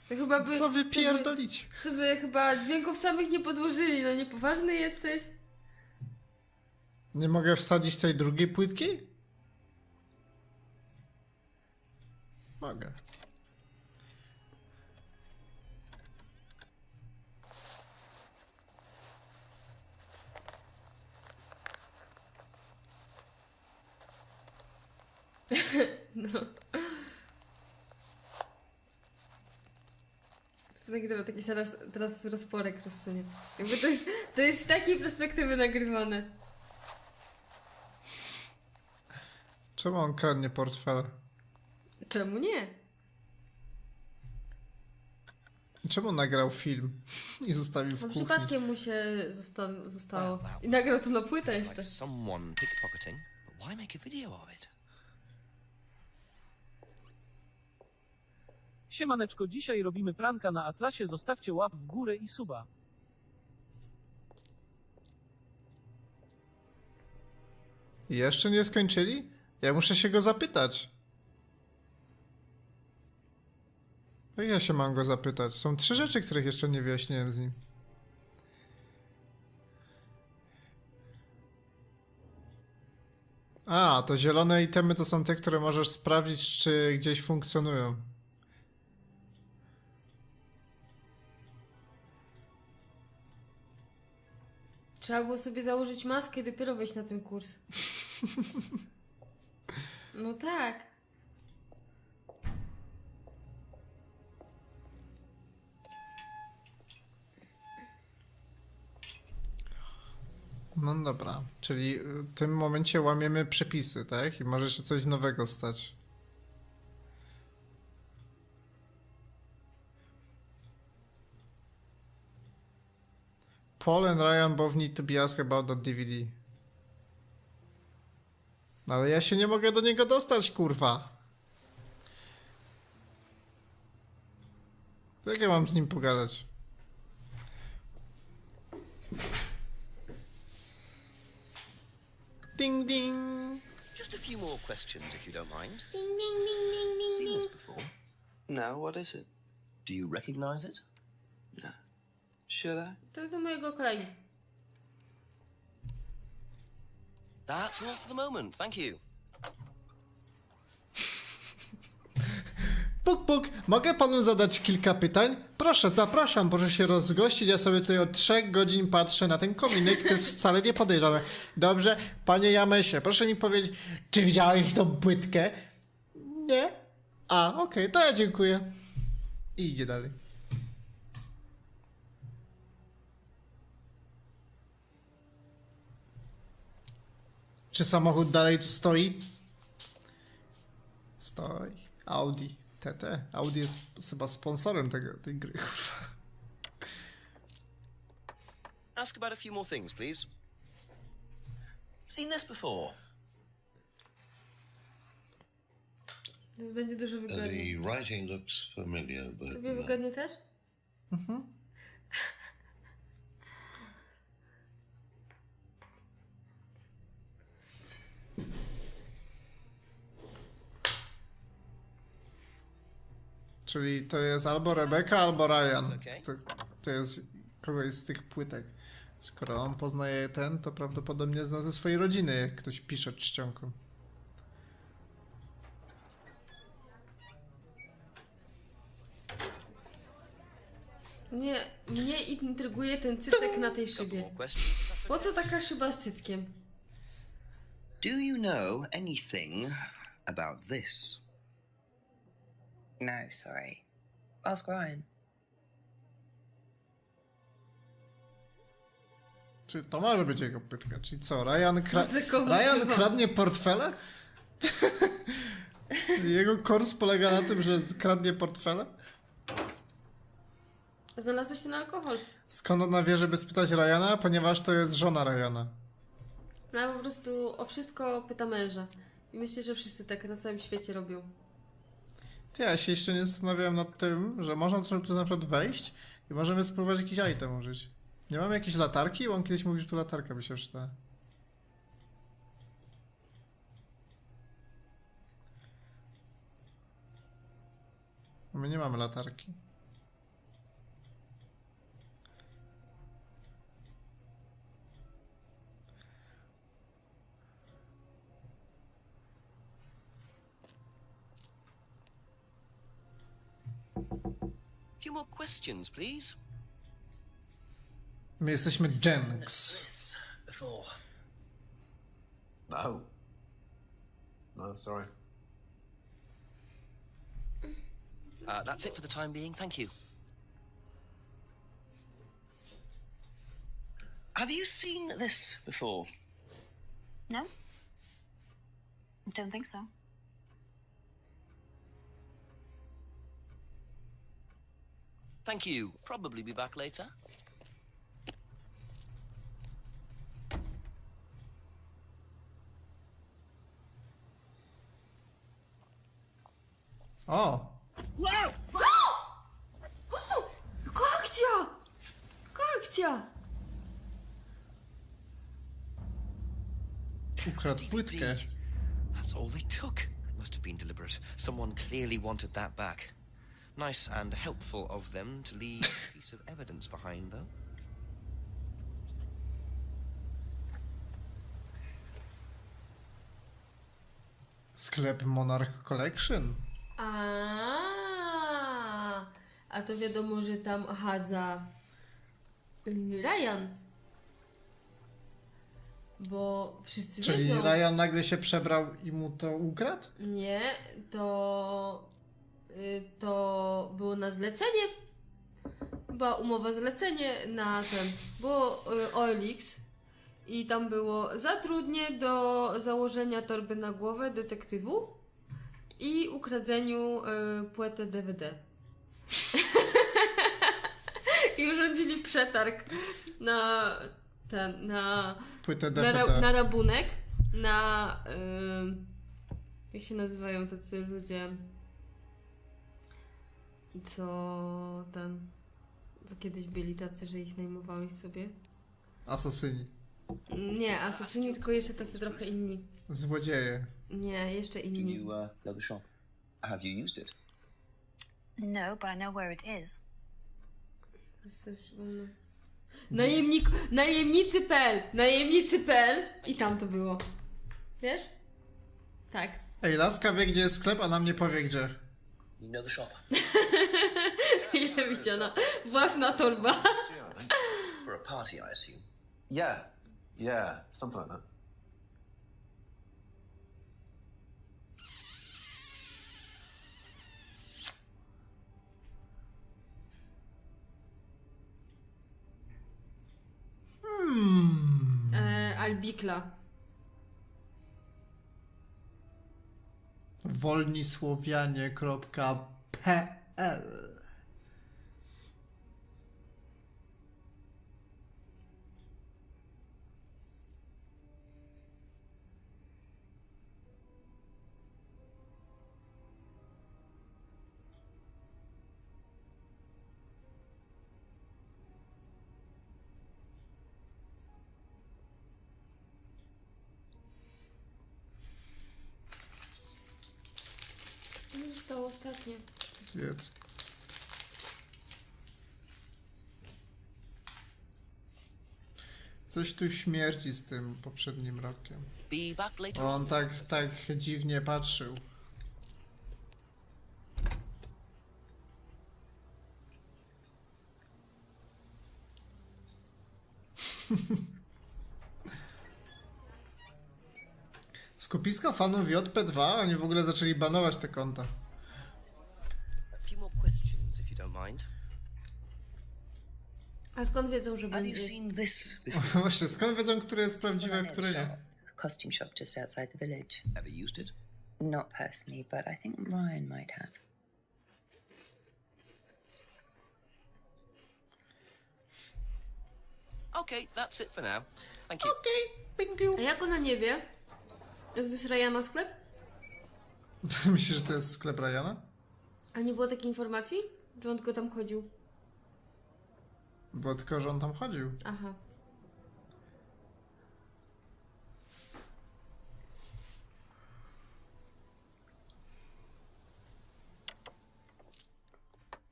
To chyba by... Co wy pierdolić? Co by chyba dźwięków samych nie podłożyli. No niepoważny jesteś? Nie mogę wsadzić tej drugiej płytki? Mogę. No. To nagrywa taki teraz rozporek rozsunie. Jakby to jest z takiej perspektywy nagrywane. Czemu on kradnie portfel? Czemu nie? Czemu nagrał film i zostawił w No kuchni? przypadkiem mu się zostało. I nagrał to na płytę jeszcze. Like someone pickpocketing, but why make a video of it? Siemaneczko, dzisiaj robimy pranka na Atlasie, zostawcie łap w górę i suba. Jeszcze nie skończyli? Ja muszę się go zapytać. Jak ja się mam go zapytać? Są 3 rzeczy, których jeszcze nie wyjaśniłem z nim. A, to zielone itemy to są te, które możesz sprawdzić, czy gdzieś funkcjonują. Trzeba było sobie założyć maskę i dopiero wejść na ten kurs. No tak. No dobra, czyli w tym momencie łamiemy przepisy, tak? I może się coś nowego stać. Paul and Ryan both need to be asked about that DVD. No ale ja się nie mogę do niego dostać, kurwa. Jak ja mam z nim pogadać? Ding ding. Just a few more questions, if you don't mind. Ding ding ding ding ding Seen ding. this before? No, what is it? Do you recognize it? No. Should I? To do mojego kolegi. That's all for the moment, thank you. Puk, puk, mogę panu zadać kilka pytań? Proszę, zapraszam, proszę się rozgościć, ja sobie tutaj od 3 godzin patrzę na ten kominek, to jest wcale nie podejrzane. Dobrze, panie Jamesie, proszę mi powiedzieć, czy widziałeś tą płytkę? Nie? A, okej, to ja dziękuję. I idzie dalej. Czy samochód dalej tu stoi? Stoi. Audi. TT. Audi jest chyba sponsorem tej gry. Ask about a few more things, please. Seen this before? Więc będzie dużo wygodniej. The writing looks familiar, but... Tobie wygodnie też? Mhm. Czyli to jest albo Rebeka, albo Ryan. To jest kogoś z tych płytek. Skoro on poznaje ten, to prawdopodobnie zna ze swojej rodziny, jak ktoś pisze czcionką. Mnie intryguje ten cycek na tej szybie. Po co taka szyba z cyckiem? Do you know anything about this? No, sorry. Ask Ryan. Czy to może być jego płytka? Czyli co, Ryan Ryan kradnie portfele? Jego kurs polega na tym, że kradnie portfele? Znalazłeś ten alkohol. Skąd ona wie, żeby spytać Ryana? Ponieważ to jest żona Ryana. No po prostu o wszystko pyta męża. I myślę, że wszyscy tak na całym świecie robią. Ja się jeszcze nie zastanawiałem nad tym, że można tu na przykład wejść i możemy spróbować jakiś item użyć. Nie mamy jakiejś latarki? Bo on kiedyś mówił, że tu latarka by się przydała. My nie mamy latarki. Few more questions, please. My jesteśmy Jenks. Before. No. No, sorry. That's it for the time being, thank you. Have you seen this before? No? Don't think so. Thank you. Probably be back later. O! Wow! Jaka akcja! Jaka akcja! Ukradł płytkę. That's all they took. It must have been deliberate. Someone clearly wanted that back. Nice and helpful of them to leave a piece of evidence behind, though. Sklep Monarch Collection. A to wiadomo, że tam chadza Ryan. Bo wszyscy Czyli wiedzą. Ryan nagle się przebrał i mu to ukradł? Nie, to było na zlecenie. Była umowa zlecenie na ten. Było OLX i tam było zatrudnienie do założenia torby na głowę detektywu i ukradzeniu płyty DVD. I urządzili przetarg na ten, na płytę DVD. Na rabunek, na jak się nazywają tacy ludzie, co kiedyś byli tacy, że ich najmowałeś sobie? Asasyni. Nie, asasyni, tylko jeszcze tacy trochę inni. Złodzieje. Nie, jeszcze Do inni. you know the shop? Have you used it? No, but I know where it is. Najemnicy.pl i tam to było. Wiesz? Tak. Ej, laska wie, gdzie jest sklep, a nam nie powie, gdzie. You know the shop? Ile widziana? Własna torba. For a party, I assume. Yeah, something like that. Albikla. wolnisłowianie.pl Co mi zostało ostatnie? Zjedz. Coś tu śmierdzi z tym poprzednim rokiem. Be back later. On tak dziwnie patrzył. Skupisko fanów JP2, oni w ogóle zaczęli banować te konta. A few more questions, if you don't mind. A skąd wiedzą, że Have you będzie? seen this Właśnie, skąd wiedzą, które jest prawdziwe, a które nie? Costume shop just outside the village. Ever used it? Not personally, but I think Ryan might have. Okay, that's it for now. Thank you. Thank you. A jak ona nie wie? Jak to jest Ryana sklep? Myślisz, że to jest sklep Ryana? A nie było takiej informacji? Że on tylko tam chodził? Bo tylko, że on tam chodził. Aha.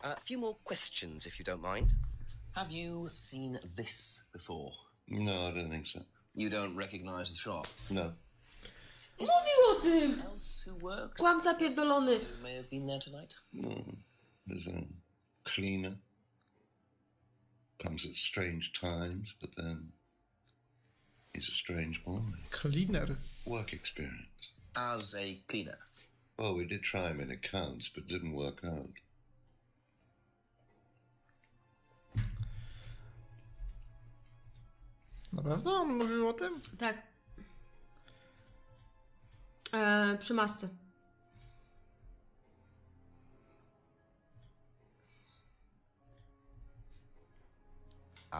A few more questions, if you don't mind. Have you seen this before? No, I don't think so. You don't recognize the shop? No. Mówił o tym! Else who works? Kłamca pierdolony. Who may have been there tonight? No. There's a cleaner. Comes at strange times, but then he's a strange boy. Cleaner. Work experience. As a cleaner. Oh, we did try him in accounts, but it didn't work out. Naprawdę? On mówił o tym? Tak. Przy masce.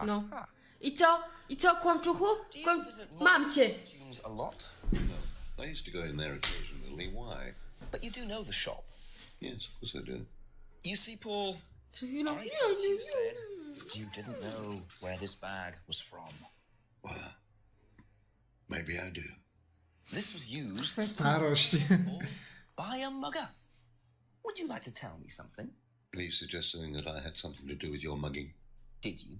No. I co? I co, kłamczuchu? Mam cię! Costumes a lot? No. I used to go in there occasionally. Why? But you do know the shop. Yes, of course I do. You see, Paul, Przez chwilę. I thought you said you didn't know where this bag was from. Well, maybe I do. This was used Starość. by a mugger. Would you like to tell me something? Are you suggesting that I had something to do with your mugging? Did you?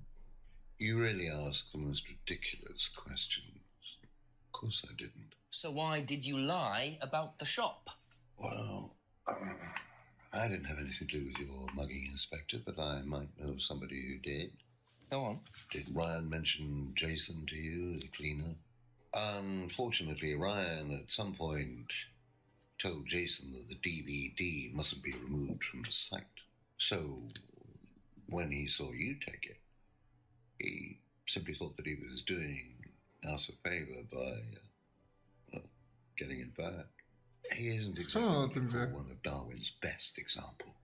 You really ask the most ridiculous questions. Of course I didn't. So why did you lie about the shop? Well, I didn't have anything to do with your mugging, Inspector, but I might know somebody who did. Go on. Did Ryan mention Jason to you as a cleaner? Unfortunately, Ryan at some point told Jason that the DVD mustn't be removed from the site. So when he saw you take it, he simply thought that he was doing us a favor by getting it back. He isn't exactly one of Darwin's best examples.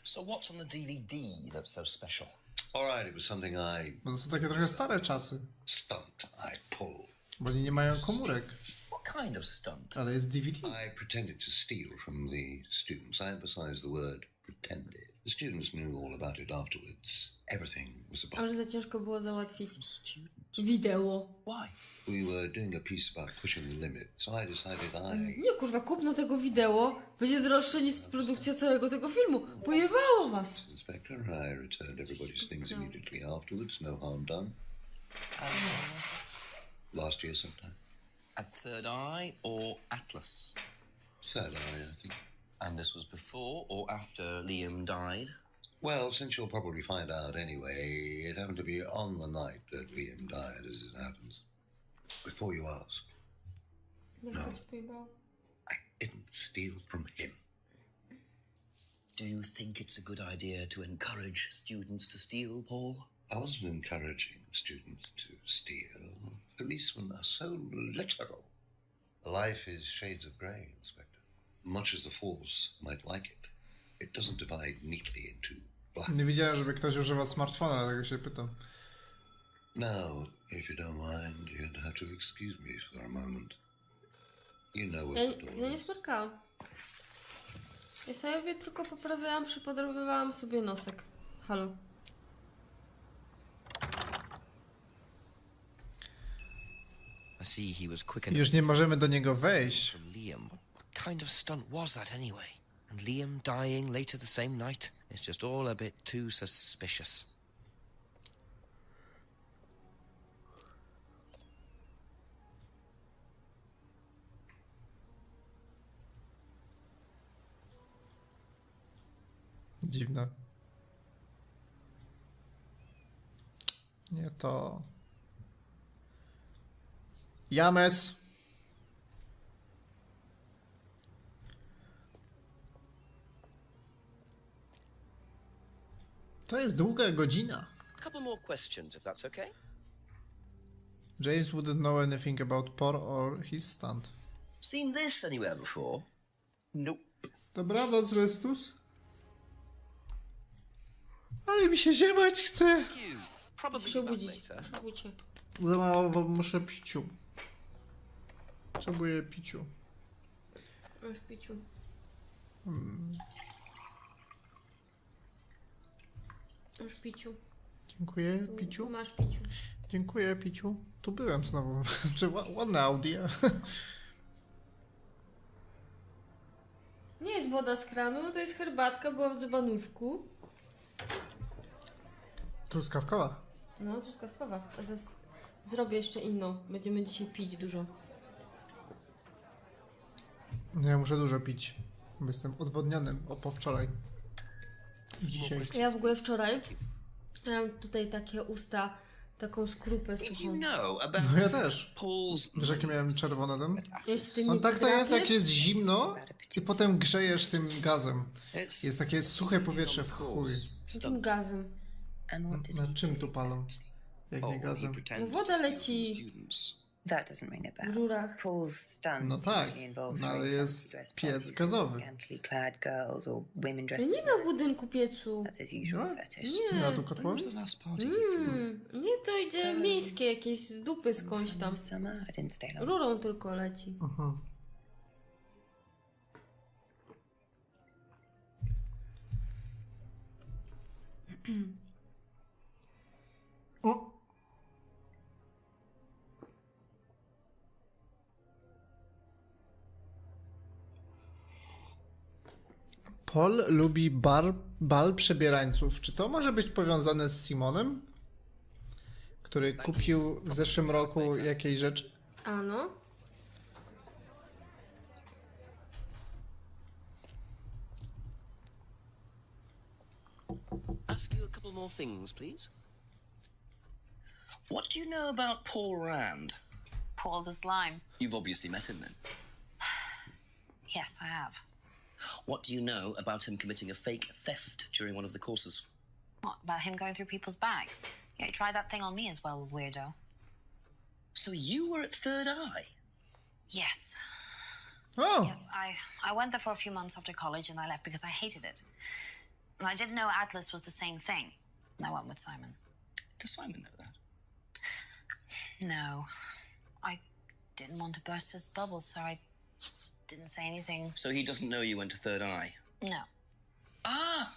So what's on the DVD that's so special? All right, it was something Bo to są takie trochę stare czasy. stunt I pulled. Bo oni nie mają komórek. What kind of stunt? Ale jest DVD. I pretended to steal from the students. I emphasized the word pretended. The students knew all about it afterwards. Everything was A about że za ciężko było załatwić. wideo. Why? We were doing a piece about pushing the limit, so I decided Nie, kurwa, kupno tego wideo będzie droższe niż produkcja całego tego filmu. Pojebało was. Inspector, I returned everybody's things immediately afterwards, no harm done. Last year sometime. At Third Eye or Atlas? Third Eye, I think. And this was before or after Liam died? Well, since you'll probably find out anyway, it happened to be on the night that Liam died, as it happens. Before you ask, no, I didn't steal from him. Do you think it's a good idea to encourage students to steal, Paul? I wasn't encouraging students to steal. Policemen are so literal. Life is shades of grey, Inspector. Much as the Force might like it, it doesn't divide neatly into black. Nie widziałem, żeby ktoś używał smartfona, dlatego się pytam. Now, if you don't mind, you'd have to excuse me for a moment. You know what the door Ja nie is. smarkałam. Ja sobie tylko poprawiałam, przypodobywałam sobie nosek. Halo. I see he was quick enough. Już nie możemy do niego wejść. From Liam. What kind of stunt was that anyway? And Liam dying later the same night? It's just all a bit too suspicious. Dziwne. Nie to. James. To jest długa godzina. Couple more questions, if that's okay. James wouldn't know anything about Por or his stunt. Seen this anywhere before? Nope. Dobranoc, Restus. Ale mi się ziemać chce. Probably Się back obudzić. later. Muszę obudzić się. Za mało muszę piciu. Potrzebuję piciu. Masz piciu. Masz piciu. Dziękuję, piciu. Masz piciu. Dziękuję, piciu. Tu byłem znowu. Czy ładne audio. Nie jest woda z kranu, to jest herbatka, była w dzbanuszku. Truskawkowa. No, truskawkowa. A zaraz zrobię jeszcze inną. Będziemy dzisiaj pić dużo. Ja muszę dużo pić, bo jestem odwodniony po wczoraj. I dzisiaj. Ja w ogóle wczoraj miałam tutaj takie usta, taką skrupę suchą. No ja też. Wiesz, jakie miałem czerwone ten? No tak to jest, jak jest zimno i potem grzejesz tym gazem. Jest takie suche powietrze w chuj. Jakim gazem? Na czym tu palą? Jak nie gazem? No woda leci That doesn't ring a w bell. rurach. Paul's stunts No tak, usually involve no ale straight jest dress piec parties with gazowy. scantily clad girls or women Ja dressed nie as miał w budynku piecu. That's his usual fetish. Nie. Ja tu kotłowi? Nie, to idzie miejskie, jakieś z dupy skądś tam. Summer, I didn't stay long. Rurą tylko leci. Aha. O! Paul lubi bal przebierańców. Czy to może być powiązane z Simonem? Który kupił w zeszłym roku jakieś rzeczy? A no? Ask you a couple more things, please. What do you know about Paul Rand? Paul the Slime. You've obviously met him then. Yes, I have. What do you know about him committing a fake theft during one of the courses? What, about him going through people's bags? Yeah, he tried that thing on me as well, weirdo. So you were at Third Eye? Yes. Oh. Yes, I went there for a few months after college and I left because I hated it. And I didn't know Atlas was the same thing. And I went with Simon. Does Simon know that? No. I didn't want to burst his bubble, so I didn't say anything. So he doesn't know you went to Third Eye? No. Ah!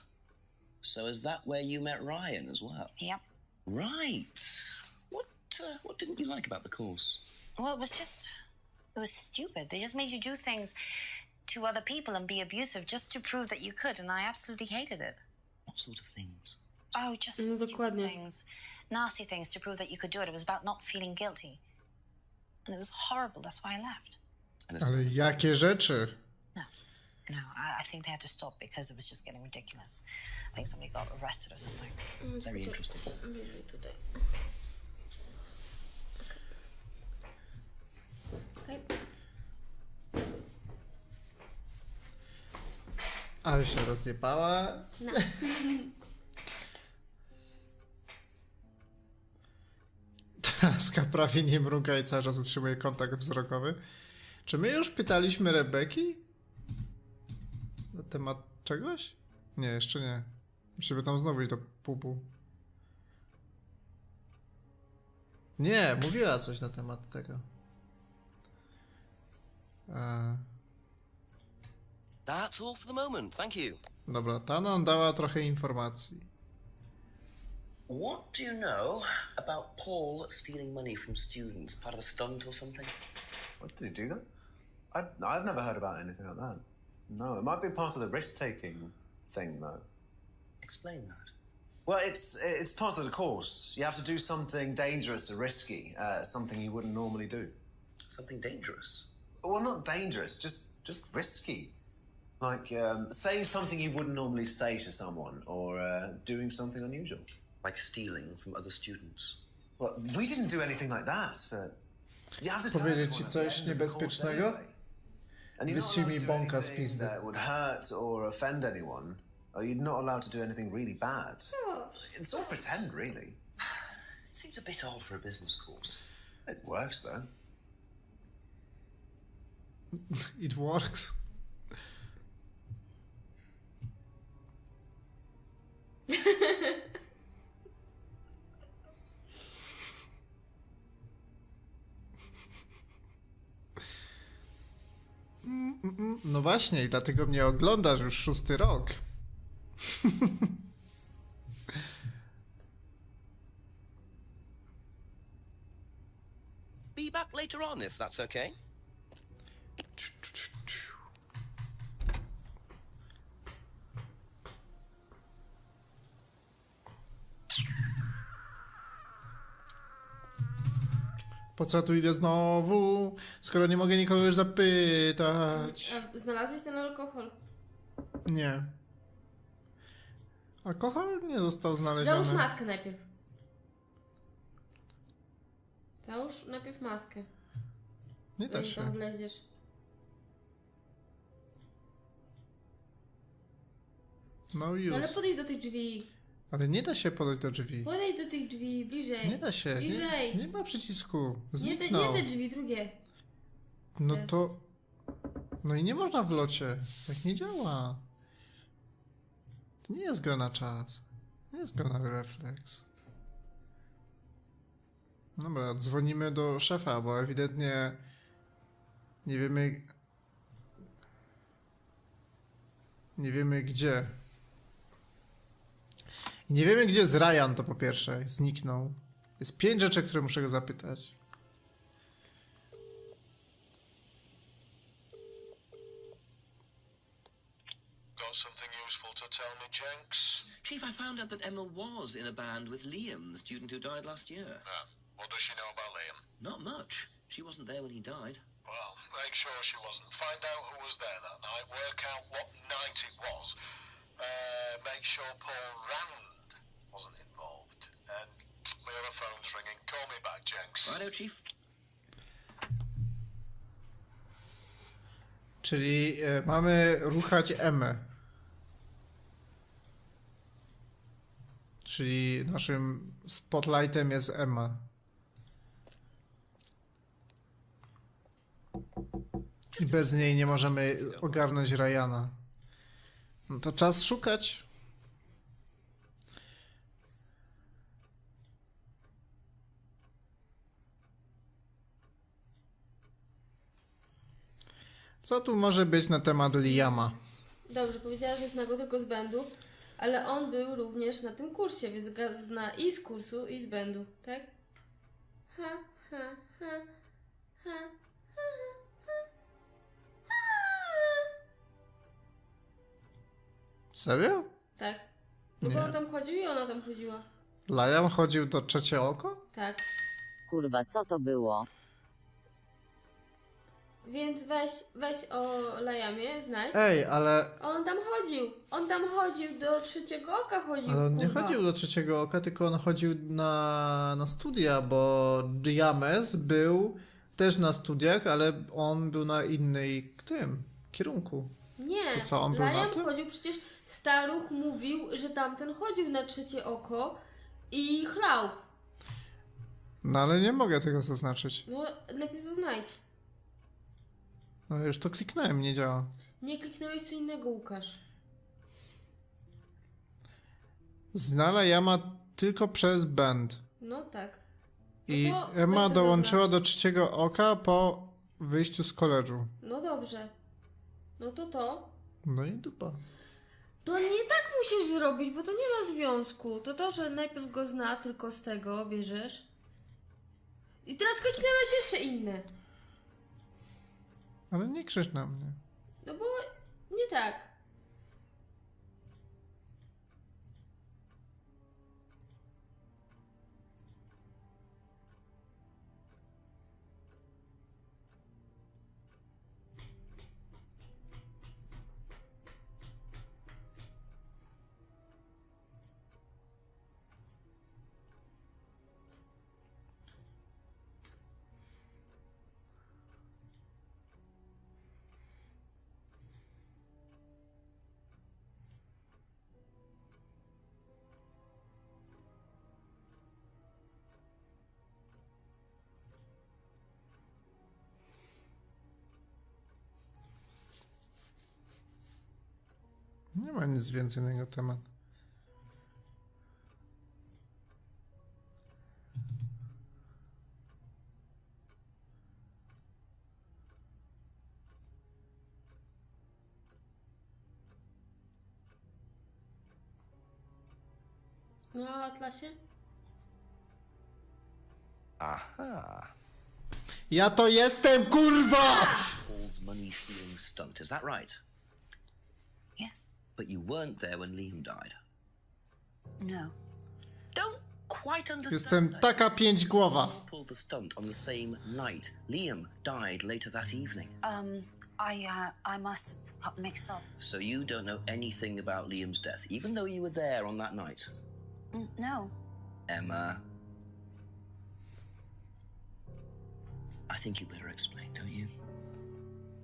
So is that where you met Ryan as well? Yep. Right. What What didn't you like about the course? Well, it was stupid. They just made you do things to other people and be abusive just to prove that you could, and I absolutely hated it. What sort of things? Oh, just stupid things. Nasty things to prove that you could do it. It was about not feeling guilty. And it was horrible. That's why I left. Ale jakie rzeczy? No, I think they had to stop because it was just getting ridiculous. I think somebody got arrested or something. Very interesting. Bliżej tutaj. Okej. Ale się rozjebała. No. Laska prawie nie mruga i cały czas utrzymuje kontakt wzrokowy. Czy my już pytaliśmy Rebeki? Na temat czegoś? Nie, jeszcze nie. Musimy tam znowu iść do pubu. Nie, mówiła coś na temat tego. That's all for the moment, thank you. Dobra, ta nam dała trochę informacji. What do you know about Paul stealing money from students? Part of a stunt or something? What, did he do that? I've never heard about anything like that. No, it might be part of the risk-taking thing, though. Explain that. Well, it's part of the course. You have to do something dangerous or risky, something you wouldn't normally do. Something dangerous? Well, not dangerous, just risky. Like saying something you wouldn't normally say to someone, or doing something unusual. Like stealing from other students? Well, we didn't do anything like that, but you have to tell Powiedzieć ci everyone at the coś end of the course niebezpiecznego? anyway. And you're not Wyścig allowed mi to do bąka z anything pizdy. that would hurt or offend anyone, or you're not allowed to do anything really bad. It's all pretend, really. It seems a bit odd for a business course. It works, though. It works. No właśnie, i dlatego mnie oglądasz już 6. rok. Be back later on, if that's okay. Po co tu idę znowu, skoro nie mogę nikogo już zapytać? A znalazłeś ten alkohol? Nie. Alkohol nie został znaleziony. Załóż maskę najpierw. Załóż najpierw maskę. Nie da Zanim się. tam wleziesz. No już. No ale podejdź do tych drzwi. Ale nie da się podejść do drzwi. Podejdź do tych drzwi, bliżej. Nie da się. Bliżej. Nie ma przycisku. Nie Zniknął. te drzwi, drugie. No to... No i nie można w locie. Tak nie działa. To nie jest gra na czas. Nie jest gra na refleks. Dobra, dzwonimy do szefa, bo ewidentnie nie wiemy... Nie wiemy gdzie. I nie wiemy gdzie jest Ryan, to po pierwsze. Zniknął. Jest 5 rzeczy, które muszę go zapytać. Got something useful to tell me, Jenks? Chief, I found out that Emma was in a band with Liam, the student who died last year. What does she know about Liam? Not much. She wasn't there when he died. Well, make sure she wasn't. Find out who was there that night. Work out what night it was. Make sure Paul Rand wasn't involved. And my other phone's ringing. Call me back, Jenks. Righto, Chief. Czyli mamy ruchać Emmę. Czyli naszym spotlightem jest Emma. I bez niej nie możemy ogarnąć Ryana. No to czas szukać. Co tu może być na temat Liama? Dobrze, powiedziała, że zna go tylko z będu, ale on był również na tym kursie, więc zna i z kursu, i z będu, tak? ha, ha, ha, ha, Serio? Tak. No bo Nie. on tam chodził i ona tam chodziła. Liam chodził do trzecie oko? Tak. Kurwa, co to było? Więc weź o Liamie, znajdź. Ej, ale... On tam chodził, do trzeciego oka chodził, Ale on nie kurwa. chodził do trzeciego oka, tylko on chodził na studia, bo James był też na studiach, ale on był na innej kierunku. Nie, To co, on był na Liam tym? chodził, przecież Staruch mówił, że tamten chodził na trzecie oko i chlał. No ale nie mogę tego zaznaczyć. No, lepiej to znajdź. No już to kliknąłem, nie działa. Nie kliknąłeś co innego, Łukasz. Znala Jama tylko przez band. No tak. I to Emma weź to dołączyła zaznacz. do trzeciego oka po wyjściu z koledżu. No dobrze. No to. No i dupa. To nie tak musisz zrobić, bo to nie ma związku. To, że najpierw go zna, tylko z tego bierzesz. I teraz kliknęłeś jeszcze inne. Ale nie krzycz na mnie. No bo nie tak. Nie ma nic więcej na jego temat. No a Atlasie? Aha. Ja to jestem, kurwa! Paul's money stealing stunt, is that right? Yes. But you weren't there when Liam died. No. Don't quite understand. Jestem taka pięćgłowa. Paul pulled the stunt on the same night. Liam died later that evening. I must have got mixed up. So you don't know anything about Liam's death, even though you were there on that night. No. Emma. I think you better explain, don't you?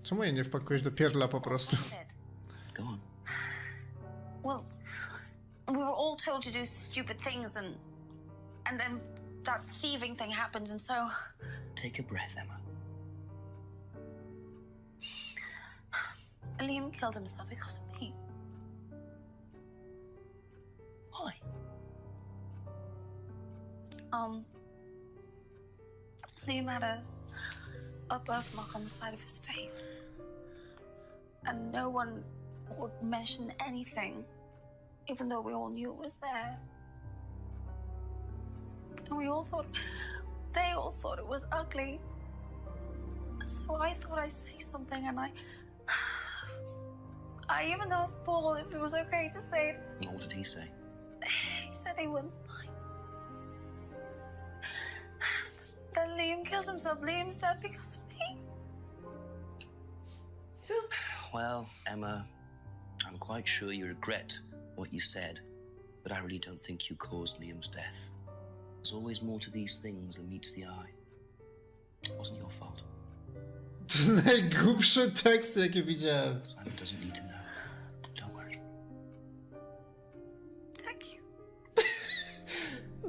Czemu jej nie wpakujesz do pierdla po prostu? Go on. Well, we were all told to do stupid things, and then that thieving thing happened, and so Take a breath, Emma. Liam killed himself because of me. Why? Liam had a birthmark on the side of his face, and no one would mention anything, even though we all knew it was there. And they all thought it was ugly. So I thought I'd say something, and I even asked Paul if it was okay to say it. What did he say? He said he wouldn't mind. Then Liam killed himself. Liam's dead because of me. Well, Emma, I'm quite sure you regret what you said, but I really don't think you caused Liam's death. There's always more to these things than meets the eye. It wasn't your fault. To jest najgłupszy tekst, jaki widziałem. Simon doesn't need to know. Don't worry. Thank you.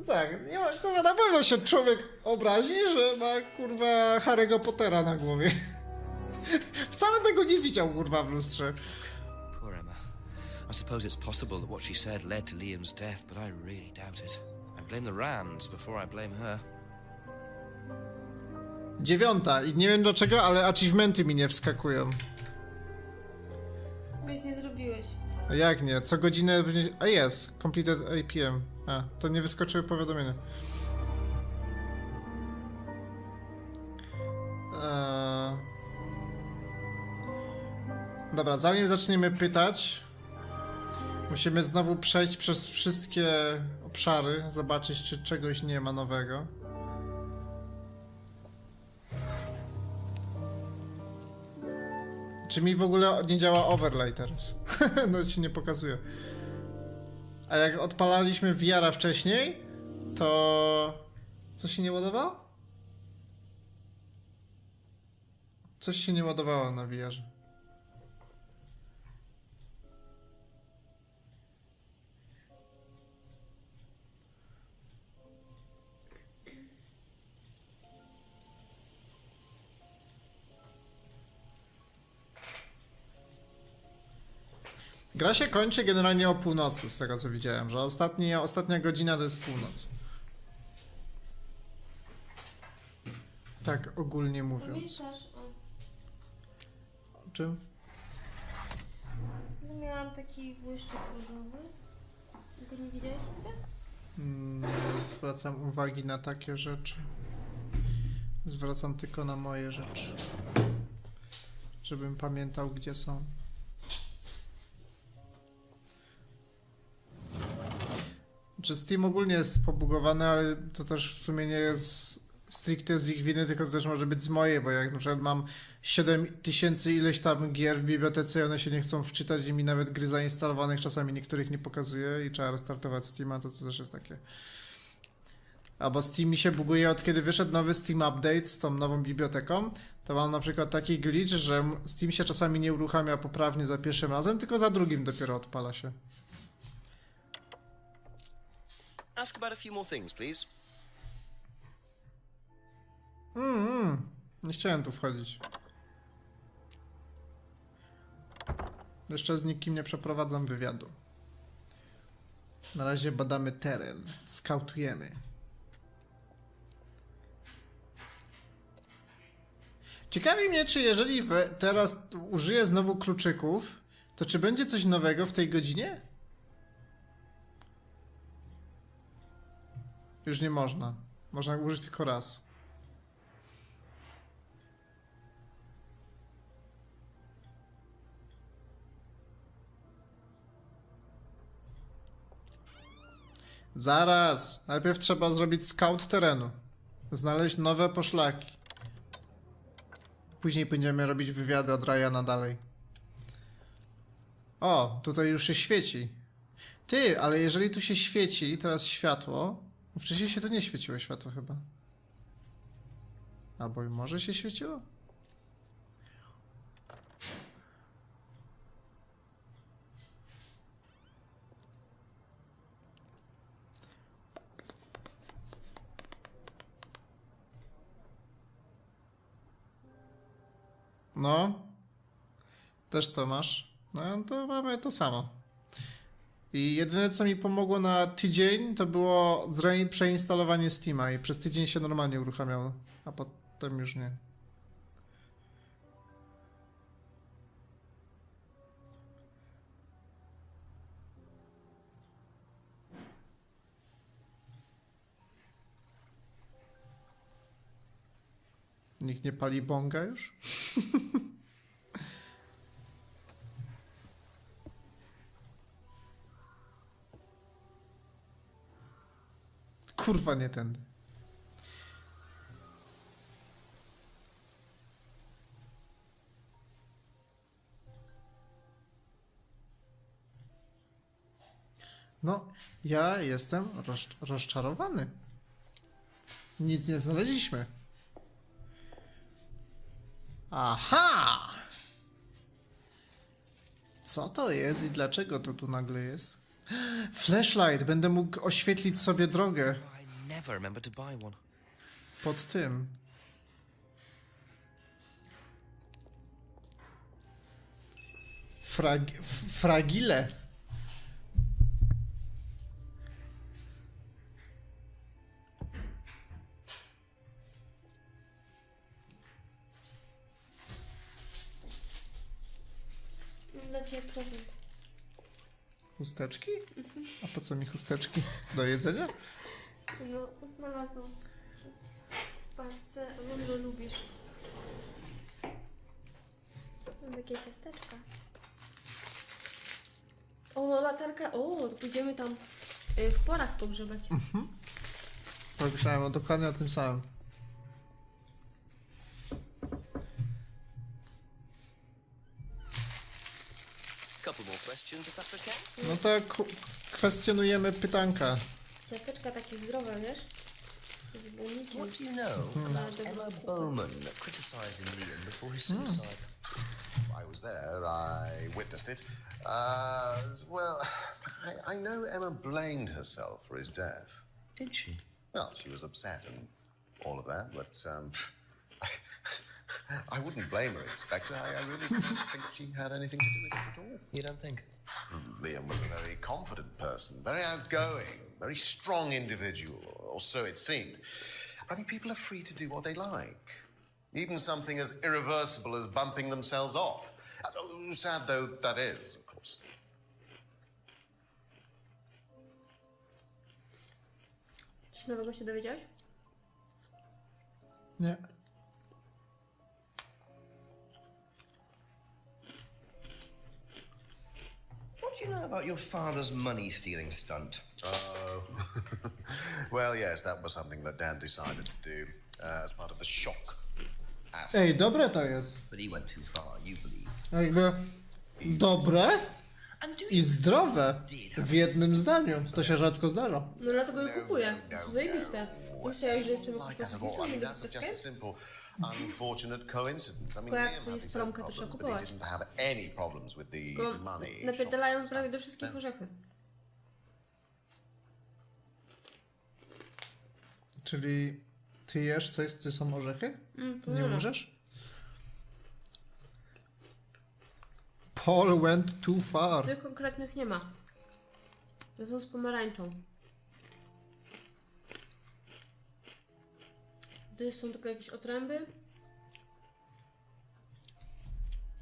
Tak, nie ma, kurwa, na pewno się człowiek obrazi, że ma, kurwa, Harry'ego Pottera na głowie. Wcale tego nie widział, kurwa, w lustrze. Poor Emma. I suppose it's possible that what she said led to Liam's death, but I really doubt it. I blame the Rands before I blame her. 9. I nie wiem dlaczego, ale achievementy mi nie wskakują. Nic nie zrobiłeś. A jak nie? Co godzinę... A jest. Completed APM. A, to nie wyskoczyły powiadomienia. Dobra, zanim zaczniemy pytać, musimy znowu przejść przez wszystkie obszary, zobaczyć, czy czegoś nie ma nowego. Czy mi w ogóle nie działa overlay teraz? No ci nie pokazuje. A jak odpalaliśmy VR-a wcześniej, to... Co się nie ładowało? Coś się nie ładowało na VR-ze. Gra się kończy generalnie o północy, z tego co widziałem, że ostatnia godzina to jest północ. Tak ogólnie mówiąc. Pamiętasz, O czym? no miałam taki błyszczyk różowy. Tylko nie widziałeś gdzie? Nie zwracam uwagi na takie rzeczy. Zwracam tylko na moje rzeczy. Żebym pamiętał, gdzie są. Czy Steam ogólnie jest pobugowany, ale to też w sumie nie jest stricte z ich winy, tylko to też może być z mojej, bo jak na przykład mam 7000 ileś tam gier w bibliotece i one się nie chcą wczytać i mi nawet gry zainstalowanych czasami niektórych nie pokazuje i trzeba restartować Steama, to też jest takie... Albo Steam mi się buguje od kiedy wyszedł nowy Steam Update z tą nową biblioteką, to mam na przykład taki glitch, że Steam się czasami nie uruchamia poprawnie za pierwszym razem, tylko za drugim dopiero odpala się. Ask about a few more things, please. Nie chciałem tu wchodzić. Jeszcze z nikim nie przeprowadzam wywiadu. Na razie badamy teren, skautujemy. Ciekawi mnie, czy jeżeli teraz użyję znowu kluczyków, to czy będzie coś nowego w tej godzinie? Już nie można. Można użyć tylko raz. Zaraz. Najpierw trzeba zrobić scout terenu. Znaleźć nowe poszlaki. Później będziemy robić wywiady od Ryana dalej. O, tutaj już się świeci. Ty, ale jeżeli tu się świeci teraz światło... Wcześniej się tu nie świeciło światło chyba. Albo i może się świeciło? No. Też to masz. No to mamy to samo. I jedyne co mi pomogło na tydzień to było przeinstalowanie Steama i przez tydzień się normalnie uruchamiało, a potem już nie. Nikt nie pali bonga już? Kurwa, nie tędy. No, ja jestem rozczarowany. Nic nie znaleźliśmy. Aha! Co to jest i dlaczego to tu nagle jest? Flashlight! Będę mógł oświetlić sobie drogę. I never remember to buy one. Pod tym. Fragile. Dla ciebie prezent. Chusteczki? A po co mi chusteczki? Do jedzenia? No, znalazłam. W paczce, wiem, że lubisz. Są takie ciasteczka. O, no latarka. O, to pójdziemy tam w porach pogrzebać. Pomyślałem dokładnie o tym samym. Couple more questions, if that's okay? No to kwestionujemy pytanka. Ciasteczka takie zdrowe, wiesz? Z błonnikiem. What do you know about Emma Bowman criticising Liam before his suicide? I was there, I witnessed it. Well, I know Emma blamed herself for his death. Did she? Well, she was upset and all of that, but I wouldn't blame her, Inspector. I really don't think she had anything to do with it at all. You don't think? Liam was a very confident person, very outgoing, very strong individual, or so it seemed. I mean, people are free to do what they like. Even something as irreversible as bumping themselves off. Sad though that is, of course. Coś nowego się dowiedziałeś? Nie. What do you know about your father's money-stealing stunt? Oh. Well, yes, that was something that Dan decided to do as part of the shock. Ej, dobre to jest. But he went too far, you believe. Jakby dobre i zdrowe w jednym zdaniu. To się rzadko zdarza. No dlatego je kupuję. To są zajebiste. Ty myślałeś, że jestem jakiś pacyfistą, nie do That's just a jest? simple, unfortunate coincidence. I mean, Tylko jak Liam sobie had his promkę, own to trzeba problems, but he kupować. didn't have any problems with the Tylko money. napierdalają prawie do wszystkich orzechy. Czyli ty jesz coś, co są orzechy? To Nie nie. umrzesz? Paul went too far. Tych konkretnych nie ma. To są z pomarańczą. Tu są tylko jakieś otręby.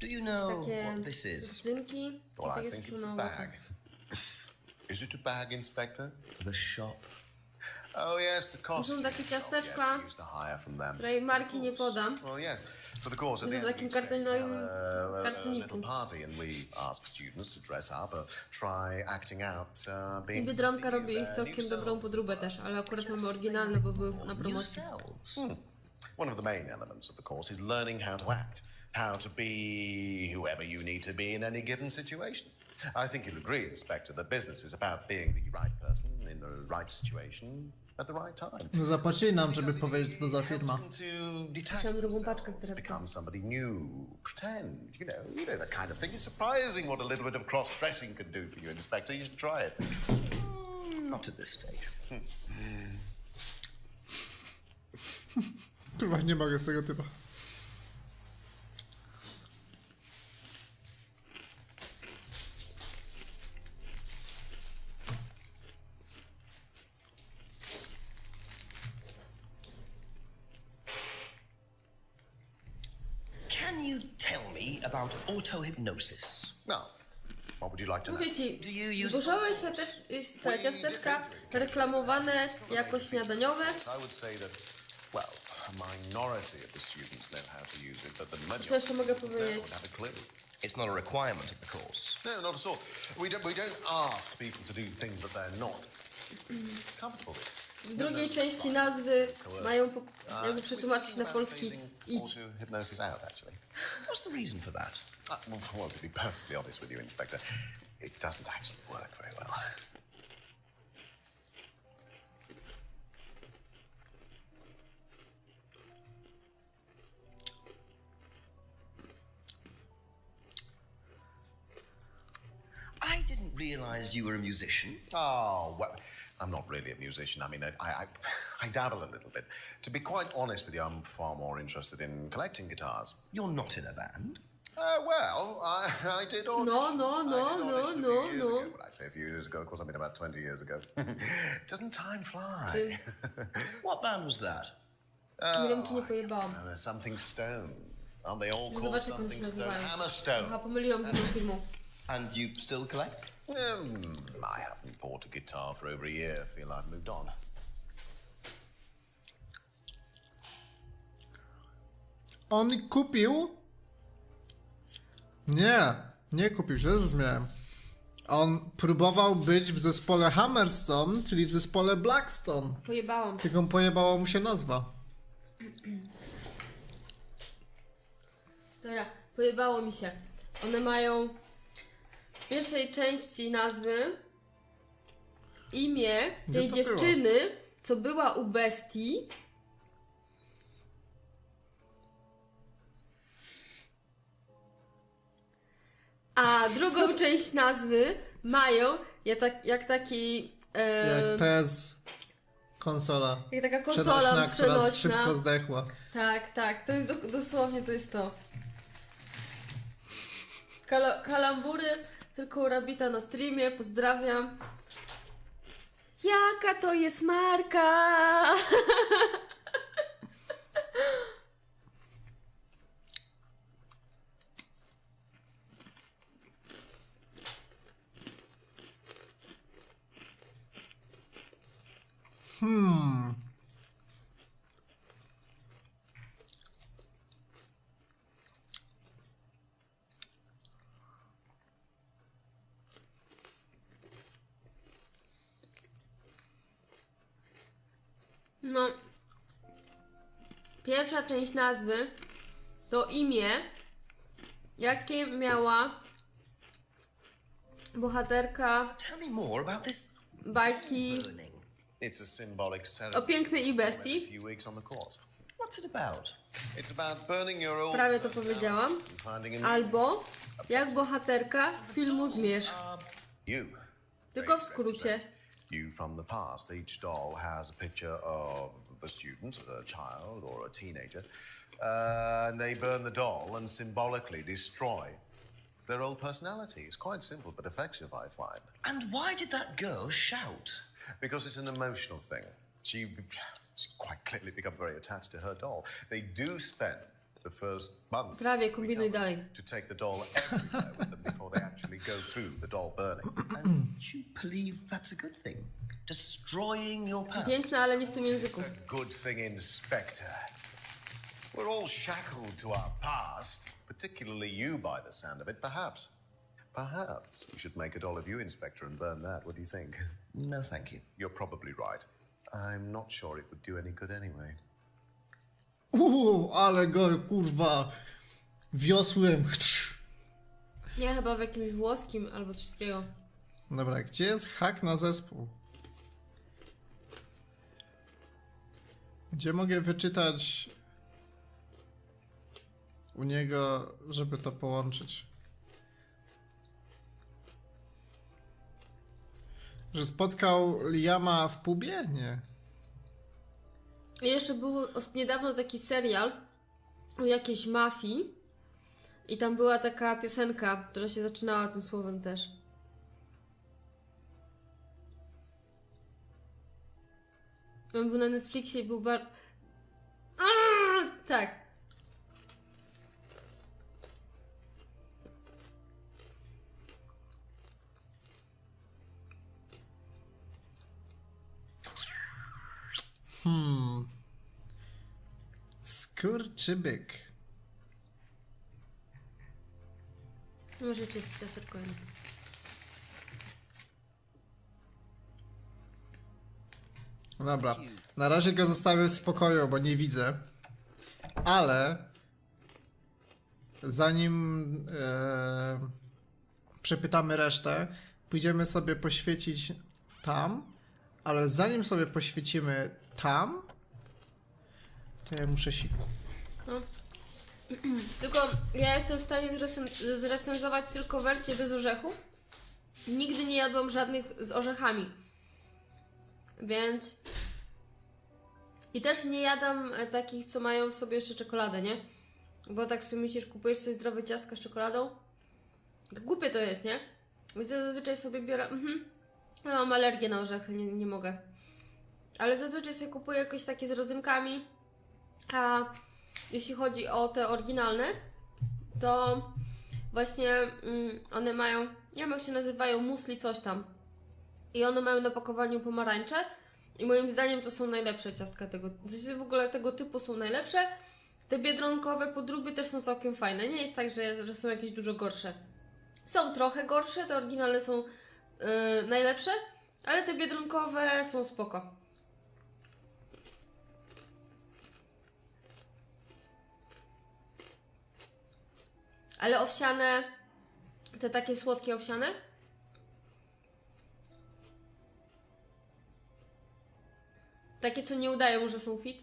Do you know Takie what this is? rodzynki. Well, I takie think it's suszone a owoce. bag. Is it a bag, Inspector? The shop. Oh yes, the To costume są takie shop. ciasteczka, Yes, we used to hire from them. której marki nie podam. Well, yes, for the course To of są the w takim kartonowym a kartoniku. little party, and we ask students to dress up, try acting out, being Biedronka robi ich całkiem dobrą podróbę też, ale akurat mamy oryginalne, bo były na promocji. One of the main elements of the course is learning how to act, how to be whoever you need to be in any given situation. I think you'll agree, Inspector, that business is about being the right person in the right situation at the right time. No zapłacili nam, żeby powiedzieć, co to za firma. To detach Chciałam drugą paczkę w themselves, torebce. become somebody new, pretend, you know that kind of thing. It's surprising what a little bit of cross-dressing can do for you, Inspector. You should try it. Not at this stage. Kurwa, nie mogę z tego typa. Can you tell me about auto-hypnosis? No. What would you like to know? Mówię ci, zbożowe te ciasteczka reklamowane jako śniadaniowe. I would say that, well, a minority of the students know how to use it, but the majority Co jeszcze mogę powiedzieć? don't have a clue. It's not a requirement of the course. No, not at all. We don't ask people to do things that they're not comfortable with. W drugiej części nazwy mają jakby przetłumaczyć na polski idź. Hypnosis out, actually. What's the reason for that? Well, to be perfectly honest with you, Inspector, it doesn't actually work very well. I didn't realize you were a musician. Oh, well, I'm not really a musician. I mean, I dabble a little bit. To be quite honest with you, I'm far more interested in collecting guitars. You're not in a band. Well, I did audition. No. When I say a few years ago, of course, I mean about 20 years ago. Doesn't time fly? What band was that? Nie wiem, czy nie pojebałam. Something Stone. Aren't they all called Zobacz, jak one się Something Stone? nazywają. Hammer Stone. Aha, pomyliłam z inną firmą. And you still collect? I haven't bought a guitar for over a year. I feel I've moved on. On kupił Nie kupił się, zrozumiałem. On próbował być w zespole Hammerstone, czyli w zespole Blackstone. Pojebałam. Tylko pojebało mu się nazwa. Dobra, pojebało mi się. One mają w pierwszej części nazwy imię tej dziewczyny, co była u bestii. A drugą część nazwy mają jak taki... Jak PS konsola. Jak taka konsola która szybko zdechła. Tak, to jest dosłownie to jest to. Kalambury, tylko u Rabita na streamie, pozdrawiam. Jaka to jest marka? No, pierwsza część nazwy to imię, jakie miała bohaterka bajki It's a symbolic o ceremony. pięknej i bestii. A few weeks on the court. What's it about? It's about burning your old Prawie to powiedziałam. and finding a new Albo jak bohaterka filmu Zmierzch. you. Tylko w skrócie. You from the past. Each doll has a picture of the student as a child or a teenager. And they burn the doll and symbolically destroy their old personality. It's quite simple but effective, I find. And why did that girl shout? Because it's an emotional thing. She quite clearly become very attached to her doll. They do spend the first month Prawie, kombinuj dalej. to take the doll everywhere with them before they actually go through the doll burning. And you believe that's a good thing? Destroying your past? Piękne, ale nie w tym języku. It's a good thing, Inspector. We're all shackled to our past, particularly you by the sound of it. Perhaps we should make a doll of you, Inspector, and burn that. What do you think? No, thank you. You're probably right. I'm not sure it would do any good anyway. Ale go kurwa wiosłem. Nie, chyba w jakimś włoskim albo coś takiego. Dobra, gdzie jest hak na zespół? Gdzie mogę wyczytać u niego, żeby to połączyć? Że spotkał Liama w pubie? Nie. I jeszcze był niedawno taki serial o jakiejś mafii i tam była taka piosenka, która się zaczynała tym słowem też. On był na Netflixie i był tak. Skurczybyk. Może jest ciasteczko inne. Dobra, na razie go zostawię w spokoju, bo nie widzę. Ale zanim przepytamy resztę, pójdziemy sobie poświecić tam, ale zanim sobie poświecimy tam, to ja muszę siku. No. Tylko ja jestem w stanie zrecenzować tylko wersję bez orzechów. Nigdy nie jadłam żadnych z orzechami. Więc... I też nie jadam takich, co mają w sobie jeszcze czekoladę, nie? Bo tak sobie myślisz, kupujesz sobie zdrowe ciastka z czekoladą. Głupie to jest, nie? Więc ja zazwyczaj sobie biorę... Ja mam alergię na orzechy, nie mogę. Ale zazwyczaj sobie kupuję jakieś takie z rodzynkami. A jeśli chodzi o te oryginalne, to właśnie one mają, nie wiem jak się nazywają, musli coś tam. I one mają na pakowaniu pomarańcze. I moim zdaniem to są najlepsze ciastka tego. W ogóle tego typu są najlepsze. Te biedronkowe podróby też są całkiem fajne. Nie jest tak, że są jakieś dużo gorsze. Są trochę gorsze, te oryginalne są najlepsze, ale te biedronkowe są spoko. Ale owsiane, te takie słodkie owsiane, takie co nie udają, że są fit.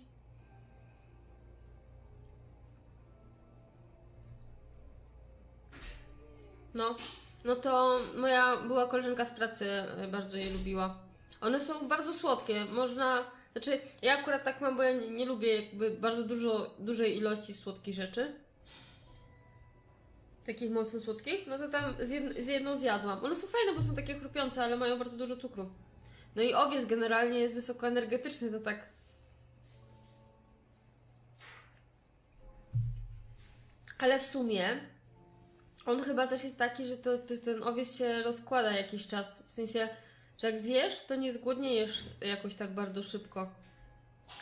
No to moja była koleżanka z pracy bardzo je lubiła. One są bardzo słodkie, można... Znaczy, ja akurat tak mam, bo ja nie lubię jakby bardzo dużej ilości słodkich rzeczy. Takich mocno słodkich. No to tam z jedną zjadłam. One są fajne, bo są takie chrupiące, ale mają bardzo dużo cukru. No i owiec generalnie jest wysoko energetyczny, to tak... Ale w sumie... On chyba też jest taki, że ten owiec się rozkłada jakiś czas. W sensie, że jak zjesz, to nie zgłodniejesz jakoś tak bardzo szybko.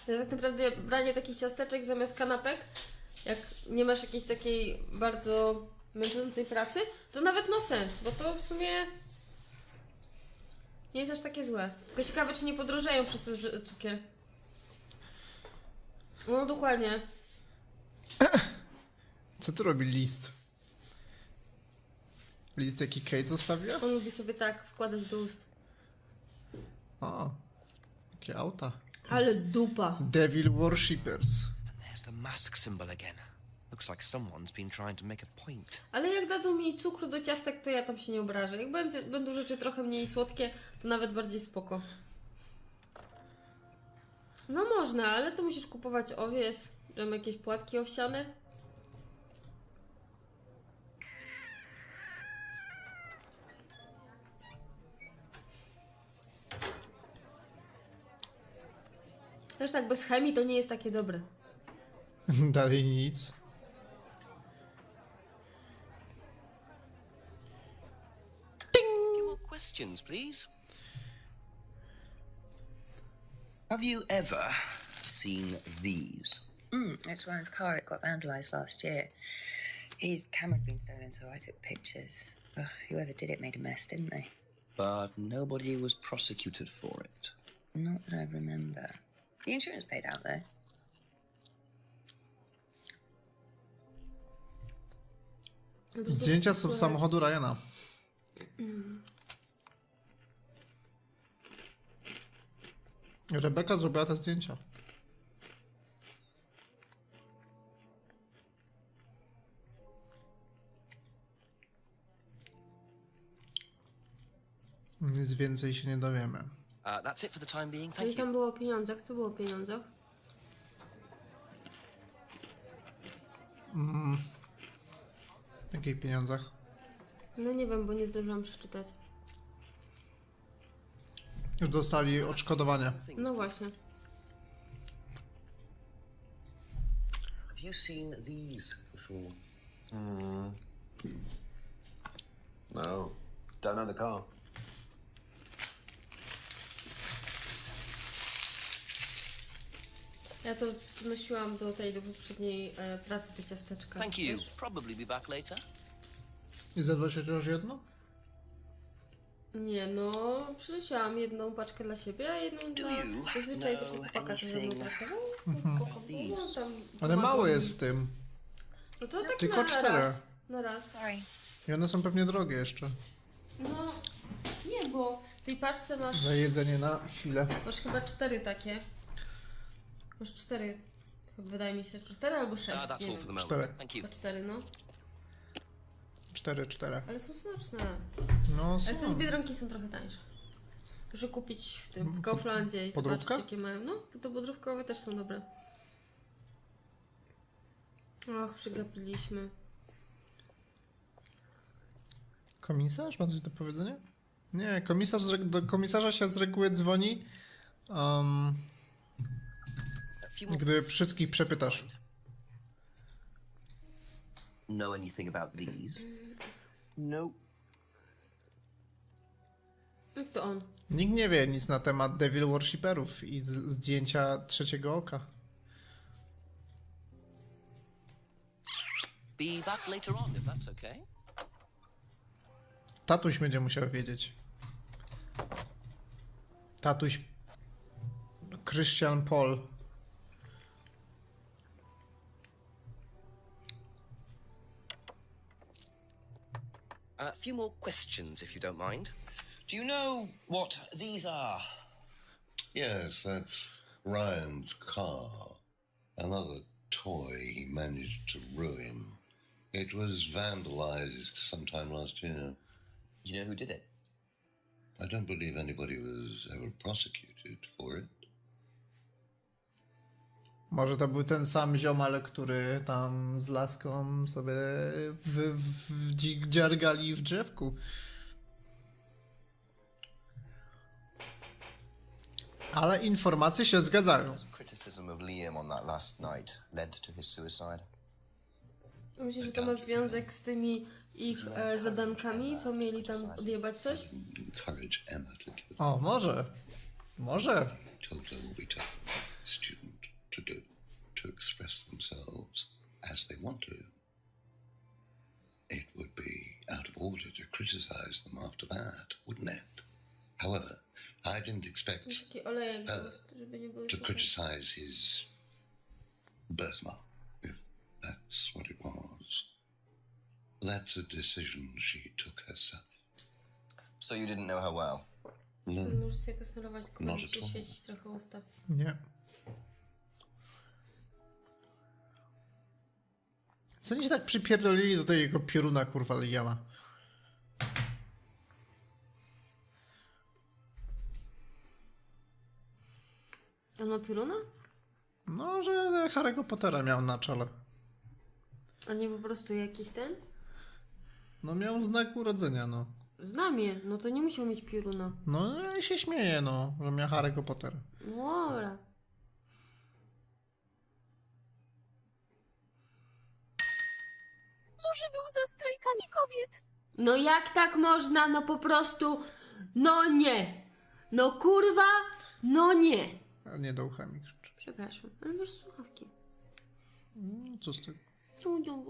To tak naprawdę branie takich ciasteczek zamiast kanapek, jak nie masz jakiejś takiej bardzo męczącej pracy, to nawet ma sens, bo to w sumie nie jest aż takie złe. Tylko ciekawe, czy nie podrożeją przez to cukier. No dokładnie. Co tu robi list? List jaki Kate zostawiła? On lubi sobie tak wkładać do ust. O, jakie auta. Ale dupa. Devil Worshippers. And there's the mask symbol again. Looks like someone's been trying to make a point. Ale jak dadzą mi cukru do ciastek, to ja tam się nie obrażę. Jak będą rzeczy trochę mniej słodkie, to nawet bardziej spoko. No można, ale to musisz kupować owiec, tam jakieś płatki owsiane. Też tak bez chemii to nie jest takie dobre. Dalej nic. Few more questions, please. Have you ever seen these? It's Ryan's car. It got vandalised last year. His camera had been stolen, so I took pictures. Whoever did it made a mess, didn't they? But nobody was prosecuted for it. Not that I remember. The insurance paid out, though. Zdjęcia są z samochodu Ryana. Rebeka zrobiła te zdjęcia. Nic więcej się nie dowiemy. That's it for the time being. Czyli Thank you. tam było o pieniądzach. Co było o pieniądzach? W jakich pieniądzach? No nie wiem, bo nie zdążyłam przeczytać. Już dostali odszkodowanie. No właśnie. Have you seen these before? No, don't know the car. Ja to przynosiłam do poprzedniej pracy te ciasteczka. Thank you. Wiesz? Probably be back later. I zadwa się chociaż jedno? Nie no, przynosiłam jedną paczkę dla siebie, a jedną dla... Zazwyczaj tylko chłopaka to ze mną pracował. No, tam Ale mało jest w tym. No to tak Tylko na 4. raz. Na raz. I one są pewnie drogie jeszcze. No, nie, bo w tej paczce masz... Za jedzenie na chwilę. Masz chyba 4 takie. Masz 4. Wydaje mi się, 4 albo 6. That's all for the moment. 4. Thank you. 4, no. 4. Ale są smaczne. No Ale te z są. Biedronki są trochę tańsze. Proszę kupić w tym, w Kauflandzie i Podróbka? zobaczyć jakie mają. No, to podróbkowe też są dobre. Och, przegapiliśmy. Komisarz? Ma coś do powiedzenia? Nie, do komisarza się z reguły dzwoni, gdy wszystkich przepytasz. Know anything about these? No. Jak to on? Nikt nie wie nic na temat Devil Worshipperów i zdjęcia trzeciego oka. Be back later on, if that's okay. Tatuś będzie musiał wiedzieć. Tatuś Christian Paul. A few more questions, if you don't mind. Do you know what these are? Yes, that's Ryan's car. Another toy he managed to ruin. It was vandalized sometime last year. You know who did it? I don't believe anybody was ever prosecuted for it. Może to był ten sam ziomal, który tam z laską sobie dziargali w drzewku. Ale informacje się zgadzają. Criticism of Liam on that last night led to his suicide. Myślisz, że to ma związek z tymi ich zadankami, co mieli tam odjebać coś? Encourage Emma to give. O, może. Może. Told her what we told the student to do, to express themselves as they want to. It would be out of order to criticize them after that, wouldn't it? However, I didn't expect Taki olejek po prostu, żeby nie były to suche. criticize his birthmark, if that's what it was. That's a decision she took herself. So you didn't know her well? No, Możesz sobie posmarować, tylko Not musisz at all. świecić trochę usta. Nie. Co oni się tak przypierdolili do tego pioruna, kurwa, Liama? On ma pioruna? No, że Harry'ego Pottera miał na czole. A nie po prostu jakiś ten? No miał znak urodzenia, no. Znam je, no to nie musiał mieć pioruna. No ja się śmieję, no, że miał Harry'ego Pottera. Dobra. Może był za strajkami kobiet. No jak tak można? No po prostu... No nie. No kurwa, no nie. A nie do ucha mi krzyczy. Przepraszam, ale masz słuchawki. Co z tego? Dziu.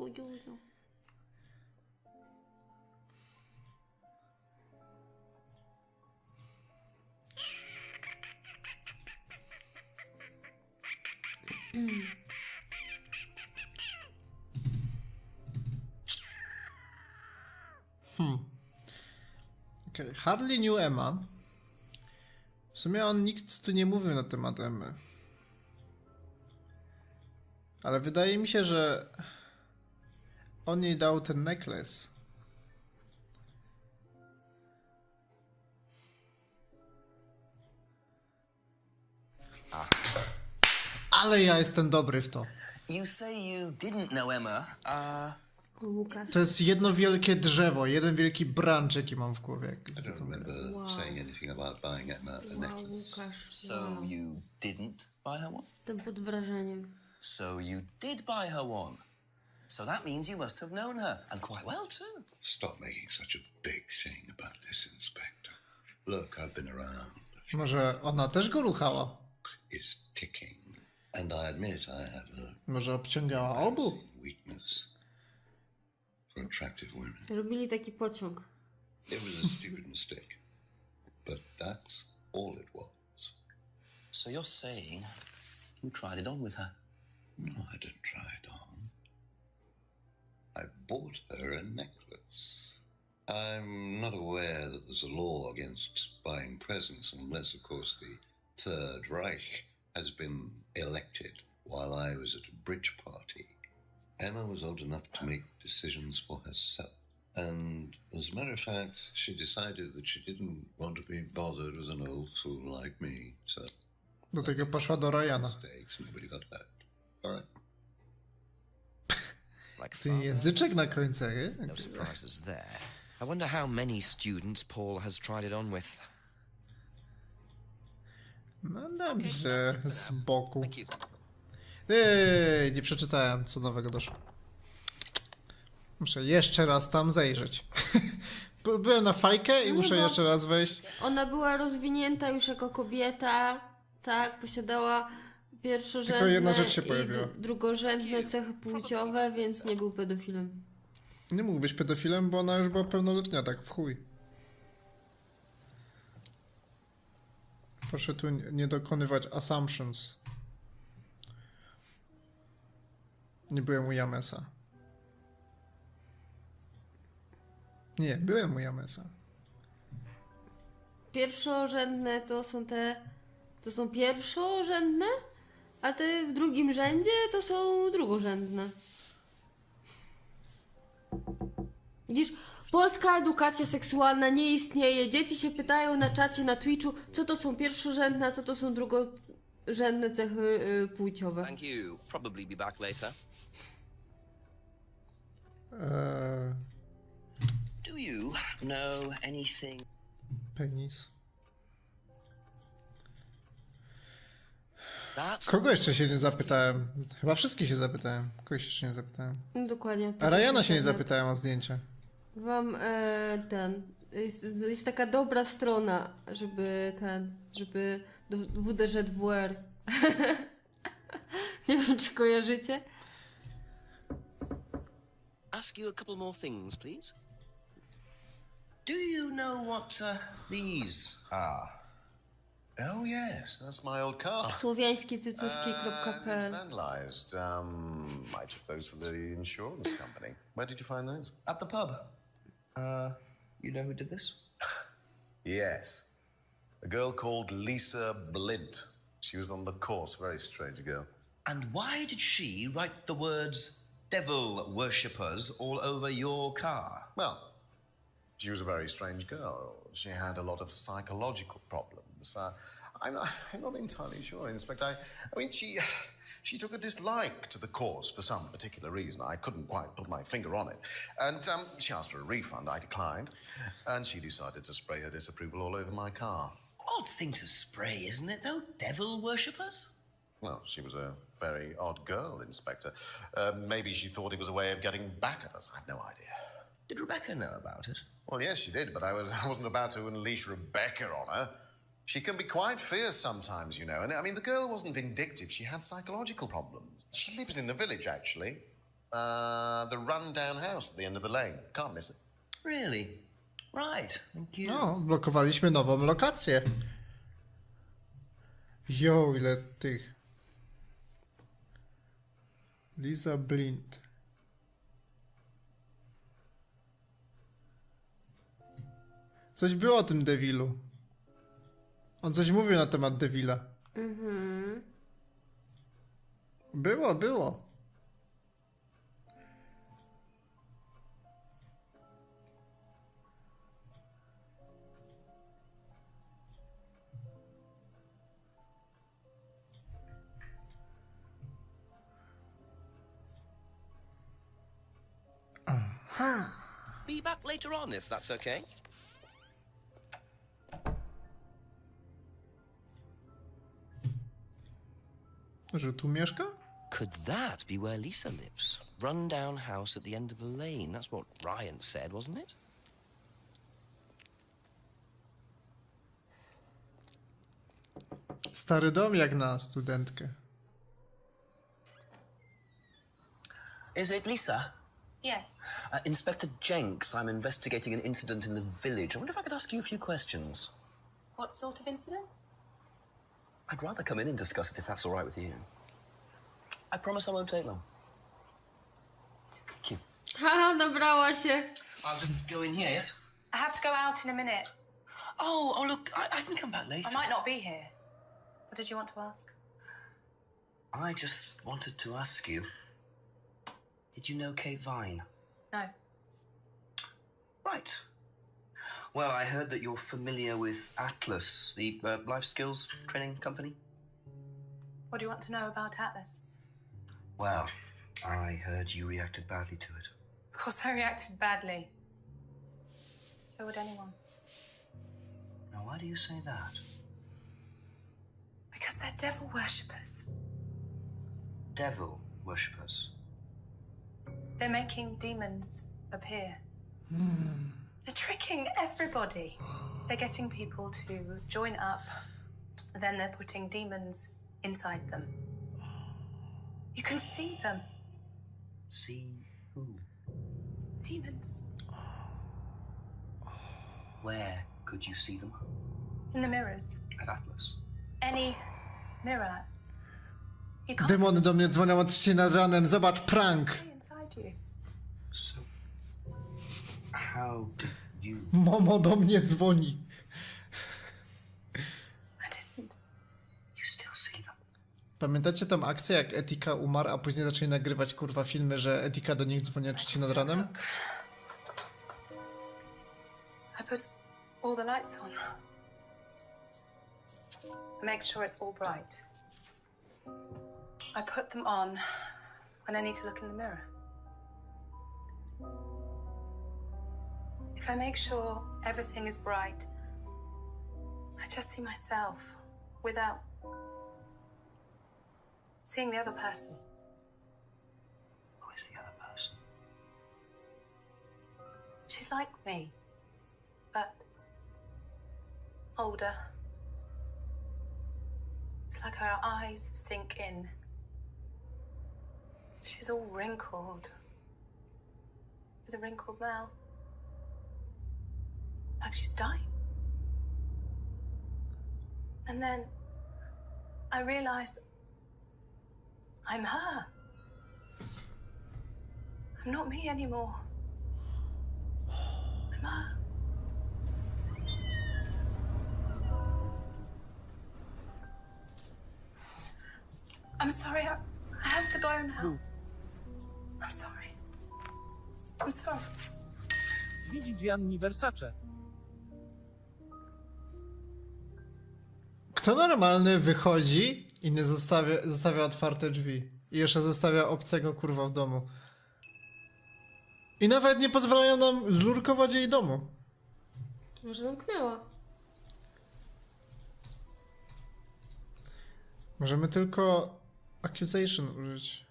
Okay. Hardly knew Emma. W sumie on nikt tu nie mówił na temat Emmy. Ale wydaje mi się, że on jej dał ten necklace. Ale ja jestem dobry w to. You say you didn't know Emma. Łukasz. To jest jedno wielkie drzewo, jeden wielki branch, jaki mam w głowie. I don't remember saying anything about buying Emma a necklace. Łukasz. So you didn't buy her one? Jestem pod wrażeniem. So you did buy her one. So that means you must have known her, and quite well too. Stop making such a big thing about this, Inspector. Look, I've been around. Może ona też go ruchała? It's ticking. And I admit I have a Może obciągała obu? weakness for attractive women. Robili taki pociąg. It was a stupid mistake. But that's all it was. So you're saying you tried it on with her? No, I didn't try it on. I bought her a necklace. I'm not aware that there's a law against buying presents unless, of course, the Third Reich has been elected while I was at a bridge party. Emma was old enough to make decisions for herself. And as a matter of fact, she decided that she didn't want to be bothered with an old fool like me. So, Do tego poszła do Ryana. mistakes, nobody got hurt. All right. Like Ty języczek na końcu, nie? No surprises there. I wonder how many students Paul has tried it on with. No dobrze, z boku. Nie przeczytałem, co nowego doszło. Muszę jeszcze raz tam zajrzeć. Byłem na fajkę i muszę jeszcze raz wejść. Ona była rozwinięta już jako kobieta, tak, posiadała pierwszorzędne Tylko jedna rzecz się i pojawiła. drugorzędne cechy płciowe, więc nie był pedofilem. Nie mógł być pedofilem, bo ona już była pełnoletnia, tak w chuj. Proszę tu nie dokonywać assumptions. Nie byłem u Jamesa. Nie, byłem u Jamesa. Pierwszorzędne to są pierwszorzędne, a te w drugim rzędzie to są drugorzędne. Widzisz, polska edukacja seksualna nie istnieje. Dzieci się pytają na czacie, na Twitchu, co to są pierwszorzędne, a co to są drugorzędne cechy płciowe. Thank you. Probably be back later. Do you know anything? Penis. That's Kogo jeszcze się nie zapytałem? Chyba wszystkich się zapytałem. Kogoś jeszcze nie zapytałem. Dokładnie. A Ryana się nie zapytałem o zdjęcie. Wam jest taka dobra strona, żeby do WDŻWR. Nie wiem, czy kojarzycie. Ask you a couple more things, please. Do you know what these are? Oh, yes, that's my old car. Słowiańskiecycuszki.pl It's vandalized. I took those from the insurance company. Where did you find those? At the pub. You know who did this? Yes. A girl called Lisa Blint. She was on the course, very strange girl. And why did she write the words devil worshippers all over your car? Well, she was a very strange girl. She had a lot of psychological problems. I'm not entirely sure, Inspector. I mean, she took a dislike to the course for some particular reason. I couldn't quite put my finger on it. And she asked for a refund. I declined. And she decided to spray her disapproval all over my car. Odd thing to spray, isn't it, though? Devil worshippers? Well, she was a very odd girl, Inspector. Maybe she thought it was a way of getting back at us. I have no idea. Did Rebecca know about it? Well, yes, she did, but I wasn't about to unleash Rebecca on her. She can be quite fierce sometimes, you know. And I mean, the girl wasn't vindictive. She had psychological problems. She lives in the village, actually. The run-down house at the end of the lane. Can't miss it. Really? Right, thank you. No, blokowaliśmy nową lokację. Jo, ile tych. Lisa Blint. Coś było o tym Devilu. On coś mówił na temat Devila. Mhm. Było. Aha. Be back later on, if that's okay. Że tu mieszka? Could that be where Lisa lives? Run-down house at the end of the lane. That's what Ryan said, wasn't it? Stary dom jak na studentkę. Is it Lisa? Yes. Inspector Jenks, I'm investigating an incident in the village. I wonder if I could ask you a few questions. What sort of incident? I'd rather come in and discuss it if that's all right with you. I promise I won't take long. Thank you. Haha, nabrała się. I'll just go in here, yes? I have to go out in a minute. Oh, look, I can come back later. I might not be here. What did you want to ask? I just wanted to ask you, did you know Kate Vine? No. Right. Well, I heard that you're familiar with Atlas, the life skills training company. What do you want to know about Atlas? Well, I heard you reacted badly to it. Of course I reacted badly. So would anyone. Now, why do you say that? Because they're devil worshippers. Devil worshippers. They're making demons appear. They're tricking everybody. They're getting people to join up, then they're putting demons inside them. You can see them. See who? Demons. Where could you see them? In the mirrors. At Atlas. Any mirror. You can't Demony do mnie dzwonią od 3 nad ranem. Zobacz, prank. see inside you. So, how did you... Momo do mnie dzwoni. I didn't. You still see them? Pamiętacie tą akcję, jak Etika umarł, a później zaczęli nagrywać kurwa filmy, że Etika do nich dzwoni o 3 nad ranem? I put all the lights on. I make sure it's all bright. I put them on when I need to look in the mirror. If I make sure everything is bright, I just see myself without seeing the other person. Who is the other person? She's like me, but older. It's like her eyes sink in. She's all wrinkled, with a wrinkled mouth. Like she's dying. And then I realize I'm her. I'm not me anymore. I'm her. I'm sorry, I have to go now. I'm sorry. I'm sorry. Widzi Gianni Versace. Kto normalny wychodzi i nie zostawia otwarte drzwi? I jeszcze zostawia obcego kurwa w domu. I nawet nie pozwalają nam zlurkować jej domu. Może zamknęła. Możemy tylko accusation użyć.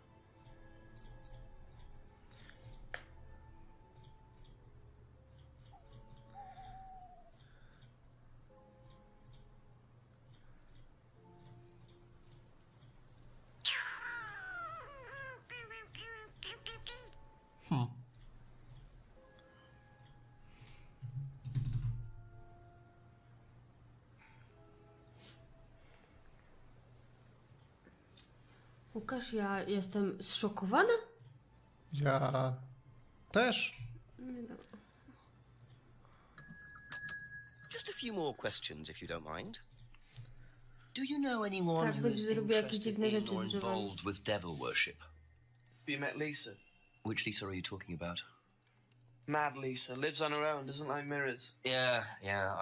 Łukasz, ja jestem zszokowana? Ja też. Just a few more questions, if you don't mind. Do you know anyone Tak, who będzie is zrobiła jakieś interested dziwne in rzeczy or z drzewami. involved with devil worship? Have you met Lisa? Which Lisa are you talking about? Mad Lisa. Lives on her own, doesn't like mirrors. Yeah,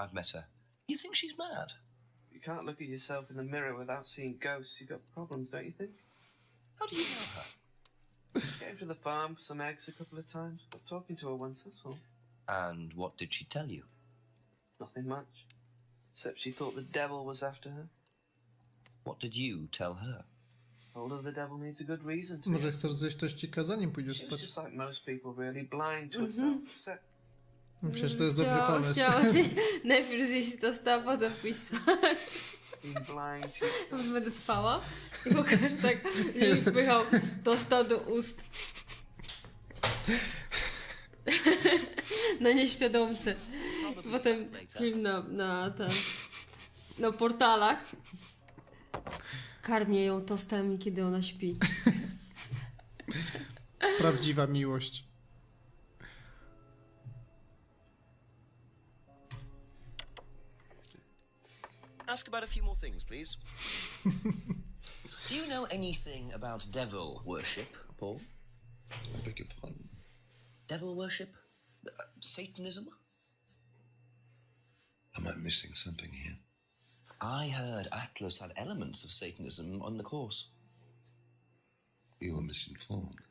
I've met her. You think she's mad? You can't look at yourself in the mirror without seeing ghosts. You've got problems, don't you think? How do you know her? Came to the farm for some eggs a couple of times. Got talking to her once, that's all. And what did she tell you? Nothing much. Except she thought the devil was after her. What did you tell her? Told her the devil needs a good reason to. Może chcesz zjeść tościka zanim pójdziesz She was spać. just like most people, really blind to herself. Przecież to jest dobry pomysł. Chciała najpierw zjeść tosta, a potem pójść spać. Blind to Będę spała i Łukasz tak nie wpychał tosta do ust. Na nieświadomce. Potem film na portalach. Karmię ją tostami, kiedy ona śpi. Prawdziwa miłość. Ask about a few more things, please. Do you know anything about devil worship, Paul? I beg your pardon? Devil worship? Satanism? Am I missing something here? I heard Atlas had elements of Satanism on the course. You were misinformed.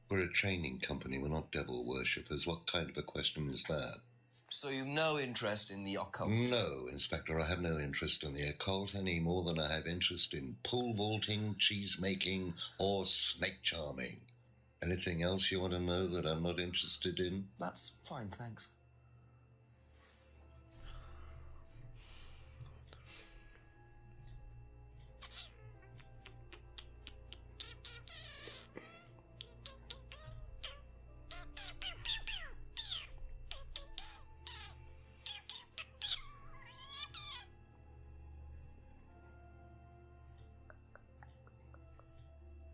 We're a training company, we're not devil worshippers. What kind of a question is that? So you've no interest in the occult? No, Inspector, I have no interest in the occult any more than I have interest in pole vaulting, cheese making, or snake charming. Anything else you want to know that I'm not interested in? That's fine, thanks.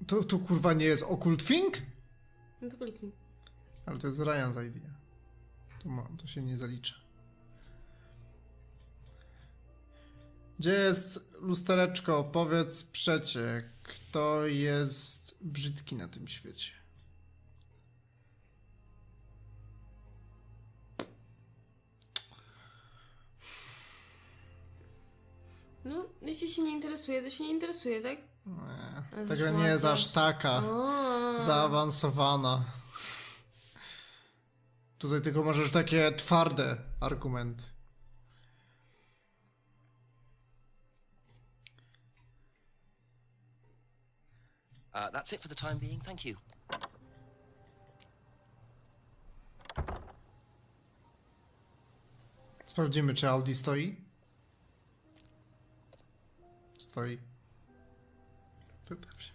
To kurwa nie jest Occult Thing? No to kliknij. Ale to jest Ryan's idea. To się nie zalicza. Gdzie jest lustereczko? Powiedz przecie, kto jest brzydki na tym świecie? No, jeśli się nie interesuje, to się nie interesuje, tak? Ale Tego zaszła nie jest coś. aż taka zaawansowana. Tutaj tylko możesz takie twarde argumenty. That's it for the time being. Thank you. Sprawdzimy, czy Audi stoi. Stoi. To dobrze.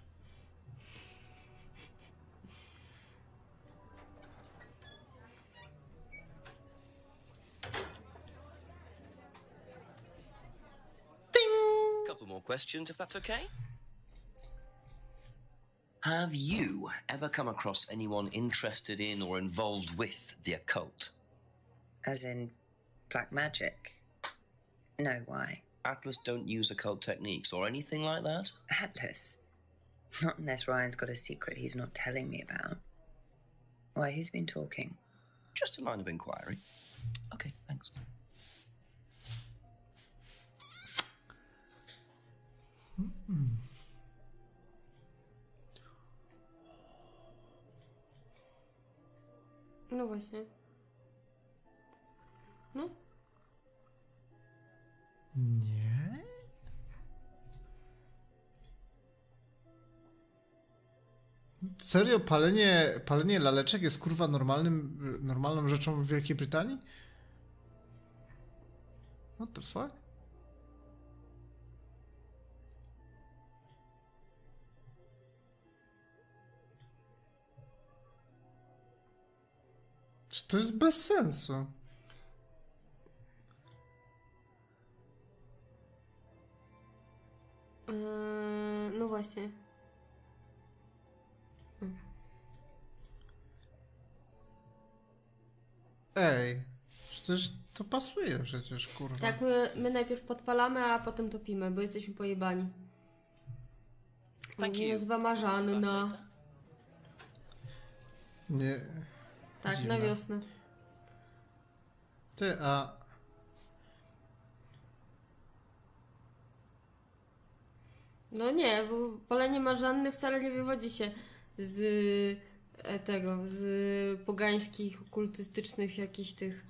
Couple more questions, if that's okay. Have you ever come across anyone interested in or involved with the occult? As in black magic? No, why? Atlas don't use occult techniques or anything like that? Atlas? Not unless Ryan's got a secret he's not telling me about. Why, who's been talking? Just a line of inquiry. Okay, thanks. No właśnie. No. Nie? Serio, palenie laleczek jest kurwa normalną rzeczą w Wielkiej Brytanii? What the fuck? To jest bez sensu. No właśnie. Ej, przecież to pasuje przecież, kurwa. Tak, my najpierw podpalamy, a potem topimy, bo jesteśmy pojebani. Nie nazywa marzanna. Nie. Tak, Dziwne. na wiosnę. Ty, a... No nie, bo palenie marzanny wcale nie wywodzi się z z pogańskich, okultystycznych jakichś tych...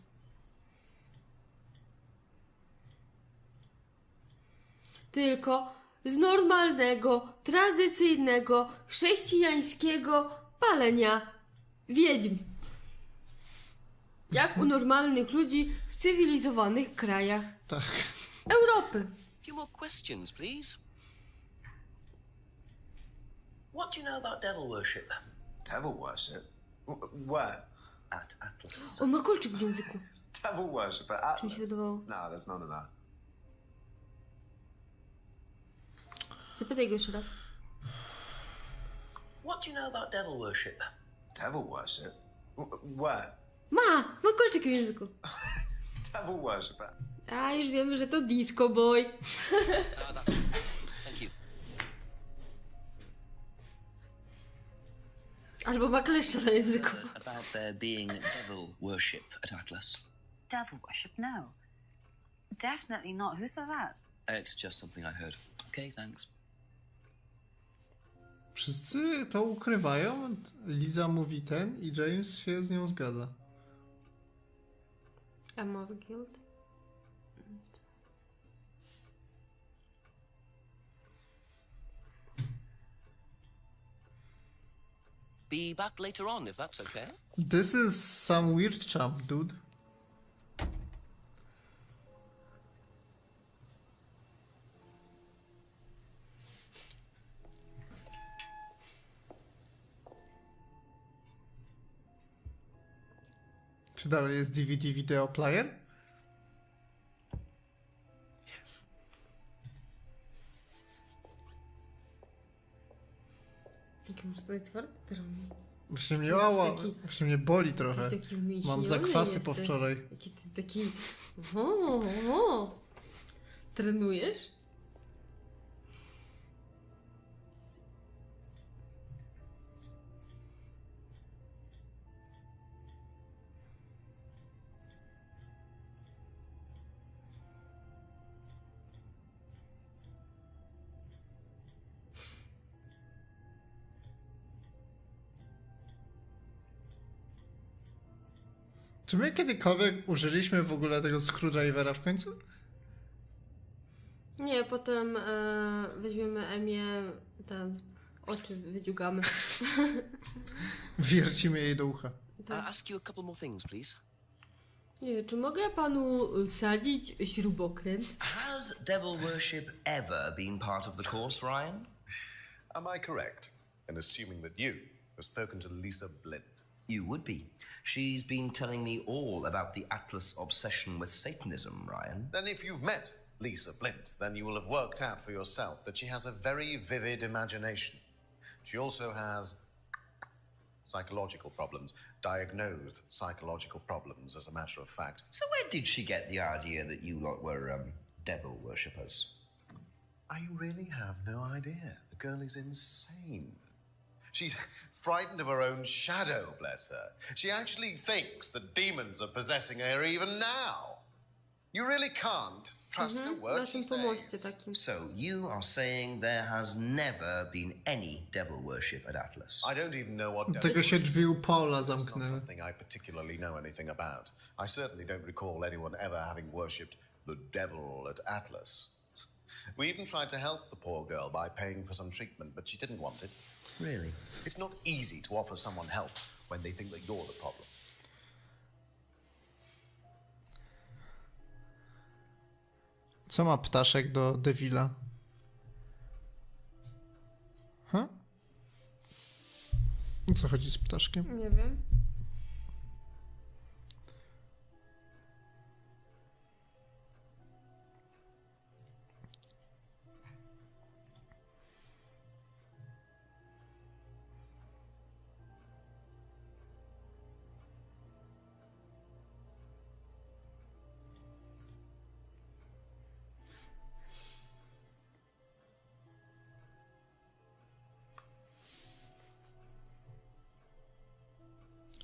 Tylko z normalnego, tradycyjnego, chrześcijańskiego palenia wiedźm. Jak u normalnych ludzi w cywilizowanych krajach Tak. Europy. Few more questions, please. What do you know about devil worship? Devil worship? Where? At Atlas. On ma kolczyk w języku. Devil worship at Atlas? Czy mi się wydawało? No, there's none of that. Zapytaj go jeszcze raz. What do you know about devil worship? Devil worship? Where? Ma kolczyk w języku. Devil worship at... A już wiemy, że to disco boy. Thank you. Albo ma kleszcze na języku. About there being devil worship at Atlas. Devil worship? No. Definitely not. Who said that? It's just something I heard. Okay, thanks. Wszyscy to ukrywają. Liza mówi ten i James się z nią zgadza. A Moth Guild? Be back later on, if that's okay. This is some weird chump, dude. Czy dalej jest DVD video player? Yes. Jaki masz tutaj twardy tram. Właśnie mnie, Jesteś taki- właśnie mnie boli trochę. Jakiś taki umięśniony Mam zakwasy po jesteś. wczoraj. Jaki ty taki... O. Trenujesz? Czy my kiedykolwiek użyliśmy w ogóle tego screwdrivera w końcu? Nie, potem weźmiemy Emię, oczy wydziugamy. Wiercimy jej do ucha. Ask you a couple more things, please. Nie, czy mogę panu wsadzić śrubokręt? Has devil worship ever been part of the course, Ryan? Am I correct in assuming that you have spoken to Lisa Blind? You would be. She's been telling me all about the Atlas obsession with Satanism, Ryan. Then if you've met Lisa Blind, then you will have worked out for yourself that she has a very vivid imagination. She also has psychological problems, diagnosed psychological problems, as a matter of fact. So where did she get the idea that you lot were devil worshippers? I really have no idea. The girl is insane. She's frightened of her own shadow, bless her. She actually thinks that demons are possessing her even now. You really can't trust a word she says. So you are saying there has never been any devil worship at Atlas? I don't even know what devil Tego się drzwi u Paula It's not zamknęły. something I particularly know anything about. I certainly don't recall anyone ever having worshipped the devil at Atlas. We even tried to help the poor girl by paying for some treatment, but she didn't want it. Really? It's not easy to offer someone help when they think that you're the problem. Co ma ptaszek do Devila? O co chodzi z ptaszkiem? Nie wiem.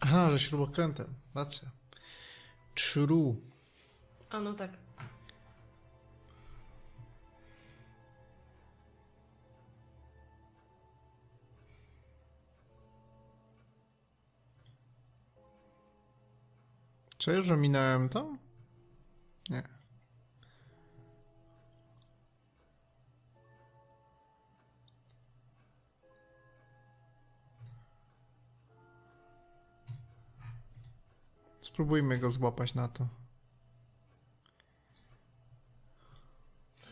Aha, że śrubokrętem. Racja. True. A no tak. Czy już ominąłem to? Nie. Spróbujmy go złapać na to.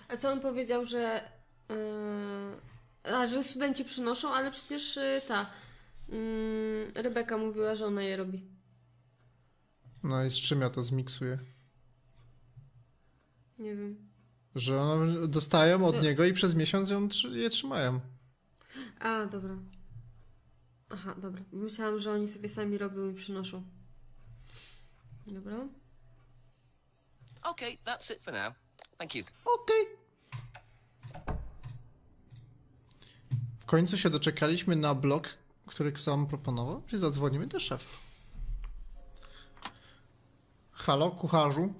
A co on powiedział, że... że studenci przynoszą, ale przecież Rebeka mówiła, że ona je robi. No i z czym ja to zmiksuję? Nie wiem. Że one dostają od niego i przez miesiąc je trzymają. A, dobra. Aha, dobra. Myślałam, że oni sobie sami robią i przynoszą. Dobra. Okay, that's it for now. Thank you. Okej. W końcu się doczekaliśmy na blok, który sam proponował, czyli zadzwonimy do szefa. Halo, kucharzu?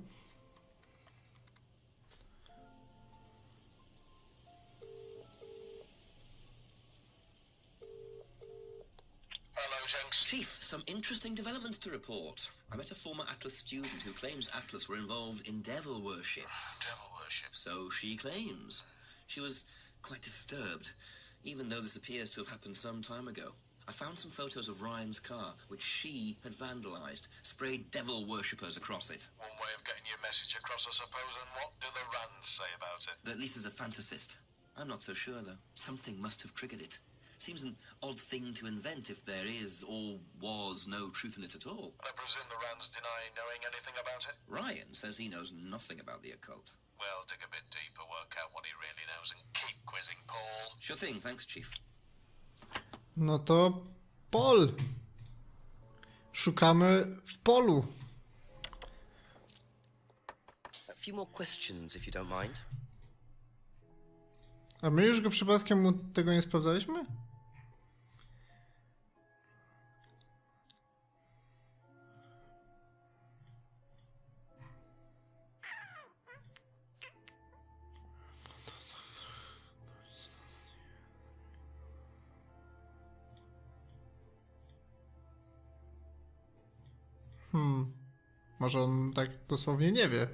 Chief, some interesting developments to report. I met a former Atlas student who claims Atlas were involved in devil worship. Devil worship? So she claims. She was quite disturbed, even though this appears to have happened some time ago. I found some photos of Ryan's car, which she had vandalized, sprayed devil worshippers across it. One way of getting your message across, I suppose, and what do the Rands say about it? That Lisa's a fantasist. I'm not so sure, though. Something must have triggered it. Seems an odd thing to invent if there is or was no truth in it at all. I presume the Rands deny knowing anything about it? Ryan says he knows nothing about the occult. Well, dig a bit deeper, work out what he really knows, and keep quizzing Paul. Sure thing, thanks, Chief. No to pol. Szukamy w polu. A few more questions, if you don't mind. A my już go przypadkiem tego nie sprawdzaliśmy? Może on tak dosłownie nie wie.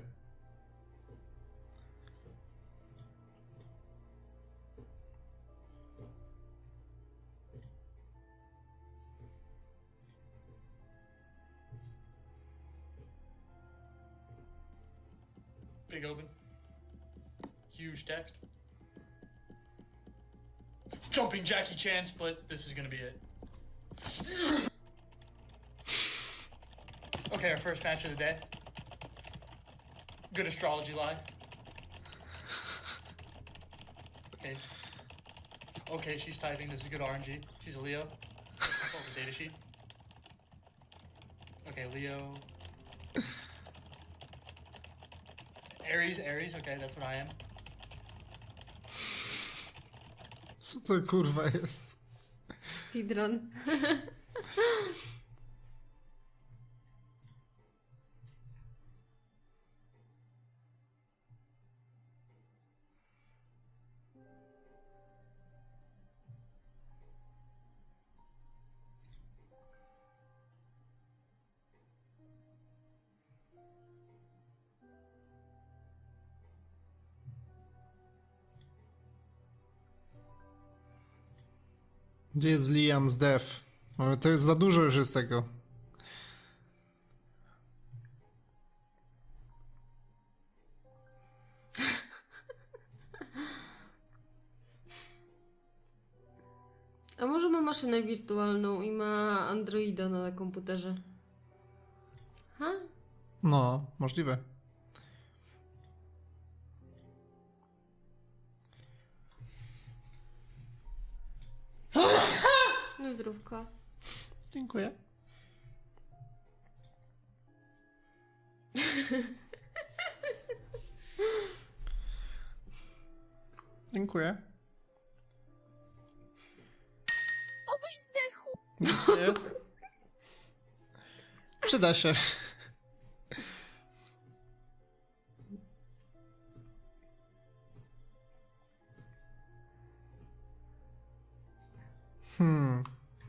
Big open. Huge text. Jumping Jackie Chan split. This is gonna be it. Okay, our first match of the day. Good astrology lie. Okay. Okay, she's typing. This is good RNG. She's a Leo. Let's pull the data sheet. Okay, Leo. Aries. Okay, that's what I am. Co to kurwa jest? Speedrun. Gdzie jest Liam z Dev? To jest za dużo już jest tego. A może ma maszynę wirtualną i ma Androida na komputerze? Ha? No, możliwe. No zdrówko. Dziękuję. Dziękuję. Obyś zdechł. Dziękuję. Przyda się.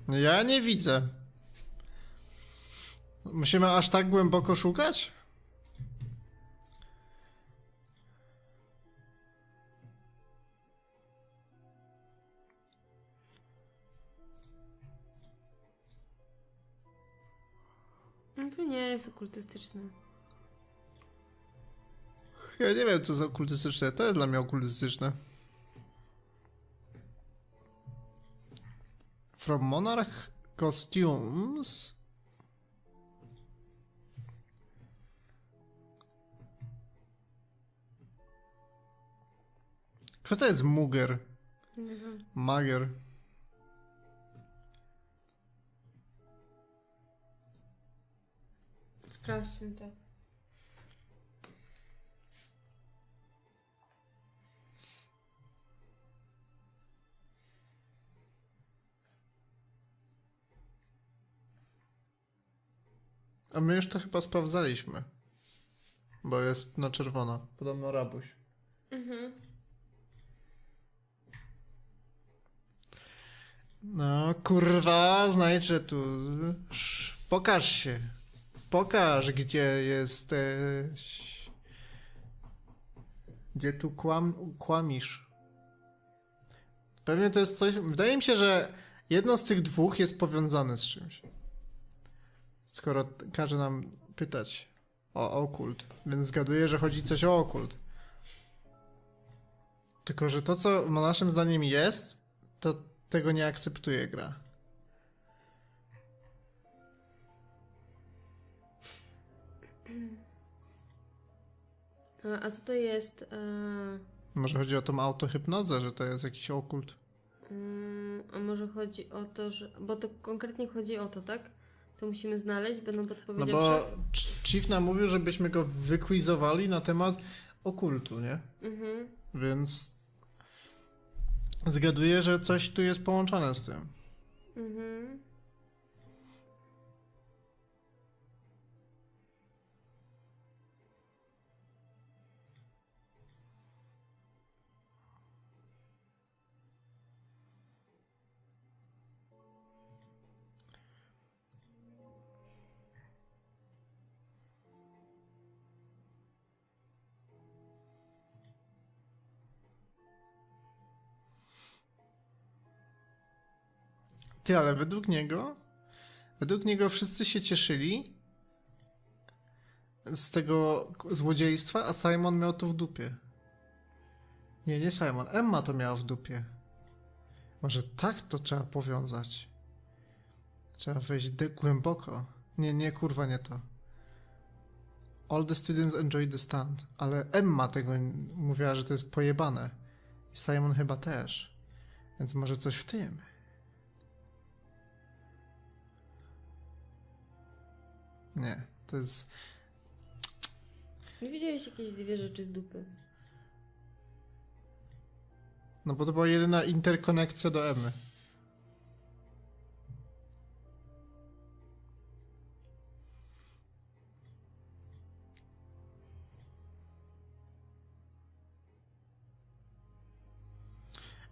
Ja nie widzę. Musimy aż tak głęboko szukać? No to nie jest okultystyczne. Ja nie wiem, co jest okultystyczne. To jest dla mnie okultystyczne. From Monarch Costumes. Kto to jest Muger? Nie wiem. Magier. Sprawdźmy to. A my już to chyba sprawdzaliśmy. Bo jest na czerwono. Podobno rabuś. Mhm. No kurwa, znajdźże tu. Pokaż się. Pokaż, gdzie jesteś. Gdzie tu kłamisz. Pewnie to jest coś... Wydaje mi się, że jedno z tych dwóch jest powiązane z czymś. Skoro każe nam pytać o okult. Więc zgaduję, że chodzi coś o okult. Tylko, że to, co naszym zdaniem jest, to tego nie akceptuje gra. A co to jest? Może chodzi o tą autohypnozę, że to jest jakiś okult. A może chodzi o to, że... Bo to konkretnie chodzi o to, tak? To musimy znaleźć, będą No podpowiedziawszy. bo Chief nam mówił, żebyśmy go wyquizowali na temat okultu, nie? Mhm. Więc zgaduję, że coś tu jest połączone z tym. Mhm. Ty, ale według niego wszyscy się cieszyli z tego złodziejstwa, a Simon miał to w dupie. Nie Simon, Emma to miała w dupie. Może tak to trzeba powiązać. Trzeba wejść głęboko. Nie, kurwa, nie to. All the students enjoy the stand. Ale Emma tego mówiła, że to jest pojebane. I Simon chyba też. Więc może coś w tym. Nie, to jest... Nie widziałeś jakieś dwie rzeczy z dupy. No bo to była jedyna interkonekcja do Emmy.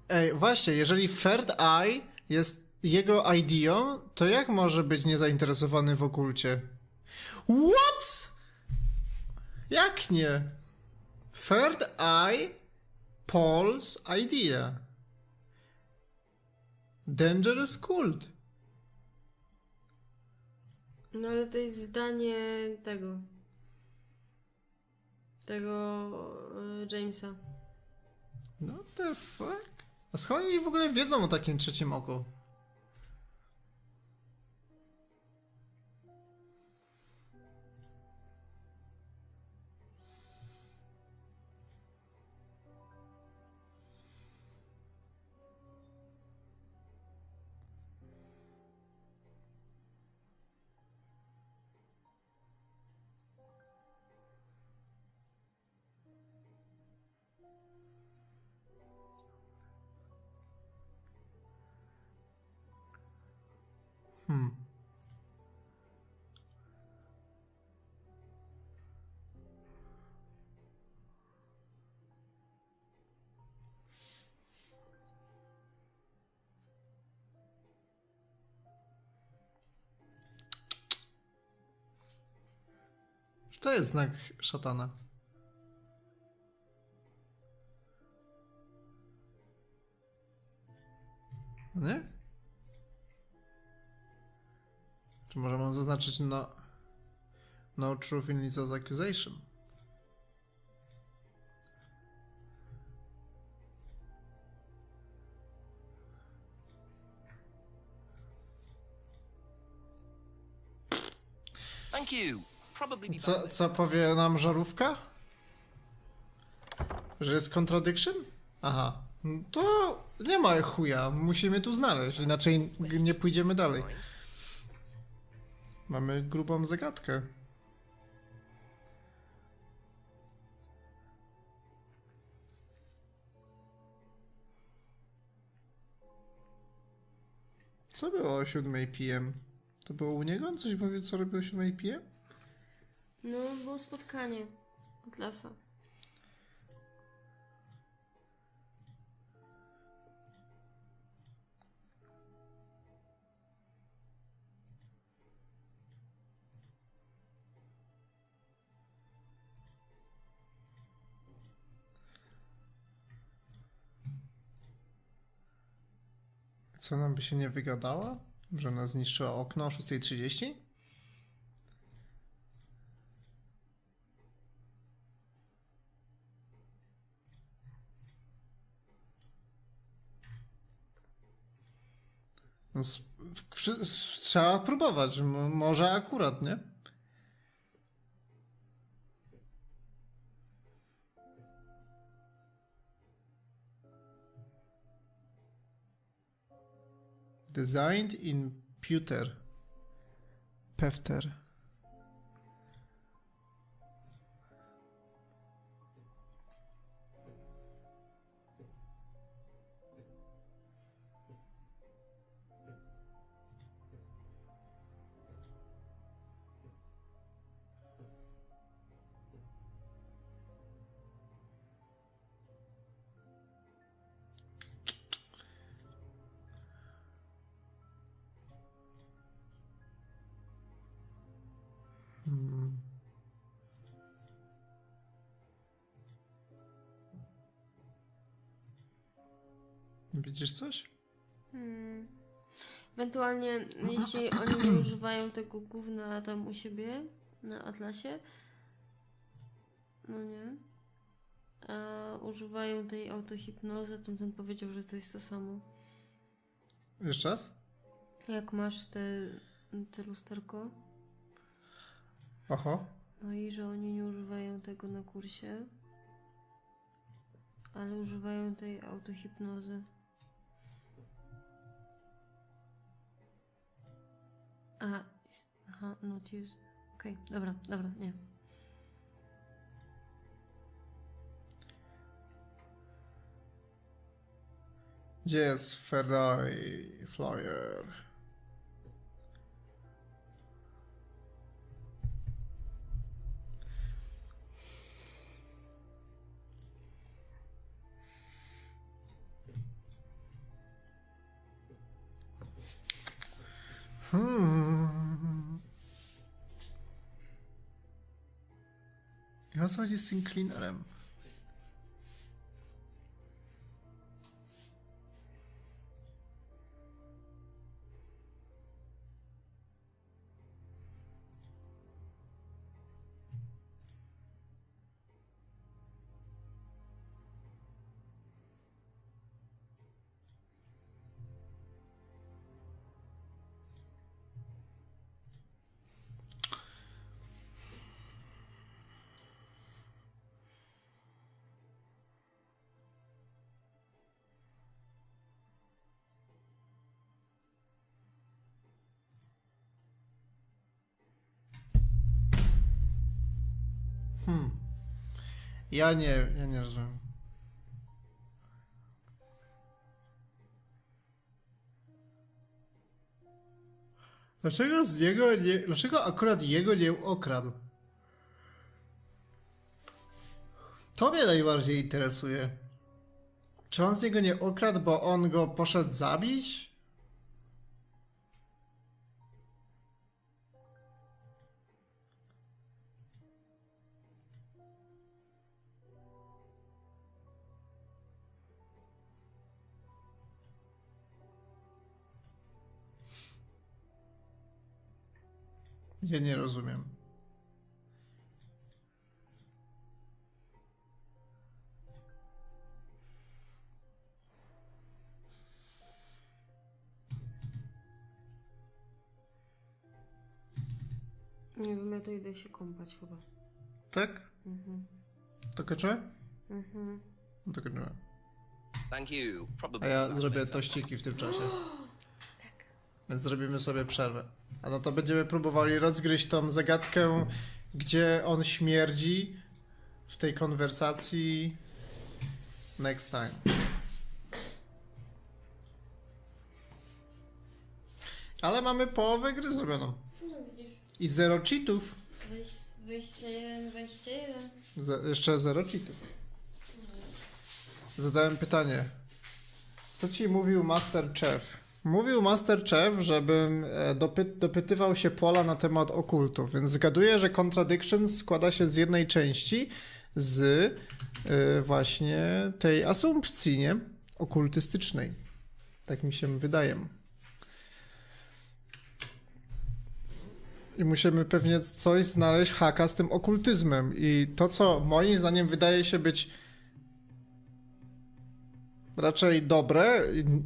Ej, właśnie, jeżeli Third Eye jest jego ideą, to jak może być niezainteresowany w okulcie? What? Jak nie? Third Eye, Paul's idea. Dangerous cult. No ale to jest zdanie tego Jamesa. No the fuck? A skąd oni w ogóle wiedzą o takim trzecim oku? To jest znak szatana. Nie? Czy możemy zaznaczyć no truth in Lisa's accusation? Thank you. Probably be Co powie nam żarówka? Że jest Contradiction? Aha. No to nie ma chuja. Musimy tu znaleźć, inaczej nie pójdziemy dalej. Mamy grubą zagadkę. Co było o 7 p.m.? To było u niego? On coś mówił, co robił o 7 p.m.? No, było spotkanie Atlasa. Co nam by się nie wygadała? Że ona zniszczyła okno o 6:30? No, trzeba próbować. Może akurat, nie? Designed in pewter. Pewter. Widzisz coś? Ewentualnie, jeśli oni nie używają tego gówna tam u siebie na Atlasie, no nie, a używają tej autohipnozy, to ten powiedział, że to jest to samo. Jeszcze raz? Jak masz te lusterko, Oho. no i że oni nie używają tego na kursie, ale używają tej autohipnozy. Aha, not use. Okej, dobra, nie. Gdzie jest Ferrari Flyer? I o co chodzi z tym cleanerem? Ja nie rozumiem. Dlaczego z niego nie... Dlaczego akurat jego nie okradł? To mnie najbardziej interesuje. Czy on z niego nie okradł, bo on go poszedł zabić? Ja nie rozumiem. Nie wiem, ja to idę się kąpać chyba. Tak? To kończę? No to kończymy. Thank you. A ja zrobię tościki w tym czasie. Tak. Więc zrobimy sobie przerwę. A no to będziemy próbowali rozgryźć tą zagadkę, gdzie on śmierdzi w tej konwersacji next time. Ale mamy połowę gry zrobioną. No widzisz. I 0 cheatów. 21. Jeszcze 0 cheatów. Zadałem pytanie. Co ci mówił Master Chef? Mówił Master Chef, żebym dopytywał się Paula na temat okultów, więc zgaduję, że Contradiction składa się z jednej części z właśnie tej asumpcji, nie? Okultystycznej. Tak mi się wydaje. I musimy pewnie coś znaleźć haka z tym okultyzmem. I to, co moim zdaniem wydaje się być raczej dobre,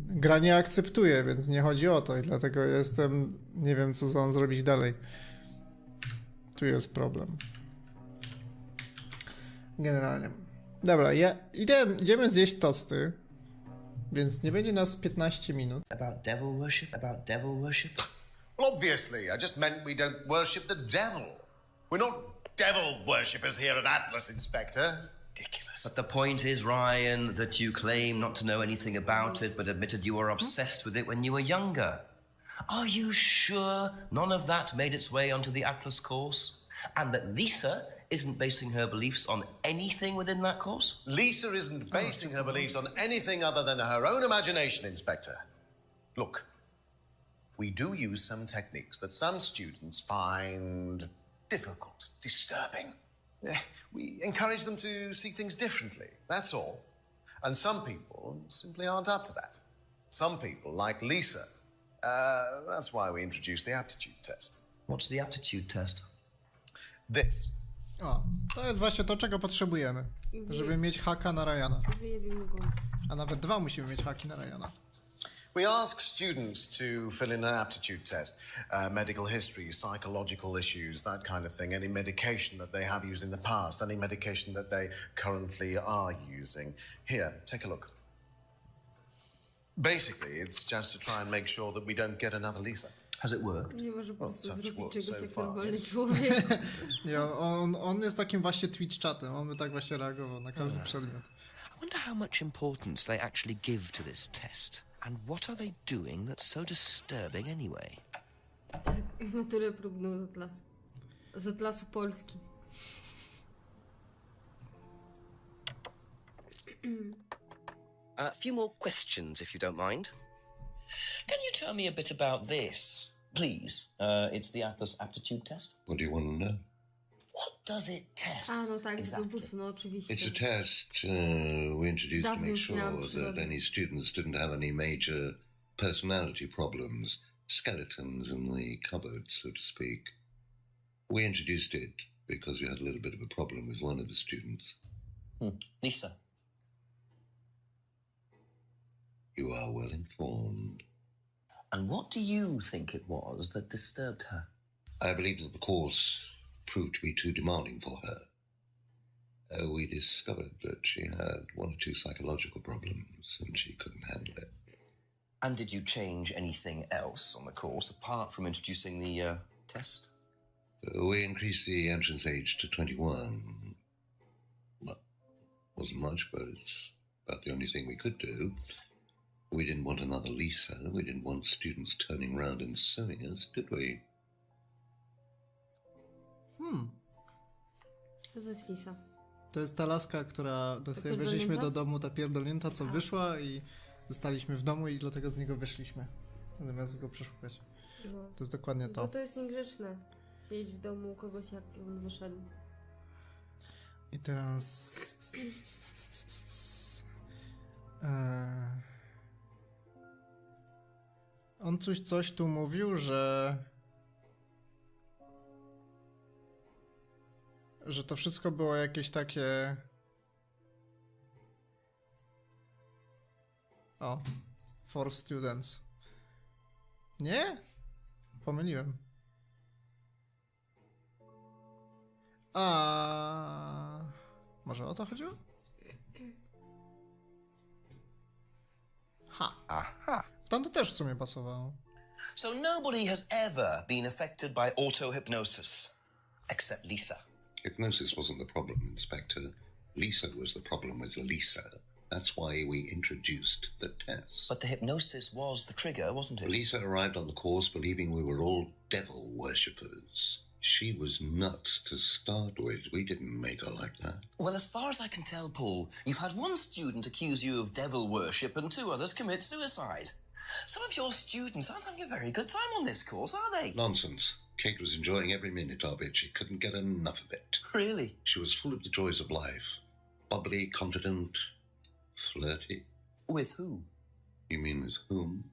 gra nie akceptuje, więc nie chodzi o to i dlatego jestem, nie wiem co mam zrobić dalej. Tu jest problem. Generalnie. Dobra, idziemy zjeść tosty. Więc nie będzie nas 15 minut. About devil worship? About devil worship? Well, obviously, I just meant we don't worship the devil. We're not devil worshippers here at Atlas, Inspector. Ridiculous. But the point is, Ryan, that you claim not to know anything about it, but admitted you were obsessed with it when you were younger. Are you sure none of that made its way onto the Atlas course? And that Lisa isn't basing her beliefs on anything within that course? Lisa isn't basing her beliefs on anything other than her own imagination, Inspector. Look, we do use some techniques that some students find difficult, disturbing. We encourage them to see things differently, that's all. And some people simply aren't up to that. Some people, like Lisa, that's why we introduced the aptitude test. What's the aptitude test? This. O, to jest właśnie to, czego potrzebujemy. Żeby mieć haka na Ryana. Wyjebie mu go. A nawet 2 musimy mieć haki na Ryana. We ask students to fill in an aptitude test, medical history, psychological issues, that kind of thing, any medication that they have used in the past, any medication that they currently are using. Here, take a look. Basically, it's just to try and make sure that we don't get another Lisa. Has it worked? Nie może po prostu touch zrobić wood, czegoś so jak far, normalny yes. człowiek. Nie, on jest takim właśnie Twitch chatem. On by tak właśnie reagował na każdy przedmiot. I wonder how much importance they actually give to this test. And what are they doing that's so disturbing anyway? Maturę próbną z Atlasu. Z Atlasu Polski. A few more questions, if you don't mind. Can you tell me a bit about this, please? It's the Atlas aptitude test. What do you want to know? What does it test? A, no tak, z autobusu, no oczywiście. It's a test we introduced to Dawno make już miałam sure that przygodę. any students didn't have any major personality problems, skeletons in the cupboard, so to speak. We introduced it because we had a little bit of a problem with one of the students. Lisa. You are well informed. And what do you think it was that disturbed her? I believe that the course proved to be too demanding for her. We discovered that she had 1 or 2 psychological problems and she couldn't handle it. And did you change anything else on the course apart from introducing the test? We increased the entrance age to 21. Well, wasn't much, but it's about the only thing we could do. We didn't want another Lisa. We didn't want students turning around and suing us, did we? Co to jest Lisa? To jest ta laska, do której weszliśmy pierdolnięta? do domu, ta pierdolnięta, co wyszła i zostaliśmy w domu i dlatego z niego wyszliśmy. Zamiast go przeszukać. No. To jest dokładnie Bo to. to jest niegrzeczne. Siedzieć w domu u kogoś, jak on wyszedł. I teraz... On coś tu mówił, że to wszystko było jakieś takie... O, for students. Nie? Pomyliłem. Może o to chodziło? Aha. Tam to też w sumie pasowało. So nobody has ever been affected by auto-hypnosis, except Lisa. Hypnosis wasn't the problem, Inspector. Lisa was the problem with Lisa. That's why we introduced the test. But the hypnosis was the trigger, wasn't it? Lisa arrived on the course believing we were all devil worshippers. She was nuts to start with. We didn't make her like that. Well, as far as I can tell, Paul, you've had one student accuse you of devil worship and 2 others commit suicide. Some of your students aren't having a very good time on this course, are they? Nonsense. Kate was enjoying every minute of it. She couldn't get enough of it. Really? She was full of the joys of life. Bubbly, confident, flirty. With who? You mean with whom?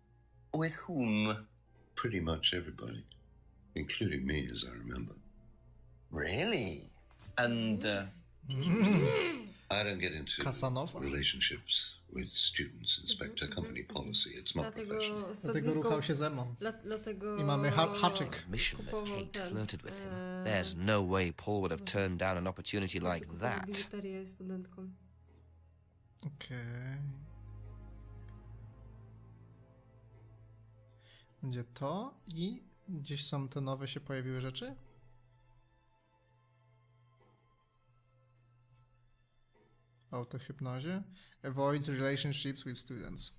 With whom? Pretty much everybody. Including me, as I remember. Really? And, I don't get into Casanova? relationships with students, Inspector. Company policy. It's not professional. Dlatego ruchał się ze mną. Dlatego... I mamy haczyk. Admission that Kate flirted with him. There's no way Paul would have turned down an opportunity like that. Biżuterię studentką. Okej. Będzie to i gdzieś są te nowe się pojawiły rzeczy. Autohypnozie. Avoids relationships with students.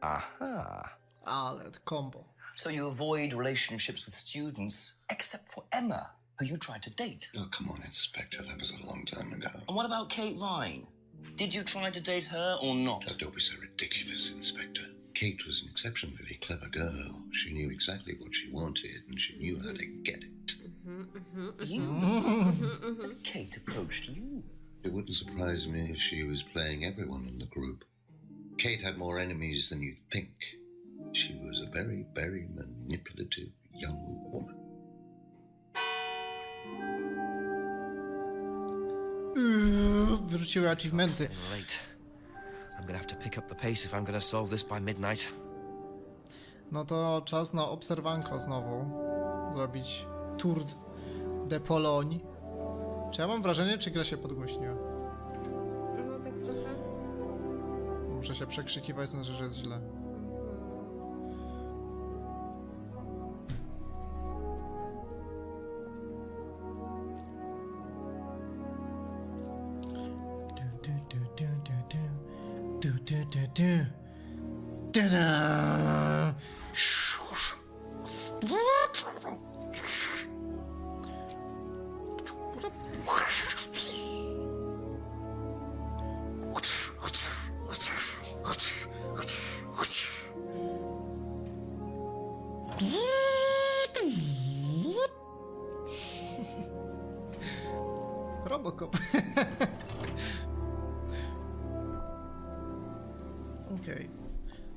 Aha. Ale combo. So you avoid relationships with students, except for Emma, who you tried to date. Oh, come on, Inspector. That was a long time ago. And what about Kate Vine? Did you try to date her or not? Oh, don't be so ridiculous, Inspector. Kate was an exceptionally clever girl. She knew exactly what she wanted, and she knew how to get it. But Kate approached you. It wouldn't surprise me if she was playing everyone in the group. Kate had more enemies than you'd think. She was a very, very manipulative young woman. Wyrzuciły achievementy. Late. I'm gonna have to pick up the pace if I'm gonna solve this by midnight. No to czas na obserwanko znowu. Zrobić Tour de Pologne. Czy ja mam wrażenie, czy gra się podgłośniła? No tak trochę. Muszę się przekrzykiwać, znaczy, że jest źle. Robocop. Okej.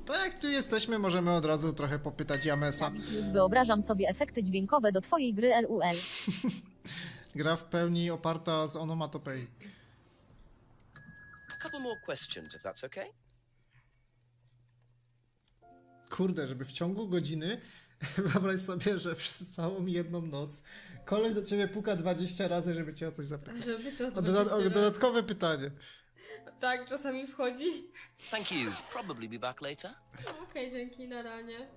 To jak tu jesteśmy, możemy od razu trochę popytać Jamesa. Już wyobrażam sobie efekty dźwiękowe do twojej gry LUL. Gra w pełni oparta z onomatopei. A couple more questions, if that's okay. Kurde, żeby w ciągu godziny wyobraź sobie, że przez całą jedną noc koleś do ciebie puka 20 razy, żeby cię o coś zapytać. Żeby to O dodatkowe pytanie. Tak, czasami wchodzi. Thank you. Probably be back later. Okej, dzięki, na ranie.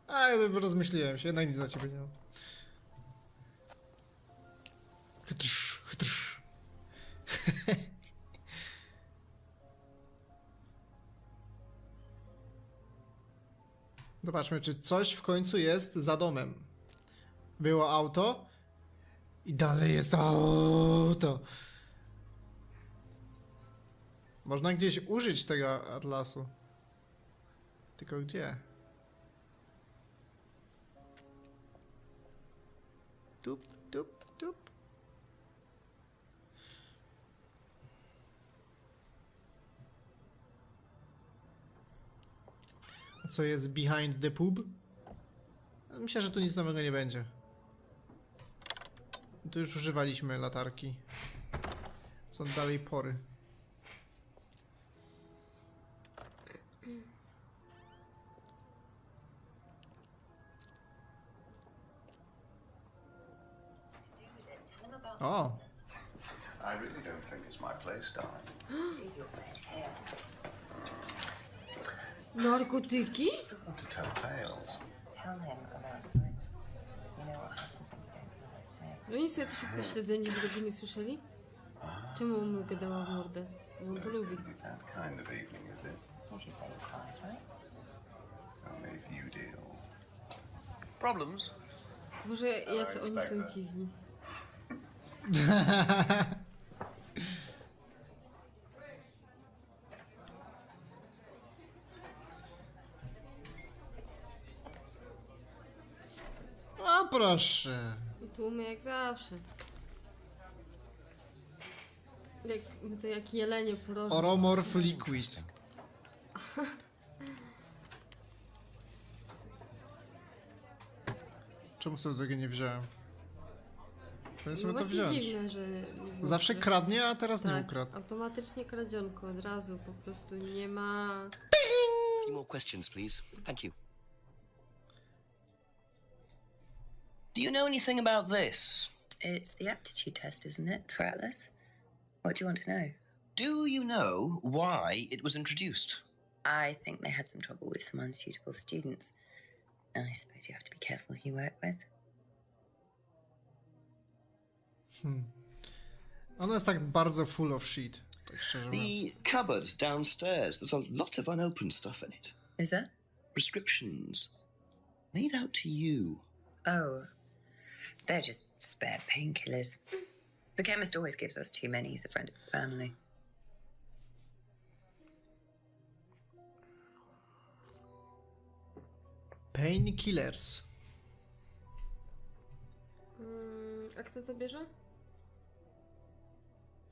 A, ja rozmyśliłem się, jednak nic za ciebie nie mam. Chytrz, chytrz. Zobaczmy, czy coś w końcu jest za domem. Było auto i dalej jest auto. Można gdzieś użyć tego atlasu. Tylko gdzie? Tup, tup, tup. A co jest behind the pub? Myślę, że tu nic nowego nie będzie. Tu już używaliśmy latarki. Są dalej pory. Oh. I really don't think it's my place, darling. Narkotyki? To tell tales. Tell him about Simon. You know what happens when you don't do as I say. No nic, jacyś upośledzeni, że tego nie słyszeli? Czemu mu gadała w mordę? Bo on to lubi. That kind of evening, is it? Usually very quiet, right? Only if you deal. Problems? Boże, jacy oni są dziwni. A proszę. Tłumy jak zawsze. To jak jelenie porożne. Oromorph liquid. Czemu sobie tego nie wziąłem? Powinien sobie to wziąć. Dziwne, że nie było Zawsze kradnie, a teraz nie ukradł. Automatycznie kradzionko, od razu, po prostu nie ma... A few more questions, please. Thank you. Do you know anything about this? It's the aptitude test, isn't it, for Atlas? What do you want to know? Do you know why it was introduced? I think they had some trouble with some unsuitable students. I suppose you have to be careful who you work with. Ona jest tak bardzo full of shit, tak szczerze mówiąc. The cupboard downstairs, there's a lot of unopened stuff in it. Is there? Prescriptions. Made out to you. Oh, they're just spare painkillers. The chemist always gives us too many. He's a friend of the family. Painkillers. A kto to bierze?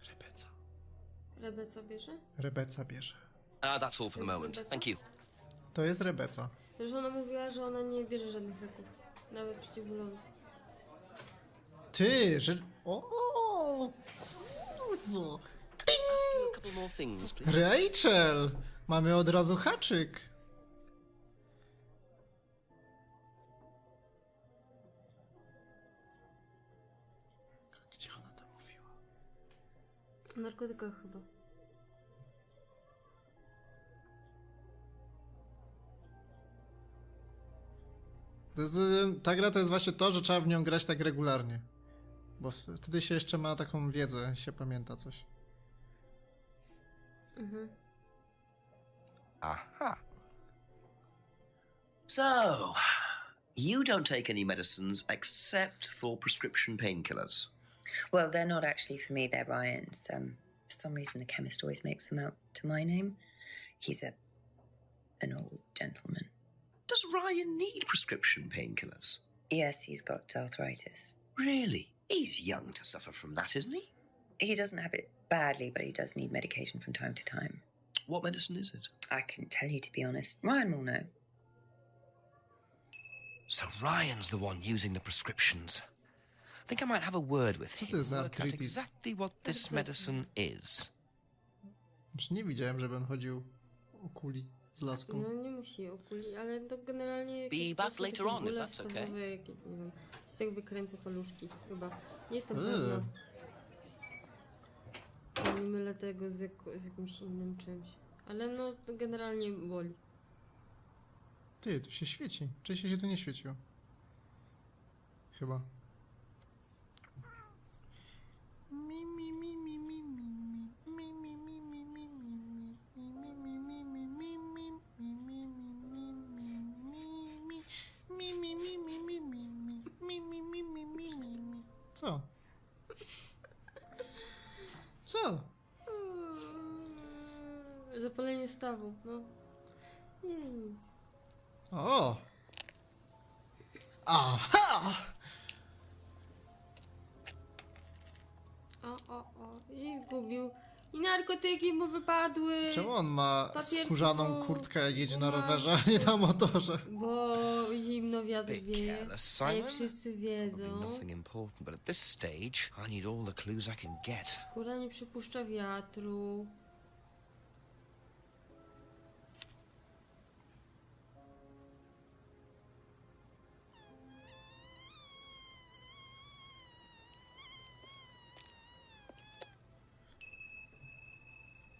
Rebeca. Rebeca bierze? Rebeca bierze. That's all for the moment. Thank you. To jest Rebeca. Zresztą ona mówiła, że ona nie bierze żadnych leków. Nawet przeciwbólowych. Ty, że... O, kurwa. A couple more things, please. Rachel! Mamy od razu haczyk. Gdzie ona to mówiła? O narkotykach chyba. To jest, ta gra to jest właśnie to, że trzeba w nią grać tak regularnie. Bo wtedy się jeszcze ma taką wiedzę, się pamięta coś. Aha. So, you don't take any medicines except for prescription painkillers. Well, they're not actually for me, they're Ryan's. For some reason, the chemist always makes them out to my name. He's an old gentleman. Does Ryan need prescription painkillers? Yes, he's got arthritis. Really? He's young to suffer from that, isn't he? He doesn't have it badly, but he does need medication from time to time. What medicine is it? I couldn't tell you, to be honest. Ryan will know. So Ryan's the one using the prescriptions. I think I might have a word with Co him. to jest Work out arthritis? exactly what this medicine is. Już nie widziałem, żeby on chodził o kuli z laską. No nie musi okuli, ale to generalnie... Be back later on, if that's okay. Jakieś, nie wiem, z tego wykręcę paluszki chyba. Nie jestem pewna. Nie mylę tego z jakimś innym czymś. Ale no, to generalnie boli. Ty, tu się świeci. Wcześniej się tu nie świeciło. Chyba. Co? Co? Zapalenie stawu, no. Nie, nic. O! Aha! O. I zgubił. I narkotyki mu wypadły. Czemu on ma Papierki skórzaną mu kurtkę, jak jedzie na umarł. rowerze, a nie na motorze? Bo zimno wiatr wieje. careless, A jak Simon. wszyscy Probably wiedzą, nothing important, but at this stage, I need all the clues I can get. skóra nie przypuszcza wiatru.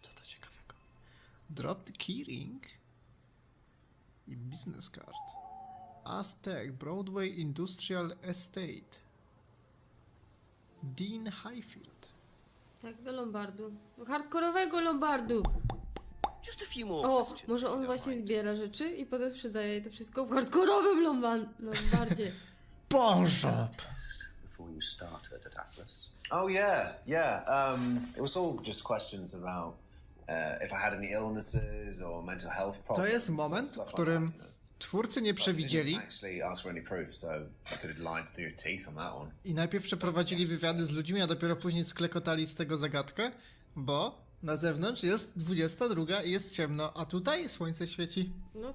Co to ciekawego? Drop the keyring i business card. Aztec Broadway Industrial Estate. Dean Highfield. Tak, do Lombardu. Do hardkorowego Lombardu. Just a few more O, questions, może if you on don't właśnie mind. zbiera rzeczy i potem sprzedaje to wszystko w hardkorowym Lombardzie. Pawn shop. Before you started at Atlas. Oh yeah. It was all just questions about if I had any illnesses or mental health To problems. jest moment, w stuff like którym that. twórcy nie But they przewidzieli didn't actually ask for any proof, so I could have lied through your teeth on that one. i najpierw przeprowadzili wywiady z ludźmi, a dopiero później sklekotali z tego zagadkę, bo na zewnątrz jest 22 i jest ciemno, a tutaj słońce świeci. No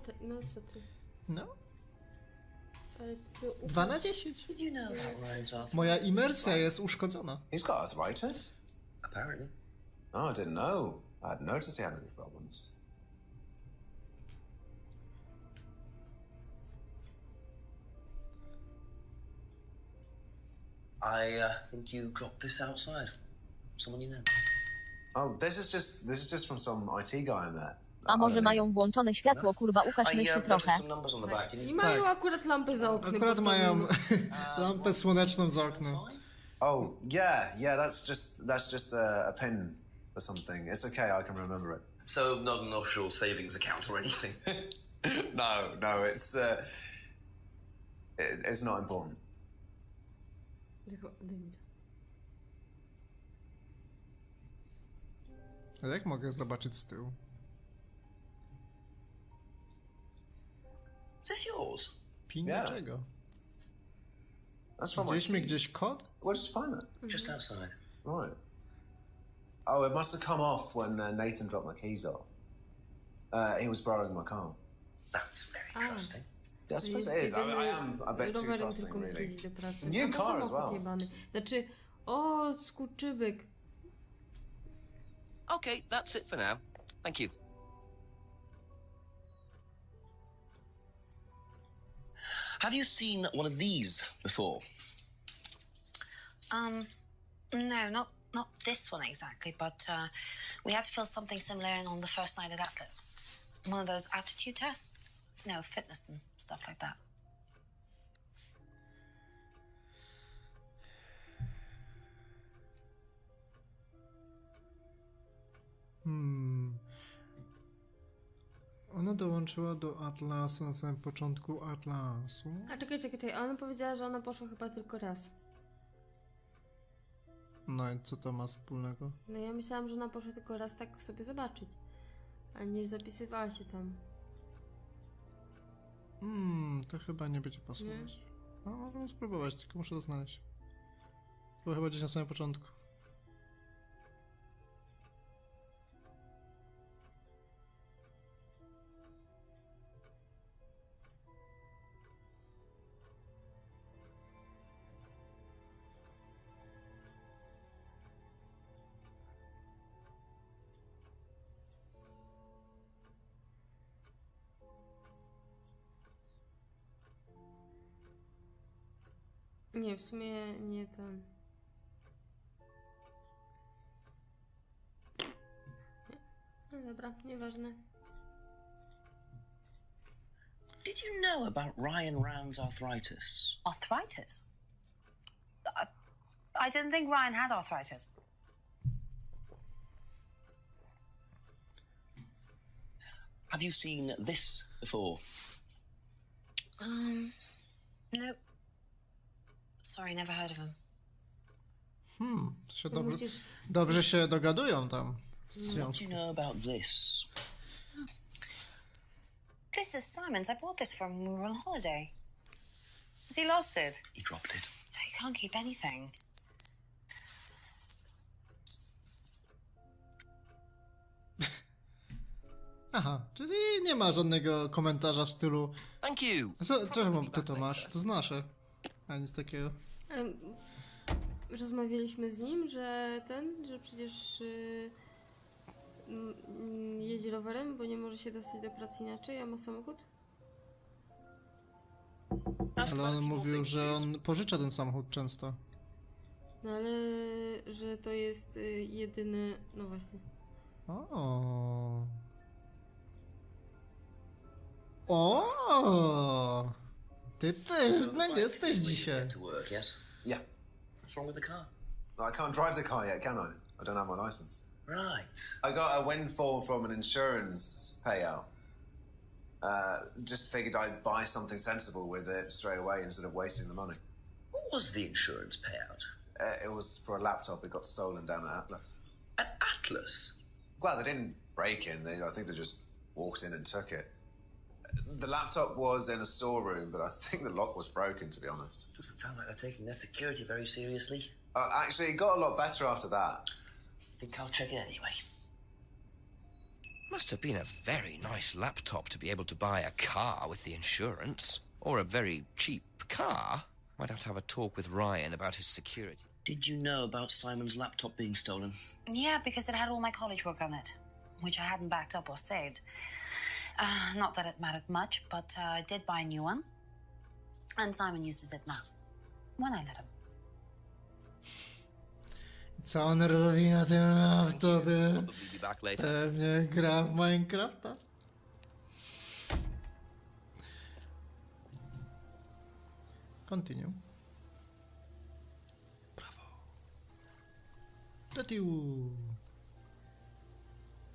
co ty. No, Ale to... 2 na 10. Did you know about Ryan's arthritis? Moja imersja jest uszkodzona. He's got arthritis? Apparently. Oh, I didn't know. I hadn't noticed he had any problems. I think you dropped this outside. Someone you know. Oh, this is just from some IT guy I met. A może mają włączone światło, kurwa, Łukasz myśli trochę. noticed some numbers on the back. I mają akurat lampę za oknem. Akurat mają postawioną. lampę słoneczną za oknem. Oh, yeah, that's just a pin or something. It's okay, I can remember it. So, not an offshore savings account or anything? No, it's not important. Tylko, daj mi to. Ale jak mogę zobaczyć z tyłu? Is this yours? Pin Yeah. dlaczego? That's from my Widzieliśmy keys. gdzieś kod? Where did you find it? Just outside. Right. Oh, it must have come off when Nathan dropped my keys off. He was borrowing my car. That's very trusting. Yeah, I suppose it is. I am a bit too trusting, really. It's a new car as well. Znaczy, o, skurczybyk. Okay, that's it for now. Thank you. Have you seen one of these before? No, not this one exactly, but we had to fill something similar in on the first night at Atlas. One of those aptitude tests, fitness and stuff like that. Ona dołączyła do Atlasu na samym początku Atlasu. A czekaj, ona powiedziała, że ona poszła chyba tylko raz. No i co to ma wspólnego? No ja myślałam, że ona poszła tylko raz tak sobie zobaczyć. A nie zapisywała się tam. To chyba nie będzie pasować. No, możemy spróbować, tylko muszę to znaleźć. To chyba gdzieś na samym początku. Nie, w sumie nie ten. Nie. No dobra, nieważne. Did you know about Ryan Round's arthritis? Arthritis? I didn't think Ryan had arthritis. Have you seen this before? No. Sorry, never heard of him. To się dobrze się dogadują tam. What do you know about this? This is Simon's. I bought this from when we were on holiday. Has he lost it? He dropped it. He can't keep anything. Aha, czyli nie ma żadnego komentarza w stylu Thank you. Czemu ty to masz? To jest nasze. A nic takiego. Rozmawialiśmy z nim, że przecież jeździ rowerem, bo nie może się dostać do pracy inaczej, a ma samochód. Ale on mówił, że on pożycza ten samochód często. No ale, że to jest jedyny, no właśnie. Ty jesteś dzisiaj. To work, yes? Yeah. What's wrong with the car? I can't drive the car yet, can I? I don't have my license. Right. I got a windfall from an insurance payout. Just figured I'd buy something sensible with it straight away instead of wasting the money. What was the insurance payout? It was for a laptop. It got stolen down at Atlas. At Atlas? Well, they didn't break in. I think they just walked in and took it. The laptop was in a storeroom, but I think the lock was broken, to be honest. Doesn't sound like they're taking their security very seriously. Actually, it got a lot better after that. I think I'll check it anyway. Must have been a very nice laptop to be able to buy a car with the insurance. Or a very cheap car. Might have to have a talk with Ryan about his security. Did you know about Simon's laptop being stolen? Yeah, because it had all my college work on it, which I hadn't backed up or saved. Not that it mattered much, but I did buy a new one. And Simon uses it now. When I let him. Co on robi na tym laptopie? Probably be back later. Pewnie gra w Minecrafta. Continue. Prawo. Do tyłu.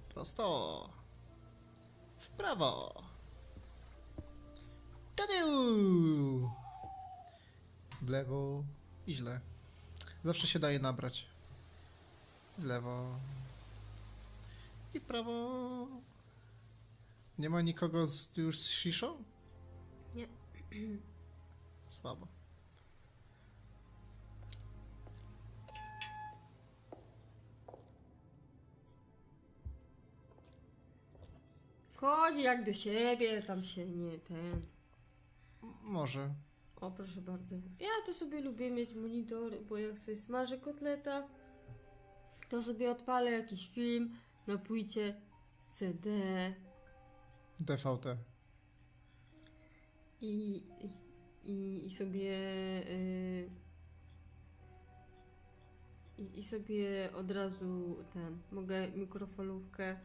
Prosto. W prawo. Do tyłu. W lewo i źle. Zawsze się daje nabrać. W lewo. I w prawo. Nie ma nikogo już z sziszą? Nie. Słabo. Chodzi jak do siebie, tam się nie ten. Może. O, proszę bardzo. Ja to sobie lubię mieć monitor, bo jak sobie smażę kotleta, to sobie odpalę jakiś film na płycie CD DVT. i sobie i sobie od razu mogę mikrofalówkę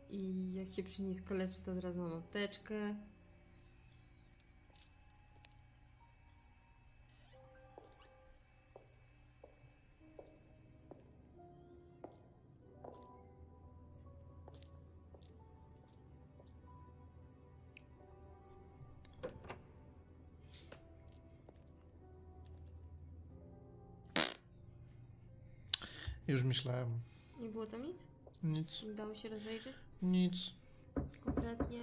i jak się przy niej skaleczy, to od razu mam apteczkę. Już myślałem. Nie było tam nic? Nic. Nie dało się rozejrzeć? Nic. Kompletnie.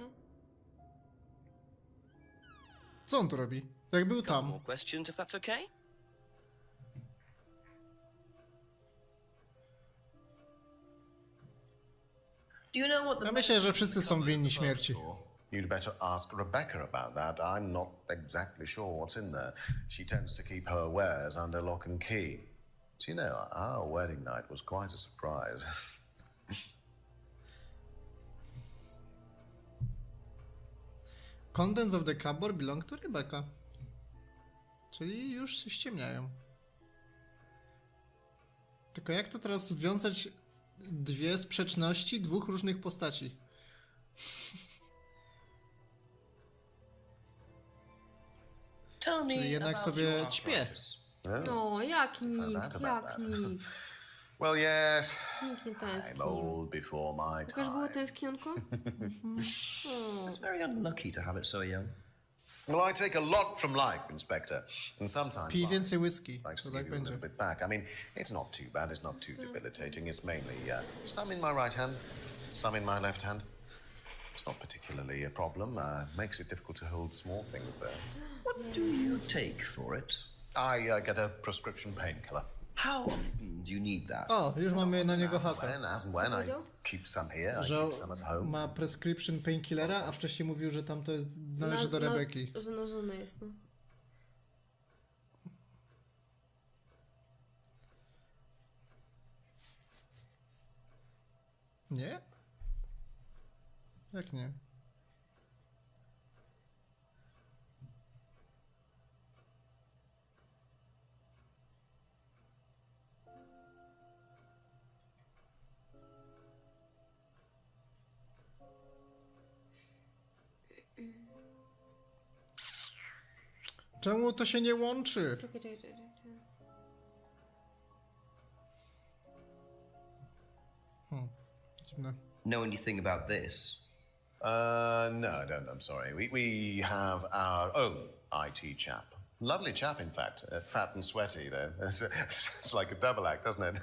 Co on tu robi? Jak był tam. More questions, if that's okay? Do you know what the Ja myślę, że wszyscy są winni śmierci. You'd better ask Rebecca about that. I'm not exactly sure what's in there. She tends to keep her wares under lock and key. Do you know, our wedding night was quite a surprise. Contents of the cupboard belong to Rebecca. Czyli już się ściemniają. Tylko jak to teraz związać dwie sprzeczności dwóch różnych postaci? Czyli jednak sobie ćpie. No, jak nikt, jak nikt. Well, yes. Nikt nie I'm tęsknił. old before my Łukasz, time. było tęsknionko? It's very unlucky to have it so young. Well, I take a lot from life, Inspector, and sometimes Pij więcej whisky, likes to to tak give you a będzie. little bit back. I mean, it's not too bad, it's not too debilitating. It's mainly some in my right hand, some in my left hand. It's not particularly a problem. Makes it difficult to hold small things, though. What do you take for it? I get a prescription painkiller. How often do you need that? O, już mamy na niego hakę. As and when I keep some here, I Że keep some at home. ma prescription painkillera, a wcześniej mówił, że tam to jest, należy do Rebeki. Że na żonę jest, no. Nie? Jak nie? Czemu to się nie łączy? Czekaj. Dziwne. Know anything about this? No, I don't. I'm sorry. We have our own IT chap. Lovely chap, in fact. Fat and sweaty, though. It's like a double act, doesn't it?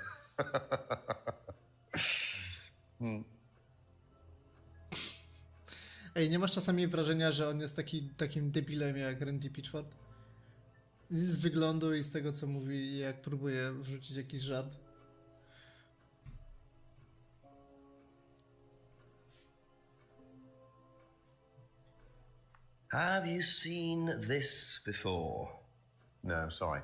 Ej, nie masz czasami wrażenia, że on jest takim debilem jak Randy Pitchford? Z wyglądu i z tego, co mówi, jak próbuje wrzucić jakiś żart. Have you seen this before? No, sorry.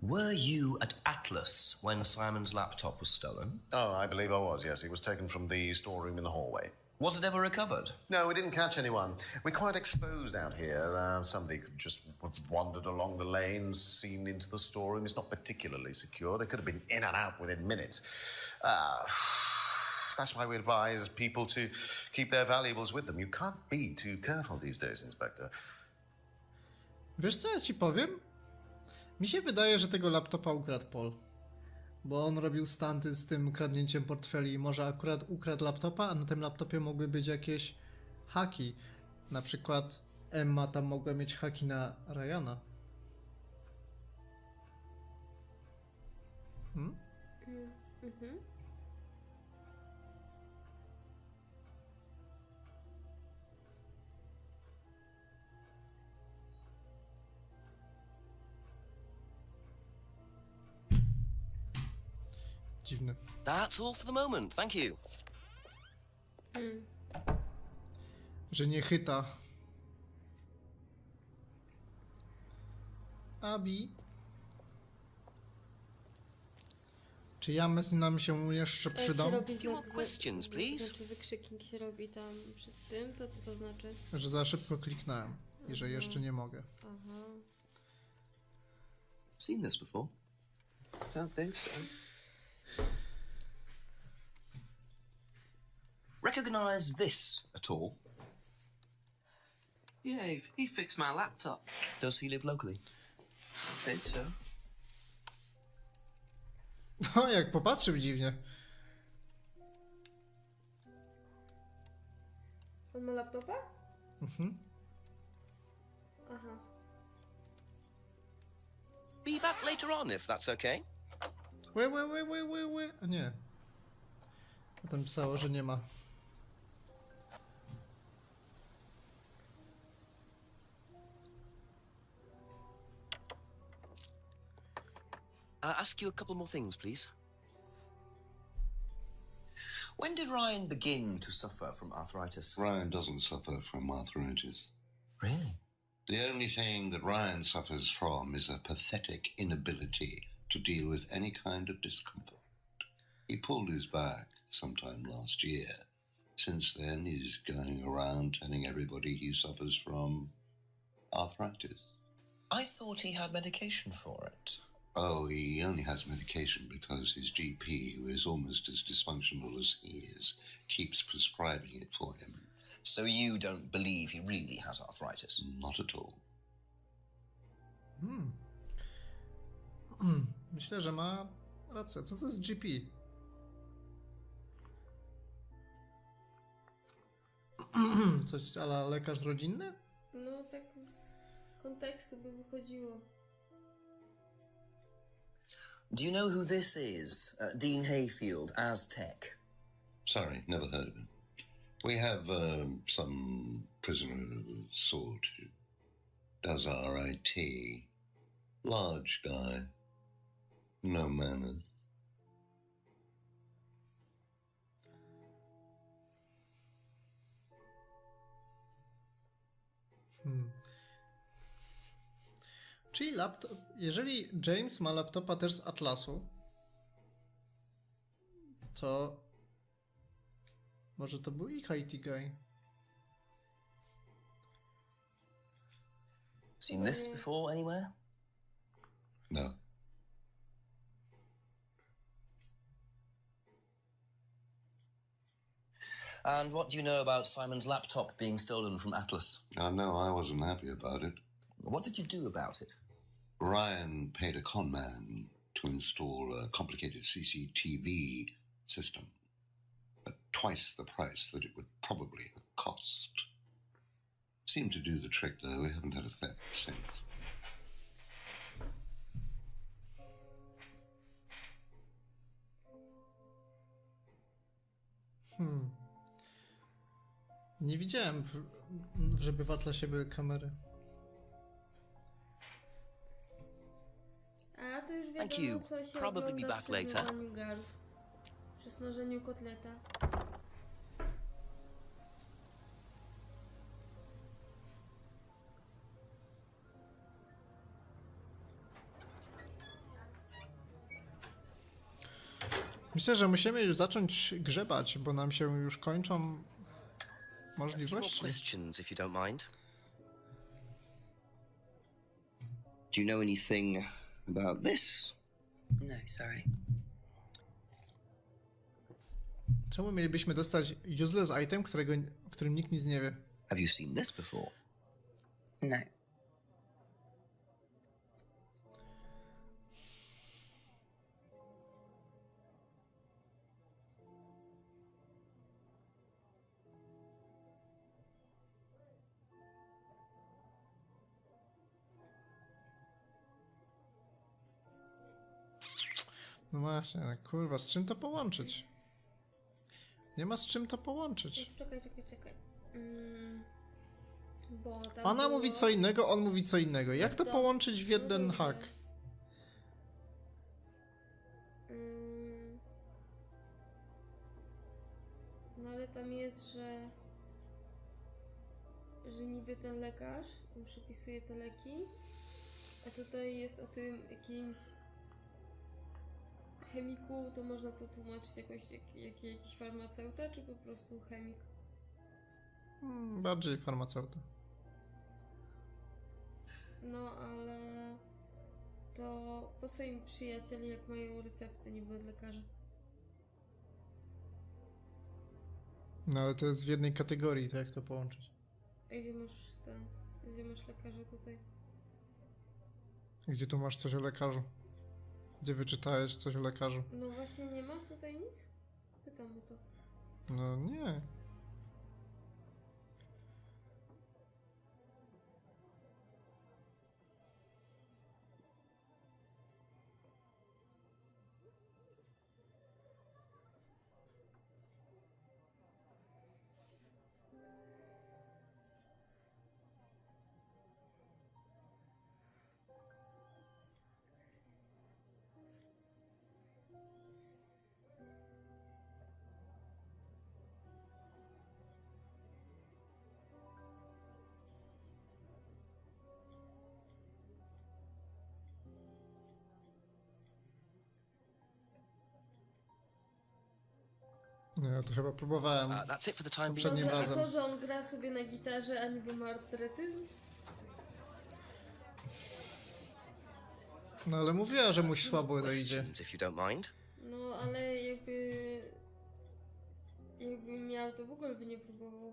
Were you at Atlas when Simon's laptop was stolen? Oh, I believe I was, yes. It was taken from the storeroom in the hallway. Was it ever recovered? No, we didn't catch anyone. We're quite exposed out here. Somebody could just have wandered along the lanes, seen into the storeroom. It's not particularly secure. They could have been in and out within minutes. That's why we advise people to keep their valuables with them. You can't be too careful these days, Inspector. Wiesz co ja ci powiem? Mi się wydaje, że tego laptopa ukradł Paul. Bo on robił stunty z tym kradnięciem portfeli i może akurat ukradł laptopa, a na tym laptopie mogły być jakieś haki. Na przykład Emma tam mogła mieć haki na Ryana. Mhm. Dziwne. That's all for the moment, thank you. Że nie chyta. Abi. Czy James nam się jeszcze Jak przydał? się robi Few more questions, please. Znaczy wykrzyknik się robi tam przed tym, to co to znaczy? Że za szybko kliknąłem i że jeszcze nie mogę. Aha. Seen this before? Don't think so. Recognize this at all? Yeah, he fixed my laptop. Does he live locally? I think so. O, jak popatrzył dziwnie. On ma laptopa? Mhm. Aha. Be back later on, if that's okay. A nie. Potem pisało, że nie ma. Ask you a couple more things, please. When did Ryan begin to suffer from arthritis? Ryan doesn't suffer from arthritis. Really? The only thing that Ryan suffers from is a pathetic inability to deal with any kind of discomfort. He pulled his back sometime last year. Since then, he's going around telling everybody he suffers from arthritis. I thought he had medication for it. Oh, he only has medication because his GP, who is almost as dysfunctional as he is, keeps prescribing it for him. So you don't believe he really has arthritis? Not at all. Myślę, że ma rację. Co to jest GP? Coś ala lekarz rodzinny? No tak z kontekstu by wychodziło. Do you know who this is? Dean Hayfield, Aztec. Sorry, never heard of him. We have some prisoner of a sort who does our IT. Large guy. No manners. Czyli laptop... Jeżeli James ma laptopa też z Atlasu, to... Może to był ich IT guy. Seen this before anywhere? No. And what do you know about Simon's laptop being stolen from Atlas? No, I wasn't happy about it. What did you do about it? Ryan paid a con man to install a complicated CCTV system at twice the price that it would probably have cost. Seemed to do the trick, though. We haven't had a theft since. Nie widziałem, żeby w Atlasie były kamery. A to już Thank you. wiadomo, co się Probably be ogląda back przy later. zmywaniu garów. Przy smażeniu kotleta. Myślę, że musimy już zacząć grzebać, bo nam się już kończą możliwości. Questions, if you don't mind. Do you know anything about this? No, sorry. Czemu mielibyśmy dostać useless item, o którym nikt nic nie wie? Have you seen this before? No. No właśnie, ale kurwa, z czym to połączyć? Nie ma z czym to połączyć. Czekaj. Bo tam Ona było... mówi co innego, on mówi co innego. Jak to No, połączyć w jeden dobrze. hak? No ale tam jest, że niby ten lekarz on przepisuje te leki, a tutaj jest o tym jakimś chemiku, to można to tłumaczyć jakiś farmaceuta, czy po prostu chemik? Bardziej farmaceuta. No ale to po co im przyjaciele, jak mają recepty niby od lekarza? No ale to jest w jednej kategorii, to jak to połączyć? A gdzie masz lekarza tutaj? Gdzie tu masz coś o lekarzu? Gdzie wyczytałeś coś o lekarzu? No właśnie nie ma tutaj nic? Pytam o to. No nie. Nie, to chyba próbowałem That's it for the time being. poprzednim Dobrze, a razem. to, że on gra sobie na gitarze, a niby ma artretyzm? No ale mówiła, że mu słabo to idzie. Questions, if you don't mind. No ale jakby miał, to w ogóle by nie próbował.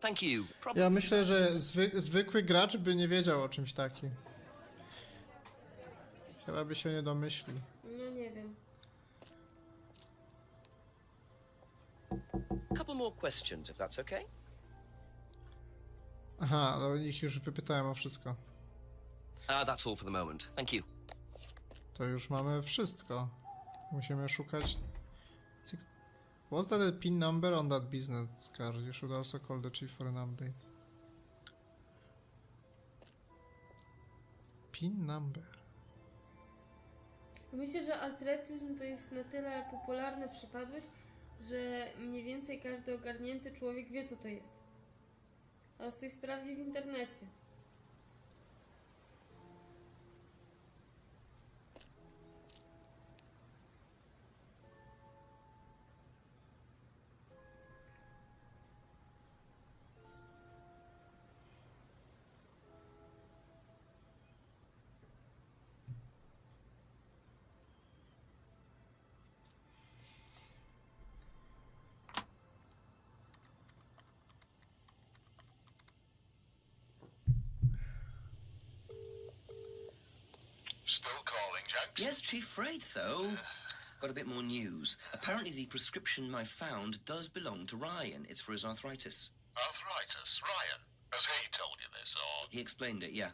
Thank you. Ja myślę, że zwykły gracz by nie wiedział o czymś takim. Chyba by się nie domyślił. No nie wiem. Couple more questions, if that's okay. Aha, ale o nich już wypytałem o wszystko. That's all for the moment. Thank you. To już mamy wszystko. Musimy szukać... What's that pin number on that business card? You should also call the chief for an update. Pin number. Myślę, że artretyzm to jest na tyle popularna przypadłość, że mniej więcej każdy ogarnięty człowiek wie, co to jest. A coś sprawdzi w internecie. Still calling, Jenks? Yes, Chief, afraid so. Got a bit more news. Apparently the prescription I found does belong to Ryan. It's for his arthritis. Arthritis. Ryan. Has he told you this, or...? He explained it, yeah.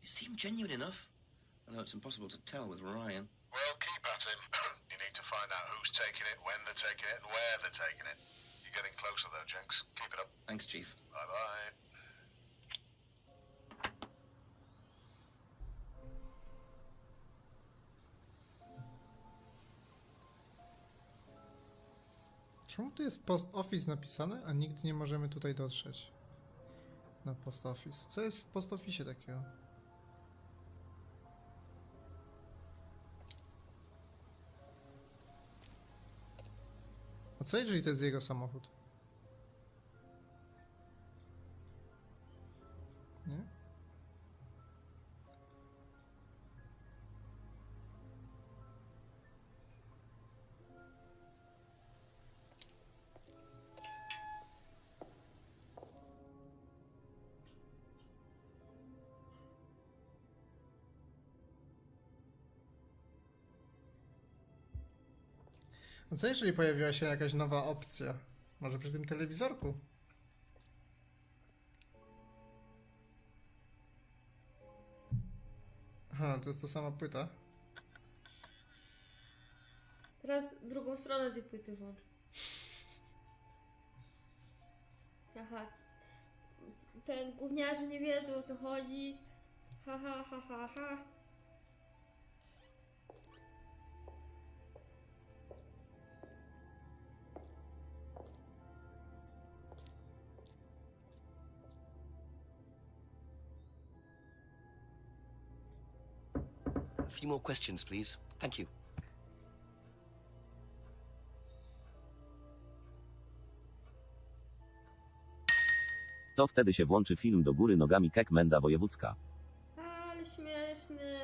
It seemed genuine enough. Although it's impossible to tell with Ryan. Well, keep at him. You need to find out who's taking it, when they're taking it, and where they're taking it. You're getting closer, though, Jenks. Keep it up. Thanks, Chief. Bye-bye. Czemu tu jest post office napisane, a nigdy nie możemy tutaj dotrzeć? Na post office. Co jest w post office takiego? A co jeżeli to jest jego samochód? Nie? A co jeżeli pojawiła się jakaś nowa opcja? Może przy tym telewizorku? Aha, to jest ta sama płyta. Teraz drugą stronę tej płyty włącz. Aha. Ten gówniarze nie wiedzą, o co chodzi. Ha, ha, ha, ha, ha. A few more questions, please. Thank you. To wtedy się włączy film Do góry nogami Kekmenda Wojewódzka. Ale śmieszny.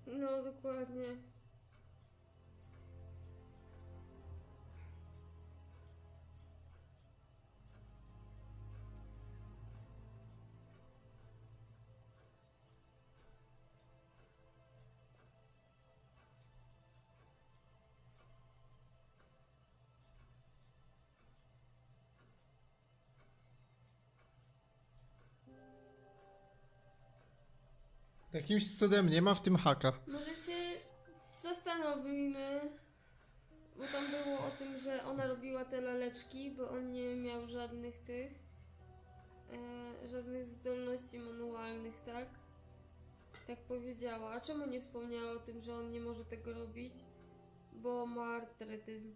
No, dokładnie. Jakimś cudem nie ma w tym haka. Może się zastanowimy, bo tam było o tym, że ona robiła te laleczki, bo on nie miał żadnych tych, żadnych zdolności manualnych, tak? Tak powiedziała. A czemu nie wspomniała o tym, że on nie może tego robić? Bo ma artretyzm.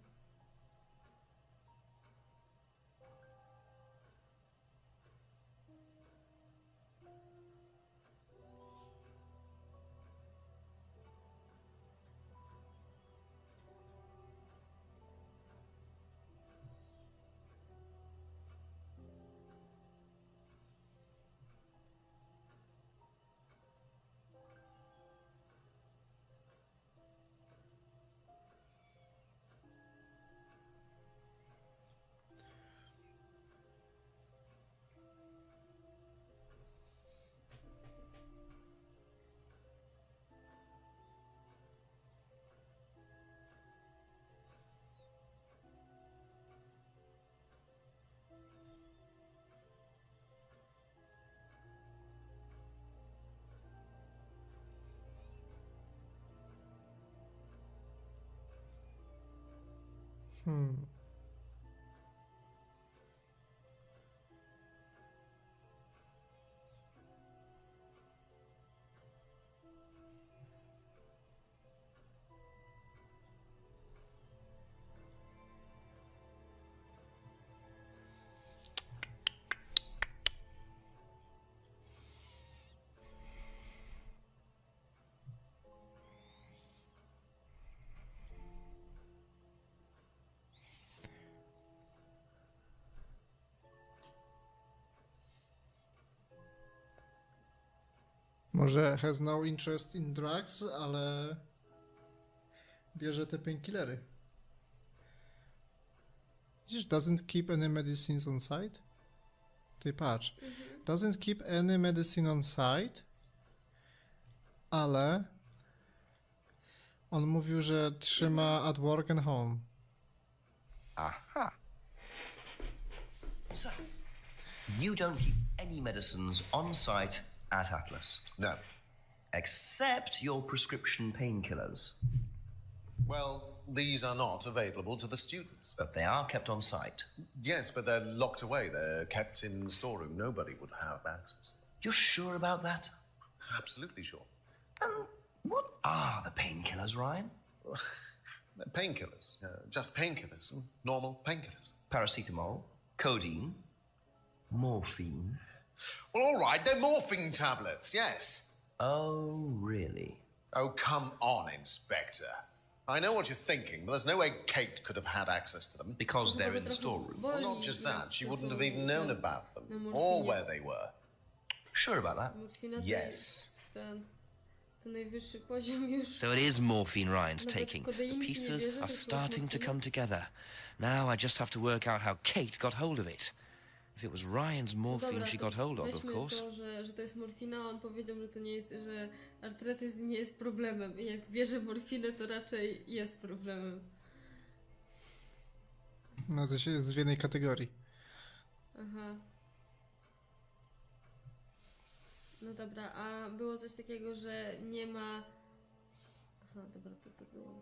Może has no interest in drugs, ale bierze te painkillery. Widzisz, doesn't keep any medicines on site? Ty patrz. Doesn't keep any medicine on site, ale on mówił, że trzyma at work and home. Aha. So, you don't keep any medicines on site at Atlas? No. Except your prescription painkillers. Well, these are not available to the students. But they are kept on site. Yes, but they're locked away. They're kept in the storeroom. Nobody would have access. You're sure about that? Absolutely sure. What are the painkillers, Ryan? They're painkillers. Just painkillers. Normal painkillers. Paracetamol, codeine, morphine. Well, all right, they're morphine tablets, yes. Oh, really? Oh, come on, Inspector. I know what you're thinking, but there's no way Kate could have had access to them. Because they're in the storeroom. Well, not just that. She wouldn't have even known about them, or where they were. Sure about that? Yes. To najwyższy poziom już. So it is morphine Ryan's taking. The pieces are starting to come together. Now I just have to work out how Kate got hold of it. If it was Ryan's morphine she got hold of course. To, że to jest morfina, on powiedział, że to nie jest, że artretyzm nie jest problemem. I jak bierze morfinę, to raczej jest problemem. No to się jest w jednej kategorii. Aha. No dobra, a było coś takiego, że nie ma... Aha, dobra, to było...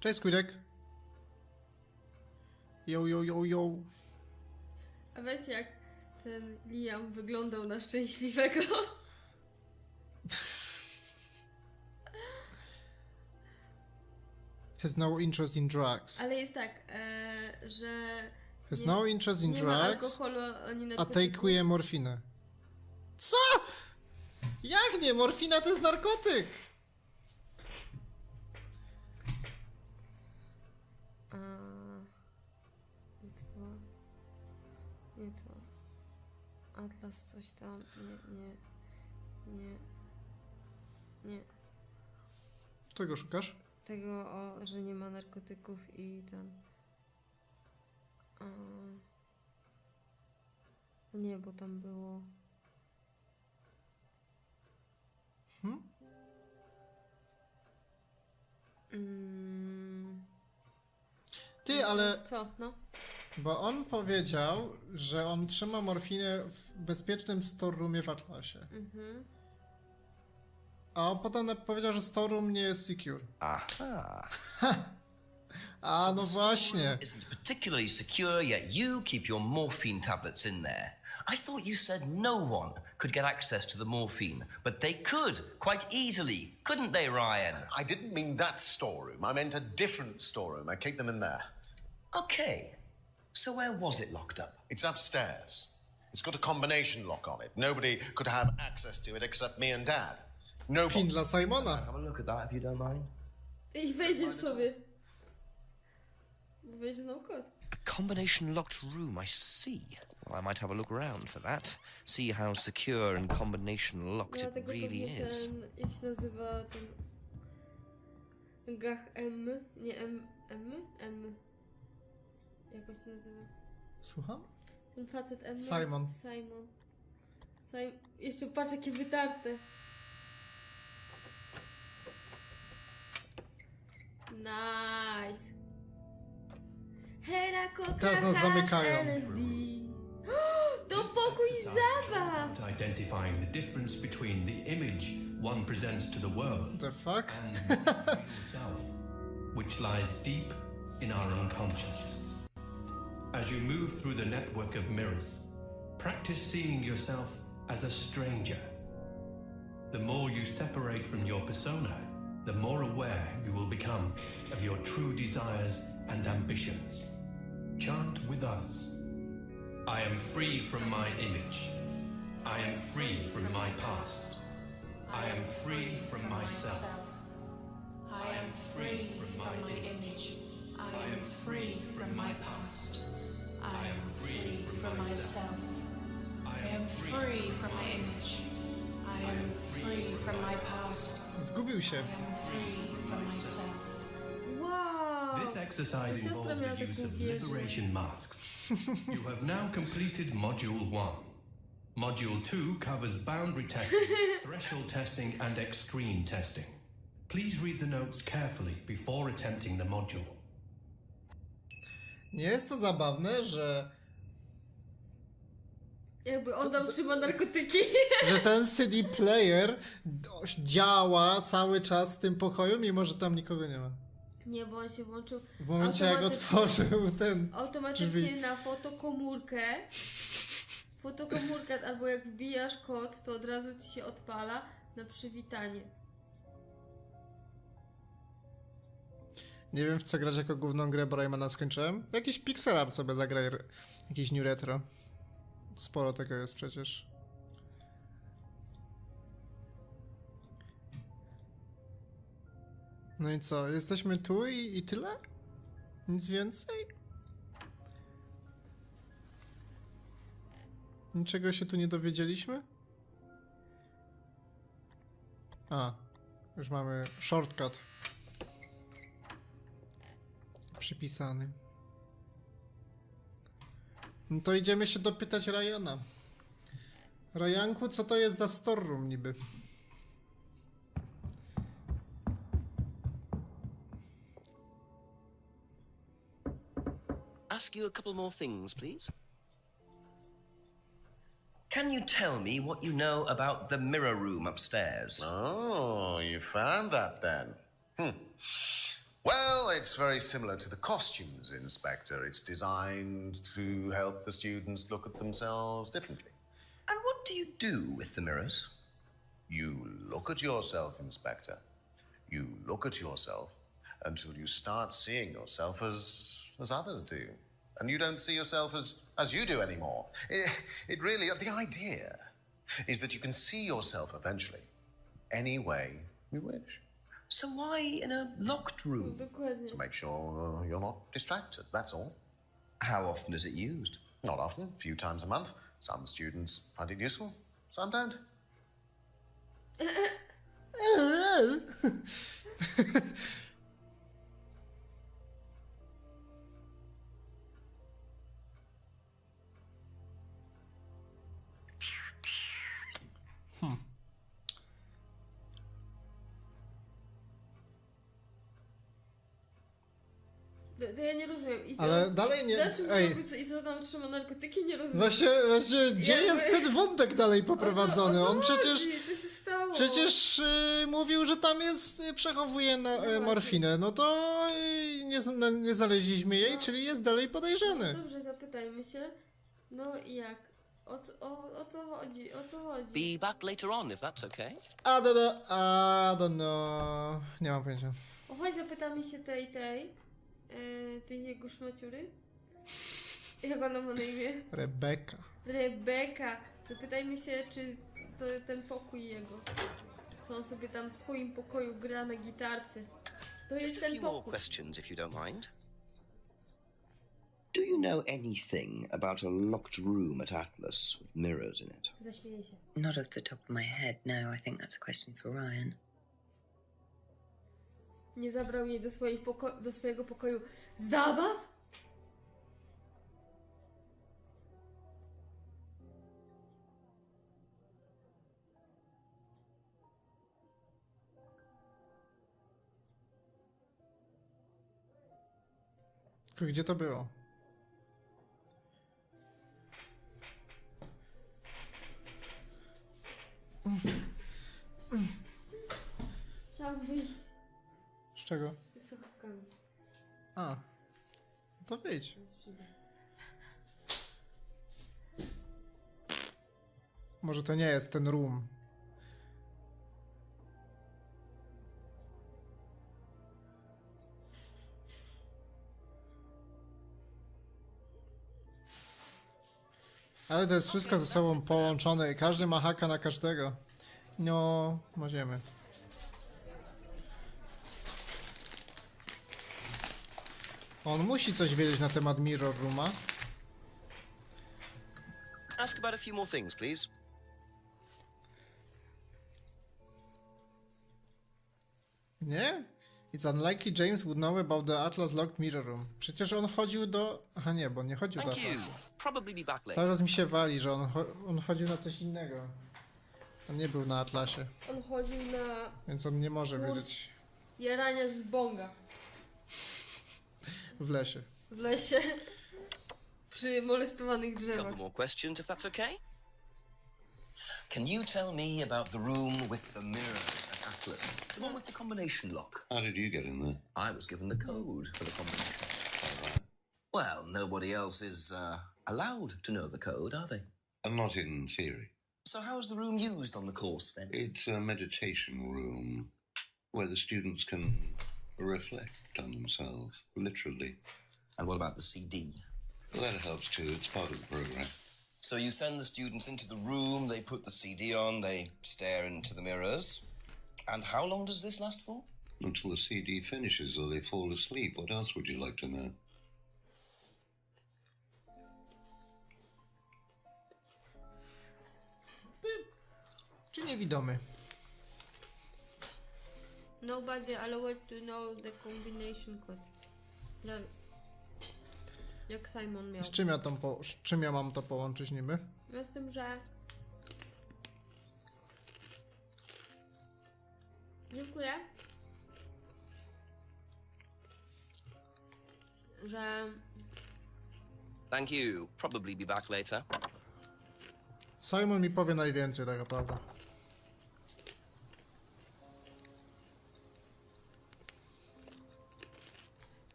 Cześć, Squidek. Yo, yo, yo, yo. A weź jak ten Liam wyglądał na szczęśliwego. Has no interest in drugs. Ale jest tak, że... Has no interest in nie drugs, ma alkoholu ani a narkotyków. take'uje morfinę. Co? Jak nie? Morfina to jest narkotyk! Gdzie to było? Nie to. Atlas coś tam. Nie. Czego szukasz? Tego, że nie ma narkotyków i ten... Nie, bo tam było... Ty, ale... Co? No? Bo on powiedział, że on trzyma morfinę w bezpiecznym storeroomie w Atlasie. A on potem powiedział, że storeroom nie jest secure. Aha. A, no właśnie. Isn't particularly secure, yet you keep your morphine tablets in there. I thought you said no one could get access to the morphine, but they could quite easily, couldn't they, Ryan? I didn't mean that storeroom. I meant a different storeroom. I keep them in there. Okay. So where was it locked up? It's upstairs. It's got a combination lock on it. Nobody could have access to it except me and Dad. Nobody. Pin dla Simona. Have a look at that if you don't mind. I wejdziesz sobie. Bo będziesz znał kod. A combination locked room, I see. Well, I might have a look around for that. See how secure and combination locked it really is. Ten, jak się nazywa ten... Gach M? Nie M. Jak on się nazywa? Słucham? Ten facet M. Simon. Jeszcze patrz jakie wytarte. Nice. Hera, koka, Teraz nas zamykają. LSD. To pokój zabaw. Identifying the difference between the image one presents to the world The fuck? and the real self, which lies deep in our unconscious. As you move through the network of mirrors, practice seeing yourself as a stranger. The more you separate from your persona, the more aware you will become of your true desires and ambitions. Chant with us. I am free from my image. I am free from my past. I am free from myself. I am free from my image. I am free from my past. I am free from myself. I am free from my image. I am free from my past. Zgubił się. I am free from myself. Wow! This exercise Siostra involves miała the use taką of wieżę. liberation masks. You have now completed Module 1. Module 2 covers boundary testing, threshold testing, and extreme testing. Please read the notes carefully before attempting the module. Nie jest to zabawne, że Jakby on tam trzyma narkotyki. że ten CD player działa cały czas w tym pokoju, mimo że tam nikogo nie ma. Nie, bo on się włączył W momencie jak otworzył ten automatycznie drzwi. na fotokomórkę. Fotokomórkę, albo jak wbijasz kod, to od razu ci się odpala na przywitanie. Nie wiem w co grać jako główną grę, bo Raymana skończyłem. Jakiś pixel art sobie zagraj, jakiś new retro. Sporo tego jest przecież. No i co? Jesteśmy tu i tyle? Nic więcej? Niczego się tu nie dowiedzieliśmy? A, już mamy shortcut przypisany. No to idziemy się dopytać Ryana. Ryanku, co to jest za storeroom niby? Ask you a couple more things, please. Can you tell me what you know about the mirror room upstairs? Oh, you found that then. Well, it's very similar to the costumes inspector. It's designed to help the students look at themselves differently. And what do you do with the mirrors? You look at yourself, Inspector. You look at yourself until you start seeing yourself as others do. And you don't see yourself as you do anymore. It really, the idea is that you can see yourself eventually any way you wish. So why in a locked room? Dokładnie. To make sure you're not distracted, that's all. How often is it used? Not often, a few times a month. Some students find it useful, some don't. To ja nie rozumiem. I Ale dalej nie- I co tam trzyma narkotyki? Nie rozumiem. Właśnie, gdzie jest ten wątek dalej poprowadzony? On przecież... Co się stało? Przecież mówił, że tam jest, przechowuje morfinę. No to nie znaleźliśmy jej, czyli jest dalej podejrzany. No dobrze, zapytajmy się. No i jak? O co chodzi? O co chodzi? Be back later on, if that's okay. I don't know. Nie mam pojęcia. O, chodź zapytamy się tej jego szmaciury. Jak ona ma na imię? Rebeka. Zapytajmy się, czy to ten pokój jego. Co on sobie tam w swoim pokoju gra na gitarce. To jest ten Just a few more pokój. questions, if you don't mind. Do you know anything about a locked room at Atlas with mirrors in it? Zaśmieję się. Not off the top of my head, no. I think that's a question for Ryan. Nie zabrał jej do swojego pokoju zabaw? Tylko gdzie to było? Chciałam wyjść Z czego? ze słuchawkami. A. To wyjdź. Może to nie jest ten room. Ale to jest wszystko ze sobą połączone i każdy ma haka na każdego. No, możemy. On musi coś wiedzieć na temat Mirror Rooma. Ask about a few more things, please. Nie? It's unlikely James would know about the Atlas Locked Mirror Room. Przecież on chodził do... Aha nie, bo on nie chodził do Thank you. Atlasu. Probably be back later. Cały czas mi się wali, że on chodził na coś innego. On nie był na Atlasie, On chodził na więc on nie może Kurs. wiedzieć jarania z bonga w lesie. w lesie przy molestowanych Couple drzewach. more questions, if that's okay. Can you tell me about the room with the mirrors at Atlas? The one with the combination lock. How did you get in there? I was given the code for the combination. Well, nobody else is allowed to know the code, are they? And not in theory. So how's the room used on the course, then? It's a meditation room where the students can reflect on themselves, literally. And what about the CD? Well, that helps too. It's part of the program. So you send the students into the room, they put the CD on, they stare into the mirrors. And how long does this last for? Until the CD finishes or they fall asleep. What else would you like to know? Czy niewidomy? Nobody allowed to know the combination code. Jak Simon miał. Z czym ja mam to połączyć niby? Z tym, że... Dziękuję. Że... Thank you. Probably be back later. Simon mi powie najwięcej, tak naprawdę.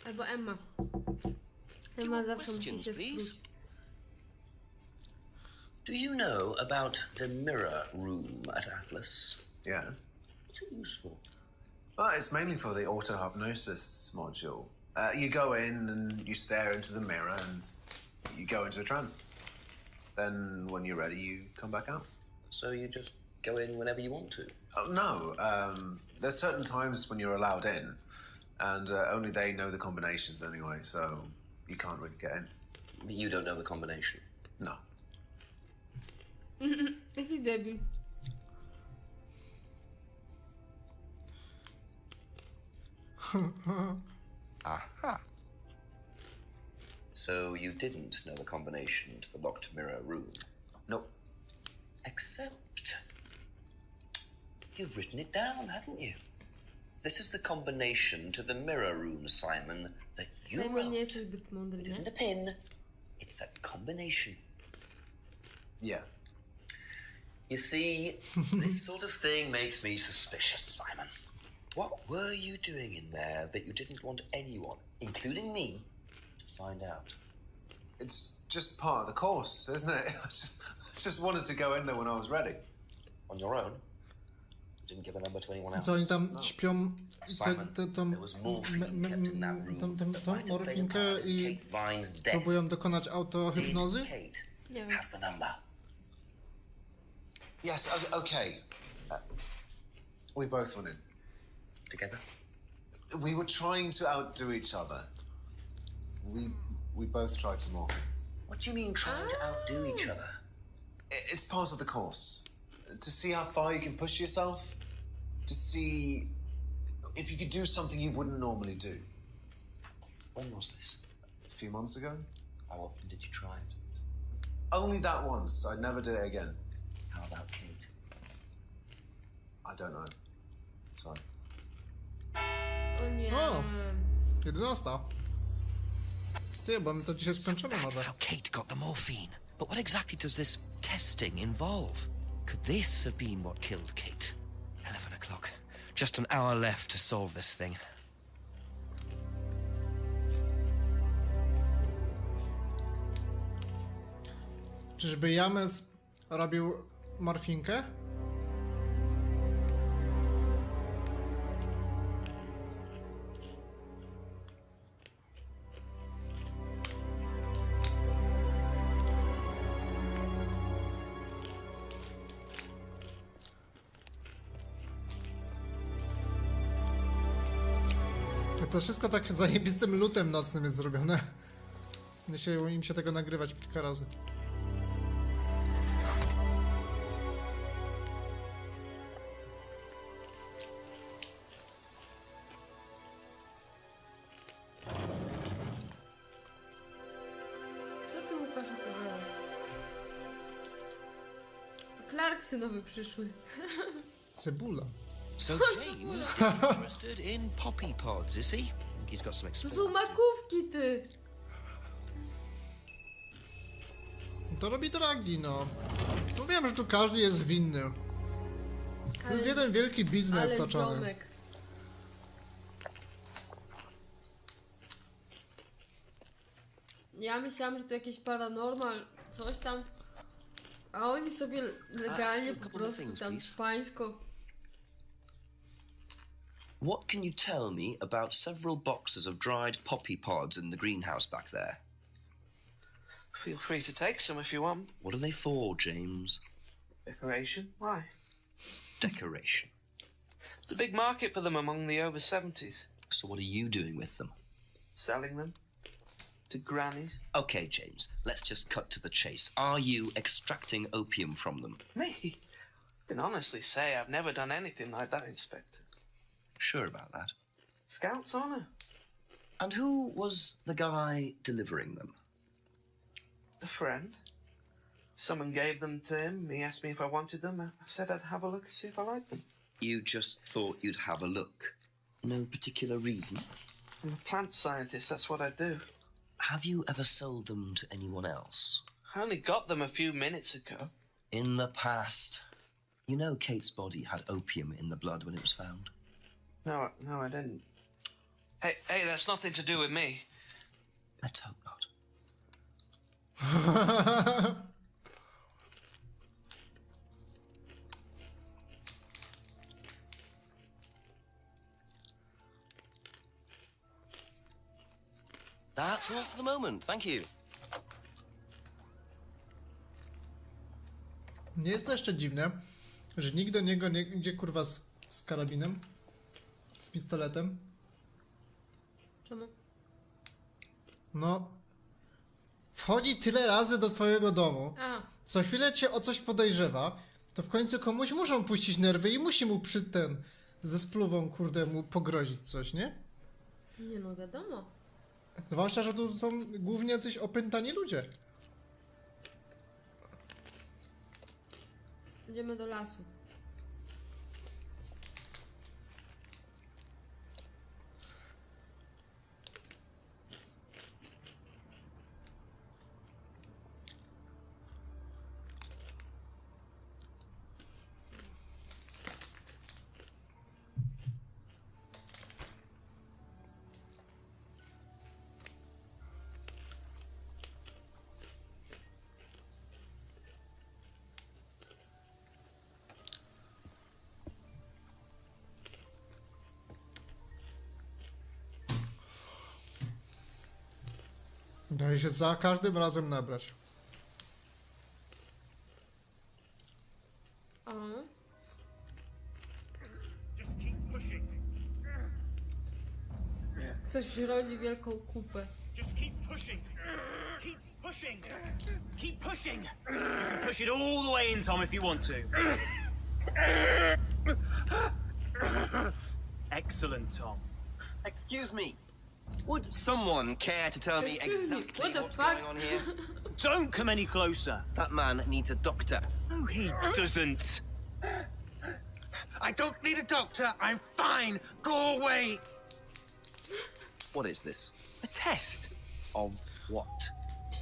Albo Emma. Emma zawsze musi się skrócić. Do you know about the mirror room at Atlas? Yeah. What's it used for? Well, it's mainly for the auto-hypnosis module. You go in and you stare into the mirror and you go into a trance. Then when you're ready, you come back out. So you just go in whenever you want to? Oh, no. There's certain times when you're allowed in, and only they know the combinations anyway, so you can't really get in. But you don't know the combination? No. Jaki debil. Aha. So you didn't know the combination to the locked mirror room? Nope. Except you'd written it down, hadn't you? This is the combination to the mirror room, Simon, that you Simon wrote. nie jest zbyt mądry, It nie? isn't a pin, it's a combination. Yeah. You see, this sort of thing makes me suspicious, Simon. What were you doing in there that you didn't want anyone, including me, to find out? It's just part of the course, isn't it? I just wanted to go in there when I was ready. On your own? You didn't give the number to anyone else? Co oni tam śpią? Simon, there was morphine kept in that room. Tą Might have played a morfinkę part in i Kate Vine's death. próbują dokonać autohypnozy? Did Kate Nie wiem. have the number? Yes, okay. We both went in. Together? We were trying to outdo each other. We both tried to morph. What do you mean trying to outdo each other? It's part of the course. To see how far you can push yourself. To see if you could do something you wouldn't normally do. When was this? A few months ago. How often did you try it? Only that once. I never did it again. How about Kate? I don't know. Sorry. O nie. O! 11. Ty, bo my to dzisiaj skończymy That's może. how Kate got the morphine. But what exactly does this testing involve? Could this have been what killed Kate? 11 o'clock. Just an hour left to solve this thing. Czyżby James robił morfinkę? to wszystko tak zajebistym lutem nocnym jest zrobione. Nie chciało im się tego nagrywać kilka razy. Co ty, Łukasz, opowiadasz? Clarksy nowe przyszły. Cebula. So James is interested in poppy pods, is he? I think he's got some To experience. są makówki, ty! To robi dragi, no. No wiem, że tu każdy jest winny. To jest jeden wielki biznes Ale toczony. ziomek. Ja myślałam, że to jakieś paranormal, coś tam. A oni sobie legalnie po prostu tam pańsko. What can you tell me about several boxes of dried poppy pods in the greenhouse back there? Feel free to take some if you want. What are they for, James? Decoration? Why? Decoration. There's a big market for them among the over 70s. So what are you doing with them? Selling them to grannies. Okay, James, let's just cut to the chase. Are you extracting opium from them? Me? I can honestly say I've never done anything like that, Inspector. Sure about that. Scout's honour. And who was the guy delivering them? A friend. Someone gave them to him. He asked me if I wanted them. I said I'd have a look and see if I liked them. You just thought you'd have a look. No particular reason? I'm a plant scientist, that's what I do. Have you ever sold them to anyone else? I only got them a few minutes ago. In the past. You know Kate's body had opium in the blood when it was found? No, I didn't. Hey, that's nothing to do with me. Let's hope not. That's all for the moment, thank you. Nie jest to jeszcze dziwne, że nikt do niego nie idzie kurwa z karabinem, z pistoletem. Czemu? No, wchodzi tyle razy do twojego domu, A. co chwilę cię o coś podejrzewa, to w końcu komuś muszą puścić nerwy i musi mu ze spluwą, kurde, mu pogrozić coś, nie? Nie no, wiadomo. Zwłaszcza, że tu są głównie jacyś opętani ludzie. Idziemy do lasu. Daje się za każdym razem nabrać. O. Ktoś rodzi wielką kupę. Just keep pushing. Keep pushing. Keep pushing. You can push it all the way in, Tom, if you want to. Excellent, Tom. Excuse me. Would someone care to tell me exactly what's going on here? Don't come any closer. That man needs a doctor. No, he doesn't. I don't need a doctor. I'm fine. Go away. What is this? A test. Of what?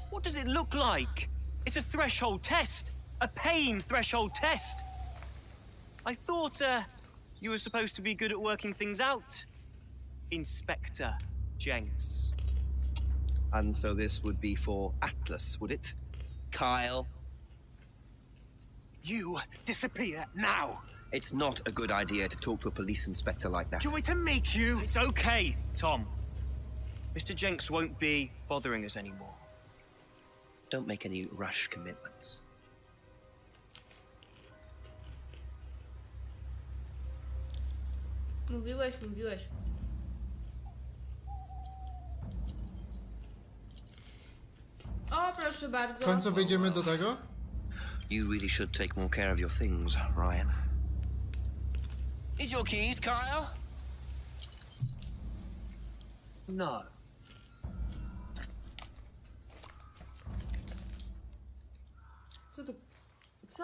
What does it look like? It's a threshold test. A pain threshold test. I thought, you were supposed to be good at working things out. Inspector Jenks. And so this would be for Atlas, would it? Kyle? You disappear now. It's not a good idea to talk to a police inspector like that. Do you want me to make you? It's okay, Tom. Mr. Jenks won't be bothering us anymore. Don't make any rash commitments. Mówiłeś. O, proszę W bardzo. końcu wyjdziemy do tego? You really should take more care of your things, Ryan. Is your keys, Kyle? No. Co to? Co?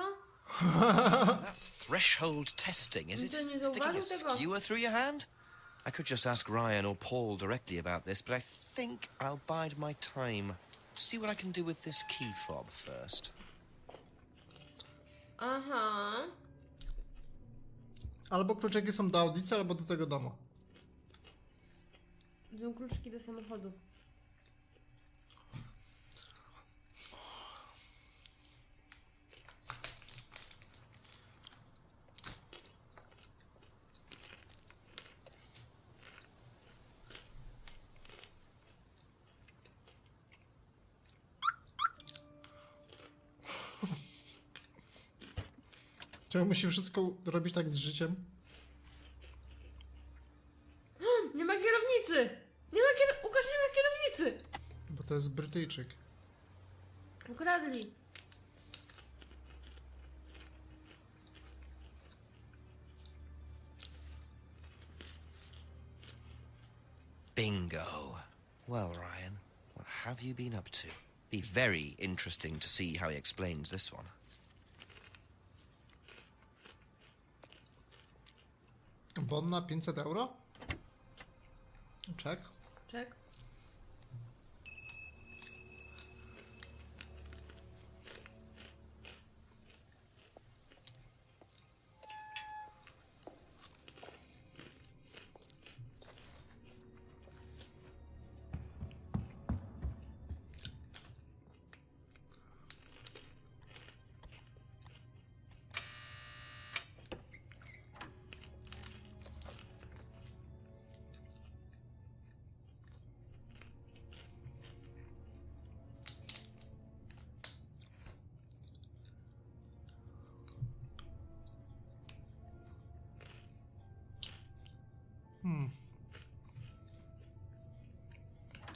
That's threshold testing, is it? To nie Sticking a zauważył tego. skewer through your hand? I could just ask Ryan or Paul directly about this, but I think I'll bide my time. See what I can do with this key fob first. Aha. Albo kluczyki są do audycji, albo do tego domu. Są kluczyki do samochodu. Czemu musi wszystko robić tak z życiem? Nie ma kierownicy! Łukasz, nie ma kierownicy! Bo to jest Brytyjczyk. Ukradli. Bingo. Well, Ryan, what have you been up to? Be very interesting to see how he explains this one. Bon na 500 euro? Czek. Czek.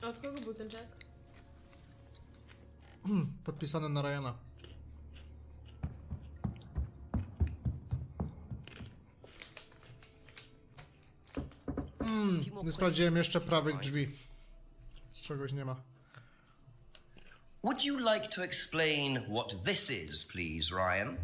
A od kogo był ten czek? Podpisane na Ryana. Nie sprawdziłem jeszcze prawych drzwi. Z czegoś nie ma. Would you like to explain what this is, please, Ryan?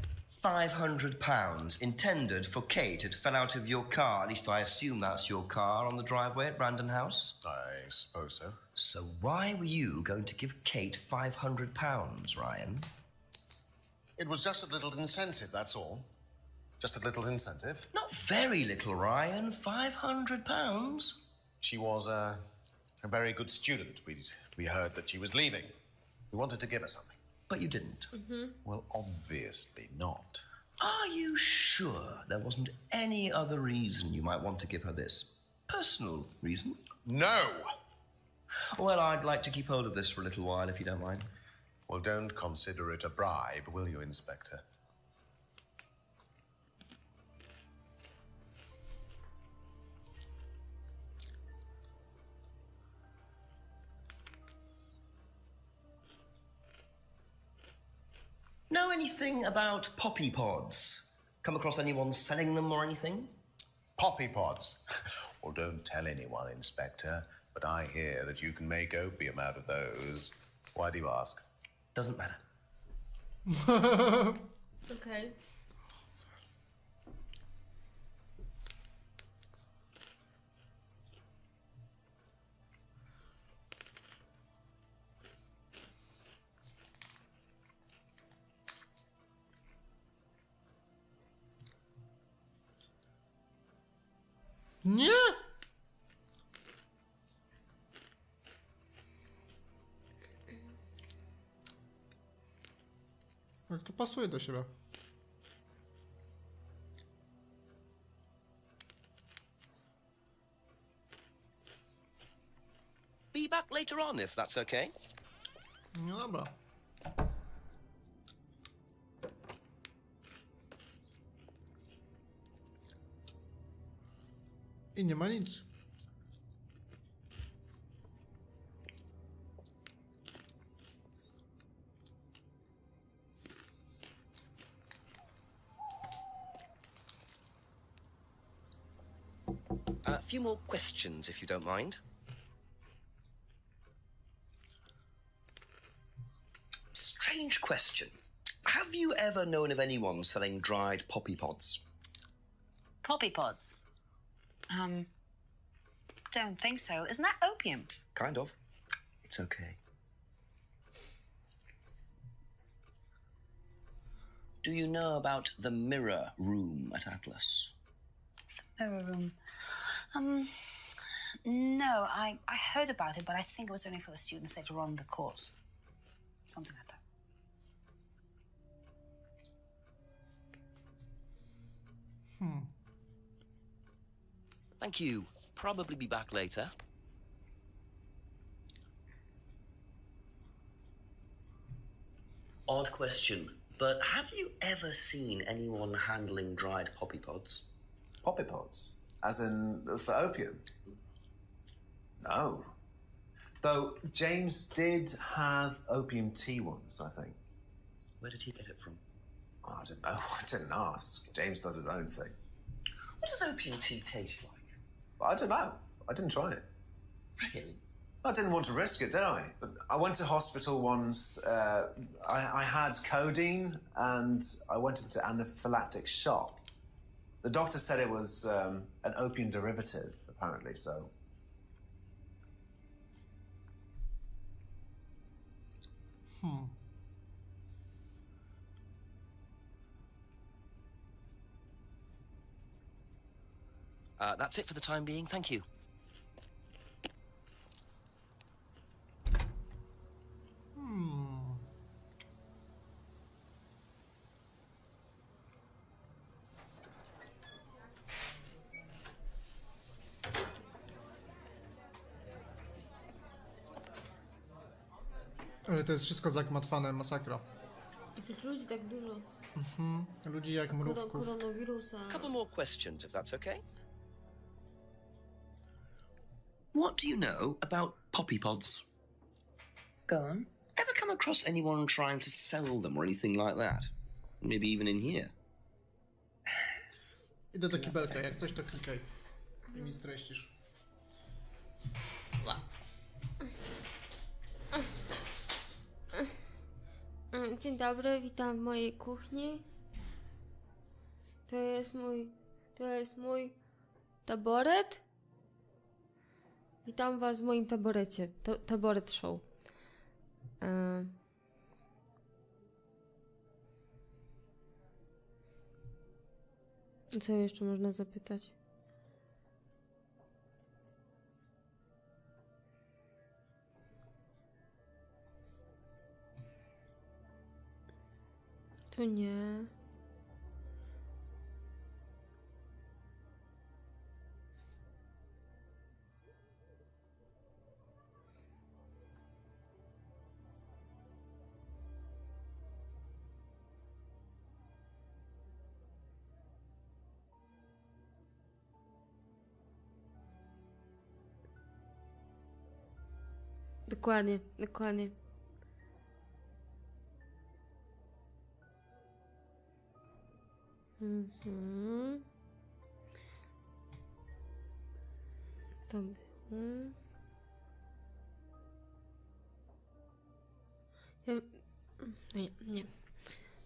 £500 intended for Kate. It fell out of your car. At least I assume that's your car on the driveway at Brandon House. I suppose so. So why were you going to give Kate £500, Ryan? It was just a little incentive, that's all. Just a little incentive. Not very little, Ryan. £500. She was a very good student. We heard that she was leaving. We wanted to give her something. But you didn't. Well, obviously not. Are you sure there wasn't any other reason you might want to give her this? Personal reason? No! Well, I'd like to keep hold of this for a little while, if you don't mind. Well, don't consider it a bribe, will you, Inspector? Know anything about poppy pods? Come across anyone selling them or anything? Poppy pods? Well, don't tell anyone, Inspector, but I hear that you can make opium out of those. Why do you ask? Doesn't matter. Okay. Nie! Jak to pasuje do siebie? Be back later on, if that's okay. No dobra. I nie ma nic. A few more questions, if you don't mind. Strange question. Have you ever known of anyone selling dried poppy pods? Poppy pods? Don't think so. Isn't that opium? Kind of. It's okay. Do you know about the mirror room at Atlas? Mirror room. No, I heard about it, but I think it was only for the students later on in the course. Something like that. Thank you. Probably be back later. Odd question, but have you ever seen anyone handling dried poppy pods? Poppy pods? As in, for opium? No. Though James did have opium tea once, I think. Where did he get it from? Oh, I don't know. I didn't ask. James does his own thing. What does opium tea taste like? I don't know. I didn't try it. Really? I didn't want to risk it, did I? But I went to hospital once. I had codeine and I went into anaphylactic shock. The doctor said it was an opium derivative, apparently, so. That's it for the time being. Thank you. Ale to jest wszystko zagmatwane, masakra. I tych ludzi tak dużo. Ludzi jak mrówków. Koronawirusa. Couple more questions, if that's okay. What do you know about poppy pods? Go on. Ever come across anyone trying to sell them or anything like that? Maybe even in here. Idę do kibelka, jak coś to klikaj. I mi streścisz. Dzień dobry, witam w mojej kuchni. To jest mój taboret. Witam was w moim taborecie. Taboret show. Co jeszcze można zapytać? To nie. Dokładnie, dokładnie. To było.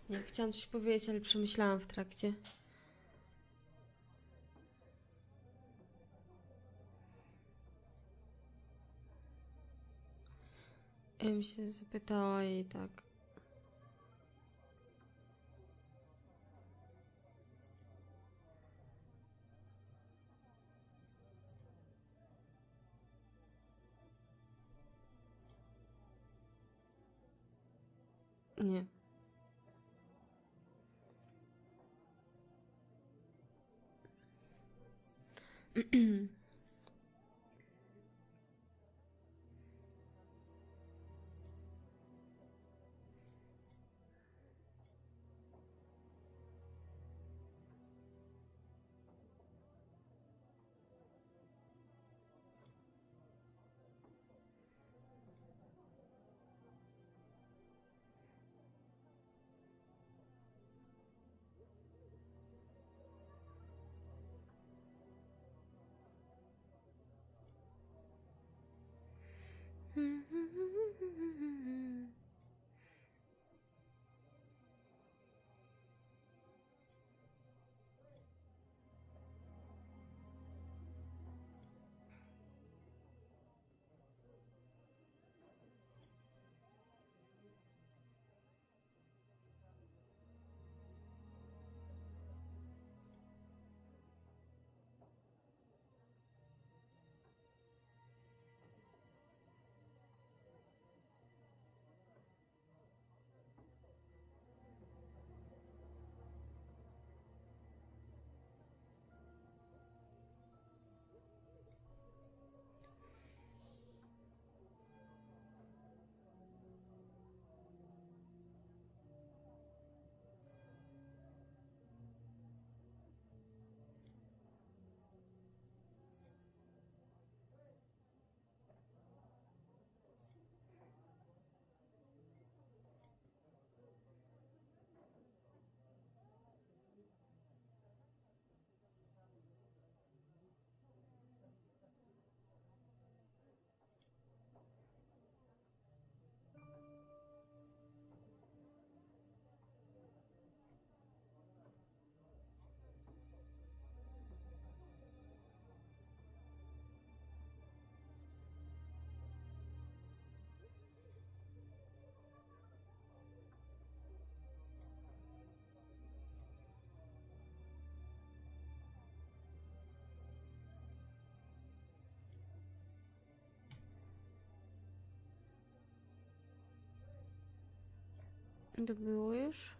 Nie, chciałam coś powiedzieć, ale przemyślałam w trakcie. Ja bym się zapytała jej tak. Nie. To było już.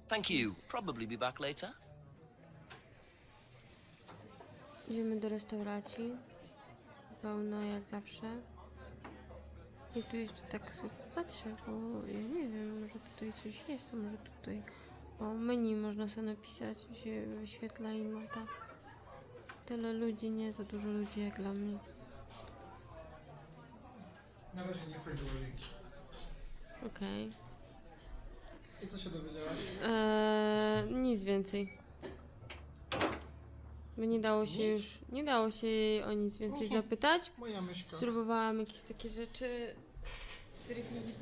Thank you. Probably be back later. Idziemy do restauracji. Pełno jak zawsze. I tu jeszcze tak sobie patrzę, bo ja nie wiem, może tutaj coś jest, a może tutaj... O, menu można sobie napisać, się wyświetla i no tak. Tyle ludzi, nie za dużo ludzi jak dla mnie. Na razie nie wchodzi do łazienki. Okej. I co się dowiedziałaś? Nic więcej. Bo nie dało się już, nie dało się jej o nic więcej zapytać. Moja myszka. Spróbowałam jakieś takie rzeczy, których mi nie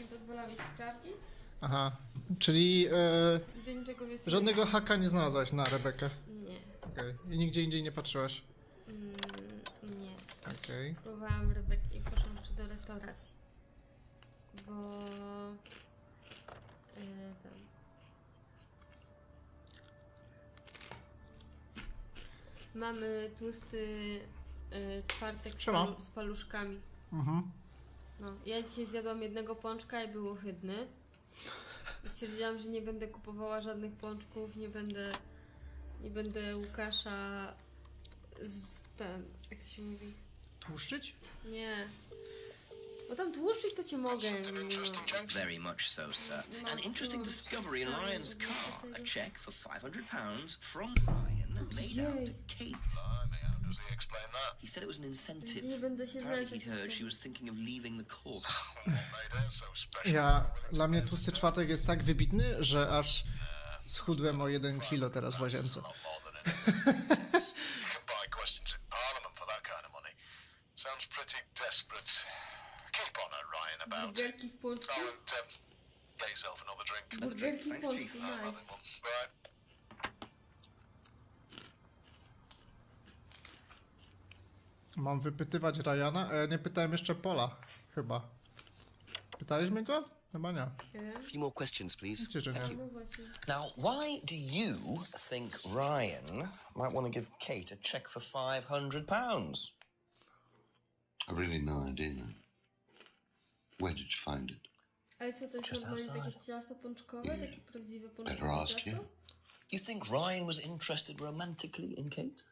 pozwalałeś sprawdzić. Aha, czyli Do niczego więcej żadnego haka nie znalazłaś na Rebekę? nie. Okej. I nigdzie indziej nie patrzyłaś? Nie. Okej. Próbowałam rybek i poszłam jeszcze do restauracji. Bo... tam. Mamy tłusty czwartek z paluszkami. No, ja dzisiaj zjadłam jednego pączka i był ohydny. Stwierdziłam, że nie będę kupowała żadnych pączków, nie będę Łukasza jak to się mówi? Tłuszczyć? Nie. Bo tam tłuszczyć to cię mogę. Very much so, sir. An interesting discovery in Ryan's car. A check for £500 from Ryan made out to Kate. Does he explain that? He said it was an incentive. Nie będę się Apparently he heard she was thinking of leaving the course. Dla mnie tłusty czwartek jest tak wybitny, że aż schudłem o 1 kilo teraz w łazience. Sounds pretty desperate. Keep on her, Ryan, about it. Burgerki w pączku? Go and get yourself another drink. Burgerki w pączku, nice. Right. Mam wypytywać Ryana? Nie pytałem jeszcze Paula, chyba. Pytaliśmy go? Chyba nie. A few more questions, please. Myślę, że nie. Now, why do you think Ryan might want to give Kate a check for £500? I've really no idea. Where did you find it? Ale co to jest normalnie takie ciasto pączkowe? Takie prawdziwe Better pączkowe ask ciasto? you. You think Ryan was interested romantically in Kate?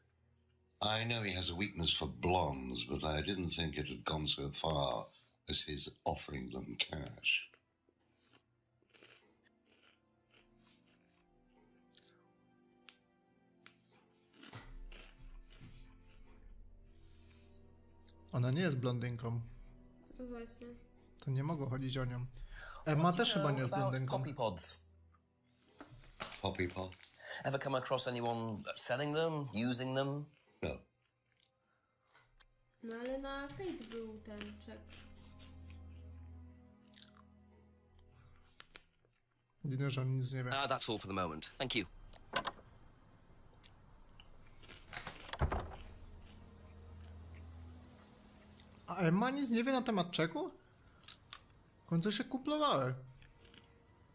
I know he has a weakness for blondes, but I didn't think it had gone so far as his offering them cash. Ona nie jest blondynką. No właśnie. To nie mogło chodzić o nią. Emma też chyba nie jest blondynką. Poppy pods. Poppy pod? Ever come across anyone selling them, using them? No. No ale na Kate był ten czek. Widzę, że on nic nie wie. That's all for the moment. Thank you. A Emma nic nie wie na temat czeku? W końcu się kuplowały.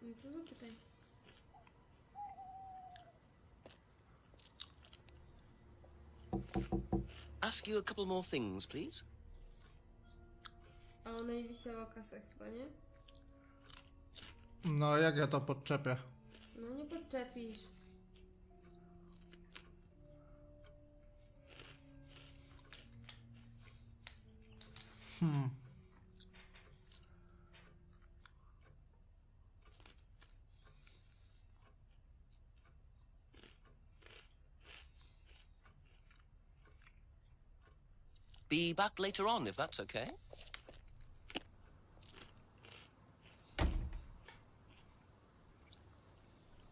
No to zapytaj. Ask you a couple more things, please. A ona jej wisiała kasę chyba, nie? No jak ja to podczepię? No nie podczepisz. Be back later on, if that's okay.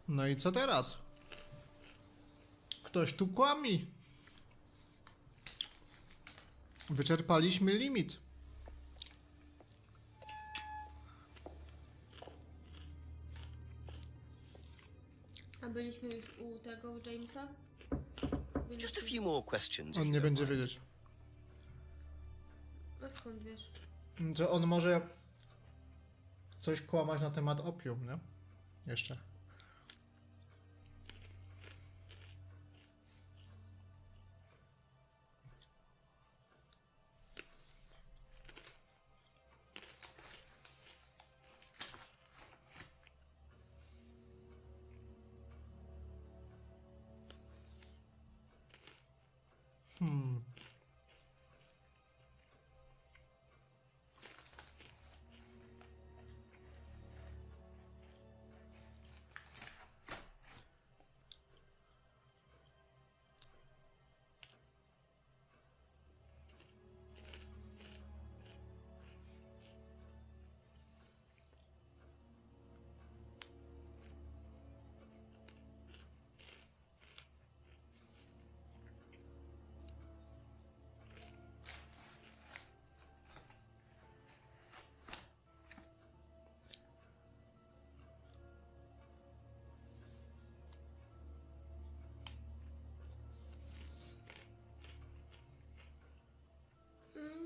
No i co teraz? Ktoś tu kłami. Wyczerpaliśmy limit. A byliśmy już u tego, u Jamesa? Just a few more questions. On nie będzie wiedzieć. A skąd wiesz? Że on może coś kłamać na temat opium, nie? Jeszcze.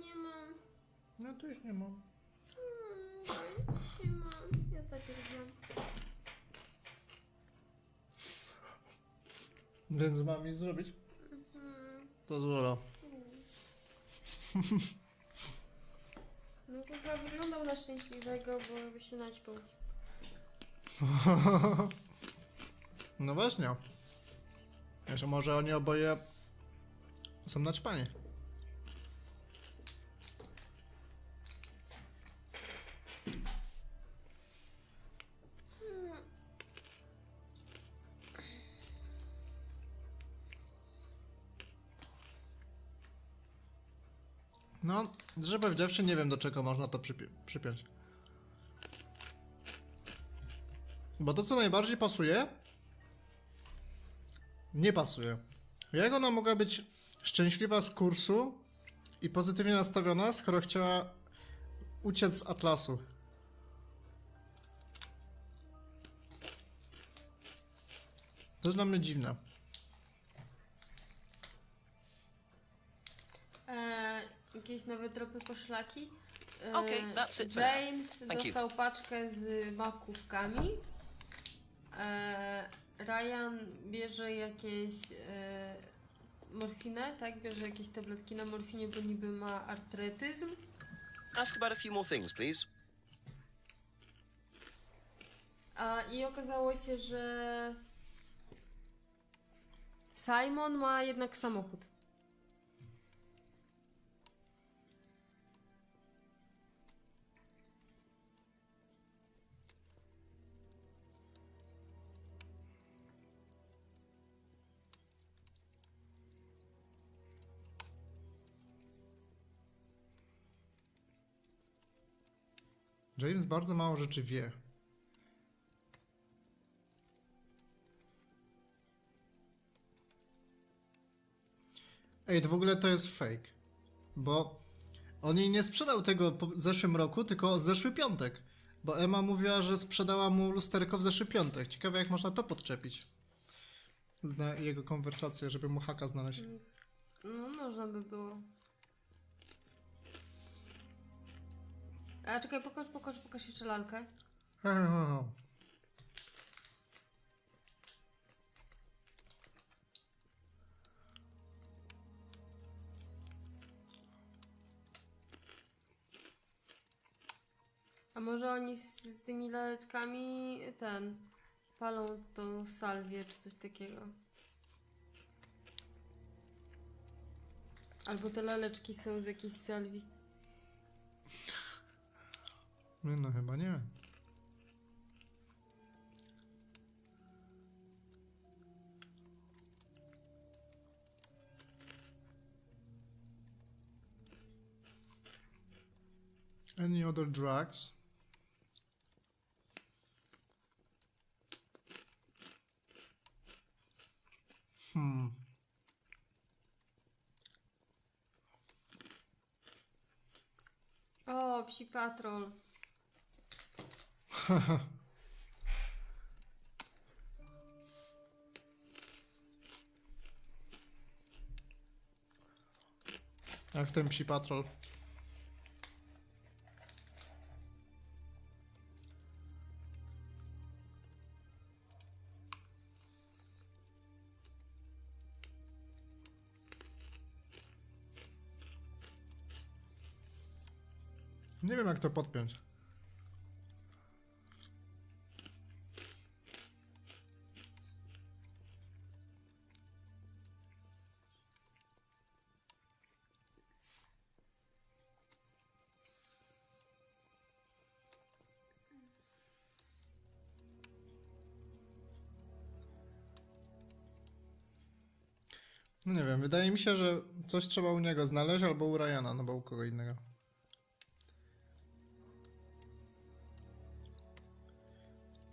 Nie mam. No to już nie mam. Nie mam. Ja ostatnio robiłam. Więc mam mi zrobić? To zło. No kurwa, wyglądał na szczęśliwego, bo by się naćpał. No właśnie. Jeszcze może oni oboje są naćpani. No, że powiedziawszy, nie wiem do czego można to przypiąć. Bo to co najbardziej pasuje, nie pasuje. Jak ona mogła być szczęśliwa z kursu i pozytywnie nastawiona, skoro chciała uciec z Atlasu? To jest dla mnie dziwne. Jakieś nowe tropy poszlaki. Okay, that's it for now. James Thank you. dostał paczkę z makówkami. Ryan bierze jakieś morfinę, tak? Bierze jakieś tabletki na morfinie, bo niby ma artretyzm. Ask about a few more things, please. I okazało się, że Simon ma jednak samochód. James bardzo mało rzeczy wie. Ej, to w ogóle to jest fake. Bo on jej nie sprzedał tego w zeszłym roku, tylko zeszły piątek. Bo Emma mówiła, że sprzedała mu lusterko w zeszły piątek. Ciekawe, jak można to podczepić. Na jego konwersację, żeby mu haka znaleźć. No, można by było. A czekaj, pokaż jeszcze lalkę. A może oni z tymi laleczkami palą tą salwię czy coś takiego. Albo te laleczki są z jakiejś salwi. No chyba nie. Any other drugs? O, psi patrol. Jak ten psi patrol. Nie wiem jak to podpiąć. No nie wiem, wydaje mi się, że coś trzeba u niego znaleźć albo u Ryana, no bo u kogo innego.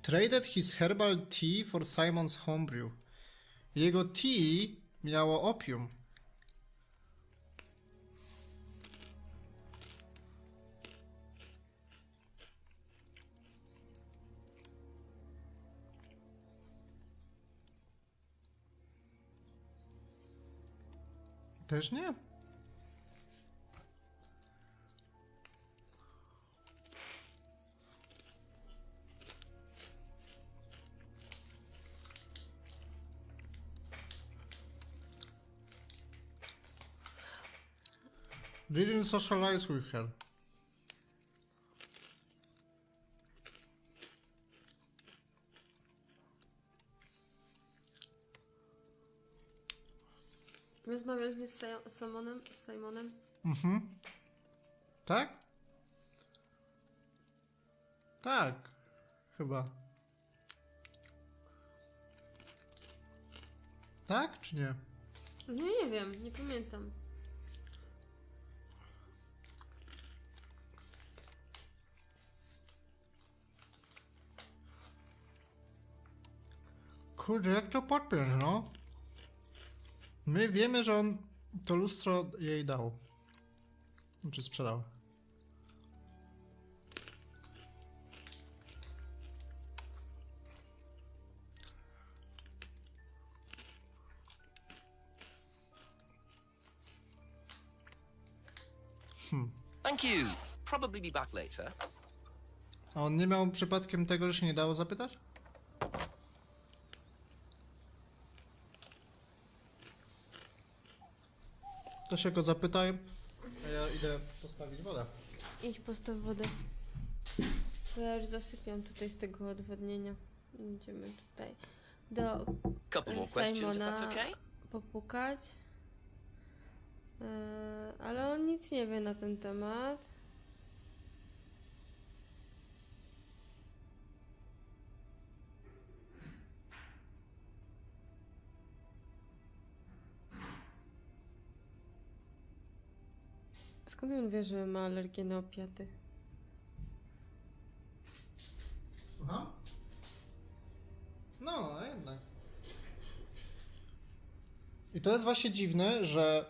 Traded his herbal tea for Simon's homebrew. Jego tea miało opium. Też nie? Didn't socialize with her. Rozmawialiśmy z Simonem? Mhm. Tak? Tak. Chyba. Tak czy nie? Nie wiem, nie pamiętam. Kurde, jak to podpiąć, no? My wiemy, że on to lustro jej dał. Czy sprzedał. Thank you. Probably be back later. A on nie miał przypadkiem tego, że się nie dało zapytać? To się go zapytaj, a ja idę postawić wodę. Idź postaw wodę. Bo ja już zasypiam tutaj z tego odwodnienia. Idziemy tutaj do Couple more questions, if Simona that's okay? popukać. Ale on nic nie wie na ten temat. Skąd on wie, że ma alergię na opiaty? Słucham? No, a jednak. I to jest właśnie dziwne, że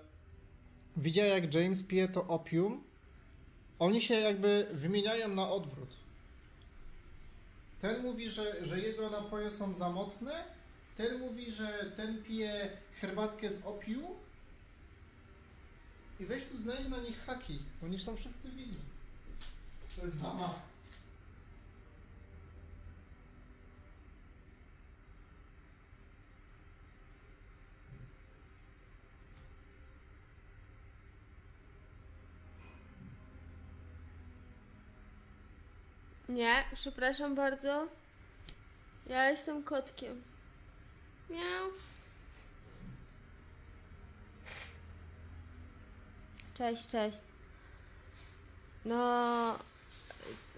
widział jak James pije to opium, oni się jakby wymieniają na odwrót. Ten mówi, że jego napoje są za mocne, ten mówi, że ten pije herbatkę z opium i weź tu znajdź na nich haki, oni są wszyscy winni. To jest zamach. Nie, przepraszam bardzo. Ja jestem kotkiem. Miau. Cześć, cześć. No,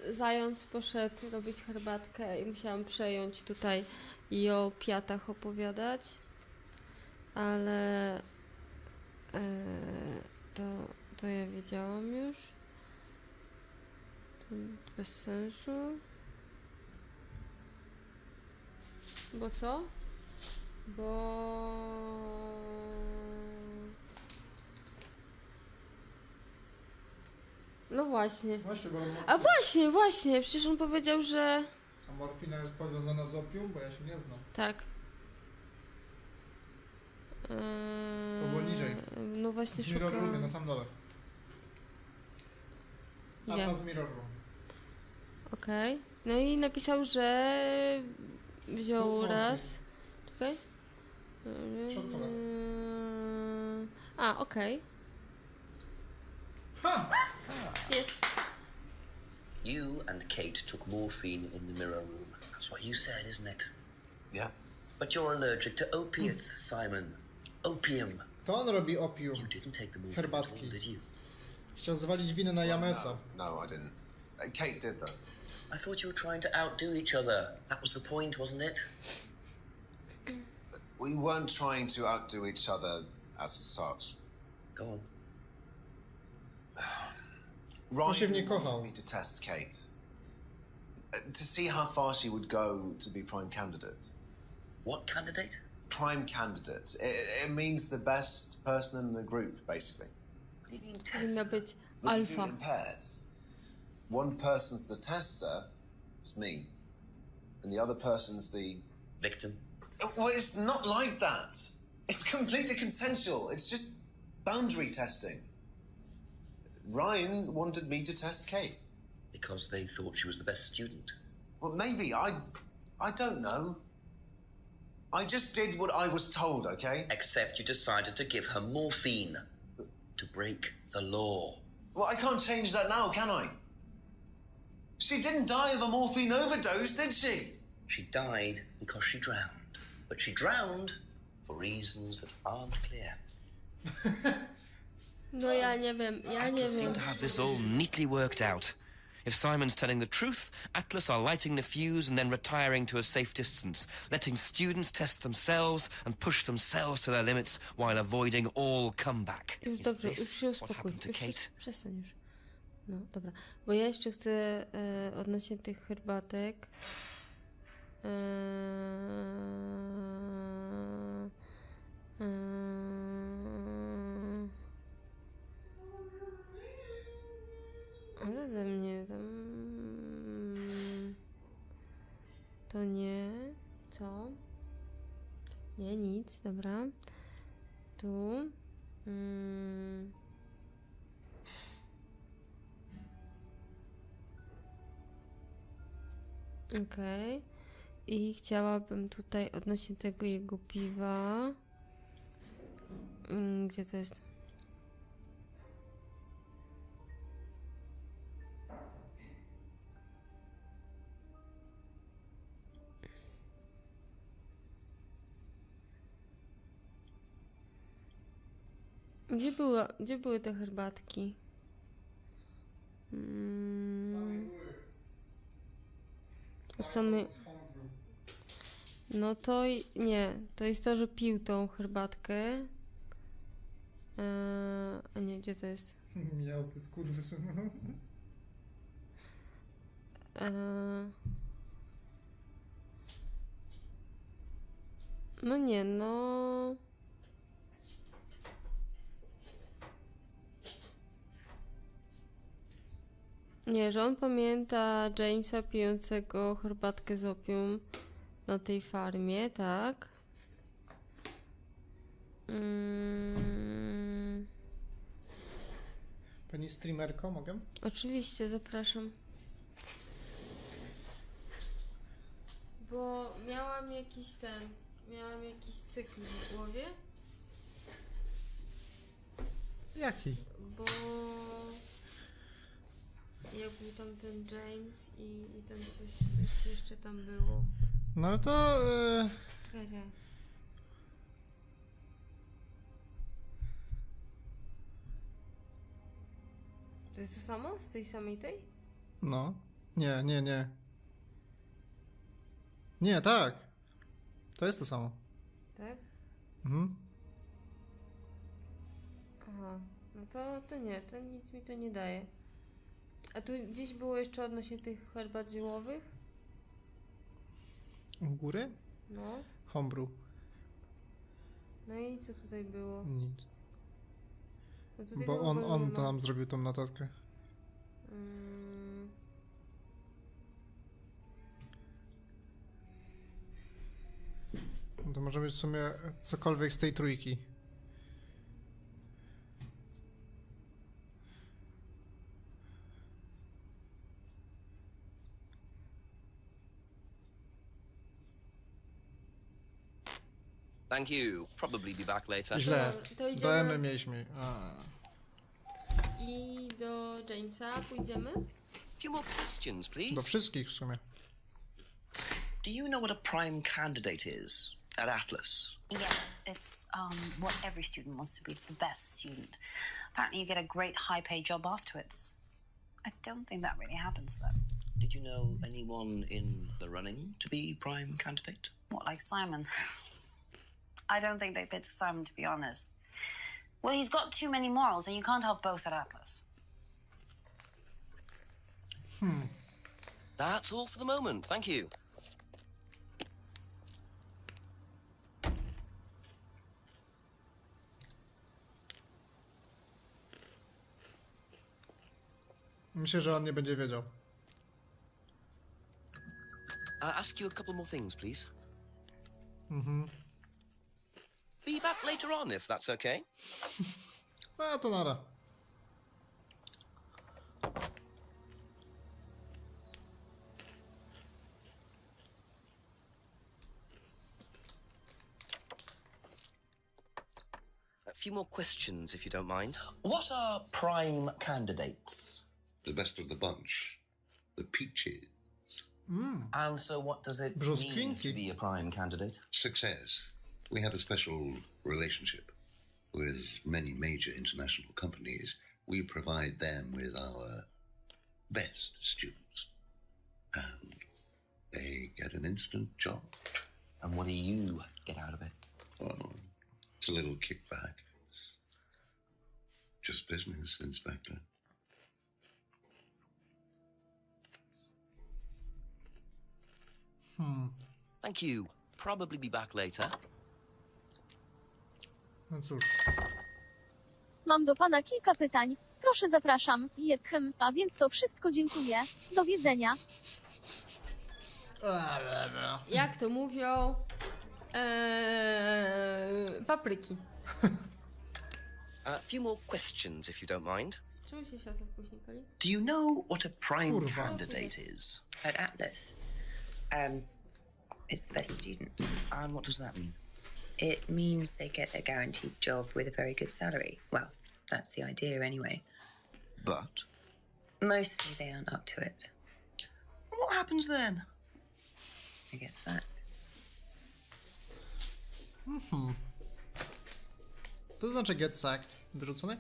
zając poszedł robić herbatkę i musiałam przejąć tutaj i o piatach opowiadać. Ale to ja wiedziałam już. To bez sensu. Bo co? No właśnie. Właśnie, bo A właśnie, przecież on powiedział, że... a morfina jest powiązana z opium, bo ja się nie znam. Tak. To było niżej. No właśnie Nie rozumiem, szukałam. na sam dole. Gdzie? Atlas Mirror Room. Okej. No i napisał, że wziął raz. Czekaj. Środkowe. A, okej. Jest. You and Kate took morphine in the mirror room. That's what you said, isn't it? Yeah. But you're allergic to opiates, Simon. Opium. To on robi opium. You didn't take the morphine at Herbatki. all, did you? Chciał zwalić winę na Jamesa. No, I didn't. Kate did, though. I thought you were trying to outdo each other. That was the point, wasn't it? We weren't trying to outdo each other as such. Go on. On się w nie Ryan kochał. wanted me to test Kate. To see how far she would go to be prime candidate. What candidate? Prime candidate. It means the best person in the group, basically. What do you mean Powinna test? być But you do alfa. it in pairs. One person's the tester, it's me, and the other person's the victim. Well, it's not like that. It's completely consensual. It's just boundary testing. Ryan wanted me to test Kate. Because they thought she was the best student. Well, maybe. I don't know. I just did what I was told, okay? Except you decided to give her morphine. To break the law. Well, I can't change that now, can I? She didn't die of a morphine overdose, did she? She died because she drowned. But she drowned for reasons that aren't clear. No ja nie wiem, ja nie Atlas seem wiem. to have this all neatly worked out. If Simon's telling the truth, Atlas are lighting the fuse and then retiring to a safe distance, letting students test themselves and push themselves to their limits while avoiding all comeback. Już Is dobrze, this już się what uspokój. happened to Już, Kate? przestań już. No, dobra. Bo ja jeszcze chcę odnośnie tych herbatek. Ode mnie tam... To nie... Co? Nie, nic, dobra. Tu... Okej. I chciałabym tutaj odnośnie tego jego piwa... Gdzie to jest? Gdzie były te herbatki? To same... No to nie, to jest to, że pił tą herbatkę. A nie, gdzie to jest? Miał ty skurwysyn. No nie, no... Nie, że on pamięta Jamesa pijącego herbatkę z opium na tej farmie, tak? Pani streamerko, mogę? Oczywiście, zapraszam. Bo miałam jakiś cykl w głowie. Jaki? Bo jak był tam ten James i tam coś jeszcze tam było. No ale to... Czekajcie. To jest to samo? Z tej samej tej? No. Nie. Nie, tak. To jest to samo. Tak? Mhm. Aha. No to nie, to nic mi to nie daje. A tu gdzieś było jeszcze odnośnie tych herbat ziołowych? U góry? No. Homebrew. No i co tutaj było? Nic. No tutaj Bo było on wolno. nam zrobił tą notatkę. To może być w sumie cokolwiek z tej trójki. Thank you. Probably be back later. Źle. To idziemy- Do Emy mieliśmy. I do Jamesa pójdziemy. Few more questions, please. Do wszystkich w sumie. Do you know what a prime candidate is at Atlas? Yes, it's what every student wants to be. It's the best student. Apparently, you get a great high-paid job afterwards. I don't think that really happens, though. Did you know anyone in the running to be prime candidate? What, like Simon? I don't think they picked Simon, to be honest. Well, he's got too many morals, and you can't have both at Atlas. That's all for the moment. Thank you. Myślę, że on nie będzie wiedział. Ask you a couple more things, please. Be back later on, if that's okay. No to nara. A few more questions, if you don't mind. What are prime candidates? The best of the bunch. The peaches. And so what does it mean to be a prime candidate? Success. We have a special relationship with many major international companies. We provide them with our best students. And they get an instant job. And what do you get out of it? Well, it's a little kickback. It's just business, Inspector. Thank you. Probably be back later. No cóż. Mam do pana kilka pytań. Proszę, zapraszam. A więc to wszystko, dziękuję. Do widzenia. Jak to mówią? Papryki. A few more questions, if you don't mind. Czemu się światło później pali? Do you know what a prime candidate is? At Atlas, is the best student. And what does that mean? It means they get a guaranteed job with a very good salary. Well, that's the idea anyway. But? Mostly they aren't up to it. What happens then? They get sacked. To znaczy get sacked. Wyrzucony?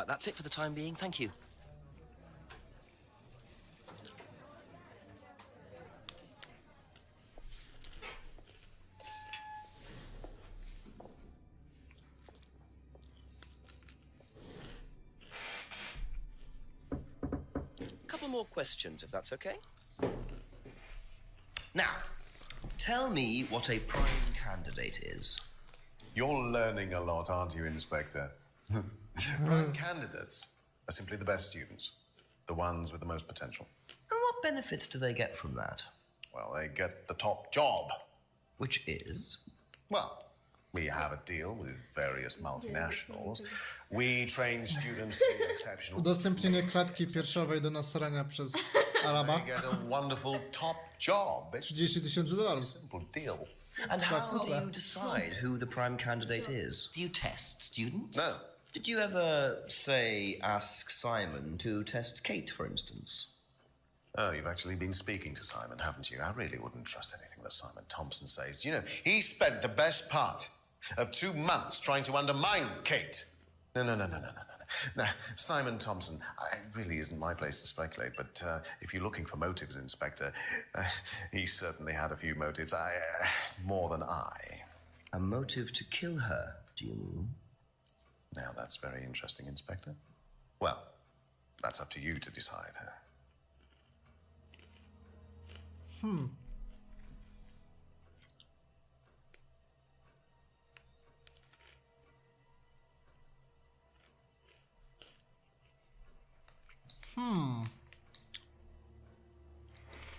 That's it for the time being. Thank you. Couple more questions, if that's okay. Now, tell me what a prime candidate is. You're learning a lot, aren't you, Inspector? Prime candidates are simply the best students, the ones with the most potential. And what benefits do they get from that? Well, they get the top job. Which is? Well, we have a deal with various multinationals. We train students to be exceptional. Udostępnienie klatki piersiowej do nasrania przez Araba. They get a wonderful top job. It's $30,000. simple deal. And how do you decide who the prime candidate is? Do you test students? No. Did you ever, say, ask Simon to test Kate, for instance? Oh, you've actually been speaking to Simon, haven't you? I really wouldn't trust anything that Simon Thompson says. You know, he spent the best part of 2 months trying to undermine Kate. No. Now, Simon Thompson, it really isn't my place to speculate, but if you're looking for motives, Inspector, he certainly had a few motives. More than I. A motive to kill her, do you mean? Now, that's very interesting, Inspector. Well, that's up to you to decide.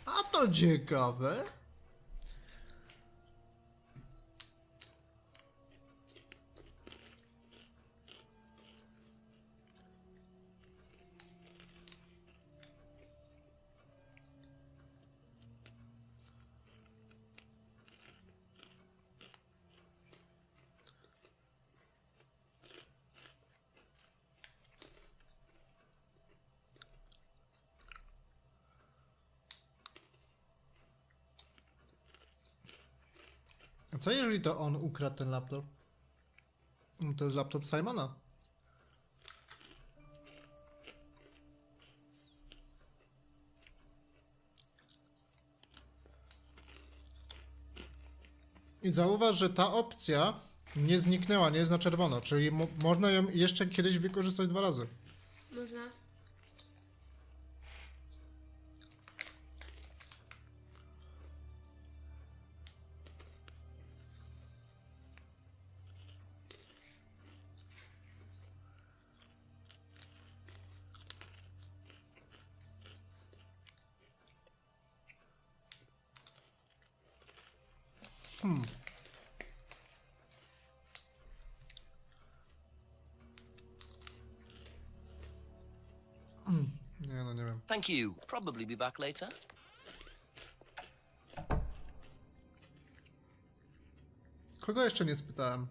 A to ciekawe. co jeżeli to on ukradł ten laptop? To jest laptop Simona. I zauważ, że ta opcja nie zniknęła, nie jest na czerwono, czyli można ją jeszcze kiedyś wykorzystać 2 razy. Można. Nie, no nie wiem. Thank you. Probably be back later. Kogo jeszcze nie spytałem?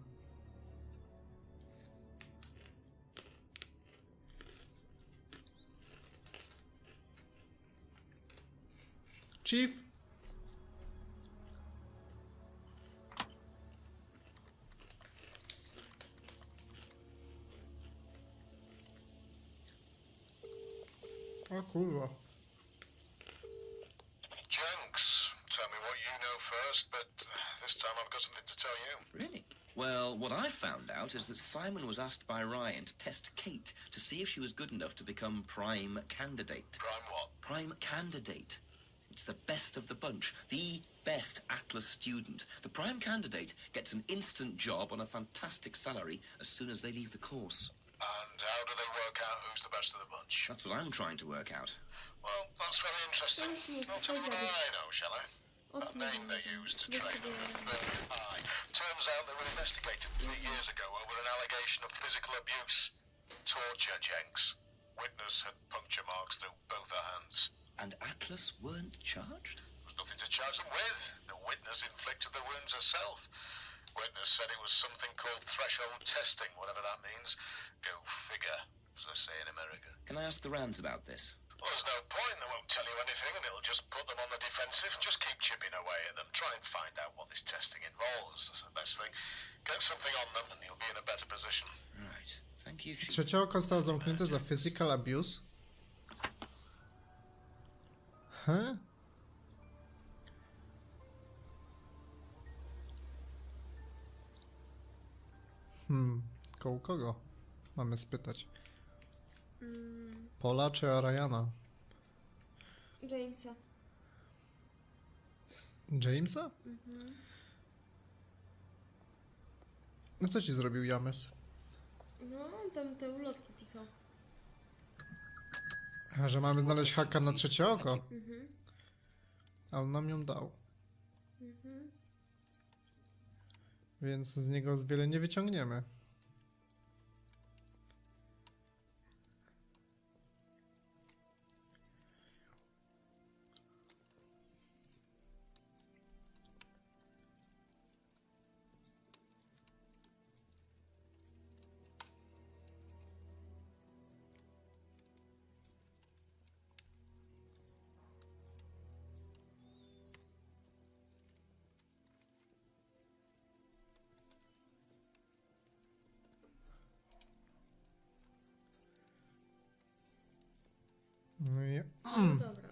Chief? O kurwa. Jenks, tell me what you know first, but this time I've got something to tell you. Really? Well, what I found out is that Simon was asked by Ryan to test Kate to see if she was good enough to become prime candidate. Prime what? Prime candidate. It's the best of the bunch. The best Atlas student. The prime candidate gets an instant job on a fantastic salary as soon as they leave the course. And how do they work out who's the best of the bunch? That's what I'm trying to work out. Well, that's very interesting. I'll tell you what I know, shall I? That name they used to train them, Bill I. Turns out they were investigated 3 years ago over an allegation of physical abuse. Torture, Jenks. Witness had puncture marks through both her hands. And Atlas weren't charged? There was nothing to charge them with. The witness inflicted the wounds herself. Witness said it was something called threshold testing, whatever that means. Go figure, as they say in America. Can I ask the Rands about this? Well, there's no point. They won't tell you anything, and it'll just put them on the defensive. Just keep chipping away at them. Try and find out what this testing involves. That's the best thing. Get something on them, and you'll be in a better position. Right. Thank you, Chief. Trzecie oko zostało zamknięte za physical abuse. He? Koło kogo mamy spytać? Pola czy Ryana? Jamesa. Jamesa? No co ci zrobił James? No, tam te ulotki pisał. A że mamy znaleźć haka na trzecie oko? Mhm. A on nam ją dał. Mhm. Więc z niego wiele nie wyciągniemy. No i... No dobra.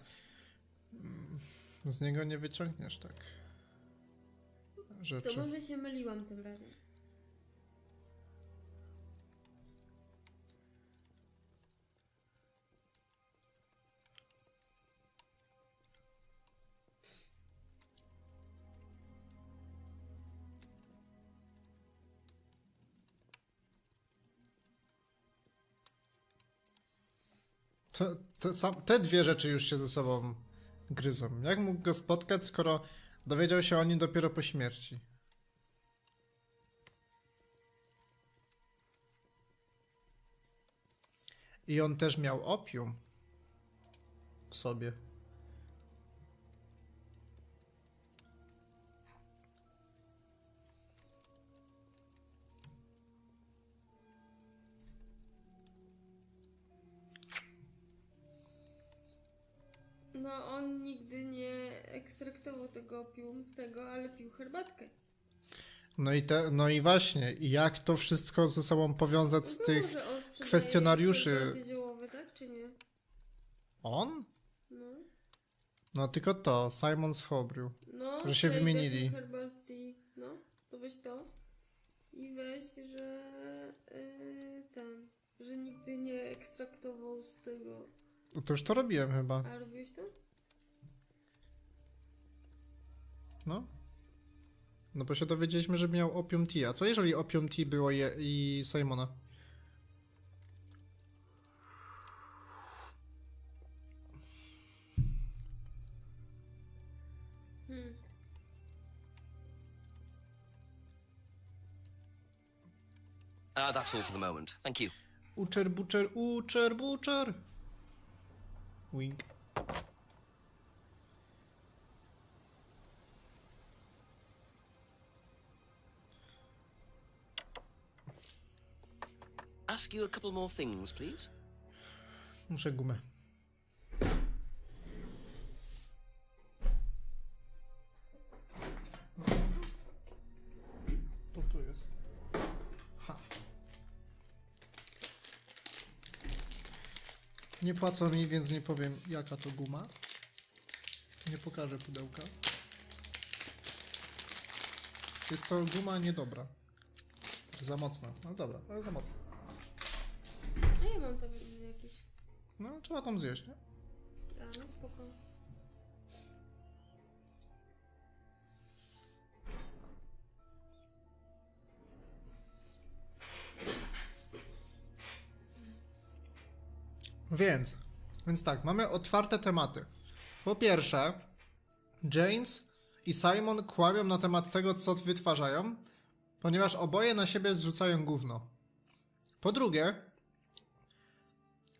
Z niego nie wyciągniesz tak rzeczy. To może się myliłam tym razem. Te dwie rzeczy już się ze sobą gryzą. Jak mógł go spotkać, skoro dowiedział się o nim dopiero po śmierci? I on też miał opium w sobie. No, on nigdy nie ekstraktował tego opium z tego, ale pił herbatkę. No i właśnie, jak to wszystko ze sobą powiązać z tych Że on sprzedaje kwestionariuszy? herbaty ziołowe, tak czy nie? On? No. No tylko to, Simon z Hobry, No, że się take wymienili. herbal tea. No, to weź to. I weź, że że nigdy nie ekstraktował z tego. No to już to robiłem chyba. A robiłeś to? No. No bo się dowiedzieliśmy, że miał Opium Tea. A co jeżeli Opium Tea było i Simona? That's all for the moment. Thank you. Uczer, buczer. Wink. Ask you a couple more things, please. Muszę gumę. To tu jest. Ha. Nie płacą mi, więc nie powiem jaka to guma. Nie pokażę pudełka. Jest to guma niedobra. Za mocna. No dobra, ale za mocna. A ja mam to jakieś. No, trzeba tam zjeść, nie? A, no spoko. Więc tak, mamy otwarte tematy. Po pierwsze, James i Simon kłamią na temat tego, co wytwarzają, ponieważ oboje na siebie zrzucają gówno. Po drugie,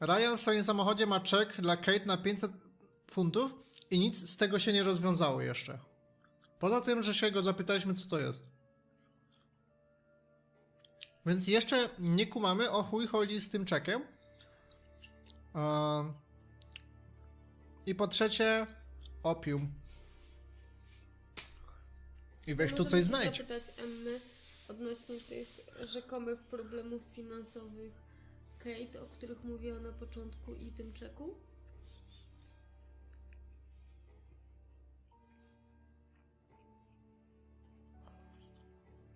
Ryan w swoim samochodzie ma czek dla Kate na 500 funtów i nic z tego się nie rozwiązało jeszcze. Poza tym, że się go zapytaliśmy, co to jest. Więc jeszcze nie kumamy, o chuj chodzi z tym czekiem. I po trzecie, opium. I weź tu coś znajdź. Możemy się zapytać Emmy odnośnie tych rzekomych problemów finansowych Kate, o których mówiła na początku, i tym czeku?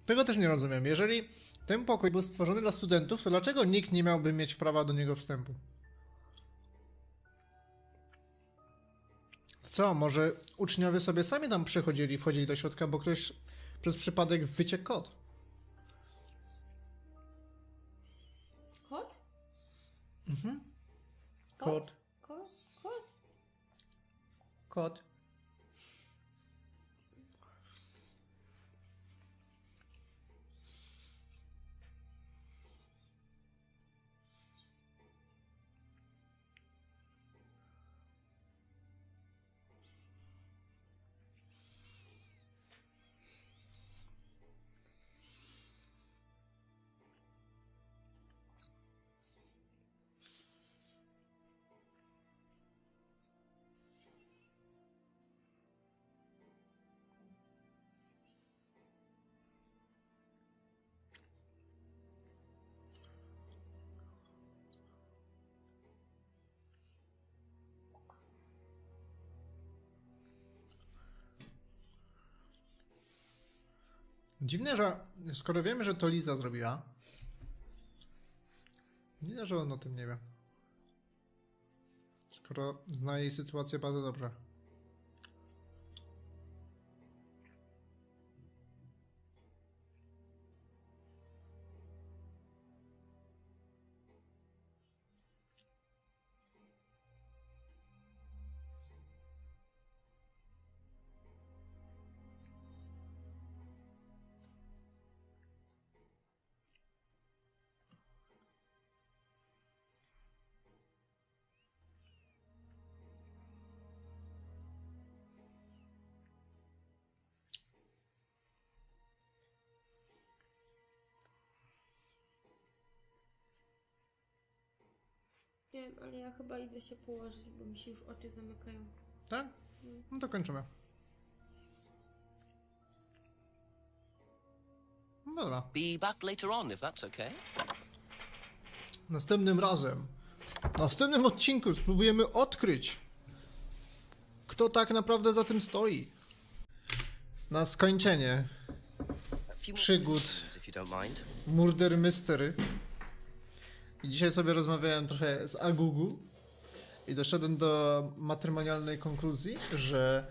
Tego też nie rozumiem. Jeżeli ten pokój był stworzony dla studentów, to dlaczego nikt nie miałby mieć prawa do niego wstępu? Co, może uczniowie sobie sami tam przychodzili, wchodzili do środka, bo ktoś przez przypadek wyciekł kod? Kot? Mhm. Kot? Kod. Kot? Kod. Dziwne, że skoro wiemy, że to Liza zrobiła, dziwne, że on o tym nie wie. Skoro zna jej sytuację bardzo dobrze. Nie wiem, ale ja chyba idę się położyć, bo mi się już oczy zamykają. Tak? No to kończymy. Dobra. Be back later on, if that's okay. Następnym razem, w następnym odcinku spróbujemy odkryć, kto tak naprawdę za tym stoi. Na skończenie przygód If you don't mind. Murder Mystery. I dzisiaj sobie rozmawiałem trochę z Agugu i doszedłem do matrymonialnej konkluzji, że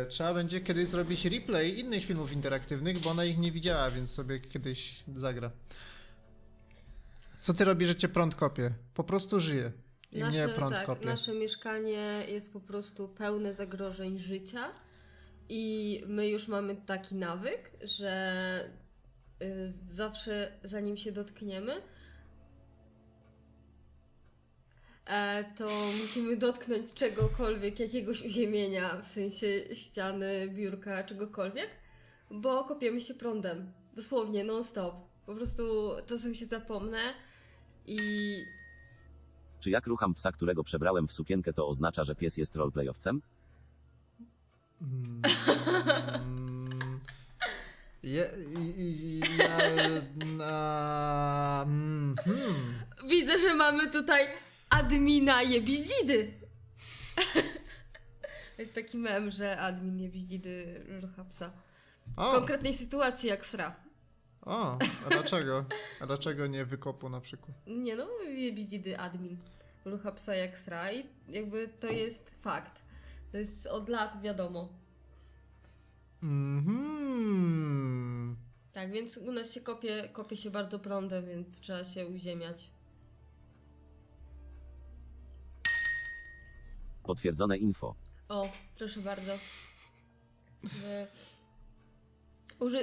trzeba będzie kiedyś zrobić replay innych filmów interaktywnych, bo ona ich nie widziała, więc sobie kiedyś zagra. Co ty robisz, że cię prąd kopie? Po prostu żyje. I mnie prąd kopie. Nasze mieszkanie jest po prostu pełne zagrożeń życia i my już mamy taki nawyk, że zawsze zanim się dotkniemy, to musimy dotknąć czegokolwiek, jakiegoś uziemienia, w sensie ściany, biurka, czegokolwiek, bo kopiemy się prądem. Dosłownie, non-stop. Po prostu czasem się zapomnę i... Czy jak rucham psa, którego przebrałem w sukienkę, to oznacza, że pies jest roleplayowcem? Widzę, że mamy tutaj admina jebździdy. Jest taki mem, że admin jebździdy rucha psa. W konkretnej sytuacji jak sra. O, a dlaczego? A dlaczego nie wykopu na przykład? Nie no, jebździdy admin rucha psa jak sra i jakby to jest fakt. To jest od lat wiadomo. Tak, więc u nas się kopie się bardzo prądem, więc trzeba się uziemiać. Potwierdzone info. O, proszę bardzo.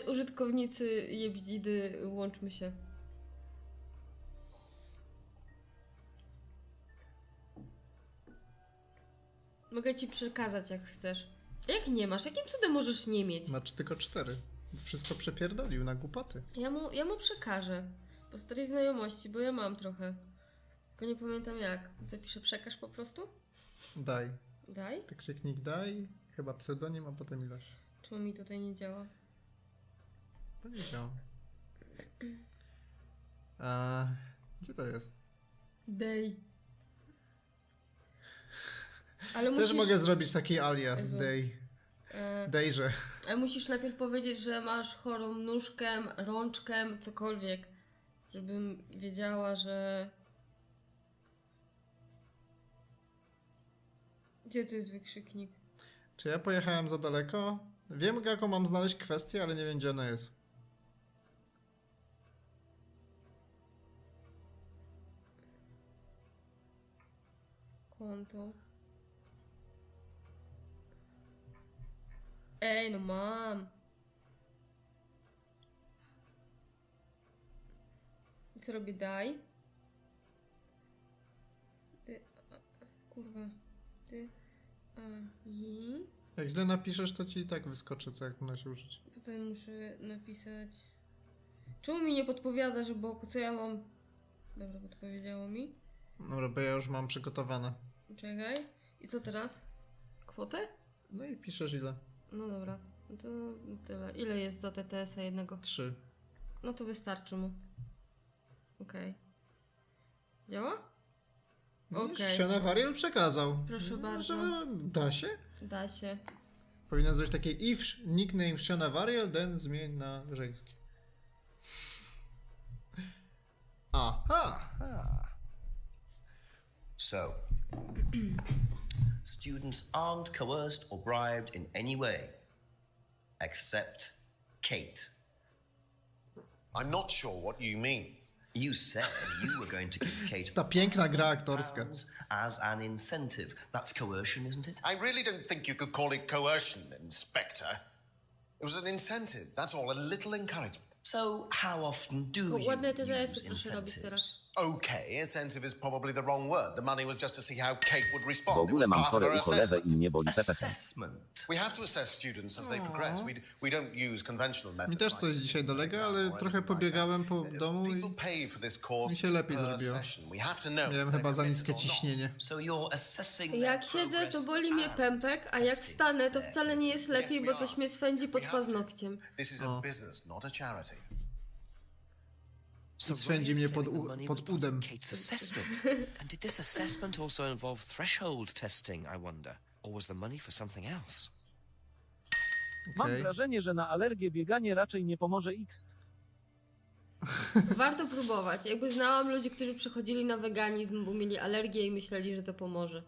Użytkownicy jebździdy, łączmy się. Mogę ci przekazać jak chcesz. Jak nie masz? Jakim cudem możesz nie mieć? Masz tylko 4. Wszystko przepierdolił na głupoty. Ja mu przekażę. Po starej znajomości, bo ja mam trochę. Tylko nie pamiętam jak. Co piszę? Przekaż po prostu? Daj. Daj? Kliknik daj. Chyba pseudonim, a potem ilość. Czemu mi tutaj nie działa? To nie działa. Gdzie to jest? Dej. Ale Też musisz... mogę zrobić taki alias. Jezu. Dej. Dejże. Ale musisz najpierw powiedzieć, że masz chorą nóżkę, rączkę, cokolwiek. Żebym wiedziała, że... Gdzie tu jest wykrzyknik? Czy ja pojechałem za daleko? Wiem, jaką mam znaleźć kwestię, ale nie wiem, gdzie ona jest. Konto. Ej, no mam. I co robię? Daj. Kurwa. Jak źle napiszesz, to ci i tak wyskoczy, co jak muszę użyć. Tutaj muszę napisać. Czemu mi nie podpowiada, że boku, co ja mam? Dobra, podpowiedziało mi. Dobra, bo ja już mam przygotowane. Czekaj. I co teraz? Kwotę? No i piszesz ile? No dobra. No to tyle. Ile jest za TTS-a jednego? 3. No to wystarczy mu. Okej. Działa? Okej. Sionawariel przekazał. Proszę bardzo. Da się? Da się. Powinien zrobić takie if nickname Sionavariel, then zmień na żeński. Aha! So, students aren't coerced or bribed in any way, except Kate. I'm not sure what you mean. You said you were going to give Kate Ta piękna gra aktorska. as an incentive. That's coercion, isn't it? I really don't think you could call it coercion, Inspector. It was an incentive, that's all, a little encouragement. So, how often do you Ładne TTS-y use proszę robić incentives? teraz. Okay, incentive is probably the wrong word. The money was just to see how Kate would W respond. It ogóle was mam part of chore her ucho lewe assessment. i mnie boli PPP. Assessment. We have to assess students as they progress. We don't use conventional methods. Mi też coś like dzisiaj dolega, ale trochę pobiegałem po domu i people pay for this course mi się lepiej per zrobiło. session. We have to know Miałem if chyba they're za committed niskie or not. ciśnienie. So you're assessing Jak siedzę, to boli mnie pępek, a jak wstanę, to wcale nie jest lepiej, bo coś mnie swędzi pod paznokciem. This is a business, not a charity. So swędzi Ryan's mnie claiming the money was pod part of udem. Kate's assessment. And did this assessment also involve threshold testing, I wonder? Or was the money for something else? Mam wrażenie, że na alergię bieganie raczej nie pomoże X. Warto próbować. Jakby znałam ludzi, którzy przechodzili na weganizm, bo mieli alergię i myśleli, że to pomoże.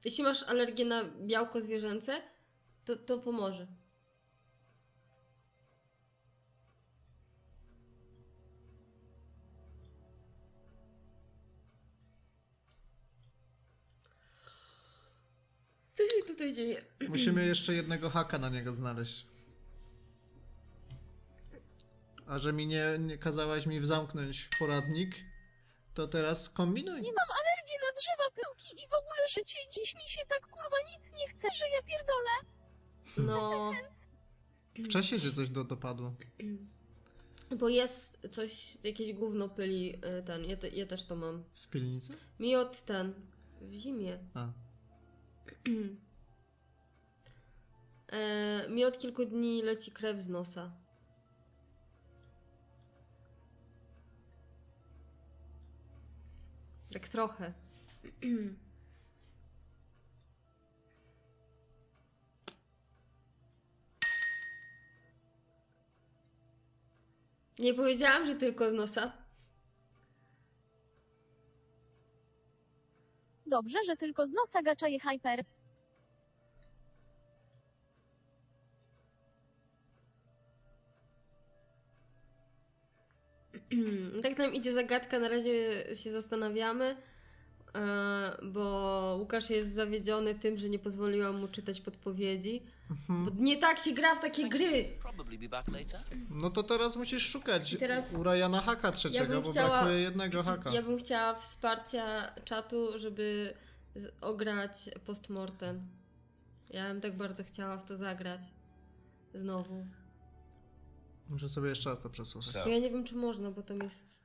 Jeśli masz alergię na białko zwierzęce, to pomoże. Co się tutaj dzieje? Musimy jeszcze jednego haka na niego znaleźć. A że mi nie kazałaś mi zamknąć poradnik, to teraz kombinuj. Nie mam alergii na drzewa, pyłki i w ogóle życie. Dziś mi się tak kurwa nic nie chce, że ja pierdolę. No. W czasie cię coś dopadło. Bo jest coś, jakieś gówno pyli ten. Ja też to mam. W piwnicy? Mi od ten. W zimie. A. Mi od kilku dni leci krew z nosa. Tak trochę. Nie powiedziałam, że tylko z nosa. Dobrze, że tylko z nosa gaczaje hyper. Tak nam idzie zagadka, na razie się zastanawiamy, bo Łukasz jest zawiedziony tym, że nie pozwoliłam mu czytać podpowiedzi. Bo nie tak się gra w takie gry! No to teraz musisz szukać teraz u Ryana haka trzeciego, bo brakuje jednego haka. Ja bym chciała wsparcia czatu, żeby ograć postmortem. Ja bym tak bardzo chciała w to zagrać. Znowu. Muszę sobie jeszcze raz to przesłuchać. Ja nie wiem, czy można, bo tam jest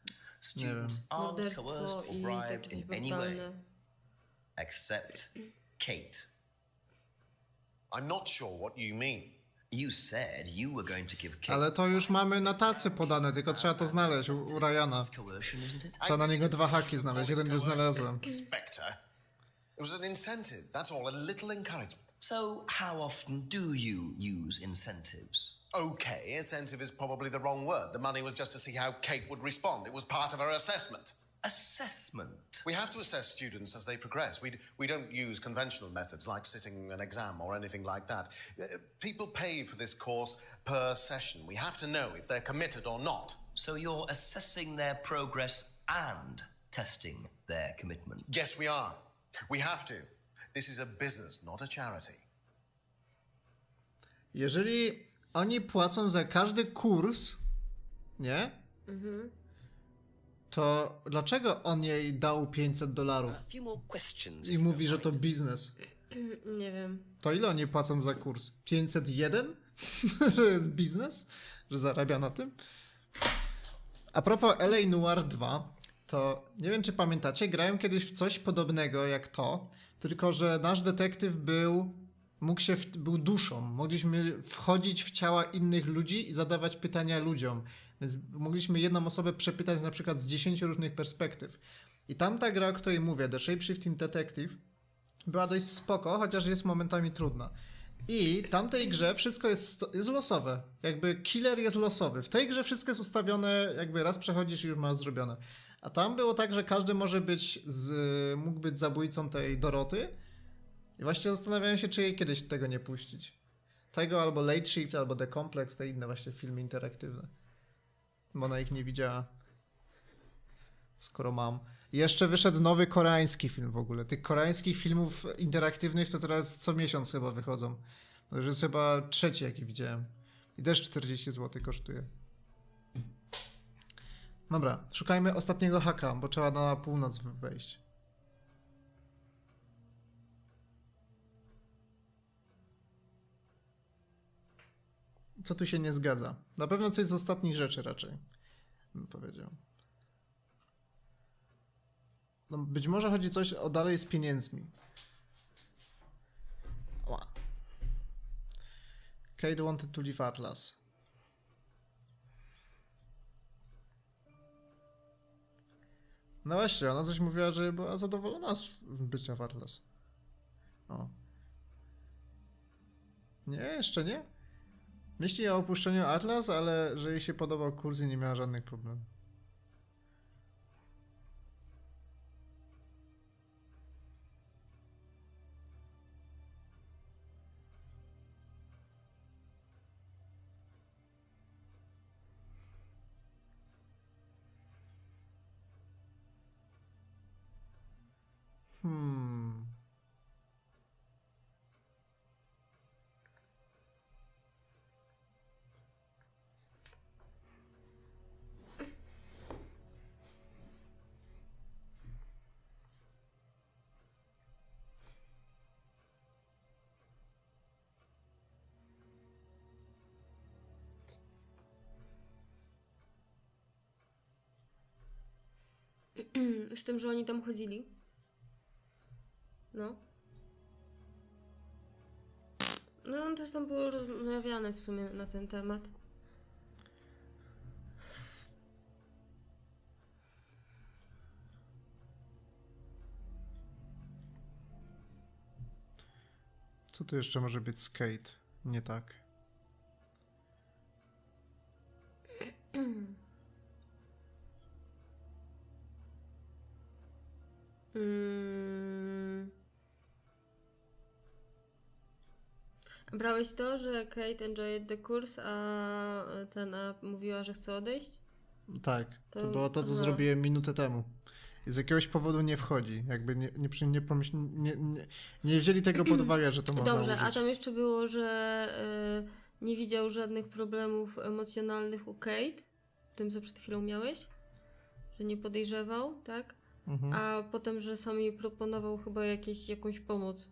Nie wiem. morderstwo i takie coś brutalne. Except Kate. I'm not sure what you mean. You said you were going to give Kate. Ale to już mamy na tacy podane, tylko trzeba to znaleźć u Ryana. Trzeba na niego 2 haki znaleźć, jeden już znalazłem. Inspector, it was an incentive, that's all, a little encouragement. So, how often do you use incentives? Okay, incentive is probably the wrong word. The money was just to see how Kate would respond. It was part of her assessment. Assessment? We have to assess students as they progress. We don't use conventional methods like sitting an exam or anything like that. People pay for this course per session. We have to know if they're committed or not. So you're assessing their progress and testing their commitment? Yes, we are. We have to. This is a business, not a charity. Jeżeli oni płacą za każdy kurs, nie? To dlaczego on jej dał $500? I mówi, że to biznes. Nie wiem. To ile oni płacą za kurs? 501? Że jest biznes? Że zarabia na tym? A propos LA Noire 2, to nie wiem, czy pamiętacie, grałem kiedyś w coś podobnego jak to, tylko że nasz detektyw był duszą. Mogliśmy wchodzić w ciała innych ludzi i zadawać pytania ludziom. Więc mogliśmy jedną osobę przepytać na przykład z 10 różnych perspektyw. I tamta gra, o której mówię, The Shapeshifting Detective, była dość spoko, chociaż jest momentami trudna. I w tamtej grze wszystko jest losowe. Jakby killer jest losowy. W tej grze wszystko jest ustawione, jakby raz przechodzisz i już masz zrobione. A tam było tak, że każdy mógł być zabójcą tej Doroty. I właśnie zastanawiałem się, czy jej kiedyś tego nie puścić. Tego albo Late Shift, albo The Complex, te inne właśnie filmy interaktywne. Bo ona ich nie widziała. Skoro mam. I jeszcze wyszedł nowy koreański film w ogóle. Tych koreańskich filmów interaktywnych to teraz co miesiąc chyba wychodzą. To już jest chyba 3, jaki widziałem. I też 40 zł kosztuje. Dobra, szukajmy ostatniego haka, bo trzeba na północ wejść. Co tu się nie zgadza? Na pewno coś z ostatnich rzeczy raczej, bym powiedział. No, być może chodzi coś o dalej z pieniędzmi. Ła. Kate wanted to leave Atlas. No właśnie, ona coś mówiła, że była zadowolona z bycia w Atlas. O. Nie, jeszcze nie. Myśli o opuszczeniu Atlas, ale że jej się podobał kurs i nie miała żadnych problemów. Z tym, że oni tam chodzili. No. No, też tam było rozmawiane w sumie na ten temat. Co tu jeszcze może być skate? Nie tak. Brałeś to, że Kate enjoyed the course, a mówiła, że chce odejść? Tak, to było to, co aha. zrobiłem minutę temu. I z jakiegoś powodu nie wchodzi. Jakby nie wzięli tego pod uwagę, że to można Dobrze, użyć. a tam jeszcze było, że nie widział żadnych problemów emocjonalnych u Kate, w tym, co przed chwilą miałeś, że nie podejrzewał, tak? Mhm. A potem, że sam jej proponował chyba jakąś pomoc.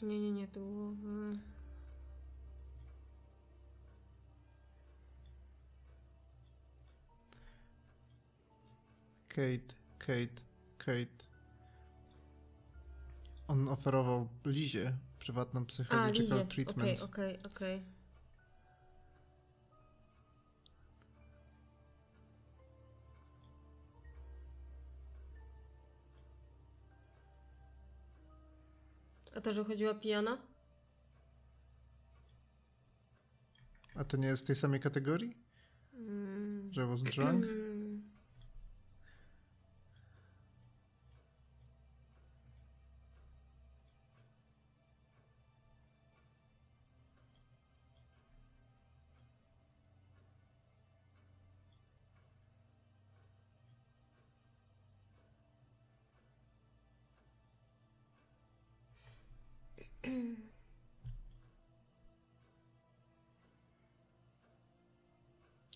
Nie, to było... Kate. On oferował Lizie prywatną psychological treatment. Okej. A to, że chodziła pijana? A to nie jest w tej samej kategorii? Że was drunk?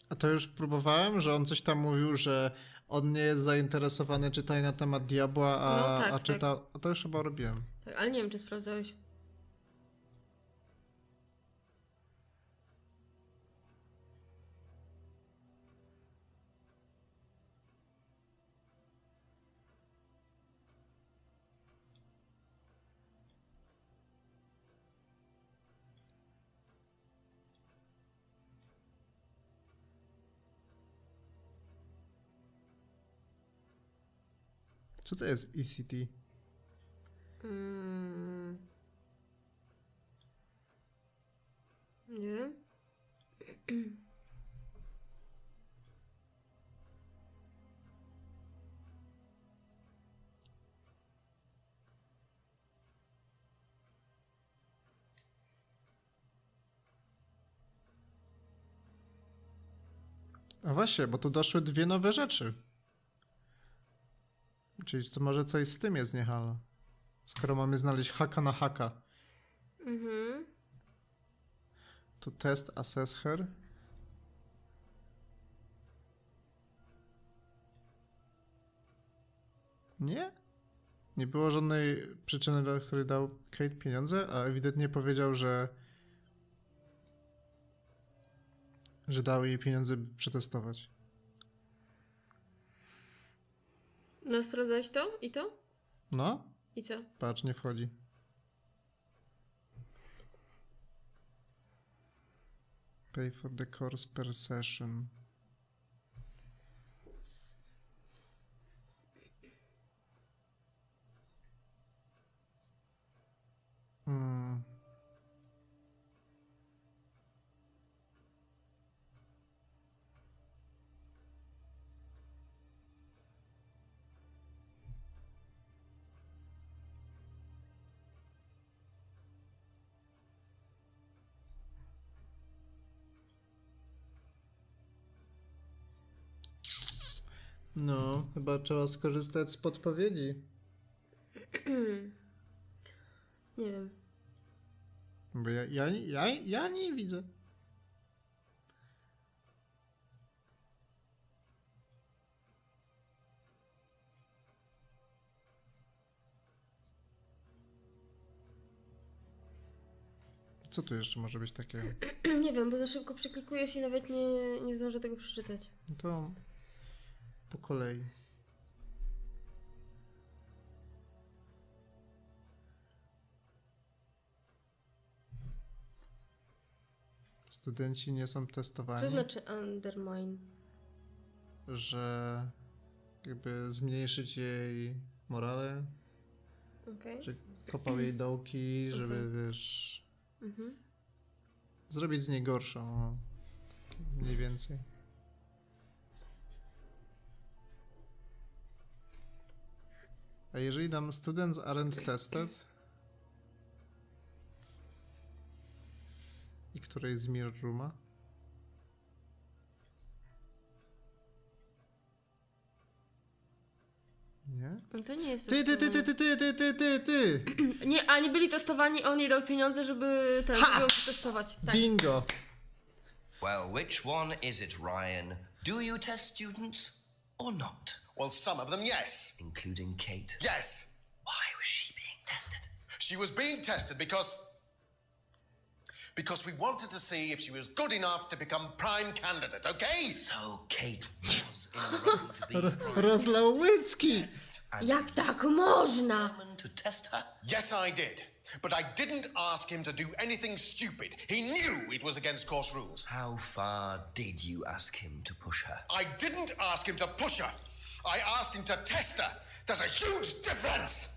A to już próbowałem, że on coś tam mówił, że on nie jest zainteresowany czytaniem na temat diabła, a czyta... Tak. A to już chyba robiłem. Tak, ale nie wiem, czy sprawdzałeś. Co to jest ECT? Nie wiem. A właśnie, bo tu doszły dwie nowe rzeczy. Czyli co może coś z tym jest niehalo. Skoro mamy znaleźć haka na haka. Tu test assess her. Nie? Nie było żadnej przyczyny, dla której dał Kate pieniądze, a ewidentnie powiedział, że dał jej pieniądze, by przetestować. No, sprawdzałeś to? I to? No? I co? Patrz, nie wchodzi. Pay for the course per session. No, chyba trzeba skorzystać z podpowiedzi. Nie wiem. Bo ja nie widzę. Co tu jeszcze może być takiego? Nie wiem, bo za szybko przeklikujesz i nawet nie zdążę tego przeczytać. No to po kolei. Studenci nie są testowani. Co znaczy undermine? Że jakby zmniejszyć jej morale. Okay. Że kopał jej dołki, żeby wiesz... Zrobić z niej gorszą. No. Mniej więcej. A jeżeli dam students aren't tested i której z mirror rooma? Nie? No to nie jest Ty! Nie, a nie byli testowani, on jej dał pieniądze, żeby ją przetestować. Tak. Bingo! Well, which one is it, Ryan? Do you test students or not? Well, some of them, yes. Including Kate? Yes. Why was she being tested? She was being tested because we wanted to see if she was good enough to become prime candidate, okay? So Kate was in the role to be prime. Rozlał whisky! Jak tak można? To test her? Yes, I did. But I didn't ask him to do anything stupid. He knew it was against course rules. How far did you ask him to push her? I didn't ask him to push her. I asked him to test her. There's a huge difference.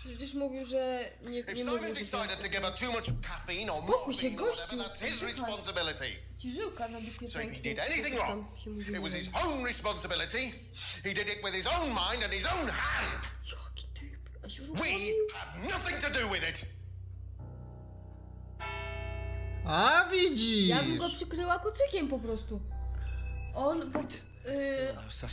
Przecież mówił, że nie If mówił, Simon że decided to give her too much caffeine or Spokój się, morphine or whatever, gościu. that's his responsibility. Ci żyłka na dupie So if he pęknie, did anything co tam wrong, się mówiło. it was his own responsibility. He did it with his own mind and his own hand. We had nothing to do with it. A widzisz! Ja bym go przykryła kucykiem po prostu. On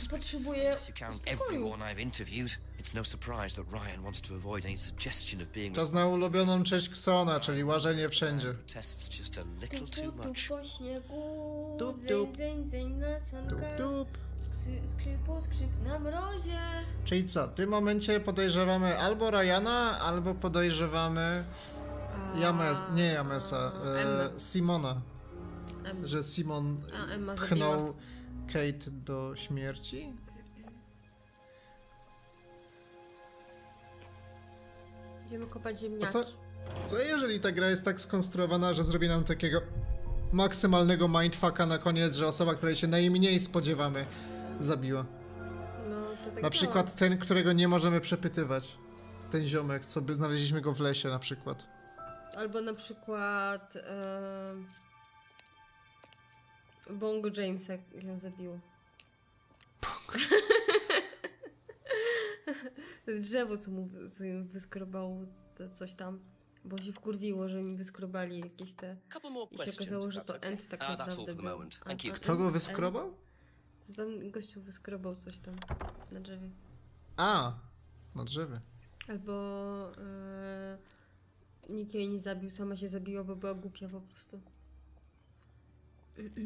potrzebuje Unless you count everyone I've interviewed, it's no surprise that Ryan wants to avoid any suggestion of being Czas na ulubioną część Ksona, czyli łażenie wszędzie. protests just a little too much. po śniegu, Dup, dup. dzeń na cankach, Dup. skrzypu, skrzyp na mrozie. Czyli co, w tym momencie podejrzewamy albo Ryana, albo podejrzewamy Jamesa, Simona. Że Simon Emma pchnął Kate do śmierci? Idziemy kopać A ziemniaki. co jeżeli ta gra jest tak skonstruowana, że zrobi nam takiego maksymalnego mindfucka na koniec, że osoba, której się najmniej spodziewamy, zabiła? No, to tak Na przykład ten, którego nie możemy przepytywać. Ten ziomek, co by znaleźliśmy go w lesie na przykład. Albo na przykład Bongo Jamesa ją zabiło. Drzewo, co im wyskrobało coś tam. Bo się wkurwiło, że mi wyskrobali jakieś te... I się okazało, że to End tak naprawdę był. Kto go wyskrobał? Co tam gościu wyskrobał coś tam na drzewie. A, na drzewie. Albo nikt jej nie zabił, sama się zabiła, bo była głupia po prostu.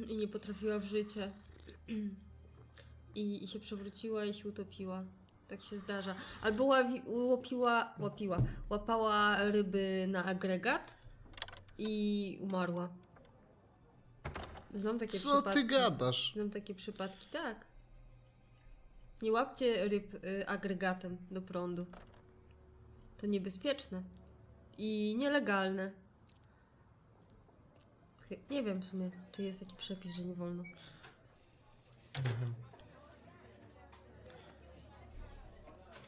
I nie potrafiła w życie. I się przewróciła i się utopiła. Tak się zdarza. Albo łapała ryby na agregat i umarła. Znam takie Co przypadki. ty gadasz? Znam takie przypadki, tak. Nie łapcie ryb agregatem do prądu. To niebezpieczne. I nielegalne. Nie wiem w sumie, czy jest taki przepis, że nie wolno.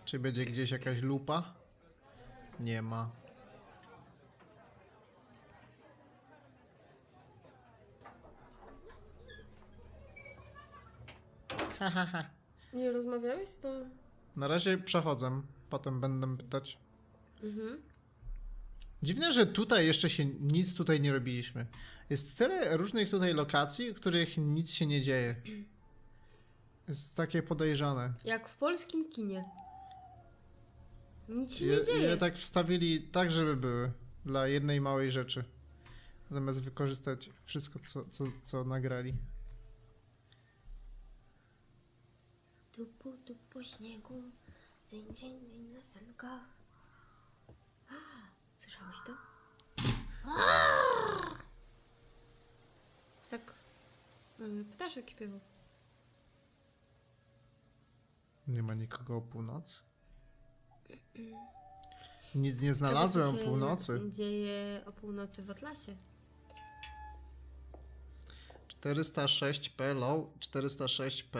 Czy będzie gdzieś jakaś lupa? Nie ma. Nie rozmawiałeś z tą... Na razie przechodzę, potem będę pytać. Mhm. Dziwne, że tutaj jeszcze się nic tutaj nie robiliśmy. Jest tyle różnych tutaj lokacji, w których nic się nie dzieje. Jest takie podejrzane. Jak w polskim kinie. Nic się nie dzieje. Je tak wstawili tak, żeby były. Dla jednej małej rzeczy. Zamiast wykorzystać wszystko, co nagrali. Tupu, tupu śniegu, dzień, dzień, dzień na sankach. Słyszałeś to? Tak. Ptaszek śpiewał. Nie ma nikogo o północy? Nic nie znalazłem o północy. Dzieje o północy w Atlasie. 406p low, 406p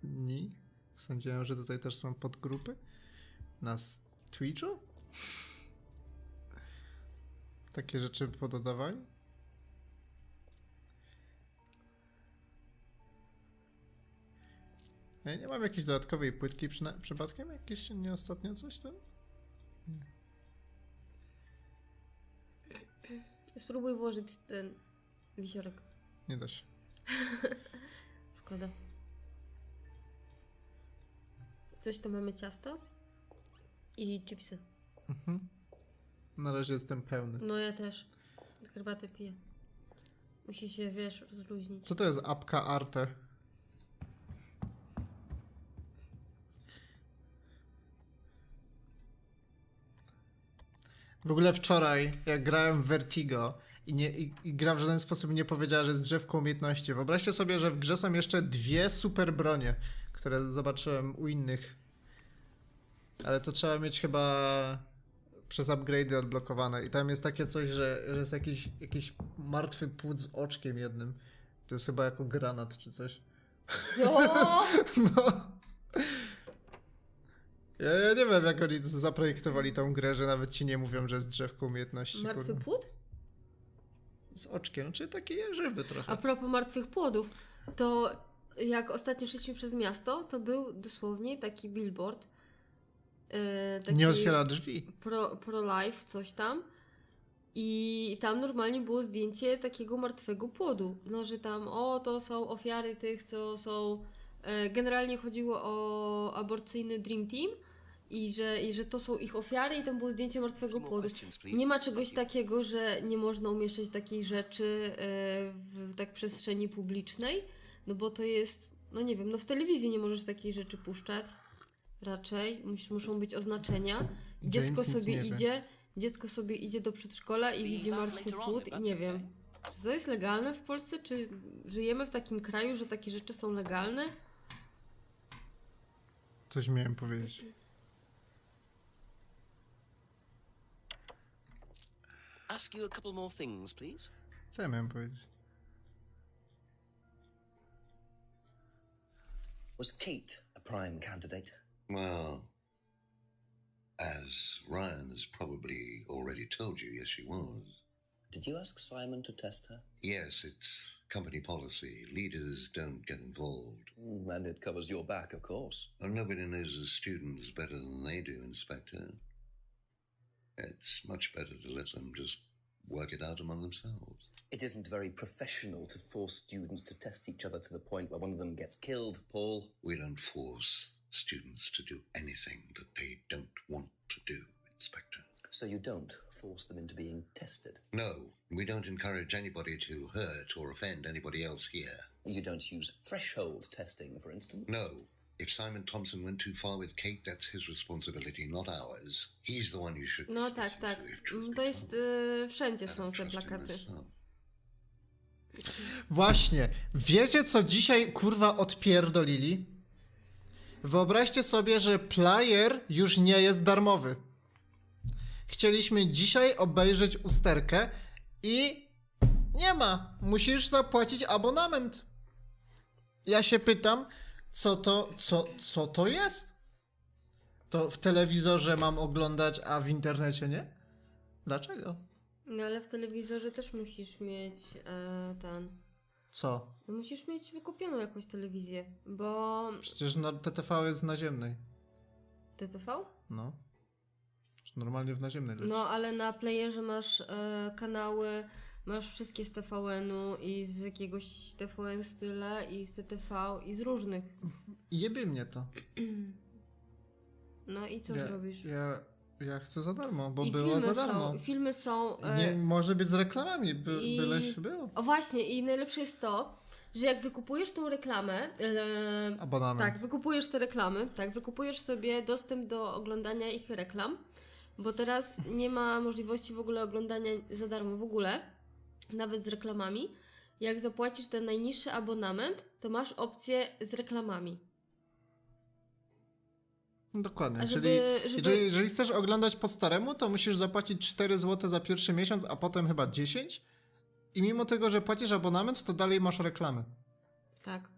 ni. Sądziłem, że tutaj też są podgrupy. Na Twitchu? Takie rzeczy pododawali? Ja nie mam jakiejś dodatkowej płytki przypadkiem? Jakieś nie ostatnio coś tam? Nie. Spróbuj włożyć ten wisiorek. Nie da się. Szkoda. Coś to mamy ciasto i chipsy. Mhm. Na razie jestem pełny. No ja też. Herbatę piję. Musi się, wiesz, rozluźnić. Co to jest apka Arte? W ogóle wczoraj, jak grałem w Vertigo i gra w żaden sposób nie powiedziała, że jest drzewko umiejętności. Wyobraźcie sobie, że w grze są jeszcze 2 super bronie, które zobaczyłem u innych. Ale to trzeba mieć chyba przez upgrade'y odblokowane. I tam jest takie coś, że jest jakiś martwy płód z oczkiem jednym. To jest chyba jako granat czy coś. Co? No. Ja nie wiem, jak oni zaprojektowali tą grę, że nawet ci nie mówią, że jest drzewko umiejętności. Martwy płód? Z oczkiem, czyli taki żywy trochę. A propos martwych płodów, to jak ostatnio szliśmy przez miasto, to był dosłownie taki billboard. Taki nie otwiera drzwi. Pro-life, coś tam. I tam normalnie było zdjęcie takiego martwego płodu. No, że tam, to są ofiary tych, co są... Generalnie chodziło o aborcyjny Dream Team i że to są ich ofiary i tam było zdjęcie martwego płodu. Nie ma czegoś takiego, że nie można umieszczać takiej rzeczy w tak przestrzeni publicznej, no bo to jest, no nie wiem, no w telewizji nie możesz takiej rzeczy puszczać raczej, muszą być oznaczenia i dziecko sobie idzie do przedszkola i widzi martwy płód i nie wiem, czy to jest legalne w Polsce, czy żyjemy w takim kraju, że takie rzeczy są legalne? Coś miałem powiedzieć. Ask you a couple more things, please. Co ja miałem powiedzieć? Was Kate a prime candidate? Well, as Ryan has probably already told you, yes, she was. Did you ask Simon to test her? Yes, it's company policy. Leaders don't get involved. And it covers your back, of course. Well, nobody knows the students better than they do, Inspector. It's much better to let them just work it out among themselves. It isn't very professional to force students to test each other to the point where one of them gets killed, Paul. We don't force students to do anything that they don't want to do, Inspector. So you don't force them into being tested? No, we don't encourage anybody to hurt or offend anybody else here. You don't use threshold testing, for instance? No. If Simon Thompson went too far with Kate, that's his responsibility, not ours. He's the one you should... No tak. To jest... wszędzie są te plakaty. Właśnie. Wiecie, co dzisiaj, kurwa, odpierdolili? Wyobraźcie sobie, że player już nie jest darmowy. Chcieliśmy dzisiaj obejrzeć usterkę i Nie ma. Musisz zapłacić abonament. Ja się pytam, co to jest? To w telewizorze mam oglądać, a w internecie nie? Dlaczego? No ale w telewizorze też musisz mieć ten... Co? No, musisz mieć wykupioną jakąś telewizję, bo... Przecież TTV jest naziemnej. TTV? No. Normalnie w naziemnej leci. No, ale na playerze masz kanały, masz wszystkie z TVN-u i z jakiegoś TVN Style i z TTV i z różnych. Jebie mnie to. No i co zrobisz? Ja chcę za darmo, bo I było za darmo. Filmy są... Nie może być z reklamami, byleś był. O właśnie, i najlepsze jest to, że jak wykupujesz tą reklamę... Abonament. Tak, wykupujesz te reklamy, tak, wykupujesz sobie dostęp do oglądania ich reklam, bo teraz nie ma możliwości w ogóle oglądania za darmo w ogóle, nawet z reklamami. Jak zapłacisz ten najniższy abonament, to masz opcję z reklamami. Dokładnie, Żeby- jeżeli chcesz oglądać po staremu, to musisz zapłacić 4 zł za pierwszy miesiąc, a potem chyba 10 i mimo tego, że płacisz abonament, to dalej masz reklamy. Tak.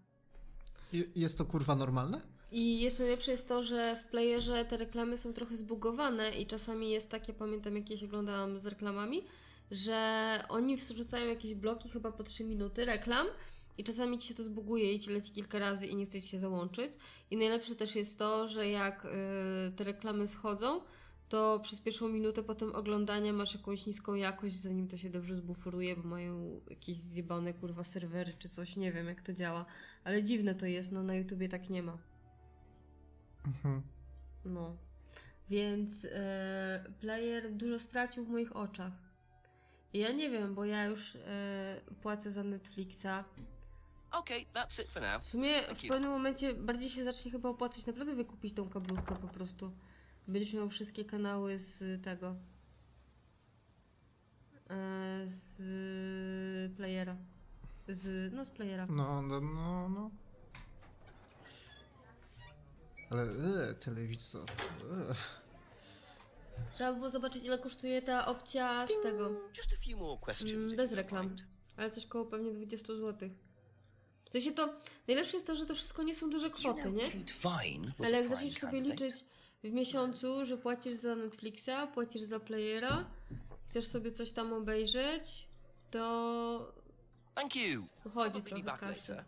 Jest to kurwa normalne? I jeszcze lepsze jest to, że w playerze te reklamy są trochę zbugowane i czasami jest takie, pamiętam jakieś oglądałam z reklamami, że oni wrzucają jakieś bloki chyba po 3 minuty reklam i czasami ci się to zbuguje i ci leci kilka razy i nie chce ci się załączyć. I najlepsze też jest to, że jak te reklamy schodzą, to przez pierwszą minutę potem oglądania masz jakąś niską jakość, zanim to się dobrze zbuforuje, bo mają jakieś zjebane kurwa serwery czy coś, nie wiem jak to działa. Ale dziwne to jest, no na YouTubie tak nie ma. Mhm. No. Więc player dużo stracił w moich oczach. I ja nie wiem, bo ja już płacę za Netflixa. Okay, that's it for now. W sumie Thank w you. pewnym momencie bardziej się zacznie chyba opłacać naprawdę wykupić tą kablówkę po prostu. Będziesz miał wszystkie kanały z tego. Z playera. Z playera. No. Ale telewizor. Trzeba było zobaczyć, ile kosztuje ta opcja z tego. Just a few more questions. Bez reklam. Ale coś koło pewnie 20 zł. W sensie to, najlepsze jest to, że to wszystko nie są duże kwoty, nie? Ale jak zaczniesz sobie liczyć w miesiącu, że płacisz za Netflixa, płacisz za playera, chcesz sobie coś tam obejrzeć, to Thank you. wychodzi trochę kasy.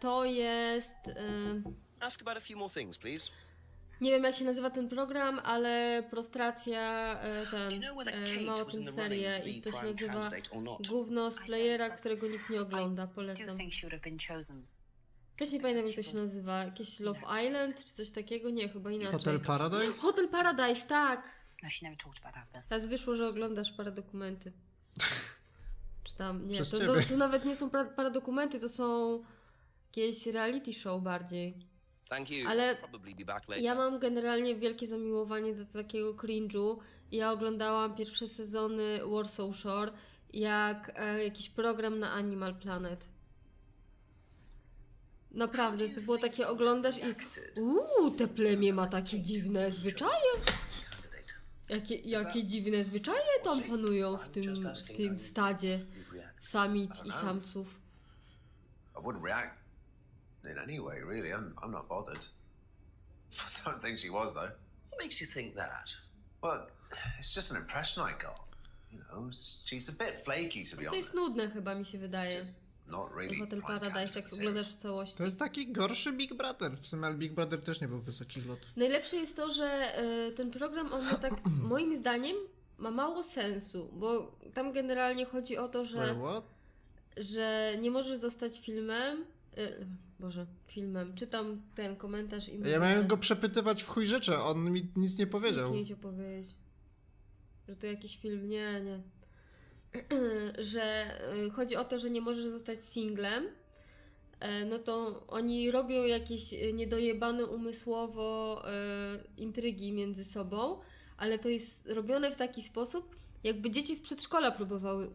To jest... Ask about a few more things, please. Nie wiem jak się nazywa ten program, ale Prostracja ma o tym serię i to się nazywa Gówno z playera, którego nikt nie ogląda, polecam. Też nie pamiętam jak to się nazywa, jakieś Love Island czy coś takiego? Nie, chyba inaczej. Hotel Paradise? Hotel Paradise, tak! Teraz wyszło, że oglądasz paradokumenty. Czy tam, nie, to nawet nie są paradokumenty, to są jakieś reality show bardziej. Thank you. Ale Probably be back later. ja mam generalnie wielkie zamiłowanie do takiego cringe'u. Ja oglądałam pierwsze sezony Warsaw Shore jak jakiś program na Animal Planet. Naprawdę, to było takie oglądasz i te plemię ma takie dziwne zwyczaje. Jakie dziwne zwyczaje tam panują w tym stadzie samic i samców. I wouldn't react in any way, really. I'm not bothered. I don't think she was, though. What makes you think that? Well, it's just an impression I got. You know, she's a bit flaky, to be To honest. jest nudne chyba mi się wydaje. Not really. Hotel Paradise, jak oglądasz w całości. To jest taki gorszy Big Brother. W sumie ale Big Brother też nie był wysokich lotów. Najlepsze jest to, że ten program, on ma tak, moim zdaniem, ma mało sensu, bo tam generalnie chodzi o to, że nie możesz zostać filmem. Filmem. Czytam ten komentarz i mówię, Ja miałem go przepytywać w chuj rzeczy, on mi nic nie powiedział. Nic nie chciał powiedzieć. Że to jakiś film, nie. Że chodzi o to, że nie możesz zostać singlem, no to oni robią jakieś niedojebane umysłowo intrygi między sobą, ale to jest robione w taki sposób, jakby dzieci z przedszkola próbowały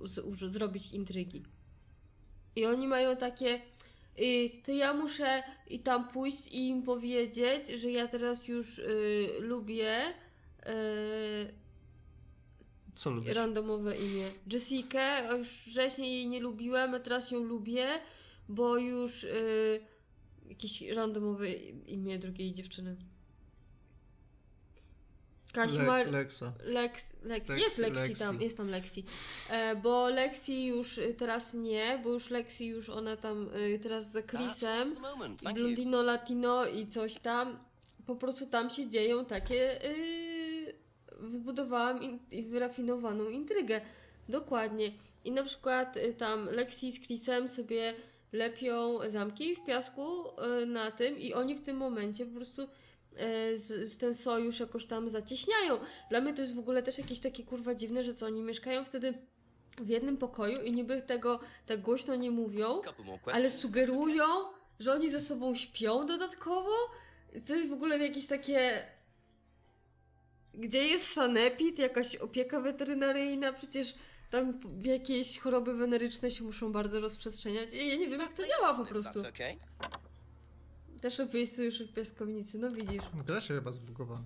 zrobić intrygi. I oni mają takie to ja muszę i tam pójść i im powiedzieć, że ja teraz już lubię Co lubisz? randomowe imię. Jessikę, już wcześniej jej nie lubiłem, a teraz ją lubię, bo już jakieś randomowe imię drugiej dziewczyny. Kaśmar... Lexa. Jest Lexi tam, jest tam Lexi. Bo Lexi już teraz nie, bo już Lexi już ona tam teraz za Chrisem, blondino, latino i coś tam. Po prostu tam się dzieją takie wybudowałam wyrafinowaną intrygę. Dokładnie. I na przykład tam Lexi z Chrisem sobie lepią zamki w piasku na tym i oni w tym momencie po prostu ten sojusz jakoś tam zacieśniają. Dla mnie to jest w ogóle też jakieś takie kurwa dziwne, że co oni mieszkają wtedy w jednym pokoju i niby tego tak głośno nie mówią, ale sugerują, że oni ze sobą śpią dodatkowo. To jest w ogóle jakieś takie... Gdzie jest sanepid, jakaś opieka weterynaryjna? Przecież tam jakieś choroby weneryczne się muszą bardzo rozprzestrzeniać. I ja nie wiem, jak to działa po prostu. Też opisuję już w piaskownicy, no widzisz. Gra się chyba zbugowała.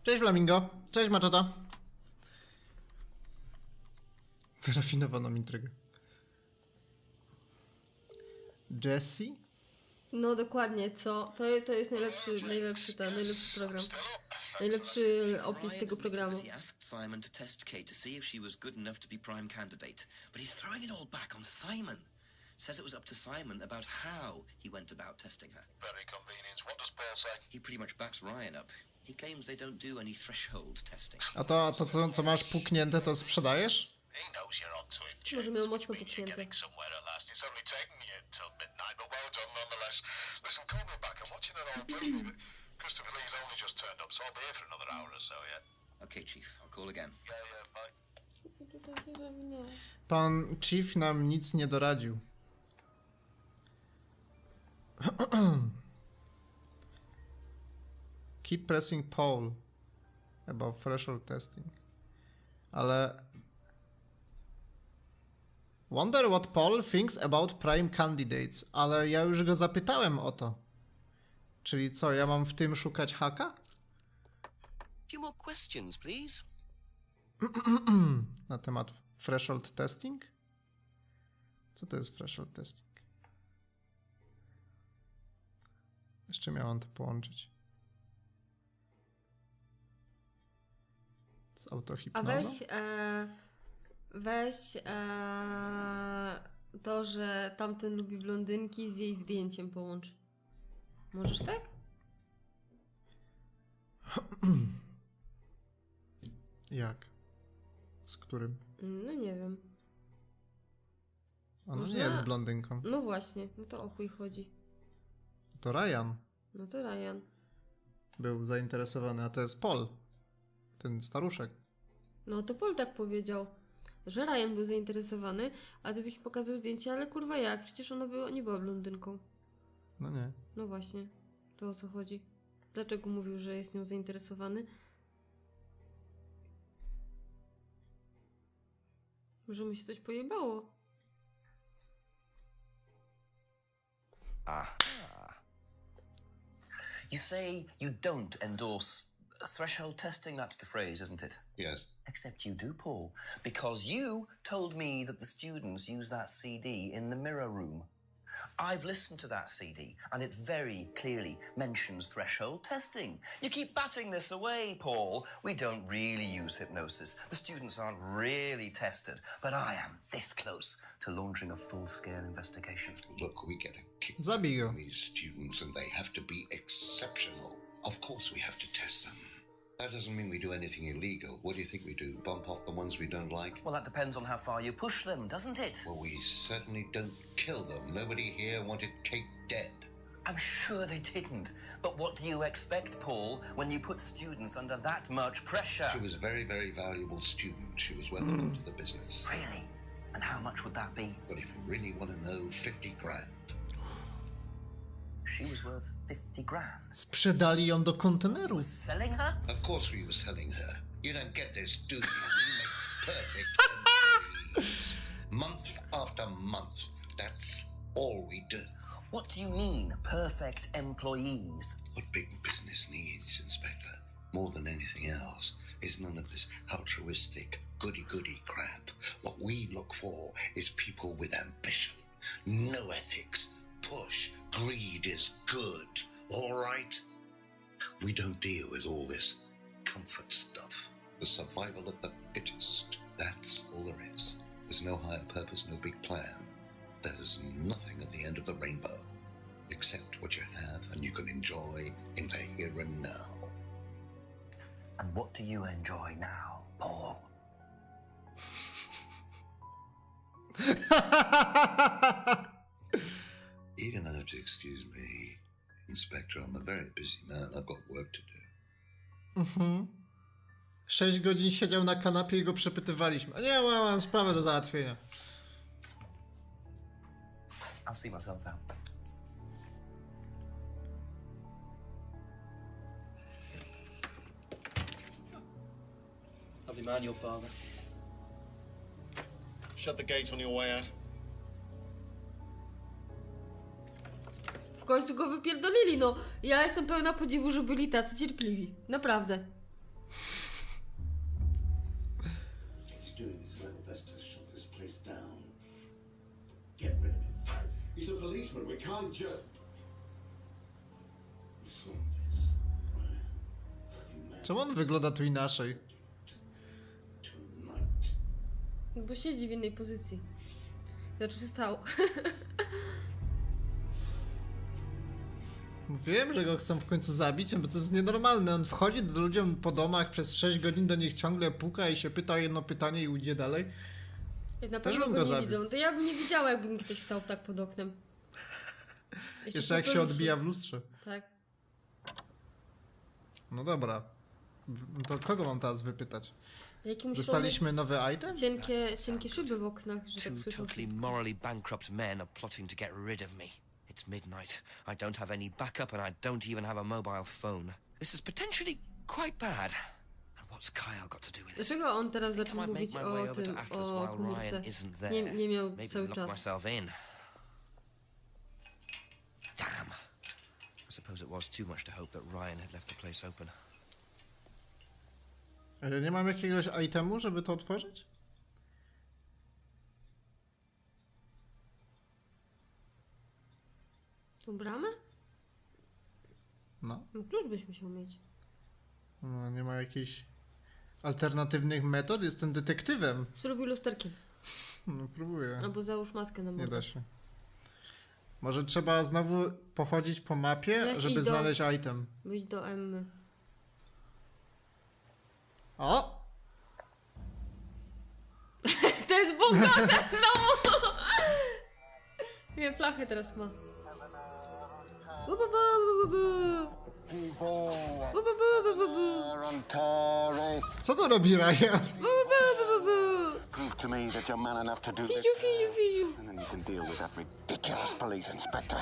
Cześć Flamingo. Cześć Maczota. Wyrafinowaną intrygę. Jessie? No dokładnie, co? To jest najlepszy program. Najlepszy opis tego programu. He asked Simon to test Kate to see if she was good enough to be prime candidate, but he's throwing it all back on Simon. Says it was up to Simon about how he went about testing her. Very convenient. What does Paul say? He pretty much backs Ryan up. He claims they don't do any threshold testing. A to co masz puknięte, to sprzedajesz? He knows you're onto him, Jim. Może miał mocno You're puknięte. getting somewhere at last. It's only taken you till midnight, but well done nonetheless. Listen, call me back. I'm watching that old film. Christopher Lee's only just turned up, so I'll be here for another hour or so, yeah? Okay, Chief. I'll call again. Yeah, bye. Pan Chief nam nic nie doradził. Keep pressing Paul about threshold testing. Ale... Wonder what Paul thinks about prime candidates. Ale ja już go zapytałem o to. Czyli co, ja mam w tym szukać haka? Few more questions, please. Na temat threshold testing? Co to jest threshold testing? Jeszcze miałem to połączyć. Z autohipnozą? A weź to, że tamten lubi blondynki z jej zdjęciem połącz. Możesz tak? Jak? Z którym? No nie wiem. Ona Można- nie jest blondynką. No właśnie, no to o chuj chodzi. To Ryan No to Ryan. był zainteresowany, a to jest Paul. Ten staruszek. No to Paul tak powiedział, że Ryan był zainteresowany, a ty byś pokazał zdjęcie, ale kurwa jak? Przecież ona nie była blondynką. No nie. No właśnie, to o co chodzi? Dlaczego mówił, że jest nią zainteresowany? Może mu się coś pojebało? You say you don't endorse threshold testing, that's the phrase, isn't it? Yes. Except you do, Paul, because you told me that the students use that CD in the mirror room. I've listened to that CD, and it very clearly mentions threshold testing. You keep batting this away, Paul. We don't really use hypnosis. The students aren't really tested, but I am this close to launching a full-scale investigation. Look, we get a kick Zabij go. from these students and they have to be exceptional. Of course we have to test them. That doesn't mean we do anything illegal. What do you think we do? Bump off the ones we don't like? Well, that depends on how far you push them, doesn't it? Well, we certainly don't kill them. Nobody here wanted Kate dead. I'm sure they didn't. But what do you expect, Paul, when you put students under that much pressure? She was a very, very valuable student. She was well into the business. Really? And how much would that be? Well, if you really want to know, 50 grand. She was worth 50 grand. Sprzedali ją do konteneru. Selling her? Of course we were selling her. You don't get this, do you? We make perfect employees. month after month. That's all we do. What do you mean, perfect employees? What big business needs, Inspector, more than anything else, is none of this altruistic, goody-goody crap. What we look for is people with ambition, no ethics, push, greed is good, all right? We don't deal with all this comfort stuff. The survival of the fittest, that's all there is. There's no higher purpose, no big plan. There's nothing at the end of the rainbow, except what you have and you can enjoy in the here and now. And what do you enjoy now, Paul? You're gonna have to excuse me, Inspector. I'm a very busy man. I've got work to do. 6 godzin siedział na kanapie i go przepytywaliśmy. A nie, mam sprawę do załatwienia. I'll see myself out. Lovely man, your father. Shut the gate on your way out. W końcu go wypierdolili, no. Ja jestem pełna podziwu, że byli tacy cierpliwi. Naprawdę. He's doing his level best to shut this place down. Get rid of him. He's a policeman. We can't just... Czemu on wygląda tu inaczej? Bo siedzi w innej pozycji. Znaczy wstał. Wiem, że go chcą w końcu zabić, bo to jest nienormalne. On wchodzi do ludzi po domach, przez 6 godzin do nich ciągle puka i się pyta o jedno pytanie i idzie dalej. Na Też pewno bym go go nie zabił. widzą. To ja bym nie widziała, jakby mi ktoś stał tak pod oknem. Jeszcze jak się odbija w lustrze. Tak. No dobra. To kogo mam teraz wypytać? Jaki musi Dostaliśmy mieć nowy item? cienkie szyby w oknach, że tak Two słyszą totally wszystko. morally bankrupt men are plotting to get rid of me. It's midnight. I don't have any backup and I don't even have a mobile phone. This is potentially quite bad. And what's Kyle got to do with it? Dlaczego on teraz Think I zaczął might mówić make my way o over tym, to Atlas o while komórce? Ryan isn't there. Nie miał Maybe cały lock czas. myself in. Damn. I suppose it was too much to hope that Ryan had left the place open. Nie mam jakiegoś itemu, żeby to otworzyć? Tą bramę? No. No klucz byś musiał mieć. No, nie ma jakichś alternatywnych metod? Jestem detektywem. Spróbuj lusterkiem. No próbuję. Albo załóż maskę na mordę. Nie da się. Może trzeba znowu pochodzić po mapie, Weź żeby idź do- znaleźć item. Wyjdź do Emmy. O! To jest bombasa znowu! Nie, flachę teraz ma. Bu, bu, bu, bu, bu, bu. Bu, bu, bu, bu, bu, bu. Co to robi Ryan? Bu, bu, bu, bu, bu. Prove to me that you're man enough to do Fiziu, this, fiziu, fiziu. and then you can deal with that ridiculous police inspector.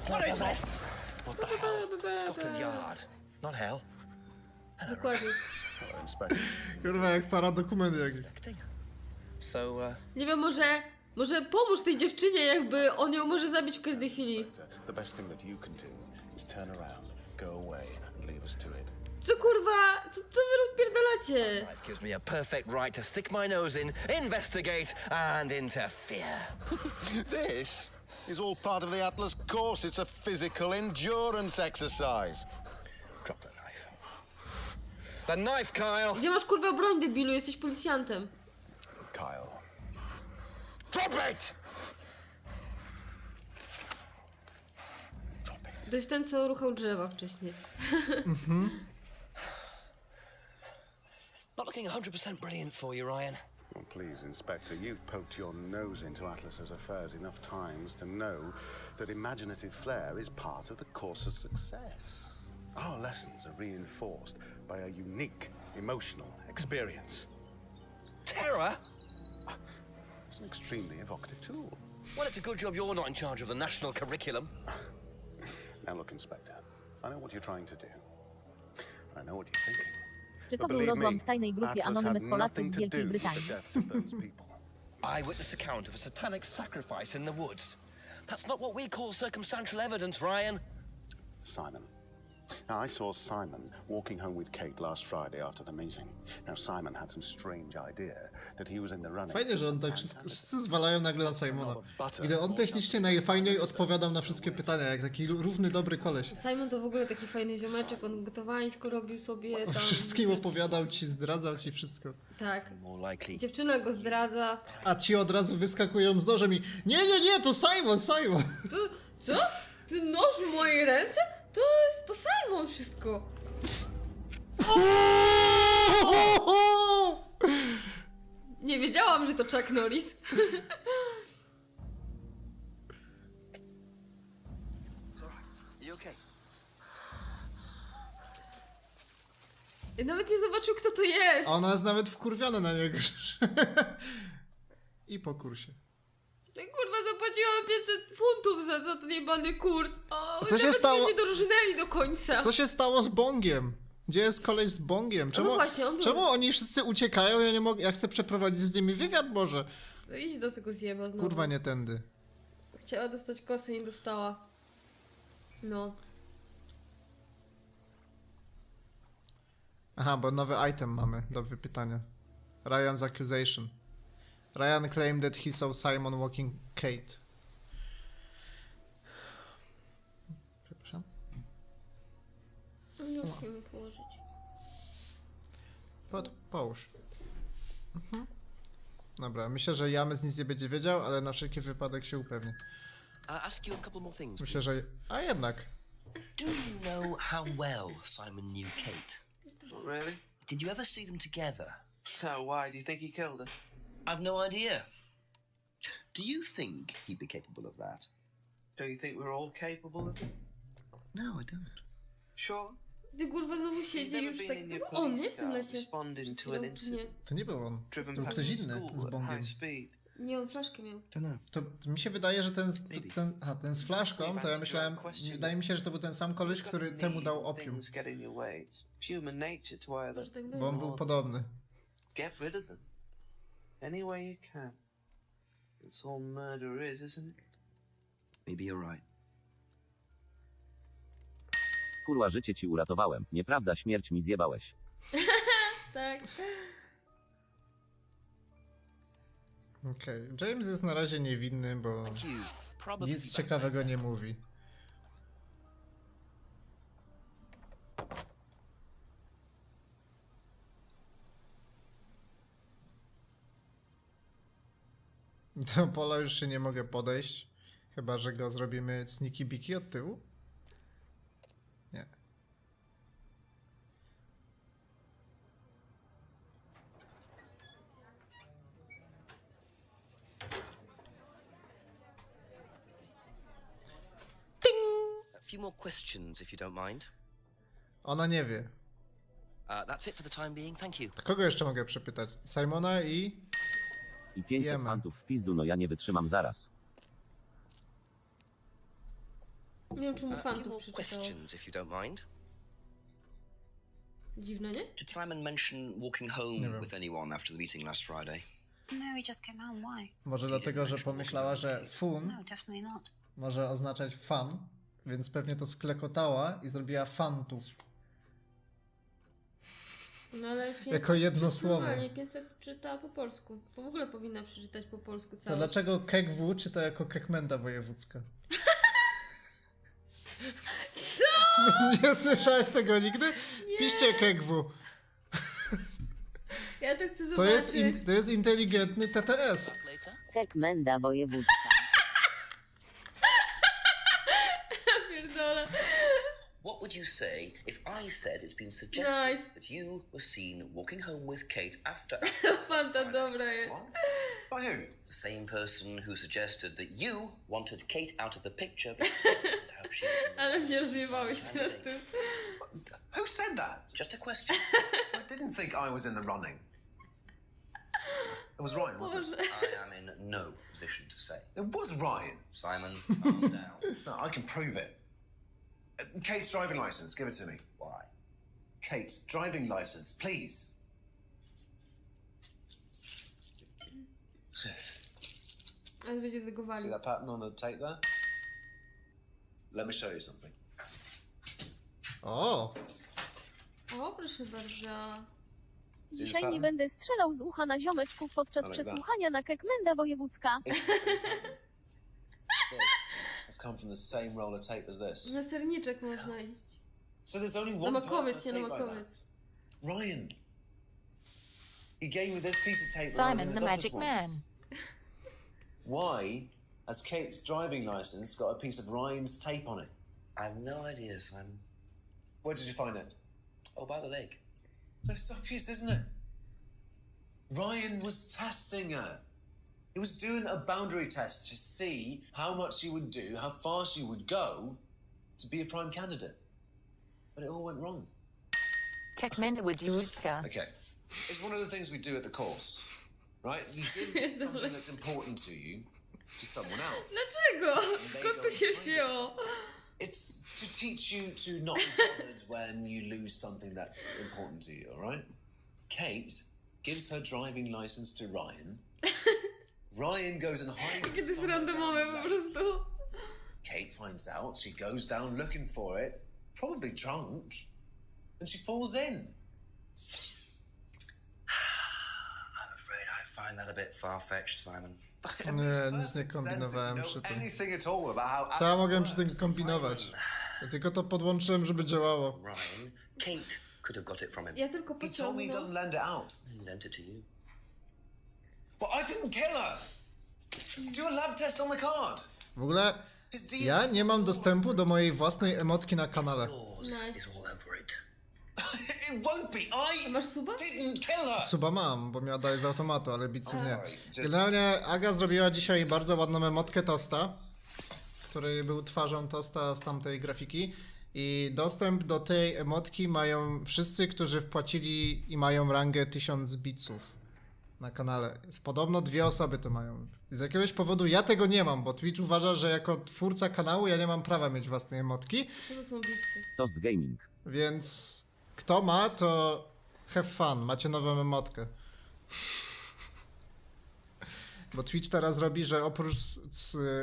What is this? What the hell? Scotland Yard, not hell. Dokładnie. Inspector. Kurwa, jak paradokument jakiś. So, Nie wiem, może pomóż tej dziewczynie, jakby on ją może zabić w każdej chwili. The best thing that you can do is turn around, go away, and leave us to it. Co kurwa? Co wy odpierdalacie? life gives me a perfect right to stick my nose in, investigate, and interfere. This is all part of the Atlas course. It's a physical endurance exercise. Drop the knife. The knife, Kyle! Gdzie masz kurwa broń, debilu? Jesteś policjantem. Kyle. Drop it! To jest ten, co ruchał drzewa wcześniej. Not looking 100% brilliant for you, Ryan. Well, please, Inspector, you've poked your nose into Atlas's affairs enough times to know that imaginative flair is part of the course's success. Our lessons are reinforced by a unique emotional experience. Terror? It's an extremely evocative tool. Well, it's a good job you're not in charge of the national curriculum. Now look, Inspector, I know what you're trying to do. I know what you're thinking. Czy to But był believe rozłam me, w tajnej grupie Atlas had Anonymous Polaków nothing w to Wielkiej do with Brytanii? the deaths of those people. Eyewitness account of a satanic sacrifice in the woods. That's not what we call circumstantial evidence, Ryan. Simon. Now, I saw Simon walking home with Kate last Friday after the meeting. Now, Simon had some strange idea that he was in the running. Fajnie, że on tak wszystko, wszyscy zwalają nagle na Simona. I on technicznie najfajniej odpowiadał na wszystkie pytania, jak taki równy, dobry koleś. Simon to w ogóle taki fajny ziomeczek, on gotowańsko robił sobie O tam... wszystkim opowiadał ci, zdradzał ci wszystko. Tak. Dziewczyna go zdradza. A ci od razu wyskakują z nożem i nie, to Simon! To, co? Ty noż w mojej ręce? To Simon wszystko. Nie wiedziałam, że to Chuck Norris. You okay? Nawet nie zobaczył, kto to jest. A ona jest nawet wkurwiona na niego. I po kursie. No kurwa, zapłaciłam 500 funtów za ten jebany kurs. O, Co się nawet stało? mnie nie dorżnęli do końca. Co się stało z Bongiem? Gdzie jest koleś z Bongiem? Czemu, No właśnie, on był- czemu oni wszyscy uciekają? Ja nie mogę. Ja chcę przeprowadzić z nimi wywiad, Boże. No idź do tego zjeba znowu. Kurwa, nie tędy. Chciała dostać kosę, nie dostała. No. Aha, bo nowy item mamy do wypytania. Ryan's accusation. Ryan claimed that he saw Simon walking Kate. Przepraszam. Nóżki mi położyć. Połóż. Dobra, myślę, że James nic nie będzie wiedział, ale na wszelki wypadek się upewni. Ask you a couple more things. Myślę, że... A jednak. Do you know how well Simon knew Kate? Not really. Did you ever see them together? So why? Do you think he killed her? I've no idea. Do you think he'd be capable of that? Do you think we're all capable of it? No, I don't. Sure. Ty kurwa znowu siedzi już tak... To był on, nie? W tym lesie. Responding to an incident. To nie był on. To Driven był past ktoś the inny school z at Bongiem. high speed. Nie, on flaszkę miał. To mi się wydaje, że ten z flaszką, to ja myślałem... Wydaje mi się, że to był ten sam koleś, który temu dał opium. Things get in your way. It's human nature to either Bo on był podobny. get rid of them any way you can. That's all murder is, isn't it? Maybe you're right. Kurwa, życie ci uratowałem. Nieprawda, śmierć mi zjebałeś. Tak. Okej, James jest na razie niewinny, bo nic ciekawego nie mówi. Do pola już się nie mogę podejść, chyba że go zrobimy sneaky biki od tyłu. Nie. A few more questions, if you don't mind. Ona nie wie. That's it for the time being. Thank you. Kogo jeszcze mogę przepytać? Simona i 500 Jemy. fantów w pizdu, no ja nie wytrzymam zaraz. Nie wiem, czy mu A few fantów more przeczytał. questions, if you don't mind. Dziwne, nie? Did Simon mention walking home Nie wiem. with anyone after the meeting last Friday? No, he just came home. Why? może dlatego, że pomyślała, że fun No, definitely not. może oznaczać fun, więc pewnie to sklekotała i zrobiła fantów. No ale 500 Jako jedno słowo. Normalnie 500 czyta po polsku. Bo w ogóle powinna przeczytać po polsku To całość. dlaczego KEKW czyta jako Kekmenda Wojewódzka? Co? Nie słyszałeś tego nigdy? Nie. Piszcie KEKW. Ja to chcę To zobaczyć. jest, to jest inteligentny TTS. Kekmenda Wojewódzka. Pierdolę. What would you say if I said it's been suggested Nice. that you were seen walking home with Kate after... Fanta dobra jest. By who? The same person who suggested that you wanted Kate out of the picture. Ale mnie rozjebałeś teraz ty. Who said that? Just a question. I didn't think I was in the running. It was Ryan, wasn't it? I am in no position to say. It was Ryan. Simon, calm down. No, I can prove it. Kate's driving license, give it to me. Why? Kate, driving license, please. Ale będzie See zagowali. that pattern on the tape there? Let me show you something. O! O, proszę bardzo. Dzisiaj nie będę strzelał z ucha na ziomeczków podczas przesłuchania na Kekmenda Wojewódzka. It's come from the same roll of tape as this. Na serniczek można iść. So there's only No one makowiec, person nie no that's taped like makowiec. that. Ryan. He gave me this piece of tape when I was Simon in his the office Magic Man. once. Why has Kate's driving license got a piece of Ryan's tape on it? I have no idea, Simon. Where did you find it? Oh, by the lake. But it's obvious, isn't it? Ryan was testing her. He was doing a boundary test to see how much she would do, how far she would go to be a prime candidate. But it all went wrong. Kekmenda Wojewódzka. Okay. It's one of the things we do at the course, right? You give something that's important to you to someone else. Dlaczego? Skąd to się wzięło? It's to teach you to not be bothered when you lose something that's important to you, all right? Kate gives her driving license to Ryan. Ryan goes and hides Jakie to it jest somewhere down randomowe the po lake. prostu. Kate finds out, she goes down looking for it, probably drunk, and she falls in. I'm afraid I find that a bit far-fetched, Simon. Nie, nic nie kombinowałem przy tym. Anything at all about how Co ja mogłem przy tym kombinować? Ja tylko to podłączyłem, żeby działało. Ryan, Kate could have got it from him. Ja tylko He told me he doesn't pociągnął. lend it out. He lent it to you. But I didn't kill her. Do a lab test on the card. W ogóle ja nie mam dostępu do mojej własnej emotki na kanale. Nice. It's all over it. It won't be. I Masz suba? didn't kill her. Suba mam, bo mi daje z automatu, ale bicu nie. sorry, just- Generalnie Aga zrobiła dzisiaj bardzo ładną emotkę tosta, który był twarzą tosta z tamtej grafiki. I dostęp do tej emotki mają wszyscy, którzy wpłacili i mają rangę 1000 bitsów na kanale. Podobno 2 osoby to mają. Z jakiegoś powodu ja tego nie mam, bo Twitch uważa, że jako twórca kanału ja nie mam prawa mieć własnej emotki, Co to są bicy? Toast Gaming. więc kto ma, to have fun, macie nową emotkę. Bo Twitch teraz robi, że oprócz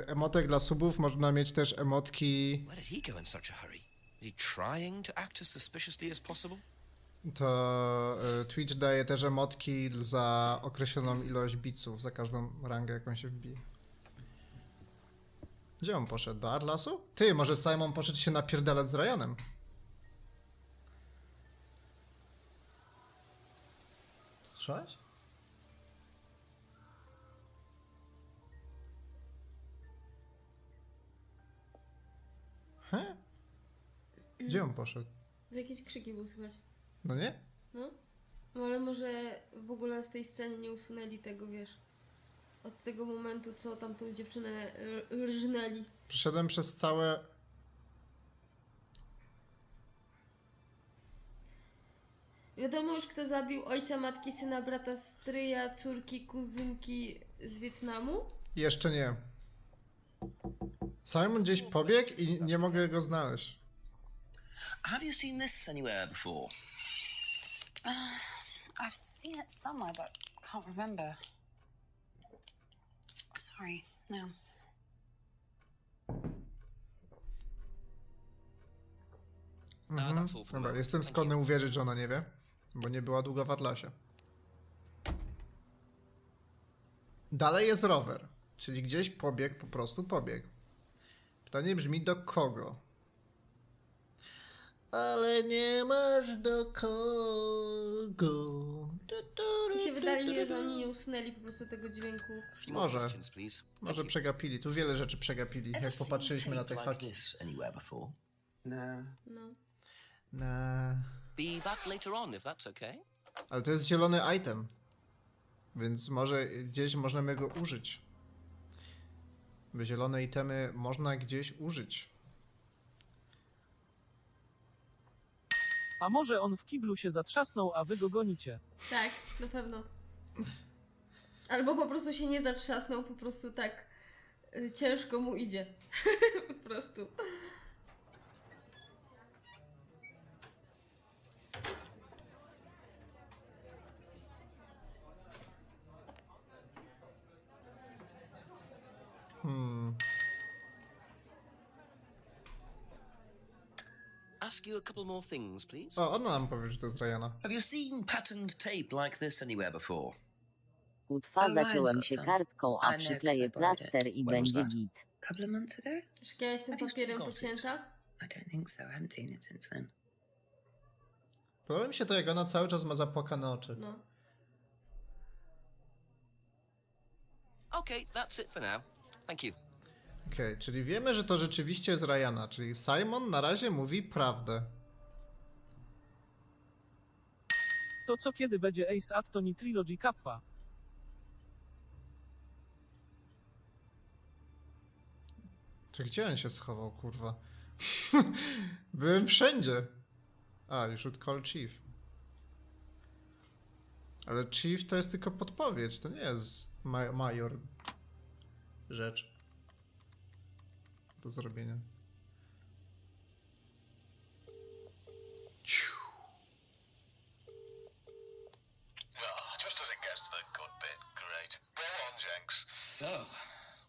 emotek dla subów można mieć też emotki. Where did he go in such a hurry? Is he trying to act as suspiciously as possible? To Twitch daje też emotki za określoną ilość bitsów, za każdą rangę, jaką się wbije. Gdzie on poszedł? Do Atlasu? Ty, może Simon poszedł się napierdalać z Ryanem? Słyszałeś? He? Gdzie on poszedł? Jakieś krzyki było słychać. No nie? No. No ale może w ogóle z tej sceny nie usunęli tego, wiesz. Od tego momentu, co tamtą dziewczynę rżnęli. Przeszedłem przez całe... Wiadomo już, kto zabił ojca, matki, syna, brata, stryja, córki, kuzynki z Wietnamu? Jeszcze nie. Simon gdzieś pobiegł i nie mogę go znaleźć. Have you seen this anywhere before? I've seen it somewhere, but can't remember. Sorry, no. Mhm. Dobra, jestem skłonny uwierzyć, że ona nie wie, bo nie była długo w Atlasie. Dalej jest rower, czyli gdzieś pobiegł, po prostu pobiegł. Pytanie brzmi, do kogo? Ale nie masz do kogo. Mi się wydaje, że oni nie usunęli po prostu tego dźwięku. Może. Może przegapili. Tu wiele rzeczy przegapili, jak popatrzyliśmy na te haki. No. No. Be back later on, if that's okay. Ale to jest zielony item. Więc może gdzieś możemy go użyć. Bo zielone itemy można gdzieś użyć. A może on w kiblu się zatrzasnął, a wy go gonicie? Tak, na pewno. Albo po prostu się nie zatrzasnął, po prostu tak ciężko mu idzie. Po prostu. ask you a couple more things, please? O, ona nam powie, że to jest Ryana. Have you seen patterned tape like this anywhere before? Kutwa, Oh, Ryan's zaciąłem got się some. kartką, a I know, 'cause przykleję I borrowed it. plaster i When was będzie that? git. A couple of months ago? Czy ja jestem Have you still papierem got it? pocięta? I don't think so. I haven't seen it since then. Podoba mi się to, jak ona cały czas ma zapłakane oczy. No. Okay, that's it for now. Thank you. Okej, czyli wiemy, że to rzeczywiście jest Ryana, czyli Simon na razie mówi prawdę. To co kiedy będzie Ace Attorney Trilogy Kappa? Czy gdzie on się schował, kurwa? Byłem wszędzie. A, you should call Chief. Ale Chief to jest tylko podpowiedź, to nie jest major rzecz do zrobienia. Just as it gets to the good bit, great. Go on, Jenks. So,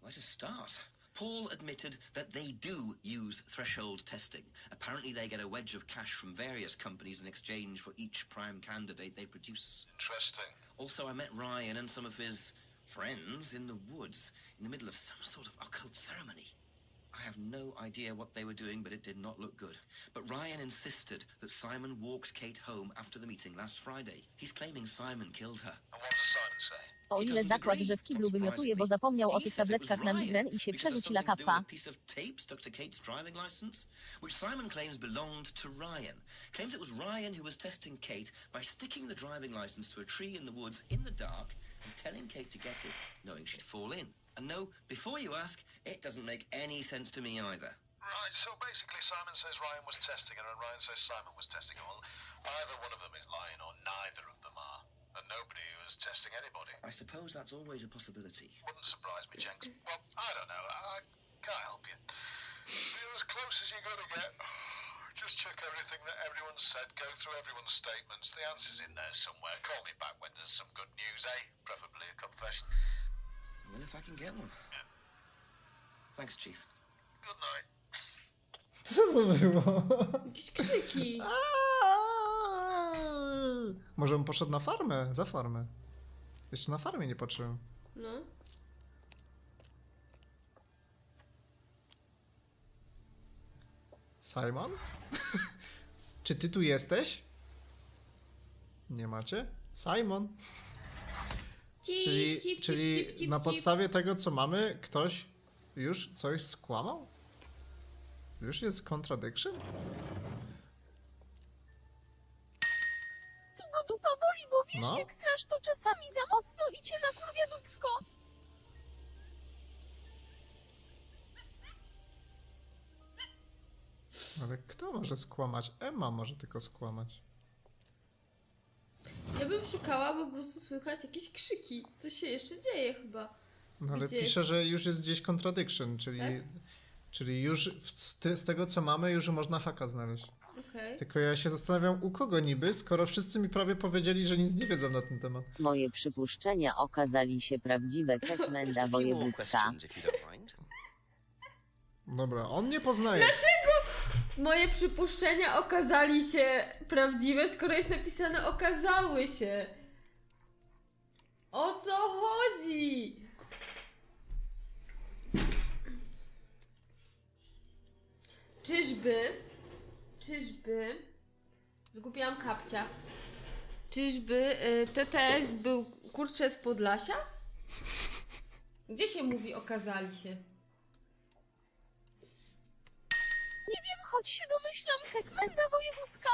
where to start? Paul admitted that they do use threshold testing. Apparently they get a wedge of cash from various companies in exchange for each prime candidate they produce. Interesting. Also, I met Ryan and some of his friends in the woods in the middle of some sort of occult ceremony. I have no idea what they were doing, but it did not look good. But Ryan insisted that Simon walked Kate home after the meeting last Friday. He's claiming Simon killed her. And what does Simon say? O ile zakład, że w kiblu wymiotuje, bo zapomniał o tych tabletkach na migren i się przerzucila kappa. Piece of tape stuck to Kate's driving license, which Simon claims belonged to Ryan. Claims it was Ryan who was testing Kate by sticking the driving license to a tree in the woods in the dark and telling Kate to get it, knowing she'd fall in. And no, before you ask, it doesn't make any sense to me either. Right, so basically Simon says Ryan was testing her and Ryan says Simon was testing her. Well, either one of them is lying or neither of them are. And nobody was testing anybody. I suppose that's always a possibility. Wouldn't surprise me, Jenks. Well, I don't know. I can't help you. You're as close as you're going to get. Just check everything that everyone's said. Go through everyone's statements. The answer's in there somewhere. Call me back when there's some good news, eh? Preferably a confession. Well, if I can get one. Yeah. Thanks, Chief. Good night. Co to było? Jakieś krzyki. Może on poszedł na farmę? Za farmę. Jeszcze na farmie nie patrzyłem. No. Simon? Czy ty tu jesteś? Nie macie? Simon. Czyli na podstawie tego, co mamy, ktoś już coś skłamał? Już jest Contradiction? Ty go dupa boli, bo wiesz, No. jak strasz to czasami za mocno i cię nakurwia dupsko. Ale kto może skłamać? Emma może tylko skłamać. Ja bym szukała, bo po prostu słychać jakieś krzyki. Coś się jeszcze dzieje chyba. No ale Gdzie pisze, jest? że już jest gdzieś Contradiction, czyli, Tak? czyli już z tego, co mamy, już można haka znaleźć. Okej. Tylko ja się zastanawiam, u kogo niby, skoro wszyscy mi prawie powiedzieli, że nic nie wiedzą na ten temat. Moje przypuszczenia okazali się prawdziwe. Kekmenda wojewódzka. Dobra, on nie poznaje. Dlaczego moje przypuszczenia okazali się prawdziwe, skoro jest napisane okazały się? O co chodzi? Czyżby zgubiłam kapcia? Czyżby TTS był kurczę z Podlasia? Gdzie się mówi okazali się? Nie wiem, choć się domyślam, Kekmenda wojewódzka.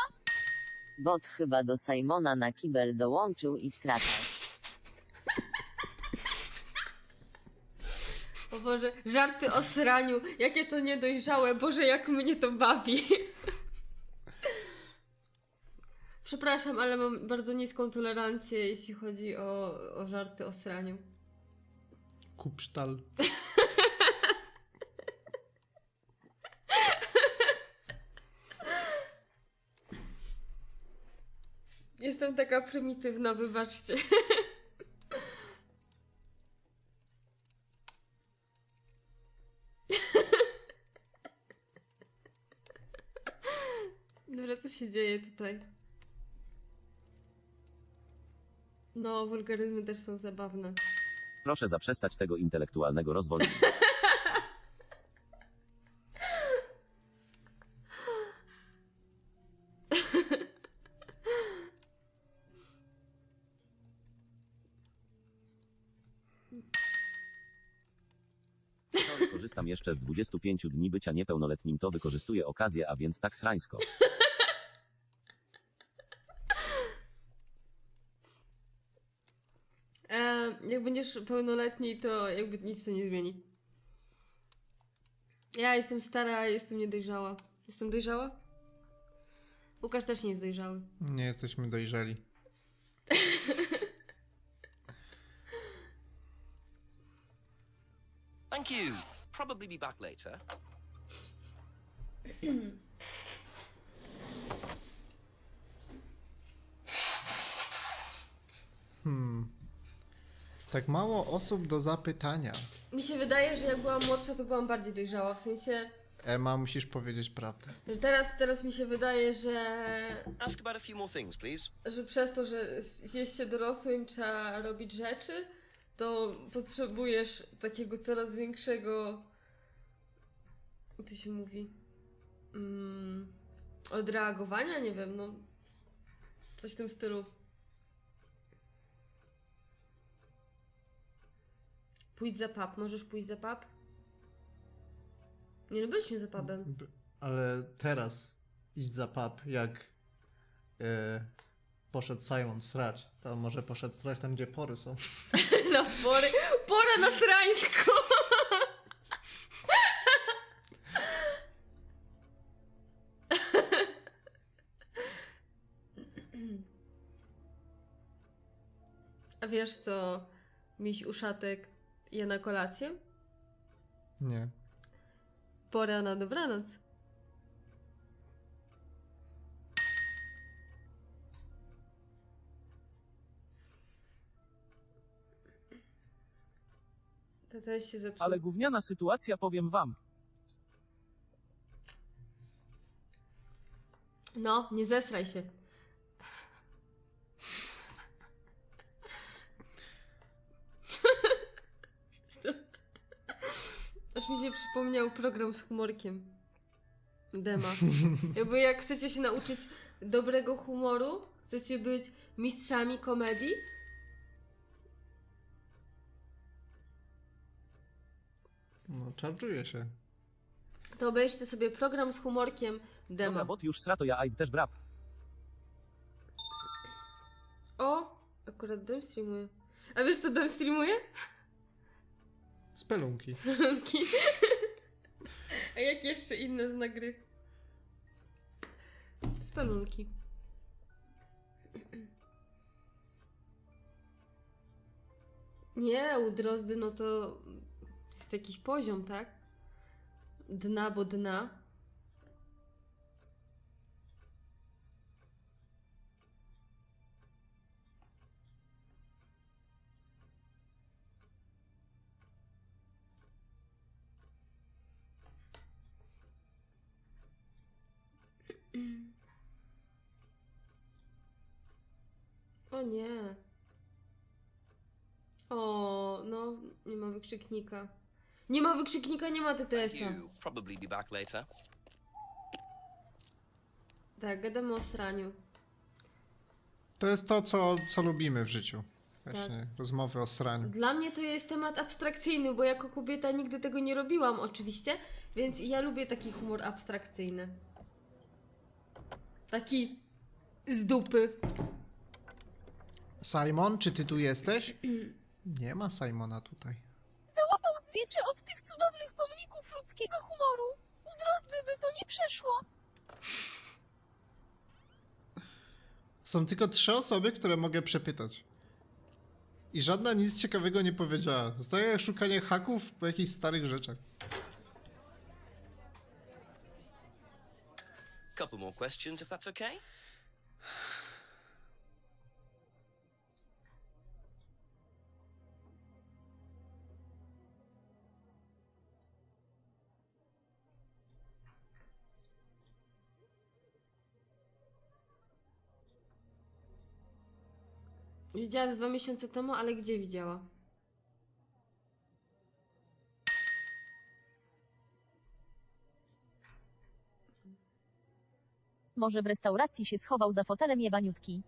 Bot chyba do Simona na kibel dołączył i stratał. O Boże, żarty o sraniu, jakie to niedojrzałe, Boże, jak mnie to bawi. Przepraszam, ale mam bardzo niską tolerancję, jeśli chodzi o żarty o sraniu. Kupsztal. Jestem taka prymitywna, wybaczcie. co się dzieje tutaj? No, wulgaryzmy też są zabawne. Proszę zaprzestać tego intelektualnego rozwoju. Korzystam jeszcze z 25 dni bycia niepełnoletnim, to wykorzystuję okazję, a więc tak srańsko. Jak będziesz pełnoletni, to jakby nic to nie zmieni. Ja jestem stara, jestem niedojrzała. Jestem dojrzała? Łukasz też nie jest dojrzały. Nie jesteśmy dojrzeli. Thank you. Probably be back later. Tak mało osób do zapytania. Mi się wydaje, że jak byłam młodsza, to byłam bardziej dojrzała. W sensie, Emma, musisz powiedzieć prawdę. że teraz mi się wydaje, że Ask about a few more things, please. przez to, że jest się dorosłym, trzeba robić rzeczy, to potrzebujesz takiego coraz większego, jak to się mówi, odreagowania, nie wiem, no coś w tym stylu. Pójdź za pub, możesz pójść za pub? Nie, no byliśmy za pubem. Ale teraz idź za pub, jak poszedł Simon srać. To może poszedł srać tam, gdzie pory są. Na pory. Pora na srańsko! A wiesz co miś uszatek je na kolację? Nie. Pora na dobranoc. To też się zepsuło. Ale gówniana sytuacja, powiem wam. No, nie zesraj się. Aż mi się przypomniał program z humorkiem. Dema. Jakby jak chcecie się nauczyć dobrego humoru, chcecie być mistrzami komedii, No, czarżuje się. to obejrzcie sobie program z humorkiem Dema. Dobra, bot już sra, to ja też brab. O! Akurat Dem streamuje. A wiesz co Dem streamuje? Spelunki. Spelunki. A jak jeszcze inne z nagry? Spelunki. Nie, u Drozdy no to jest jakiś poziom, tak? Dna, bo dna. O nie. O, no, nie ma wykrzyknika. Nie ma wykrzyknika, nie ma TTS-a. You probably be back later. Tak, gadamy o sraniu. To jest to, co lubimy w życiu. Właśnie, rozmowy o sraniu. Dla mnie to jest temat abstrakcyjny, bo jako kobieta nigdy tego nie robiłam oczywiście, więc ja lubię taki humor abstrakcyjny. Taki z dupy. Simon, czy ty tu jesteś? Nie ma Simona tutaj. Załapał zwierzę od tych cudownych pomników ludzkiego humoru. U Drozdy by to nie przeszło. Są tylko 3 osoby, które mogę przepytać. I żadna nic ciekawego nie powiedziała. Zostaje szukanie haków po jakichś starych rzeczach. Couple more questions, if that's okay. Widziała 2 miesiące temu, ale gdzie widziała? Może w restauracji się schował za fotelem jebaniutki.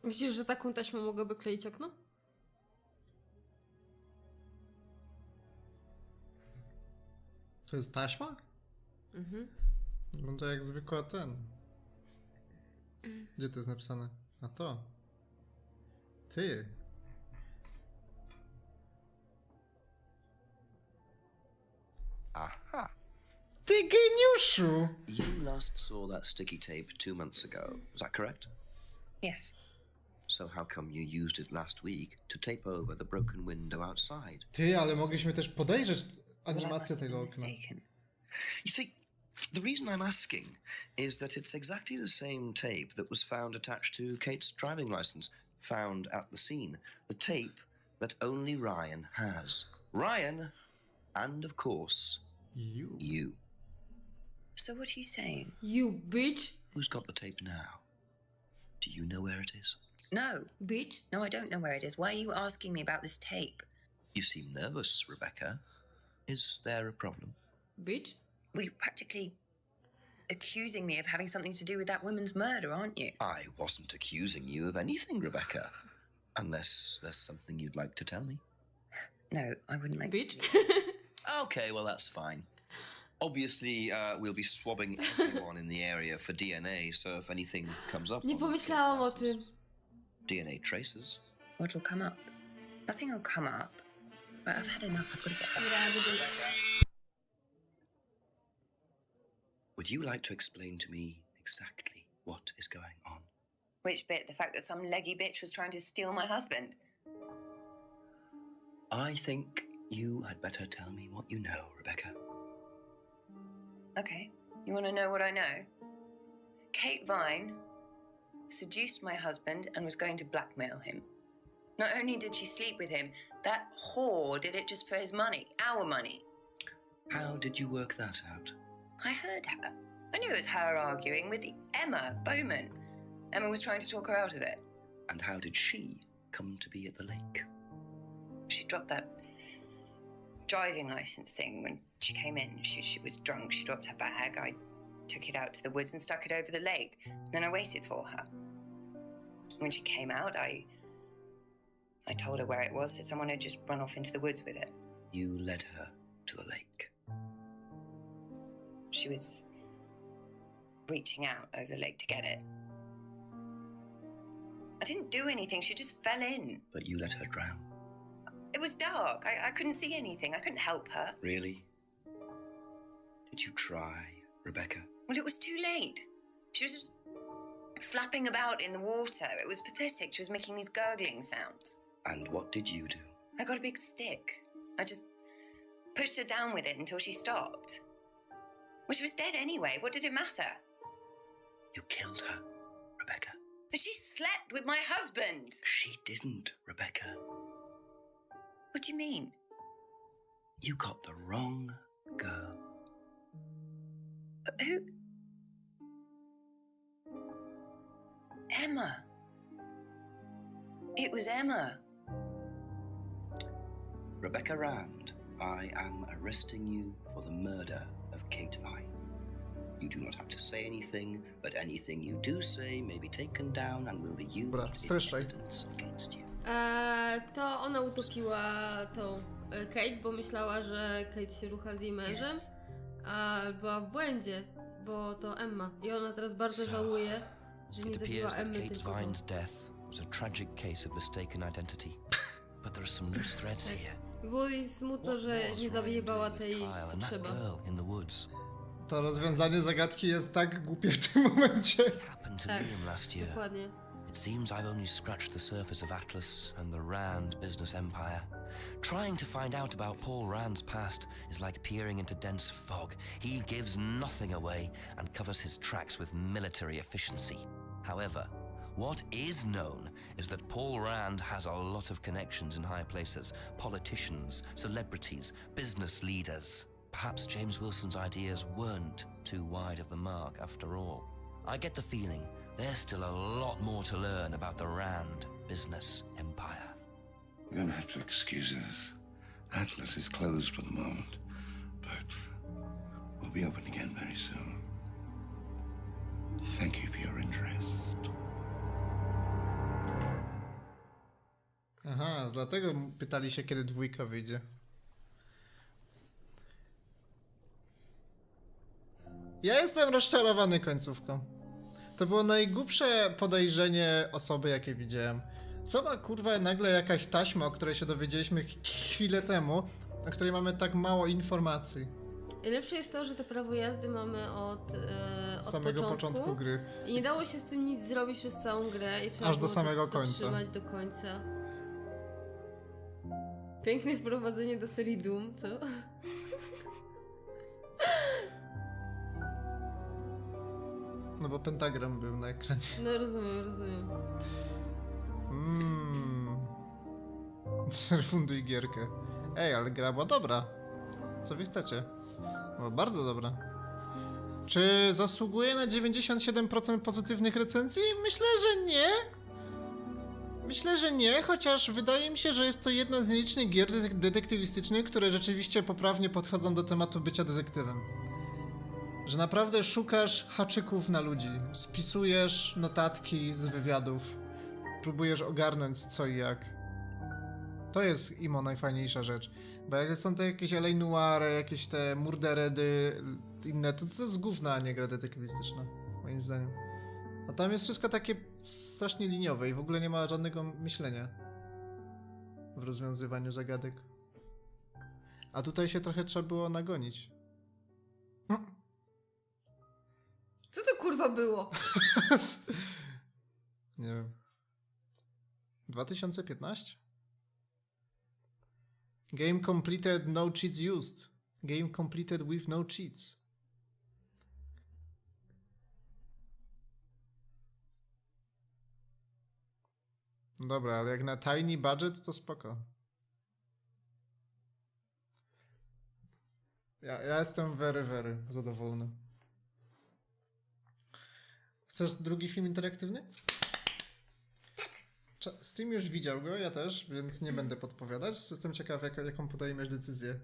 Myślisz, że taką taśmą mogłaby kleić okno? To jest taśma? Mhm. Wygląda jak zwykła ten. Gdzie to jest napisane? A to. Ty. Aha. Ty geniuszu! You last saw that sticky tape 2 months ago. Was that correct? Yes. So how come you used it last week to tape over the broken window outside? Ty, ale mogliśmy też podejrzeć animację tego okna. You see, the reason I'm asking is that it's exactly the same tape that was found attached to Kate's driving license, found at the scene. The tape that only Ryan has. Ryan, and of course, you. So what are you saying? You bitch! Who's got the tape now? Do you know where it is? No. Bitch? No, I don't know where it is. Why are you asking me about this tape? You seem nervous, Rebecca. Is there a problem? Bitch? Well, you're practically accusing me of having something to do with that woman's murder, aren't you? I wasn't accusing you of anything, Rebecca. Unless there's something you'd like to tell me. No, I wouldn't like Bitch? to. Okay, well, that's fine. Obviously, we'll be swabbing everyone in the area for DNA, so if anything comes up... Nie pomyślałam o tym. DNA traces. What'll come up? Nothing will come up. But I've had enough. I've got to get back. Dobra, będę... Would you like to explain to me exactly what is going on? Which bit? The fact that some leggy bitch was trying to steal my husband? I think you had better tell me what you know, Rebecca. Okay. You want to know what I know? Kate Vine seduced my husband and was going to blackmail him. Not only did she sleep with him, that whore did it just for his money, our money. How did you work that out? I heard her. I knew it was her arguing with Emma Bowman. Emma was trying to talk her out of it. And how did she come to be at the lake? She dropped that driving license thing when she came in. She was drunk. She dropped her bag. I took it out to the woods and stuck it over the lake. Then I waited for her. When she came out, I told her where it was, that someone had just run off into the woods with it. You led her to the lake. She was reaching out over the lake to get it. I didn't do anything. She just fell in. But you let her drown. It was dark. I couldn't see anything. I couldn't help her. Really? Did you try, Rebecca? Well, it was too late. She was just flapping about in the water. It was pathetic. She was making these gurgling sounds. And what did you do? I got a big stick. I just pushed her down with it until she stopped. Well, she was dead anyway. What did it matter? You killed her, Rebecca. But she slept with my husband. She didn't, Rebecca. What do you mean? You got the wrong girl. Who? Emma. It was Emma. Rebecca Rand, I am arresting you for the murder of Kate Vine. You do not have to say anything, but anything you do say may be taken down and will be used in evidence against you. To ona utopiła tą Kate, bo myślała, że Kate się rucha z jej mężem, a była w błędzie, bo to Emma. I ona teraz bardzo żałuje, że nie zabiła Emmy, Kate tylko Vine's death was a tragic case of mistaken identity. But there are some loose threads here. Było jej smutno, że nie zabiegała tej, co trzeba. To rozwiązanie zagadki jest tak głupie w tym momencie. Tak, dokładnie. It seems I've only scratched the surface of Atlas and the Rand business empire. Trying to find out about Paul Rand's past is like peering into dense fog. He gives nothing away and covers his tracks with military efficiency. However, what is known is that Paul Rand has a lot of connections in high places, politicians, celebrities, business leaders. Perhaps James Wilson's ideas weren't too wide of the mark after all. I get the feeling there's still a lot more to learn about the Rand business empire. You're gonna have to excuse us. Atlas is closed for the moment, but we'll be open again very soon. Thank you for your interest. Aha, dlatego pytali się, kiedy 2 wyjdzie. Ja jestem rozczarowany końcówką. To było najgłupsze podejrzenie osoby, jakie widziałem. Co ma kurwa nagle jakaś taśma, o której się dowiedzieliśmy chwilę temu, o której mamy tak mało informacji. Najlepsze jest to, że to prawo jazdy mamy od samego początku gry. I nie dało się z tym nic zrobić przez całą grę i trzeba aż do było samego to końca. trzymać do końca. Piękne wprowadzenie do serii Doom, co? No bo pentagram był na ekranie. No rozumiem. Refunduj gierkę. Ej, ale gra była dobra. Co wy chcecie? Była bardzo dobra. Czy zasługuje na 97% pozytywnych recenzji? Myślę, że nie. Myślę, że nie, chociaż wydaje mi się, że jest to jedna z nielicznych gier detektywistycznych, które rzeczywiście poprawnie podchodzą do tematu bycia detektywem. Że naprawdę szukasz haczyków na ludzi, spisujesz notatki z wywiadów, próbujesz ogarnąć co i jak. To jest imo najfajniejsza rzecz. Bo jak są to jakieś L.A. Noire, jakieś te murderedy, inne, to jest gówna, a nie gra detektywistyczna, moim zdaniem. A tam jest wszystko takie strasznie liniowe i w ogóle nie ma żadnego myślenia w rozwiązywaniu zagadek. A tutaj się trochę trzeba było nagonić. Co to kurwa było? Nie wiem. 2015? Game completed, no cheats used. Game completed with no cheats. Dobra, ale jak na tiny budget to spoko. Ja jestem very zadowolony. Chcesz drugi film interaktywny? Tak. Stream już widział go, ja też, więc nie będę podpowiadać. Jestem ciekaw, jaką podejmiesz decyzję.